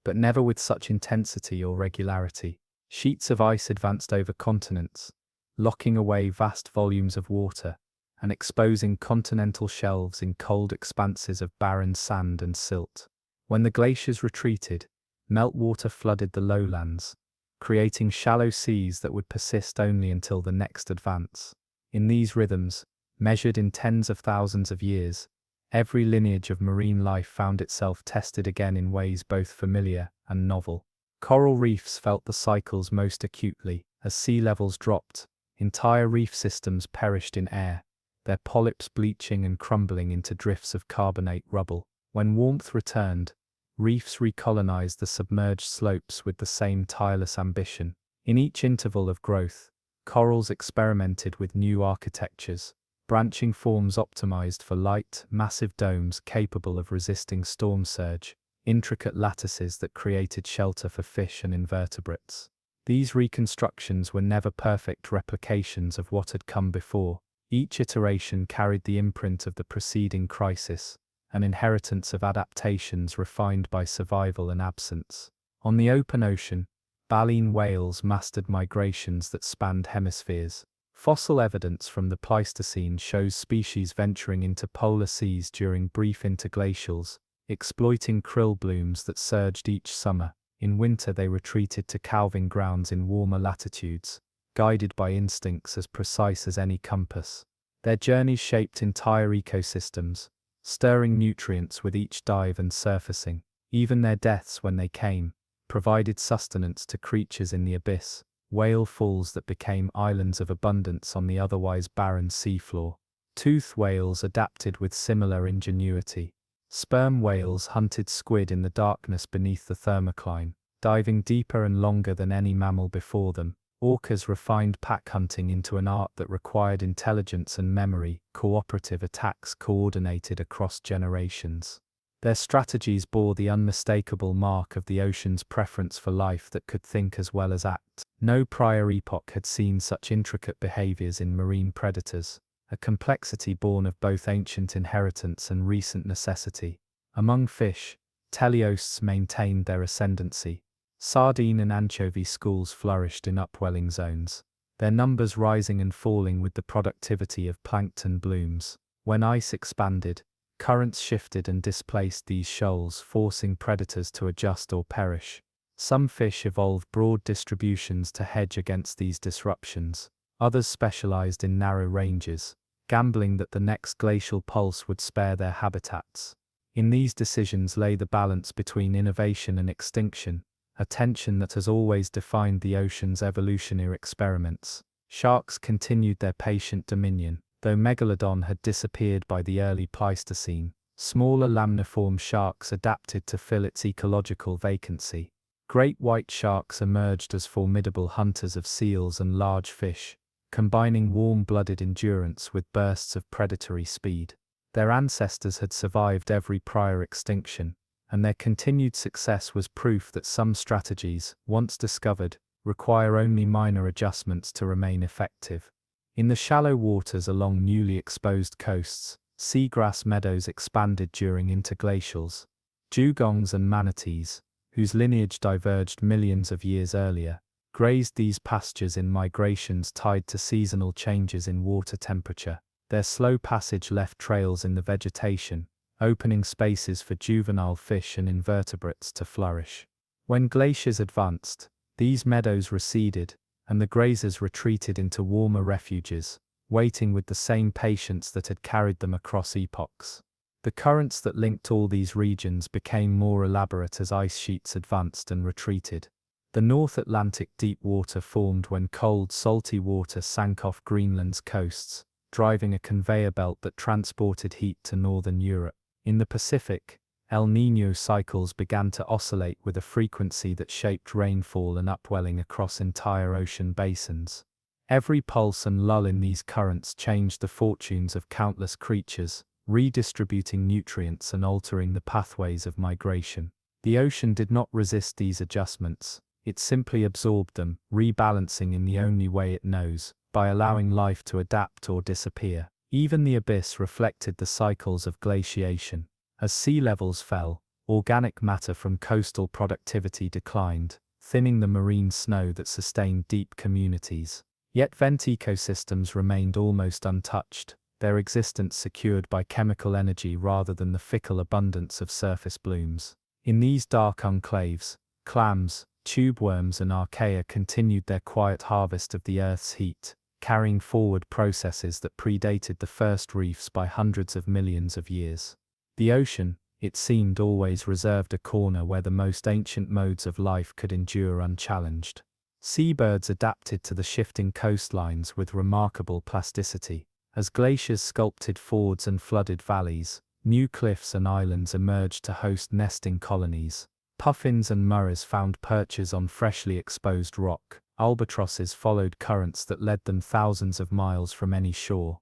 but never with such intensity or regularity. Sheets of ice advanced over continents, locking away vast volumes of water, and exposing continental shelves in cold expanses of barren sand and silt. When the glaciers retreated, meltwater flooded the lowlands, creating shallow seas that would persist only until the next advance. In these rhythms, measured in tens of thousands of years, every lineage of marine life found itself tested again in ways both familiar and novel. Coral reefs felt the cycles most acutely. As sea levels dropped, entire reef systems perished in air, their polyps bleaching and crumbling into drifts of carbonate rubble. When warmth returned, reefs recolonized the submerged slopes with the same tireless ambition. In each interval of growth, corals experimented with new architectures, branching forms optimized for light, massive domes capable of resisting storm surge, intricate lattices that created shelter for fish and invertebrates. These reconstructions were never perfect replications of what had come before. Each iteration carried the imprint of the preceding crisis, an inheritance of adaptations refined by survival and absence. On the open ocean, baleen whales mastered migrations that spanned hemispheres. Fossil evidence from the Pleistocene shows species venturing into polar seas during brief interglacials, exploiting krill blooms that surged each summer. In winter they retreated to calving grounds in warmer latitudes, guided by instincts as precise as any compass. Their journeys shaped entire ecosystems, stirring nutrients with each dive and surfacing. Even their deaths, when they came, provided sustenance to creatures in the abyss, whale falls that became islands of abundance on the otherwise barren seafloor. Toothed whales adapted with similar ingenuity. Sperm whales hunted squid in the darkness beneath the thermocline, diving deeper and longer than any mammal before them. Orcas refined pack hunting into an art that required intelligence and memory, cooperative attacks coordinated across generations. Their strategies bore the unmistakable mark of the ocean's preference for life that could think as well as act. No prior epoch had seen such intricate behaviors in marine predators, a complexity born of both ancient inheritance and recent necessity. Among fish, teleosts maintained their ascendancy. Sardine and anchovy schools flourished in upwelling zones, their numbers rising and falling with the productivity of plankton blooms. When ice expanded, currents shifted and displaced these shoals, forcing predators to adjust or perish. Some fish evolved broad distributions to hedge against these disruptions. Others specialized in narrow ranges, gambling that the next glacial pulse would spare their habitats. In these decisions lay the balance between innovation and extinction, a tension that has always defined the ocean's evolutionary experiments. Sharks continued their patient dominion. Though Megalodon had disappeared by the early Pleistocene, smaller lamniform sharks adapted to fill its ecological vacancy. Great white sharks emerged as formidable hunters of seals and large fish, combining warm-blooded endurance with bursts of predatory speed. Their ancestors had survived every prior extinction, and their continued success was proof that some strategies, once discovered, require only minor adjustments to remain effective. In the shallow waters along newly exposed coasts, seagrass meadows expanded during interglacials. Dugongs and manatees, whose lineage diverged millions of years earlier, grazed these pastures in migrations tied to seasonal changes in water temperature. Their slow passage left trails in the vegetation, opening spaces for juvenile fish and invertebrates to flourish. When glaciers advanced, these meadows receded, and the grazers retreated into warmer refuges, waiting with the same patience that had carried them across epochs. The currents that linked all these regions became more elaborate as ice sheets advanced and retreated. The North Atlantic deep water formed when cold, salty water sank off Greenland's coasts, driving a conveyor belt that transported heat to northern Europe. In the Pacific, El Niño cycles began to oscillate with a frequency that shaped rainfall and upwelling across entire ocean basins. Every pulse and lull in these currents changed the fortunes of countless creatures, redistributing nutrients and altering the pathways of migration. The ocean did not resist these adjustments, it simply absorbed them, rebalancing in the only way it knows, by allowing life to adapt or disappear. Even the abyss reflected the cycles of glaciation. As sea levels fell, organic matter from coastal productivity declined, thinning the marine snow that sustained deep communities. Yet vent ecosystems remained almost untouched, their existence secured by chemical energy rather than the fickle abundance of surface blooms. In these dark enclaves, clams, tube worms and archaea continued their quiet harvest of the Earth's heat, carrying forward processes that predated the first reefs by hundreds of millions of years. The ocean, it seemed, always reserved a corner where the most ancient modes of life could endure unchallenged. Seabirds adapted to the shifting coastlines with remarkable plasticity. As glaciers sculpted fords and flooded valleys, new cliffs and islands emerged to host nesting colonies. Puffins and murres found perches on freshly exposed rock. Albatrosses followed currents that led them thousands of miles from any shore.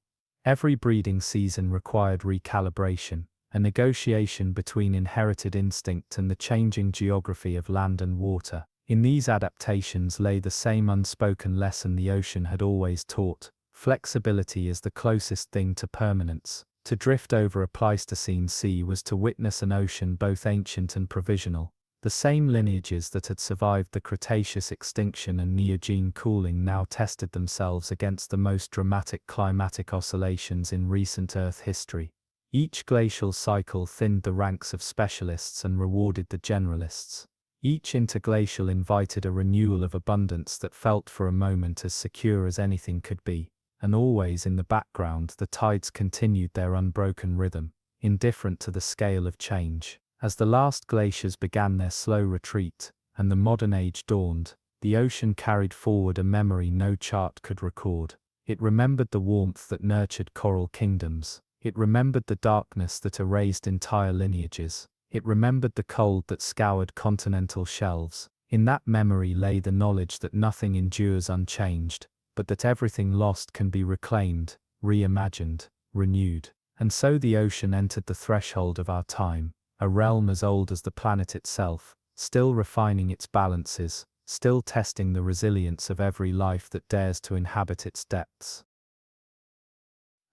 Every breeding season required recalibration, a negotiation between inherited instinct and the changing geography of land and water. In these adaptations lay the same unspoken lesson the ocean had always taught: flexibility is the closest thing to permanence. To drift over a Pleistocene sea was to witness an ocean both ancient and provisional. The same lineages that had survived the Cretaceous extinction and Neogene cooling now tested themselves against the most dramatic climatic oscillations in recent Earth history. Each glacial cycle thinned the ranks of specialists and rewarded the generalists. Each interglacial invited a renewal of abundance that felt for a moment as secure as anything could be. And always in the background the tides continued their unbroken rhythm, indifferent to the scale of change. As the last glaciers began their slow retreat, and the modern age dawned, the ocean carried forward a memory no chart could record. It remembered the warmth that nurtured coral kingdoms. It remembered the darkness that erased entire lineages. It remembered the cold that scoured continental shelves. In that memory lay the knowledge that nothing endures unchanged, but that everything lost can be reclaimed, reimagined, renewed. And so the ocean entered the threshold of our time, a realm as old as the planet itself, still refining its balances, still testing the resilience of every life that dares to inhabit its depths.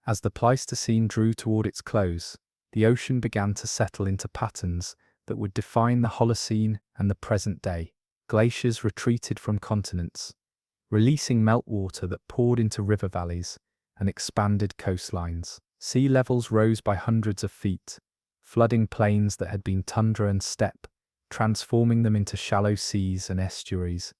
As the Pleistocene drew toward its close, the ocean began to settle into patterns that would define the Holocene and the present day. Glaciers retreated from continents, releasing meltwater that poured into river valleys and expanded coastlines. Sea levels rose by hundreds of feet, flooding plains that had been tundra and steppe, transforming them into shallow seas and estuaries,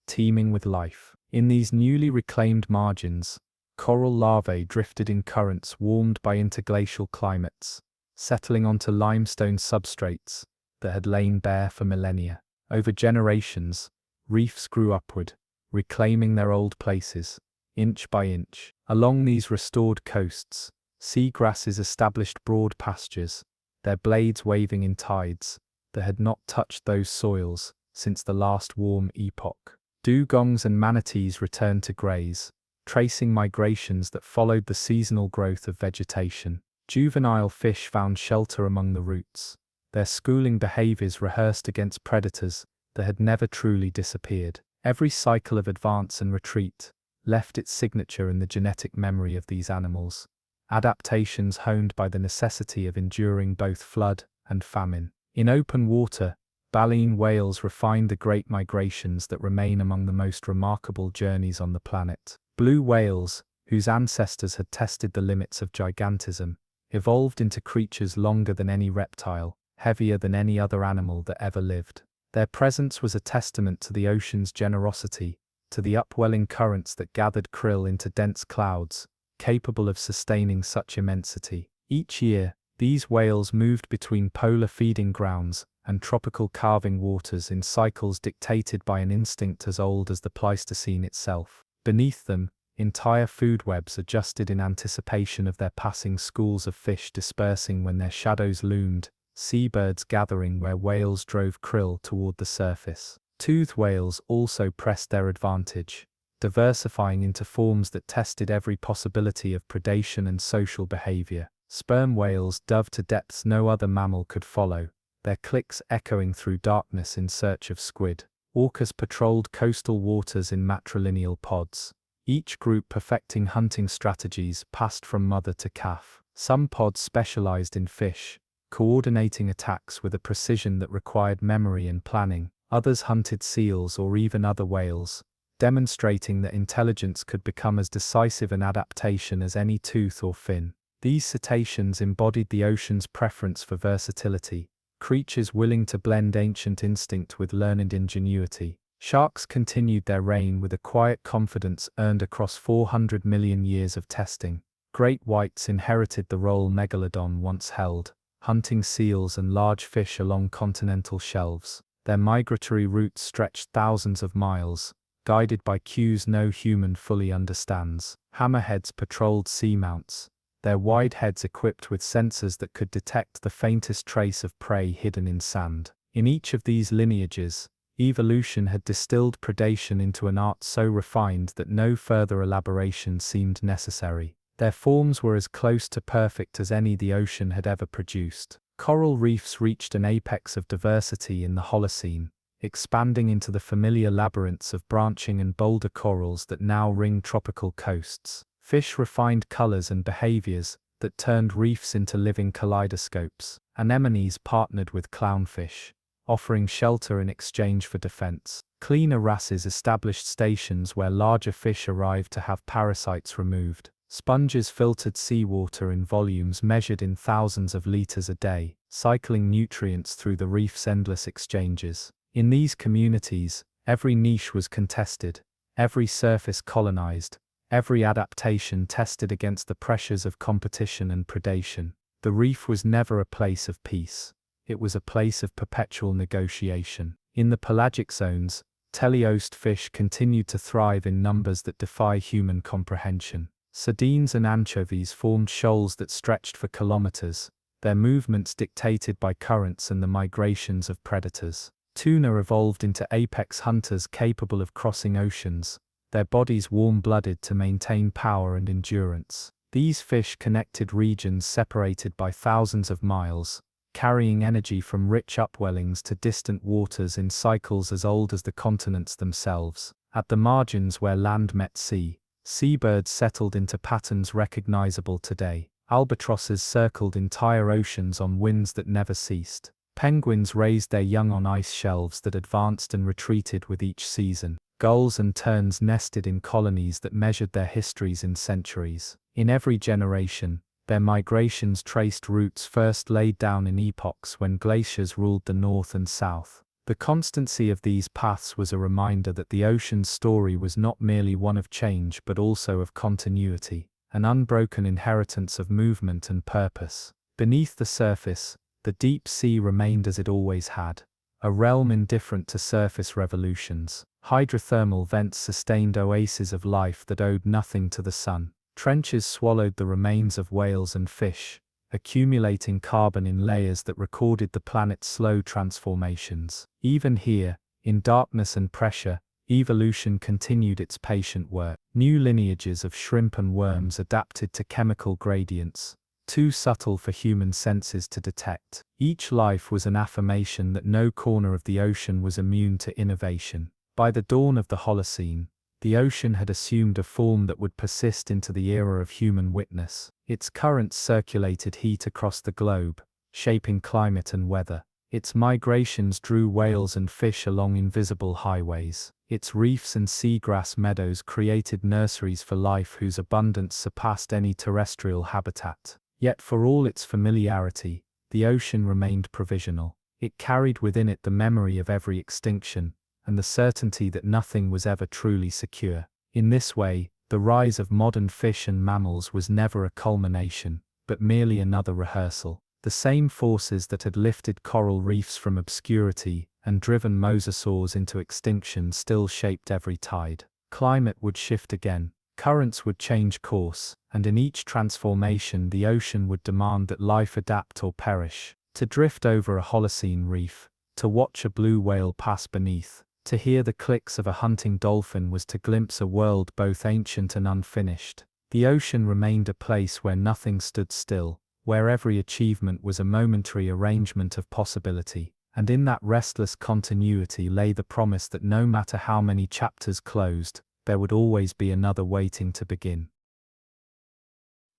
teeming with life. In these newly reclaimed margins, coral larvae drifted in currents warmed by interglacial climates, settling onto limestone substrates that had lain bare for millennia. Over generations, reefs grew upward, reclaiming their old places, inch by inch. Along these restored coasts, seagrasses established broad pastures, their blades waving in tides that had not touched those soils since the last warm epoch. Dugongs and manatees returned to graze, tracing migrations that followed the seasonal growth of vegetation. Juvenile fish found shelter among the roots, their schooling behaviors rehearsed against predators that had never truly disappeared. Every cycle of advance and retreat left its signature in the genetic memory of these animals, adaptations honed by the necessity of enduring both flood and famine. In open water, baleen whales refined the great migrations that remain among the most remarkable journeys on the planet. Blue whales, whose ancestors had tested the limits of gigantism, evolved into creatures longer than any reptile, heavier than any other animal that ever lived. Their presence was a testament to the ocean's generosity, to the upwelling currents that gathered krill into dense clouds, capable of sustaining such immensity. Each year, these whales moved between polar feeding grounds and tropical calving waters in cycles dictated by an instinct as old as the Pleistocene itself. Beneath them, entire food webs adjusted in anticipation of their passing, schools of fish dispersing when their shadows loomed, seabirds gathering where whales drove krill toward the surface. Toothed whales also pressed their advantage, diversifying into forms that tested every possibility of predation and social behavior. Sperm whales dove to depths no other mammal could follow, their clicks echoing through darkness in search of squid. Orcas patrolled coastal waters in matrilineal pods, each group perfecting hunting strategies passed from mother to calf. Some pods specialized in fish, coordinating attacks with a precision that required memory and planning. Others hunted seals or even other whales, demonstrating that intelligence could become as decisive an adaptation as any tooth or fin. These cetaceans embodied the ocean's preference for versatility, creatures willing to blend ancient instinct with learned ingenuity. Sharks continued their reign with a quiet confidence earned across 400 million years of testing. Great whites inherited the role Megalodon once held, hunting seals and large fish along continental shelves. Their migratory routes stretched thousands of miles, guided by cues no human fully understands. Hammerheads patrolled seamounts, their wide heads equipped with sensors that could detect the faintest trace of prey hidden in sand. In each of these lineages, evolution had distilled predation into an art so refined that no further elaboration seemed necessary. Their forms were as close to perfect as any the ocean had ever produced. Coral reefs reached an apex of diversity in the Holocene, expanding into the familiar labyrinths of branching and boulder corals that now ring tropical coasts. Fish refined colors and behaviors that turned reefs into living kaleidoscopes. Anemones partnered with clownfish, offering shelter in exchange for defense. Cleaner wrasses established stations where larger fish arrived to have parasites removed. Sponges filtered seawater in volumes measured in thousands of liters a day, cycling nutrients through the reef's endless exchanges. In these communities, every niche was contested, every surface colonized, every adaptation tested against the pressures of competition and predation. The reef was never a place of peace. It was a place of perpetual negotiation. In the pelagic zones, teleost fish continued to thrive in numbers that defy human comprehension. Sardines and anchovies formed shoals that stretched for kilometers, their movements dictated by currents and the migrations of predators. Tuna evolved into apex hunters capable of crossing oceans, their bodies warm-blooded to maintain power and endurance. These fish connected regions separated by thousands of miles, carrying energy from rich upwellings to distant waters in cycles as old as the continents themselves. At the margins where land met sea, seabirds settled into patterns recognizable today. Albatrosses circled entire oceans on winds that never ceased. Penguins raised their young on ice shelves that advanced and retreated with each season. Gulls and terns nested in colonies that measured their histories in centuries. In every generation, their migrations traced routes first laid down in epochs when glaciers ruled the north and south. The constancy of these paths was a reminder that the ocean's story was not merely one of change but also of continuity, an unbroken inheritance of movement and purpose. Beneath the surface, the deep sea remained as it always had, a realm indifferent to surface revolutions. Hydrothermal vents sustained oases of life that owed nothing to the sun. Trenches swallowed the remains of whales and fish, accumulating carbon in layers that recorded the planet's slow transformations. Even here, in darkness and pressure, evolution continued its patient work. New lineages of shrimp and worms adapted to chemical gradients, too subtle for human senses to detect. Each life was an affirmation that no corner of the ocean was immune to innovation. By the dawn of the Holocene, the ocean had assumed a form that would persist into the era of human witness. Its currents circulated heat across the globe, shaping climate and weather. Its migrations drew whales and fish along invisible highways. Its reefs and seagrass meadows created nurseries for life whose abundance surpassed any terrestrial habitat. Yet for all its familiarity, the ocean remained provisional. It carried within it the memory of every extinction, and the certainty that nothing was ever truly secure. In this way, the rise of modern fish and mammals was never a culmination, but merely another rehearsal. The same forces that had lifted coral reefs from obscurity and driven mosasaurs into extinction still shaped every tide. Climate would shift again, currents would change course, and in each transformation the ocean would demand that life adapt or perish. To drift over a Holocene reef, to watch a blue whale pass beneath, to hear the clicks of a hunting dolphin was to glimpse a world both ancient and unfinished. The ocean remained a place where nothing stood still, where every achievement was a momentary arrangement of possibility, and in that restless continuity lay the promise that no matter how many chapters closed, there would always be another waiting to begin.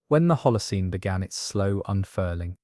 When the Holocene began its slow unfurling,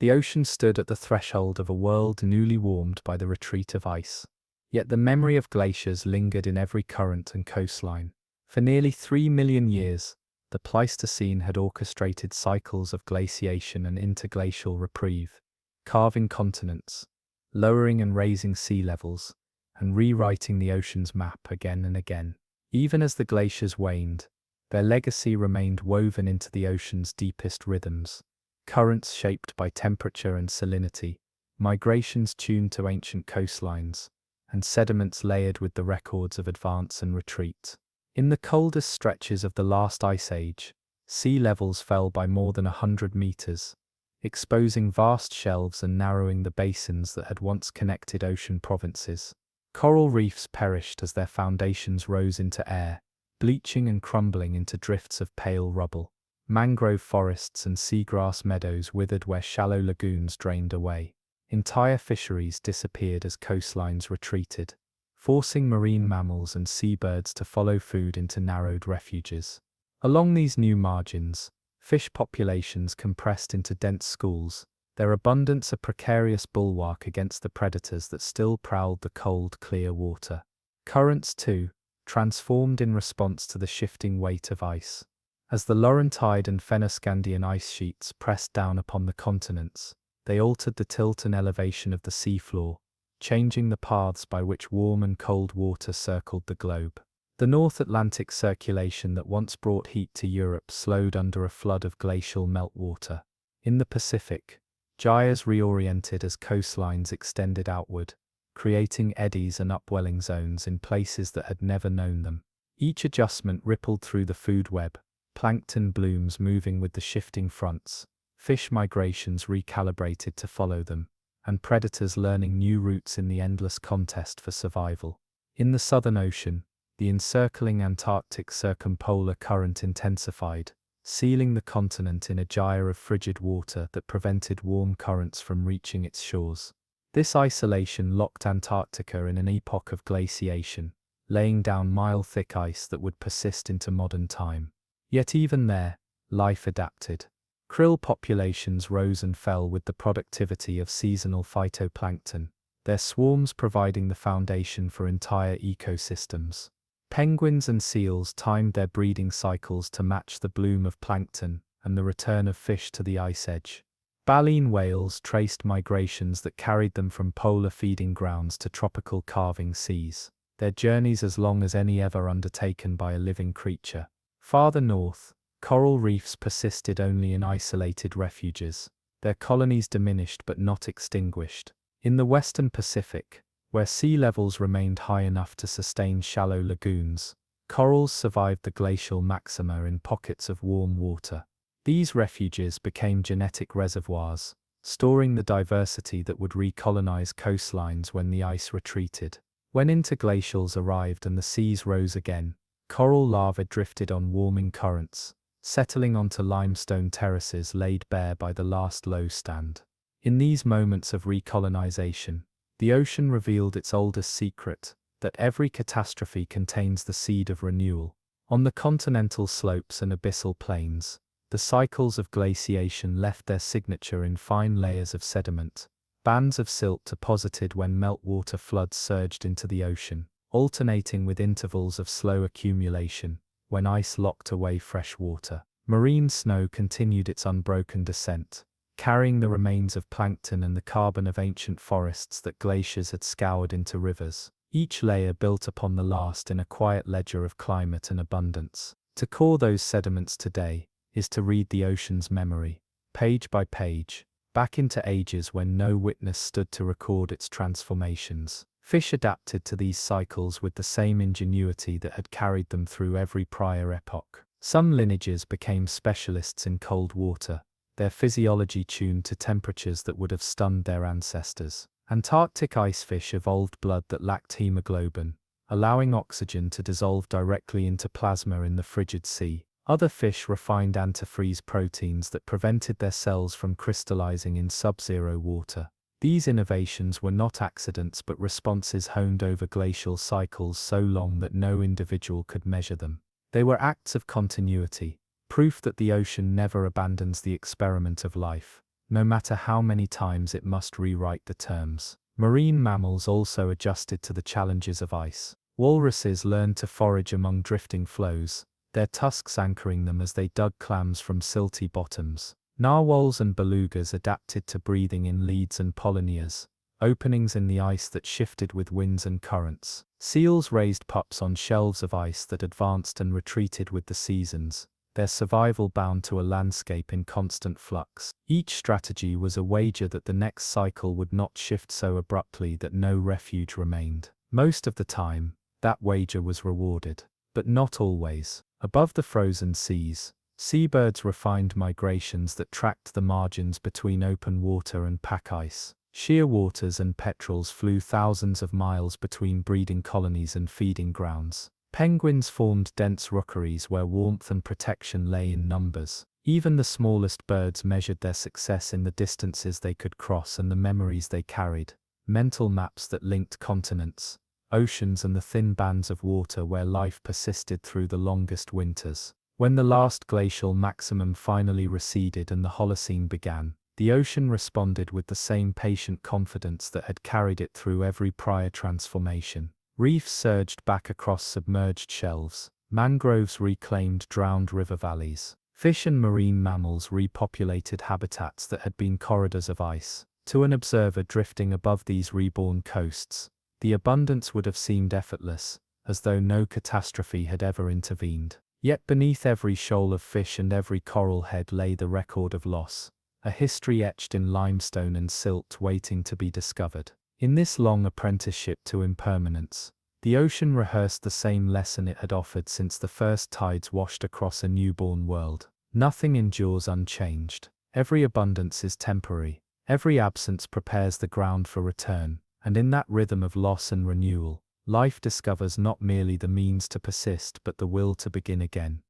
the ocean stood at the threshold of a world newly warmed by the retreat of ice. Yet the memory of glaciers lingered in every current and coastline. For nearly 3 million years, the Pleistocene had orchestrated cycles of glaciation and interglacial reprieve, carving continents, lowering and raising sea levels, and rewriting the ocean's map again and again. Even as the glaciers waned, their legacy remained woven into the ocean's deepest rhythms. Currents shaped by temperature and salinity, migrations tuned to ancient coastlines, and sediments layered with the records of advance and retreat. In the coldest stretches of the last ice age, sea levels fell by more than 100 meters, exposing vast shelves and narrowing the basins that had once connected ocean provinces. Coral reefs perished as their foundations rose into air, bleaching and crumbling into drifts of pale rubble. Mangrove forests and seagrass meadows withered where shallow lagoons drained away. Entire fisheries disappeared as coastlines retreated, forcing marine mammals and seabirds to follow food into narrowed refuges. Along these new margins, fish populations compressed into dense schools, their abundance a precarious bulwark against the predators that still prowled the cold, clear water. Currents, too, transformed in response to the shifting weight of ice. As the Laurentide and Fennoscandian ice sheets pressed down upon the continents, they altered the tilt and elevation of the seafloor, changing the paths by which warm and cold water circled the globe. The North Atlantic circulation that once brought heat to Europe slowed under a flood of glacial meltwater. In the Pacific, gyres reoriented as coastlines extended outward, creating eddies and upwelling zones in places that had never known them. Each adjustment rippled through the food web, plankton blooms moving with the shifting fronts, fish migrations recalibrated to follow them, and predators learning new routes in the endless contest for survival. In the Southern Ocean, the encircling Antarctic circumpolar current intensified, sealing the continent in a gyre of frigid water that prevented warm currents from reaching its shores. This isolation locked Antarctica in an epoch of glaciation, laying down mile-thick ice that would persist into modern time. Yet even there, life adapted. Krill populations rose and fell with the productivity of seasonal phytoplankton, their swarms providing the foundation for entire ecosystems. Penguins and seals timed their breeding cycles to match the bloom of plankton and the return of fish to the ice edge. Baleen whales traced migrations that carried them from polar feeding grounds to tropical calving seas, their journeys as long as any ever undertaken by a living creature. Farther north, coral reefs persisted only in isolated refuges, their colonies diminished but not extinguished. In the western Pacific, where sea levels remained high enough to sustain shallow lagoons, corals survived the glacial maxima in pockets of warm water. These refuges became genetic reservoirs, storing the diversity that would recolonize coastlines when the ice retreated. When interglacials arrived and the seas rose again, coral larvae drifted on warming currents, settling onto limestone terraces laid bare by the last low stand. In these moments of recolonization, the ocean revealed its oldest secret, that every catastrophe contains the seed of renewal. On the continental slopes and abyssal plains, the cycles of glaciation left their signature in fine layers of sediment. Bands of silt deposited when meltwater floods surged into the ocean, alternating with intervals of slow accumulation, when ice locked away fresh water. Marine snow continued its unbroken descent, carrying the remains of plankton and the carbon of ancient forests that glaciers had scoured into rivers, each layer built upon the last in a quiet ledger of climate and abundance. To core those sediments today is to read the ocean's memory, page by page, back into ages when no witness stood to record its transformations. Fish adapted to these cycles with the same ingenuity that had carried them through every prior epoch. Some lineages became specialists in cold water, their physiology tuned to temperatures that would have stunned their ancestors. Antarctic icefish evolved blood that lacked hemoglobin, allowing oxygen to dissolve directly into plasma in the frigid sea. Other fish refined antifreeze proteins that prevented their cells from crystallizing in sub-zero water. These innovations were not accidents but responses honed over glacial cycles so long that no individual could measure them. They were acts of continuity, proof that the ocean never abandons the experiment of life, no matter how many times it must rewrite the terms. Marine mammals also adjusted to the challenges of ice. Walruses learned to forage among drifting floes, their tusks anchoring them as they dug clams from silty bottoms. Narwhals and belugas adapted to breathing in leads and polonias, openings in the ice that shifted with winds and currents. Seals raised pups on shelves of ice that advanced and retreated with the seasons, their survival bound to a landscape in constant flux. Each strategy was a wager that the next cycle would not shift so abruptly that no refuge remained. Most of the time, that wager was rewarded. But not always. Above the frozen seas, seabirds refined migrations that tracked the margins between open water and pack ice. Shearwaters and petrels flew thousands of miles between breeding colonies and feeding grounds. Penguins formed dense rookeries where warmth and protection lay in numbers. Even the smallest birds measured their success in the distances they could cross and the memories they carried, mental maps that linked continents, oceans and the thin bands of water where life persisted through the longest winters. When the last glacial maximum finally receded and the Holocene began, the ocean responded with the same patient confidence that had carried it through every prior transformation. Reefs surged back across submerged shelves, mangroves reclaimed drowned river valleys, fish and marine mammals repopulated habitats that had been corridors of ice. To an observer drifting above these reborn coasts, the abundance would have seemed effortless, as though no catastrophe had ever intervened. Yet beneath every shoal of fish and every coral head lay the record of loss, a history etched in limestone and silt waiting to be discovered. In this long apprenticeship to impermanence, the ocean rehearsed the same lesson it had offered since the first tides washed across a newborn world. Nothing endures unchanged. Every abundance is temporary. Every absence prepares the ground for return, and in that rhythm of loss and renewal, life discovers not merely the means to persist but the will to begin again.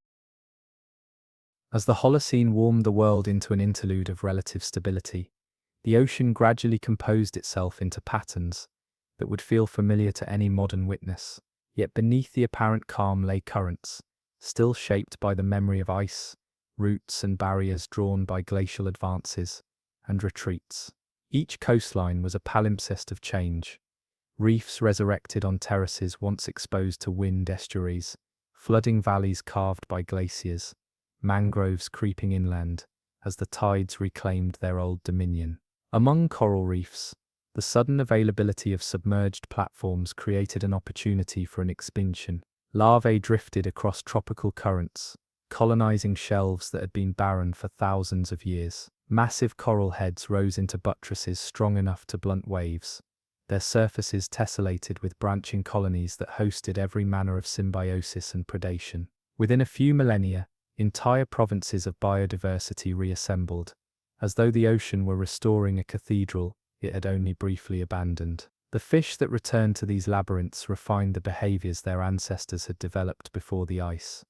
As the Holocene warmed the world into an interlude of relative stability, the ocean gradually composed itself into patterns that would feel familiar to any modern witness. Yet beneath the apparent calm lay currents, still shaped by the memory of ice, roots and barriers drawn by glacial advances and retreats. Each coastline was a palimpsest of change. Reefs resurrected on terraces once exposed to wind estuaries, flooding valleys carved by glaciers, mangroves creeping inland as the tides reclaimed their old dominion. Among coral reefs, the sudden availability of submerged platforms created an opportunity for an expansion. Larvae drifted across tropical currents, colonizing shelves that had been barren for thousands of years. Massive coral heads rose into buttresses strong enough to blunt waves, their surfaces tessellated with branching colonies that hosted every manner of symbiosis and predation. Within a few millennia, entire provinces of biodiversity reassembled, as though the ocean were restoring a cathedral it had only briefly abandoned. The fish that returned to these labyrinths refined the behaviors their ancestors had developed before the ice.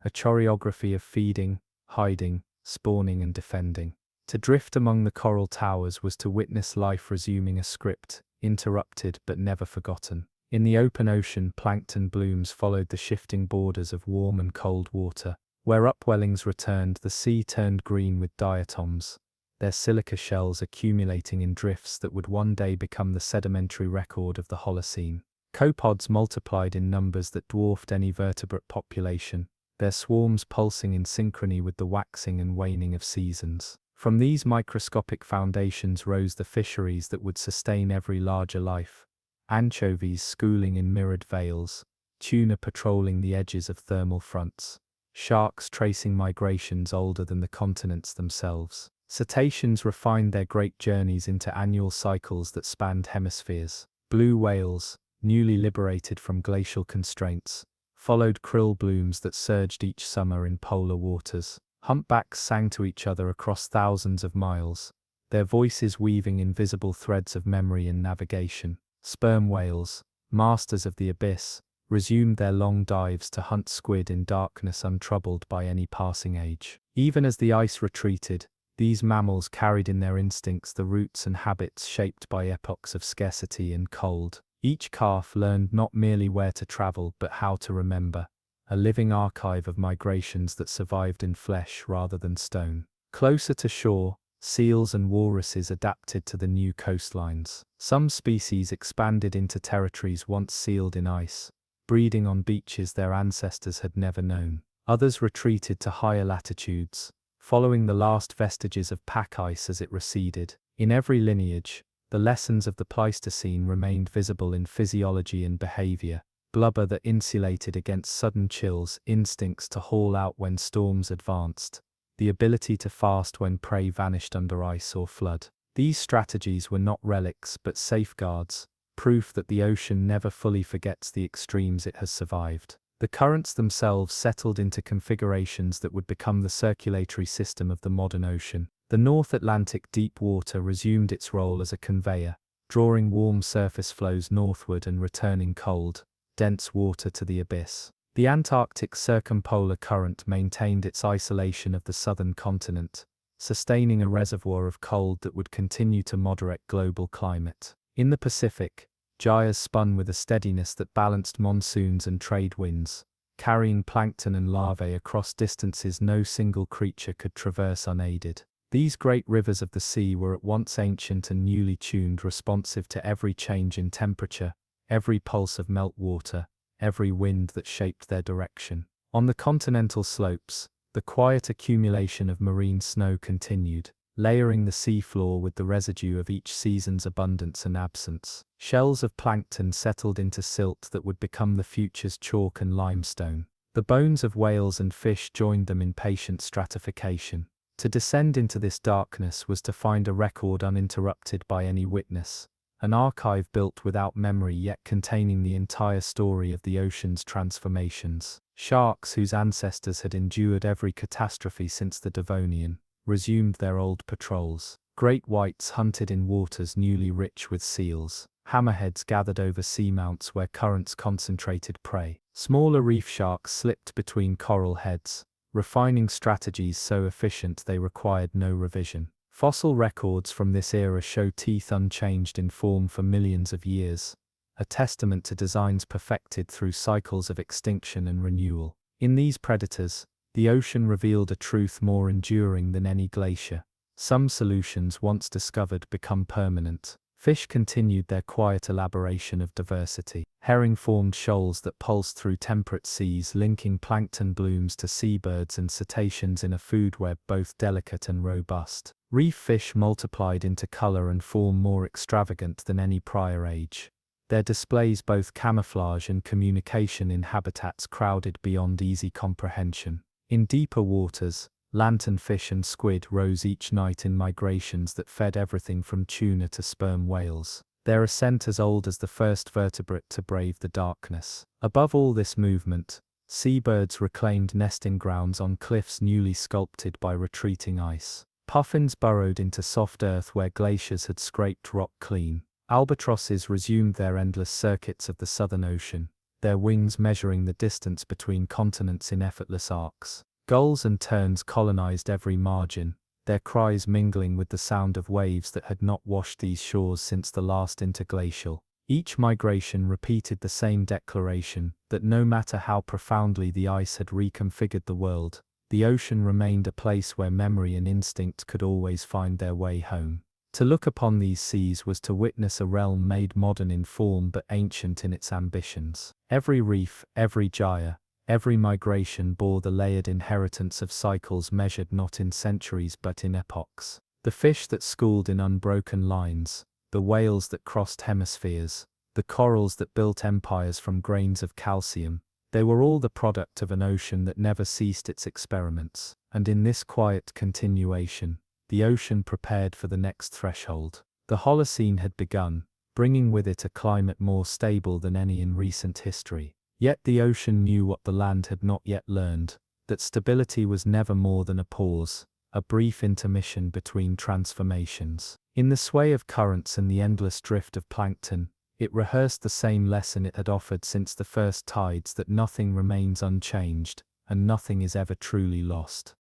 A choreography of feeding, hiding, spawning and defending. To drift among the coral towers was to witness life resuming a script, interrupted but never forgotten. In the open ocean, plankton blooms followed the shifting borders of warm and cold water. Where upwellings returned, the sea turned green with diatoms, their silica shells accumulating in drifts that would one day become the sedimentary record of the Holocene. Copepods multiplied in numbers that dwarfed any vertebrate population, their swarms pulsing in synchrony with the waxing and waning of seasons. From these microscopic foundations rose the fisheries that would sustain every larger life, anchovies schooling in mirrored veils, tuna patrolling the edges of thermal fronts, sharks tracing migrations older than the continents themselves. Cetaceans refined their great journeys into annual cycles that spanned hemispheres. Blue whales, newly liberated from glacial constraints, followed krill blooms that surged each summer in polar waters. Humpbacks sang to each other across thousands of miles, their voices weaving invisible threads of memory and navigation. Sperm whales, masters of the abyss, resumed their long dives to hunt squid in darkness untroubled by any passing age. Even as the ice retreated, these mammals carried in their instincts the roots and habits shaped by epochs of scarcity and cold. Each calf learned not merely where to travel but how to remember, a living archive of migrations that survived in flesh rather than stone. Closer to shore, seals and walruses adapted to the new coastlines. Some species expanded into territories once sealed in ice, breeding on beaches their ancestors had never known. Others retreated to higher latitudes, following the last vestiges of pack ice as it receded. In every lineage, The lessons of the Pleistocene remained visible in physiology and behavior: blubber that insulated against sudden chills, instincts to haul out when storms advanced, the ability to fast when prey vanished under ice or flood. These strategies were not relics but safeguards, proof that the ocean never fully forgets the extremes it has survived. The currents themselves settled into configurations that would become the circulatory system of the modern ocean. The North Atlantic deep water resumed its role as a conveyor, drawing warm surface flows northward and returning cold, dense water to the abyss. The Antarctic circumpolar current maintained its isolation of the southern continent, sustaining a reservoir of cold that would continue to moderate global climate. In the Pacific, gyres spun with a steadiness that balanced monsoons and trade winds, carrying plankton and larvae across distances no single creature could traverse unaided. These great rivers of the sea were at once ancient and newly tuned, responsive to every change in temperature, every pulse of meltwater, every wind that shaped their direction. On the continental slopes, the quiet accumulation of marine snow continued, layering the seafloor with the residue of each season's abundance and absence. Shells of plankton settled into silt that would become the future's chalk and limestone. The bones of whales and fish joined them in patient stratification. To descend into this darkness was to find a record uninterrupted by any witness, an archive built without memory yet containing the entire story of the ocean's transformations. Sharks, whose ancestors had endured every catastrophe since the Devonian, resumed their old patrols. Great whites hunted in waters newly rich with seals. Hammerheads gathered over seamounts where currents concentrated prey. Smaller reef sharks slipped between coral heads, refining strategies so efficient they required no revision. Fossil records from this era show teeth unchanged in form for millions of years, a testament to designs perfected through cycles of extinction and renewal. In these predators, the ocean revealed a truth more enduring than any glacier. Some solutions once discovered become permanent. Fish continued their quiet elaboration of diversity. Herring formed shoals that pulsed through temperate seas, linking plankton blooms to seabirds and cetaceans in a food web both delicate and robust. Reef fish multiplied into color and form more extravagant than any prior age. Their displays both camouflage and communication in habitats crowded beyond easy comprehension. In deeper waters, lanternfish and squid rose each night in migrations that fed everything from tuna to sperm whales, their ascent as old as the first vertebrate to brave the darkness. Above all this movement, seabirds reclaimed nesting grounds on cliffs newly sculpted by retreating ice. Puffins burrowed into soft earth where glaciers had scraped rock clean. Albatrosses resumed their endless circuits of the Southern Ocean, their wings measuring the distance between continents in effortless arcs. Gulls and terns colonized every margin, their cries mingling with the sound of waves that had not washed these shores since the last interglacial. Each migration repeated the same declaration, that no matter how profoundly the ice had reconfigured the world, the ocean remained a place where memory and instinct could always find their way home. To look upon these seas was to witness a realm made modern in form but ancient in its ambitions. Every reef, every gyre, every migration bore the layered inheritance of cycles measured not in centuries but in epochs. The fish that schooled in unbroken lines, the whales that crossed hemispheres, the corals that built empires from grains of calcium, they were all the product of an ocean that never ceased its experiments. And in this quiet continuation, the ocean prepared for the next threshold. The Holocene had begun, bringing with it a climate more stable than any in recent history. Yet the ocean knew what the land had not yet learned, that stability was never more than a pause, a brief intermission between transformations. In the sway of currents and the endless drift of plankton, it rehearsed the same lesson it had offered since the first tides, that nothing remains unchanged, and nothing is ever truly lost.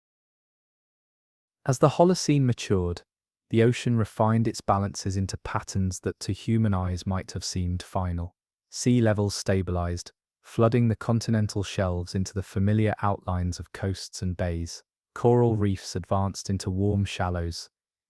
As the Holocene matured, the ocean refined its balances into patterns that to human eyes might have seemed final. Sea levels stabilized, flooding the continental shelves into the familiar outlines of coasts and bays. Coral reefs advanced into warm shallows,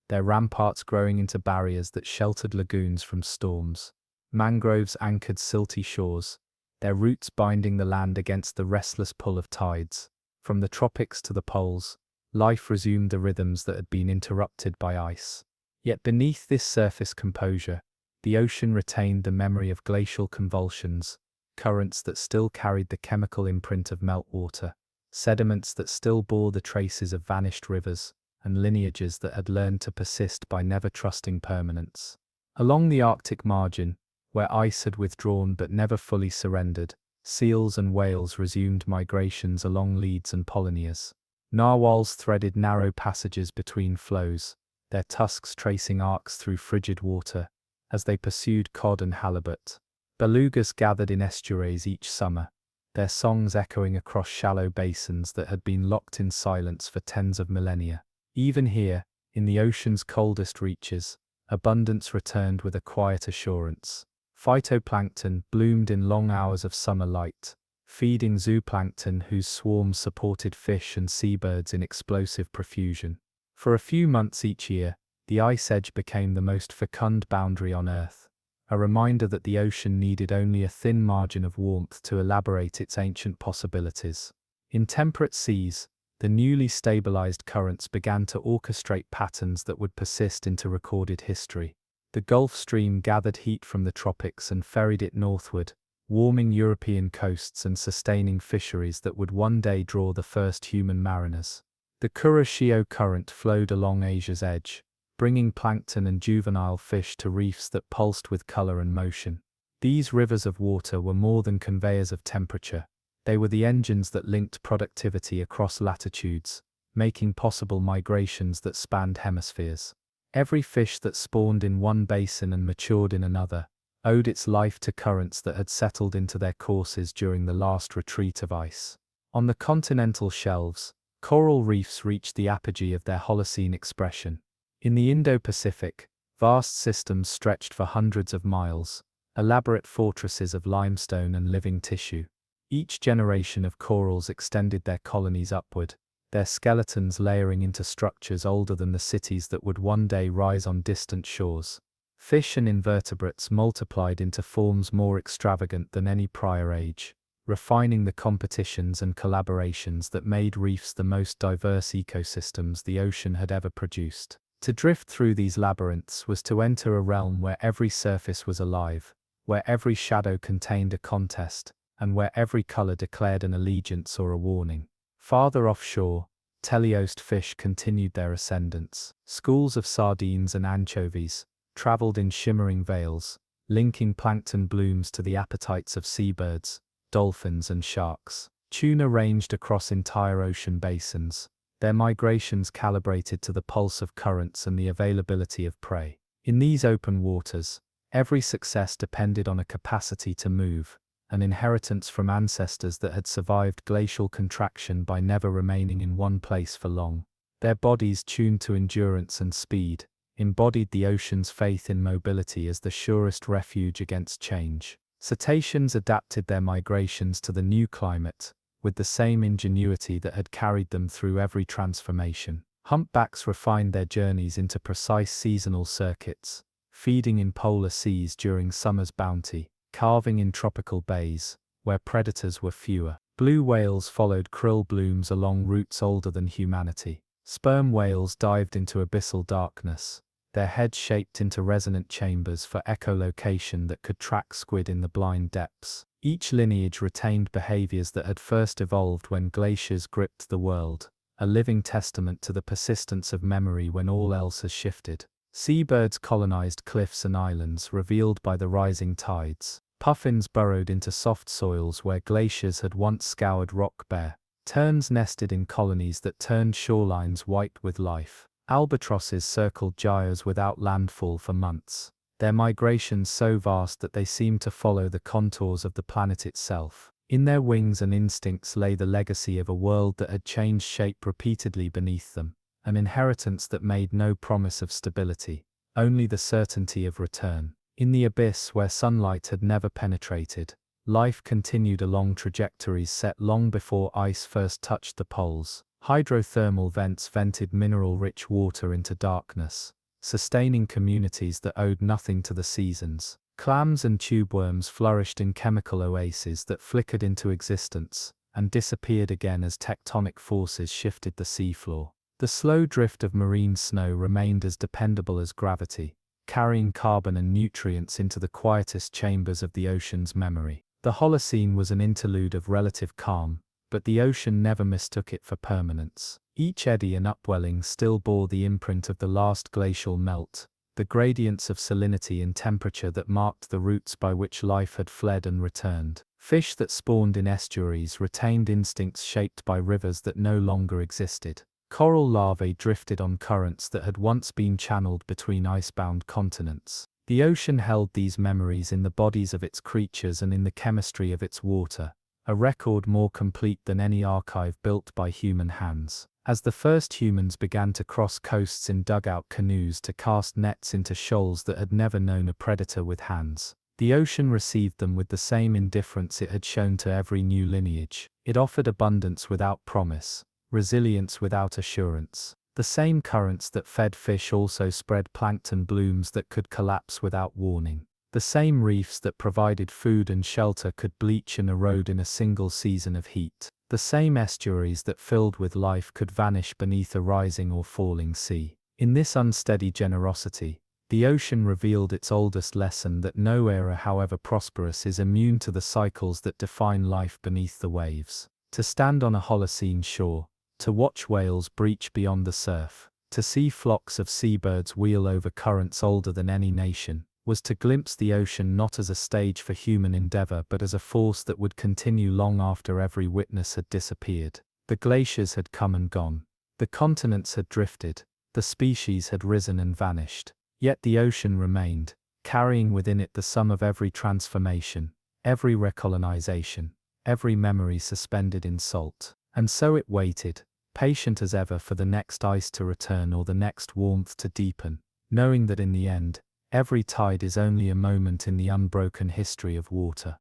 their ramparts growing into barriers that sheltered lagoons from storms. Mangroves anchored silty shores, their roots binding the land against the restless pull of tides. From the tropics to the poles, life resumed the rhythms that had been interrupted by ice. Yet beneath this surface composure, the ocean retained the memory of glacial convulsions, currents that still carried the chemical imprint of meltwater, sediments that still bore the traces of vanished rivers, and lineages that had learned to persist by never trusting permanence. Along the Arctic margin, where ice had withdrawn but never fully surrendered, seals and whales resumed migrations along leads and pollineas. Narwhals threaded narrow passages between flows, their tusks tracing arcs through frigid water, as they pursued cod and halibut. Belugas gathered in estuaries each summer, their songs echoing across shallow basins that had been locked in silence for tens of millennia. Even here, in the ocean's coldest reaches, abundance returned with a quiet assurance. Phytoplankton bloomed in long hours of summer light, feeding zooplankton whose swarms supported fish and seabirds in explosive profusion. For a few months each year, the ice edge became the most fecund boundary on Earth, a reminder that the ocean needed only a thin margin of warmth to elaborate its ancient possibilities. In temperate seas, the newly stabilized currents began to orchestrate patterns that would persist into recorded history. The Gulf Stream gathered heat from the tropics and ferried it northward, warming European coasts and sustaining fisheries that would one day draw the first human mariners. The Kuroshio Current flowed along Asia's edge, bringing plankton and juvenile fish to reefs that pulsed with color and motion. These rivers of water were more than conveyors of temperature. They were the engines that linked productivity across latitudes, making possible migrations that spanned hemispheres. Every fish that spawned in one basin and matured in another owed its life to currents that had settled into their courses during the last retreat of ice. On the continental shelves, coral reefs reached the apogee of their Holocene expression. In the Indo-Pacific, vast systems stretched for hundreds of miles, elaborate fortresses of limestone and living tissue. Each generation of corals extended their colonies upward, their skeletons layering into structures older than the cities that would one day rise on distant shores. Fish and invertebrates multiplied into forms more extravagant than any prior age, refining the competitions and collaborations that made reefs the most diverse ecosystems the ocean had ever produced. To drift through these labyrinths was to enter a realm where every surface was alive, where every shadow contained a contest, and where every color declared an allegiance or a warning. Farther offshore, teleost fish continued their ascendance. Schools of sardines and anchovies traveled in shimmering veils, linking plankton blooms to the appetites of seabirds, dolphins and sharks. Tuna ranged across entire ocean basins, their migrations calibrated to the pulse of currents and the availability of prey. In these open waters, every success depended on a capacity to move, an inheritance from ancestors that had survived glacial contraction by never remaining in one place for long. Their bodies, tuned to endurance and speed, embodied the ocean's faith in mobility as the surest refuge against change. Cetaceans adapted their migrations to the new climate, with the same ingenuity that had carried them through every transformation. Humpbacks refined their journeys into precise seasonal circuits, feeding in polar seas during summer's bounty, carving in tropical bays, where predators were fewer. Blue whales followed krill blooms along routes older than humanity. Sperm whales dived into abyssal darkness, their heads shaped into resonant chambers for echolocation that could track squid in the blind depths. Each lineage retained behaviors that had first evolved when glaciers gripped the world, a living testament to the persistence of memory when all else has shifted. Seabirds colonized cliffs and islands revealed by the rising tides. Puffins burrowed into soft soils where glaciers had once scoured rock bare. Terns nested in colonies that turned shorelines white with life. Albatrosses circled gyres without landfall for months, their migrations so vast that they seemed to follow the contours of the planet itself. In their wings and instincts lay the legacy of a world that had changed shape repeatedly beneath them, an inheritance that made no promise of stability, only the certainty of return. In the abyss where sunlight had never penetrated, life continued along trajectories set long before ice first touched the poles. Hydrothermal vents vented mineral-rich water into darkness, sustaining communities that owed nothing to the seasons. Clams and tubeworms flourished in chemical oases that flickered into existence and disappeared again as tectonic forces shifted the seafloor. The slow drift of marine snow remained as dependable as gravity, carrying carbon and nutrients into the quietest chambers of the ocean's memory. The Holocene was an interlude of relative calm, but the ocean never mistook it for permanence. Each eddy and upwelling still bore the imprint of the last glacial melt, the gradients of salinity and temperature that marked the routes by which life had fled and returned. Fish that spawned in estuaries retained instincts shaped by rivers that no longer existed. Coral larvae drifted on currents that had once been channeled between icebound continents. The ocean held these memories in the bodies of its creatures and in the chemistry of its water, a record more complete than any archive built by human hands. As the first humans began to cross coasts in dugout canoes to cast nets into shoals that had never known a predator with hands, the ocean received them with the same indifference it had shown to every new lineage. It offered abundance without promise, resilience without assurance. The same currents that fed fish also spread plankton blooms that could collapse without warning. The same reefs that provided food and shelter could bleach and erode in a single season of heat. The same estuaries that filled with life could vanish beneath a rising or falling sea. In this unsteady generosity, the ocean revealed its oldest lesson that no era, however prosperous, is immune to the cycles that define life beneath the waves. To stand on a Holocene shore, to watch whales breach beyond the surf, to see flocks of seabirds wheel over currents older than any nation, was to glimpse the ocean not as a stage for human endeavor but as a force that would continue long after every witness had disappeared. The glaciers had come and gone. The continents had drifted. The species had risen and vanished. Yet the ocean remained, carrying within it the sum of every transformation, every recolonization, every memory suspended in salt. And so it waited, patient as ever for the next ice to return or the next warmth to deepen, knowing that in the end, every tide is only a moment in the unbroken history of water.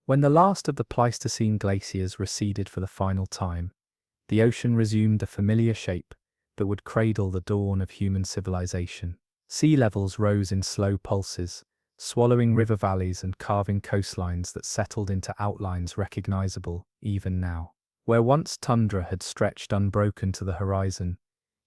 When the last of the Pleistocene glaciers receded for the final time, the ocean resumed the familiar shape that would cradle the dawn of human civilization. Sea levels rose in slow pulses, swallowing river valleys and carving coastlines that settled into outlines recognizable even now. Where once tundra had stretched unbroken to the horizon,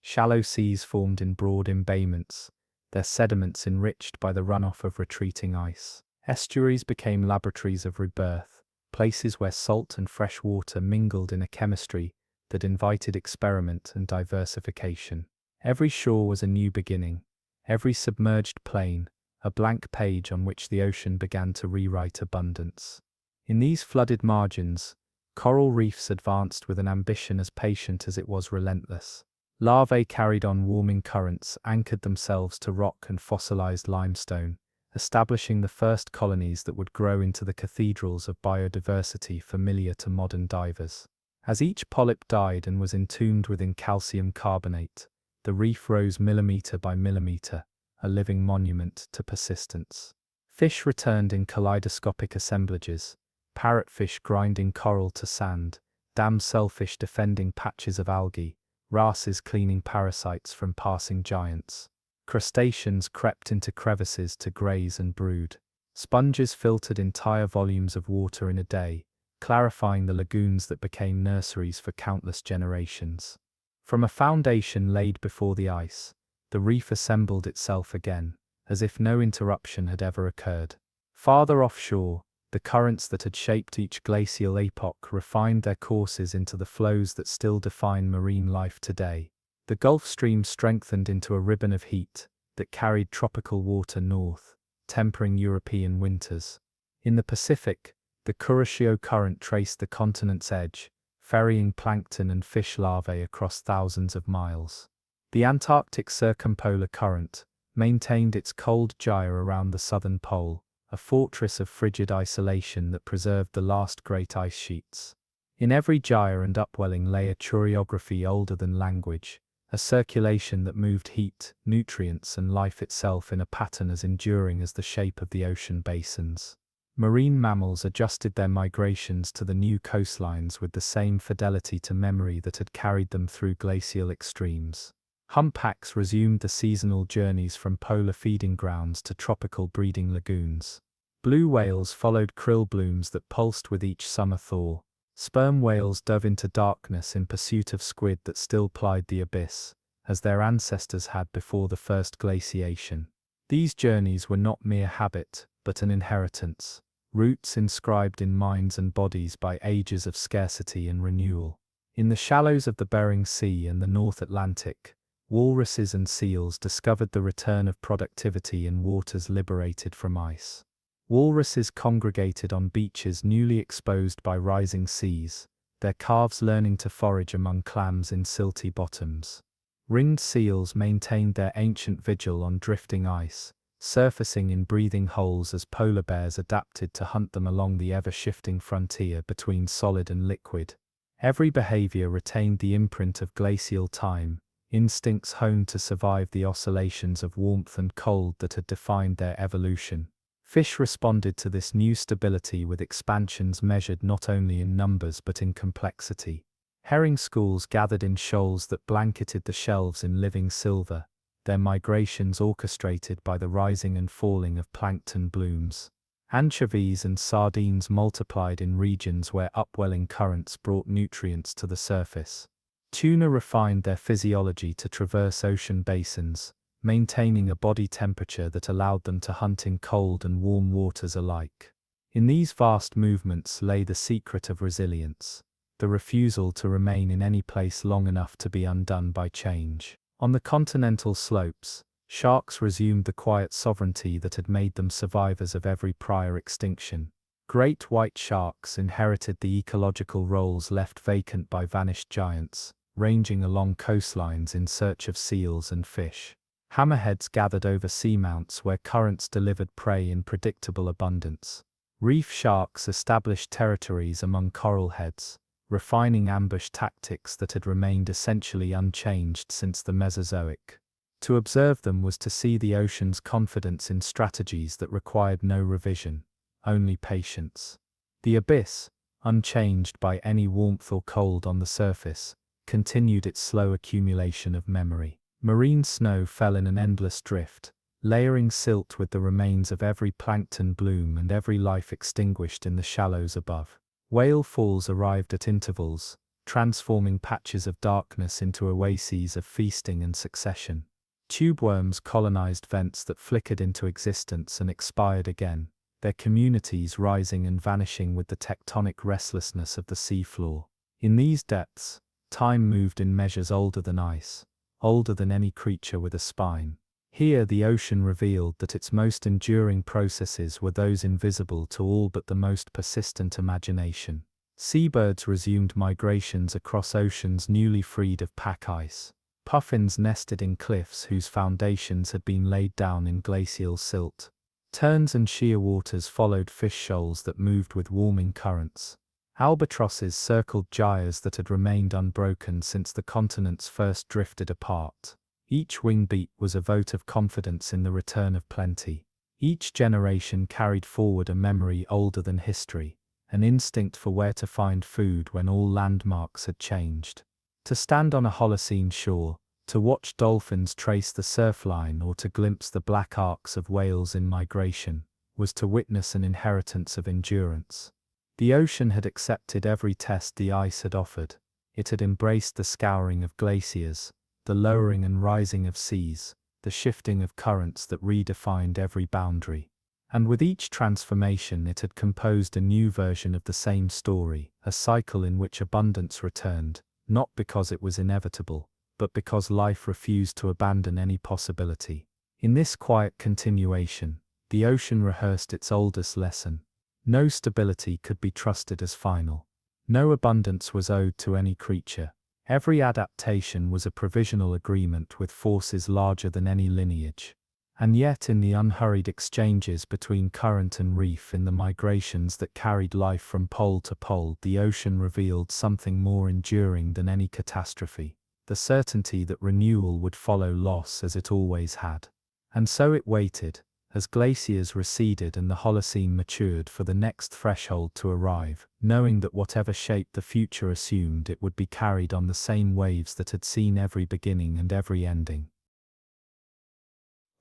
shallow seas formed in broad embayments, their sediments enriched by the runoff of retreating ice. Estuaries became laboratories of rebirth, places where salt and fresh water mingled in a chemistry that invited experiment and diversification. Every shore was a new beginning, every submerged plain, a blank page on which the ocean began to rewrite abundance. In these flooded margins, coral reefs advanced with an ambition as patient as it was relentless. Larvae carried on warming currents, anchored themselves to rock and fossilized limestone, establishing the first colonies that would grow into the cathedrals of biodiversity familiar to modern divers. As each polyp died and was entombed within calcium carbonate, the reef rose millimeter by millimeter, a living monument to persistence. Fish returned in kaleidoscopic assemblages, parrotfish grinding coral to sand, dam shellfish defending patches of algae, wrasses cleaning parasites from passing giants. Crustaceans crept into crevices to graze and brood. Sponges filtered entire volumes of water in a day, clarifying the lagoons that became nurseries for countless generations. From a foundation laid before the ice, the reef assembled itself again, as if no interruption had ever occurred. Farther offshore, the currents that had shaped each glacial epoch refined their courses into the flows that still define marine life today. The Gulf Stream strengthened into a ribbon of heat that carried tropical water north, tempering European winters. In the Pacific, the Kuroshio Current traced the continent's edge, ferrying plankton and fish larvae across thousands of miles. The Antarctic Circumpolar Current maintained its cold gyre around the southern pole, a fortress of frigid isolation that preserved the last great ice sheets. In every gyre and upwelling lay a choreography older than language, a circulation that moved heat, nutrients, and life itself in a pattern as enduring as the shape of the ocean basins. Marine mammals adjusted their migrations to the new coastlines with the same fidelity to memory that had carried them through glacial extremes. Humpbacks resumed the seasonal journeys from polar feeding grounds to tropical breeding lagoons. Blue whales followed krill blooms that pulsed with each summer thaw, Sperm whales dove into darkness in pursuit of squid that still plied the abyss, as their ancestors had before the first glaciation. These journeys were not mere habit, but an inheritance, roots inscribed in minds and bodies by ages of scarcity and renewal. In the shallows of the Bering Sea and the North Atlantic, walruses and seals discovered the return of productivity in waters liberated from ice. Walruses congregated on beaches newly exposed by rising seas, their calves learning to forage among clams in silty bottoms. Ringed seals maintained their ancient vigil on drifting ice, surfacing in breathing holes as polar bears adapted to hunt them along the ever-shifting frontier between solid and liquid. Every behavior retained the imprint of glacial time, instincts honed to survive the oscillations of warmth and cold that had defined their evolution. Fish responded to this new stability with expansions measured not only in numbers but in complexity. Herring schools gathered in shoals that blanketed the shelves in living silver, their migrations orchestrated by the rising and falling of plankton blooms. Anchovies and sardines multiplied in regions where upwelling currents brought nutrients to the surface. Tuna refined their physiology to traverse ocean basins, maintaining a body temperature that allowed them to hunt in cold and warm waters alike. In these vast movements lay the secret of resilience, the refusal to remain in any place long enough to be undone by change. On the continental slopes, sharks resumed the quiet sovereignty that had made them survivors of every prior extinction. Great white sharks inherited the ecological roles left vacant by vanished giants, ranging along coastlines in search of seals and fish. Hammerheads gathered over seamounts where currents delivered prey in predictable abundance. Reef sharks established territories among coral heads, refining ambush tactics that had remained essentially unchanged since the Mesozoic. To observe them was to see the ocean's confidence in strategies that required no revision, only patience. The abyss, unchanged by any warmth or cold on the surface, continued its slow accumulation of memory. Marine snow fell in an endless drift, layering silt with the remains of every plankton bloom and every life extinguished in the shallows above. Whale falls arrived at intervals, transforming patches of darkness into oases of feasting and succession. Tubeworms colonized vents that flickered into existence and expired again, their communities rising and vanishing with the tectonic restlessness of the seafloor. In these depths, time moved in measures older than ice, older than any creature with a spine. Here the ocean revealed that its most enduring processes were those invisible to all but the most persistent imagination. Seabirds resumed migrations across oceans newly freed of pack ice. Puffins nested in cliffs whose foundations had been laid down in glacial silt. Terns and shearwaters followed fish shoals that moved with warming currents. Albatrosses circled gyres that had remained unbroken since the continents first drifted apart. Each wing beat was a vote of confidence in the return of plenty. Each generation carried forward a memory older than history, an instinct for where to find food when all landmarks had changed. To stand on a Holocene shore, to watch dolphins trace the surf line or to glimpse the black arcs of whales in migration, was to witness an inheritance of endurance. The ocean had accepted every test the ice had offered. It had embraced the scouring of glaciers, the lowering and rising of seas, the shifting of currents that redefined every boundary. And with each transformation it had composed a new version of the same story, a cycle in which abundance returned, not because it was inevitable, but because life refused to abandon any possibility. In this quiet continuation, the ocean rehearsed its oldest lesson. No stability could be trusted as final. No abundance was owed to any creature. Every adaptation was a provisional agreement with forces larger than any lineage. And yet in the unhurried exchanges between current and reef, in the migrations that carried life from pole to pole, the ocean revealed something more enduring than any catastrophe, the certainty that renewal would follow loss as it always had. And so it waited, as glaciers receded and the Holocene matured, for the next threshold to arrive, knowing that whatever shape the future assumed, it would be carried on the same waves that had seen every beginning and every ending.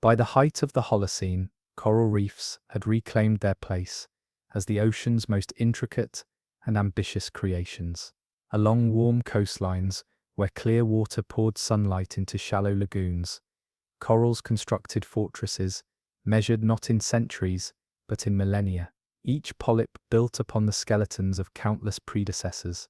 By the height of the Holocene, coral reefs had reclaimed their place as the ocean's most intricate and ambitious creations. Along warm coastlines, where clear water poured sunlight into shallow lagoons, corals constructed fortresses, measured not in centuries, but in millennia. Each polyp built upon the skeletons of countless predecessors,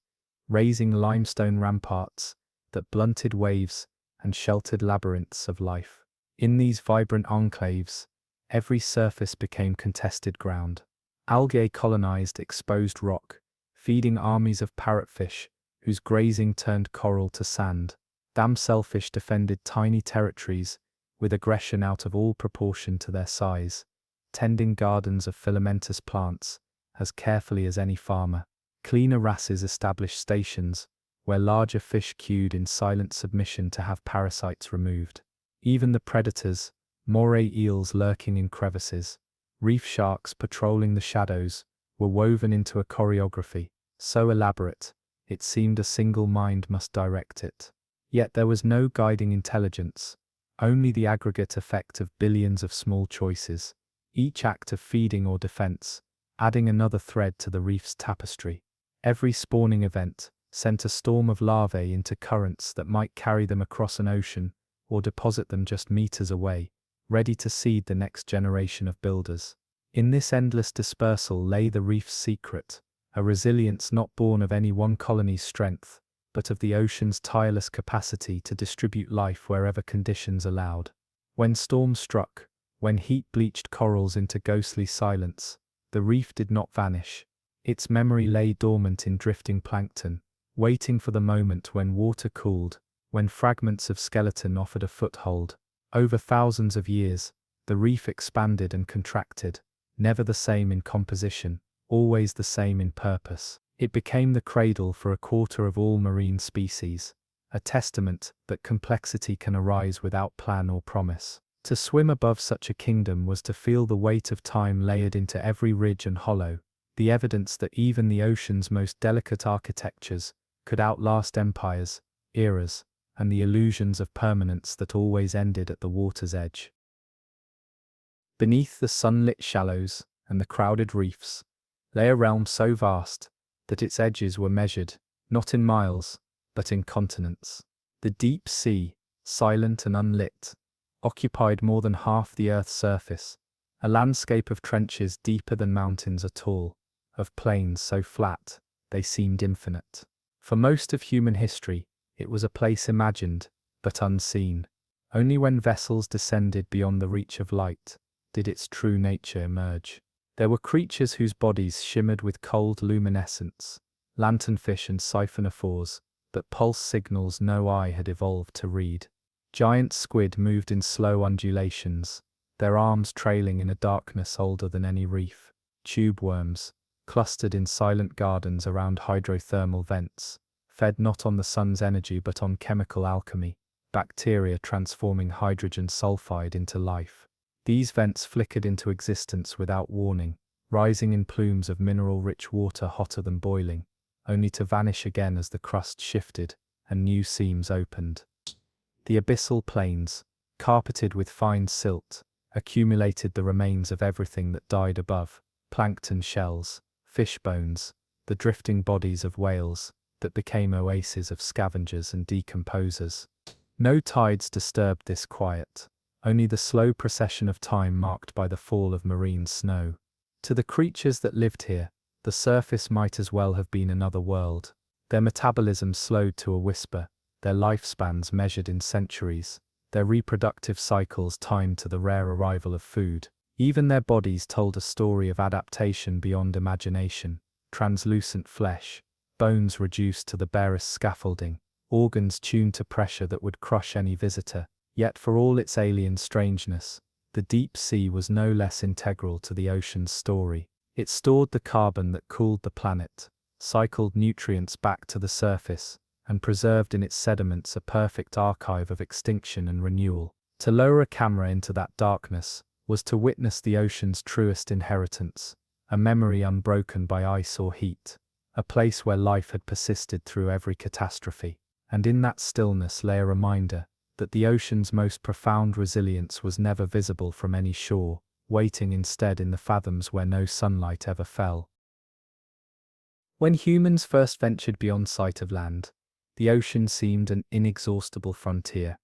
raising limestone ramparts that blunted waves and sheltered labyrinths of life. In these vibrant enclaves, every surface became contested ground. Algae colonized exposed rock, feeding armies of parrotfish whose grazing turned coral to sand. Damselfish defended tiny territories with aggression out of all proportion to their size, tending gardens of filamentous plants as carefully as any farmer. Cleaner wrasses established stations where larger fish queued in silent submission to have parasites removed. Even the predators, moray eels lurking in crevices, reef sharks patrolling the shadows, were woven into a choreography so elaborate it seemed a single mind must direct it. Yet there was no guiding intelligence, only the aggregate effect of billions of small choices, each act of feeding or defense, adding another thread to the reef's tapestry. Every spawning event sent a storm of larvae into currents that might carry them across an ocean or deposit them just meters away, ready to seed the next generation of builders. In this endless dispersal lay the reef's secret, a resilience not born of any one colony's strength, but of the ocean's tireless capacity to distribute life wherever conditions allowed. When storms struck, when heat bleached corals into ghostly silence, the reef did not vanish. Its memory lay dormant in drifting plankton, waiting for the moment when water cooled, when fragments of skeleton offered a foothold. Over thousands of years, the reef expanded and contracted, never the same in composition, always the same in purpose. It became the cradle for a quarter of all marine species, a testament that complexity can arise without plan or promise. To swim above such a kingdom was to feel the weight of time layered into every ridge and hollow, the evidence that even the ocean's most delicate architectures could outlast empires, eras, and the illusions of permanence that always ended at the water's edge. Beneath the sunlit shallows and the crowded reefs lay a realm so vast that its edges were measured, not in miles, but in continents. The deep sea, silent and unlit, occupied more than half the Earth's surface, a landscape of trenches deeper than mountains are tall, of plains so flat they seemed infinite. For most of human history, it was a place imagined, but unseen. Only when vessels descended beyond the reach of light did its true nature emerge. There were creatures whose bodies shimmered with cold luminescence, lanternfish and siphonophores, that pulse signals no eye had evolved to read. Giant squid moved in slow undulations, their arms trailing in a darkness older than any reef. Tube worms, clustered in silent gardens around hydrothermal vents, fed not on the sun's energy but on chemical alchemy, bacteria transforming hydrogen sulfide into life. These vents flickered into existence without warning, rising in plumes of mineral-rich water hotter than boiling, only to vanish again as the crust shifted and new seams opened. The abyssal plains, carpeted with fine silt, accumulated the remains of everything that died above: plankton shells, fish bones, the drifting bodies of whales that became oases of scavengers and decomposers. No tides disturbed this quiet, only the slow procession of time marked by the fall of marine snow. To the creatures that lived here, the surface might as well have been another world. Their metabolism slowed to a whisper, their lifespans measured in centuries, their reproductive cycles timed to the rare arrival of food. Even their bodies told a story of adaptation beyond imagination: translucent flesh, bones reduced to the barest scaffolding, organs tuned to pressure that would crush any visitor. Yet for all its alien strangeness, the deep sea was no less integral to the ocean's story. It stored the carbon that cooled the planet, cycled nutrients back to the surface, and preserved in its sediments a perfect archive of extinction and renewal. To lower a camera into that darkness was to witness the ocean's truest inheritance, a memory unbroken by ice or heat, a place where life had persisted through every catastrophe. And in that stillness lay a reminder that the ocean's most profound resilience was never visible from any shore, waiting instead in the fathoms where no sunlight ever fell. When humans first ventured beyond sight of land, the ocean seemed an inexhaustible frontier,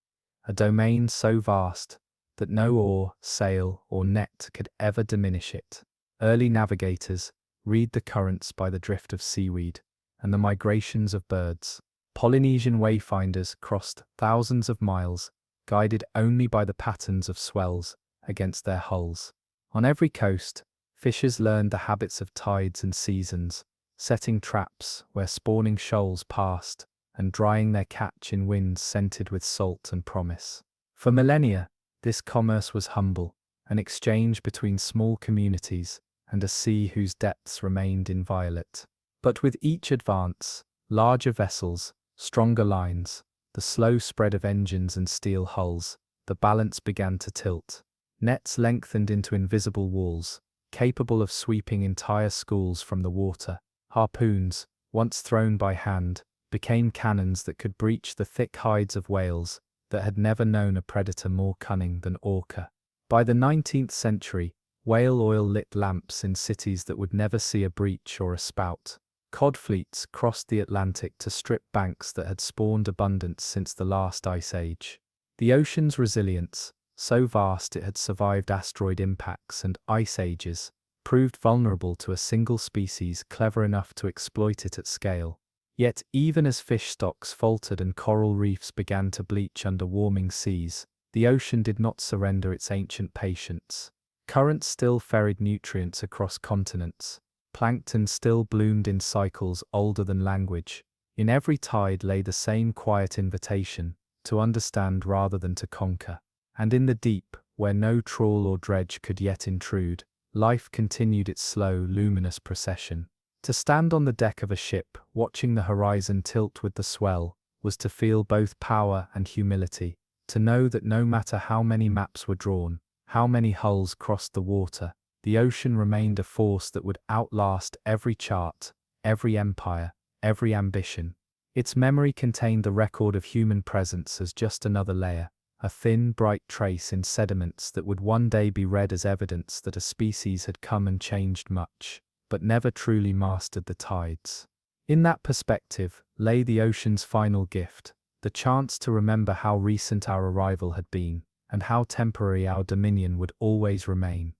a domain so vast that no oar, sail, or net could ever diminish it. Early navigators read the currents by the drift of seaweed and the migrations of birds. Polynesian wayfinders crossed thousands of miles, guided only by the patterns of swells against their hulls. On every coast, fishers learned the habits of tides and seasons, setting traps where spawning shoals passed and drying their catch in winds scented with salt and promise. For millennia, this commerce was humble, an exchange between small communities and a sea whose depths remained inviolate. But with each advance, larger vessels, stronger lines, the slow spread of engines and steel hulls, the balance began to tilt. Nets lengthened into invisible walls, capable of sweeping entire schools from the water. Harpoons, once thrown by hand, became cannons that could breach the thick hides of whales that had never known a predator more cunning than orca. By the 19th century, whale oil lit lamps in cities that would never see a breach or a spout. Cod fleets crossed the Atlantic to strip banks that had spawned abundance since the last ice age. The ocean's resilience, so vast it had survived asteroid impacts and ice ages, proved vulnerable to a single species clever enough to exploit it at scale. Yet even as fish stocks faltered and coral reefs began to bleach under warming seas, the ocean did not surrender its ancient patience. Currents still ferried nutrients across continents. Plankton still bloomed in cycles older than language. In every tide lay the same quiet invitation, to understand rather than to conquer. And in the deep, where no trawl or dredge could yet intrude, life continued its slow, luminous procession. To stand on the deck of a ship, watching the horizon tilt with the swell, was to feel both power and humility, to know that no matter how many maps were drawn, how many hulls crossed the water, the ocean remained a force that would outlast every chart, every empire, every ambition. Its memory contained the record of human presence as just another layer, a thin, bright trace in sediments that would one day be read as evidence that a species had come and changed much, but never truly mastered the tides. In that perspective lay the ocean's final gift, the chance to remember how recent our arrival had been, and how temporary our dominion would always remain.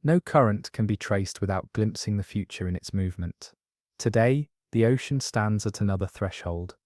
No current can be traced without glimpsing the future in its movement. Today, the ocean stands at another threshold,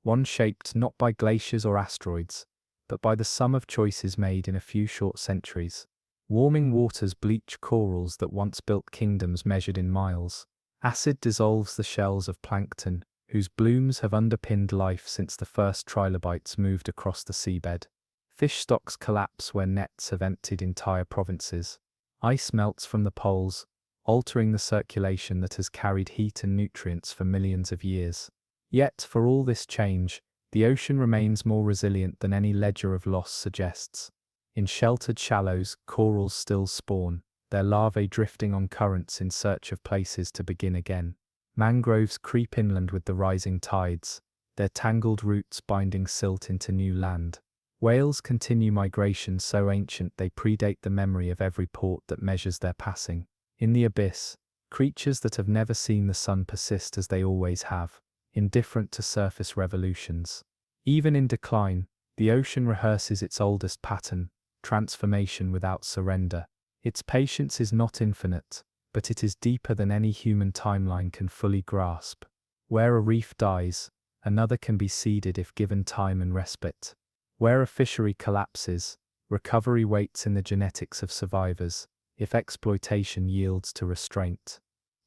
one shaped not by glaciers or asteroids, but by the sum of choices made in a few short centuries. Warming waters bleach corals that once built kingdoms measured in miles. Acid dissolves the shells of plankton, whose blooms have underpinned life since the first trilobites moved across the seabed. Fish stocks collapse where nets have emptied entire provinces. Ice melts from the poles, altering the circulation that has carried heat and nutrients for millions of years. Yet, for all this change, the ocean remains more resilient than any ledger of loss suggests. In sheltered shallows, corals still spawn, their larvae drifting on currents in search of places to begin again. Mangroves creep inland with the rising tides, their tangled roots binding silt into new land. Whales continue migration so ancient they predate the memory of every port that measures their passing. In the abyss, creatures that have never seen the sun persist as they always have, indifferent to surface revolutions. Even in decline, the ocean rehearses its oldest pattern, transformation without surrender. Its patience is not infinite, but it is deeper than any human timeline can fully grasp. Where a reef dies, another can be seeded if given time and respite. Where a fishery collapses, recovery waits in the genetics of survivors, if exploitation yields to restraint.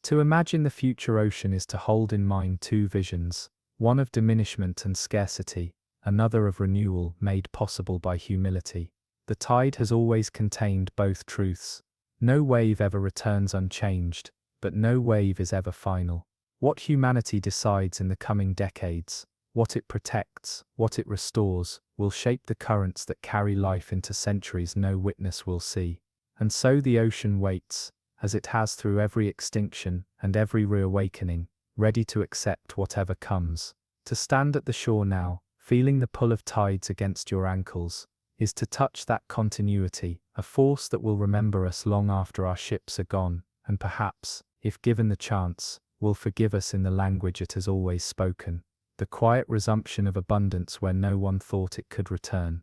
To imagine the future ocean is to hold in mind two visions, one of diminishment and scarcity, another of renewal made possible by humility. The tide has always contained both truths. No wave ever returns unchanged, but no wave is ever final. What humanity decides in the coming decades, what it protects, what it restores, will shape the currents that carry life into centuries no witness will see. And so the ocean waits, as it has through every extinction and every reawakening, ready to accept whatever comes. To stand at the shore now, feeling the pull of tides against your ankles, is to touch that continuity, a force that will remember us long after our ships are gone, and perhaps, if given the chance, will forgive us in the language it has always spoken, the quiet resumption of abundance where no one thought it could return.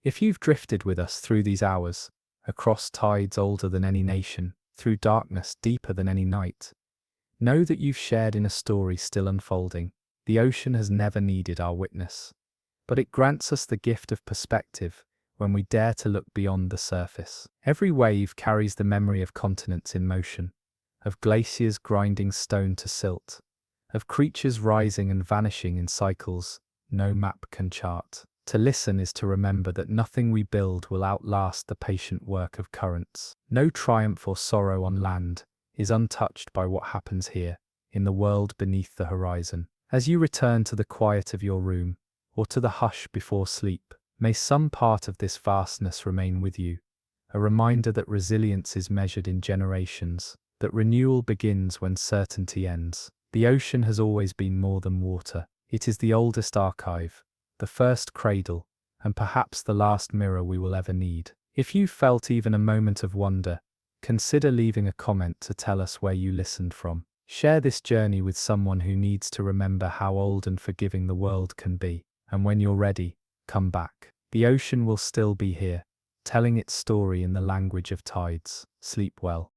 If you've drifted with us through these hours, across tides older than any nation, through darkness deeper than any night, know that you've shared in a story still unfolding. The ocean has never needed our witness, but it grants us the gift of perspective when we dare to look beyond the surface. Every wave carries the memory of continents in motion, of glaciers grinding stone to silt, of creatures rising and vanishing in cycles no map can chart. To listen is to remember that nothing we build will outlast the patient work of currents. No triumph or sorrow on land is untouched by what happens here, in the world beneath the horizon. As you return to the quiet of your room, or to the hush before sleep, may some part of this vastness remain with you, a reminder that resilience is measured in generations, that renewal begins when certainty ends. The ocean has always been more than water. It is the oldest archive, the first cradle, and perhaps the last mirror we will ever need. If you felt even a moment of wonder, consider leaving a comment to tell us where you listened from. Share this journey with someone who needs to remember how old and forgiving the world can be. And when you're ready, come back. The ocean will still be here, telling its story in the language of tides. Sleep well.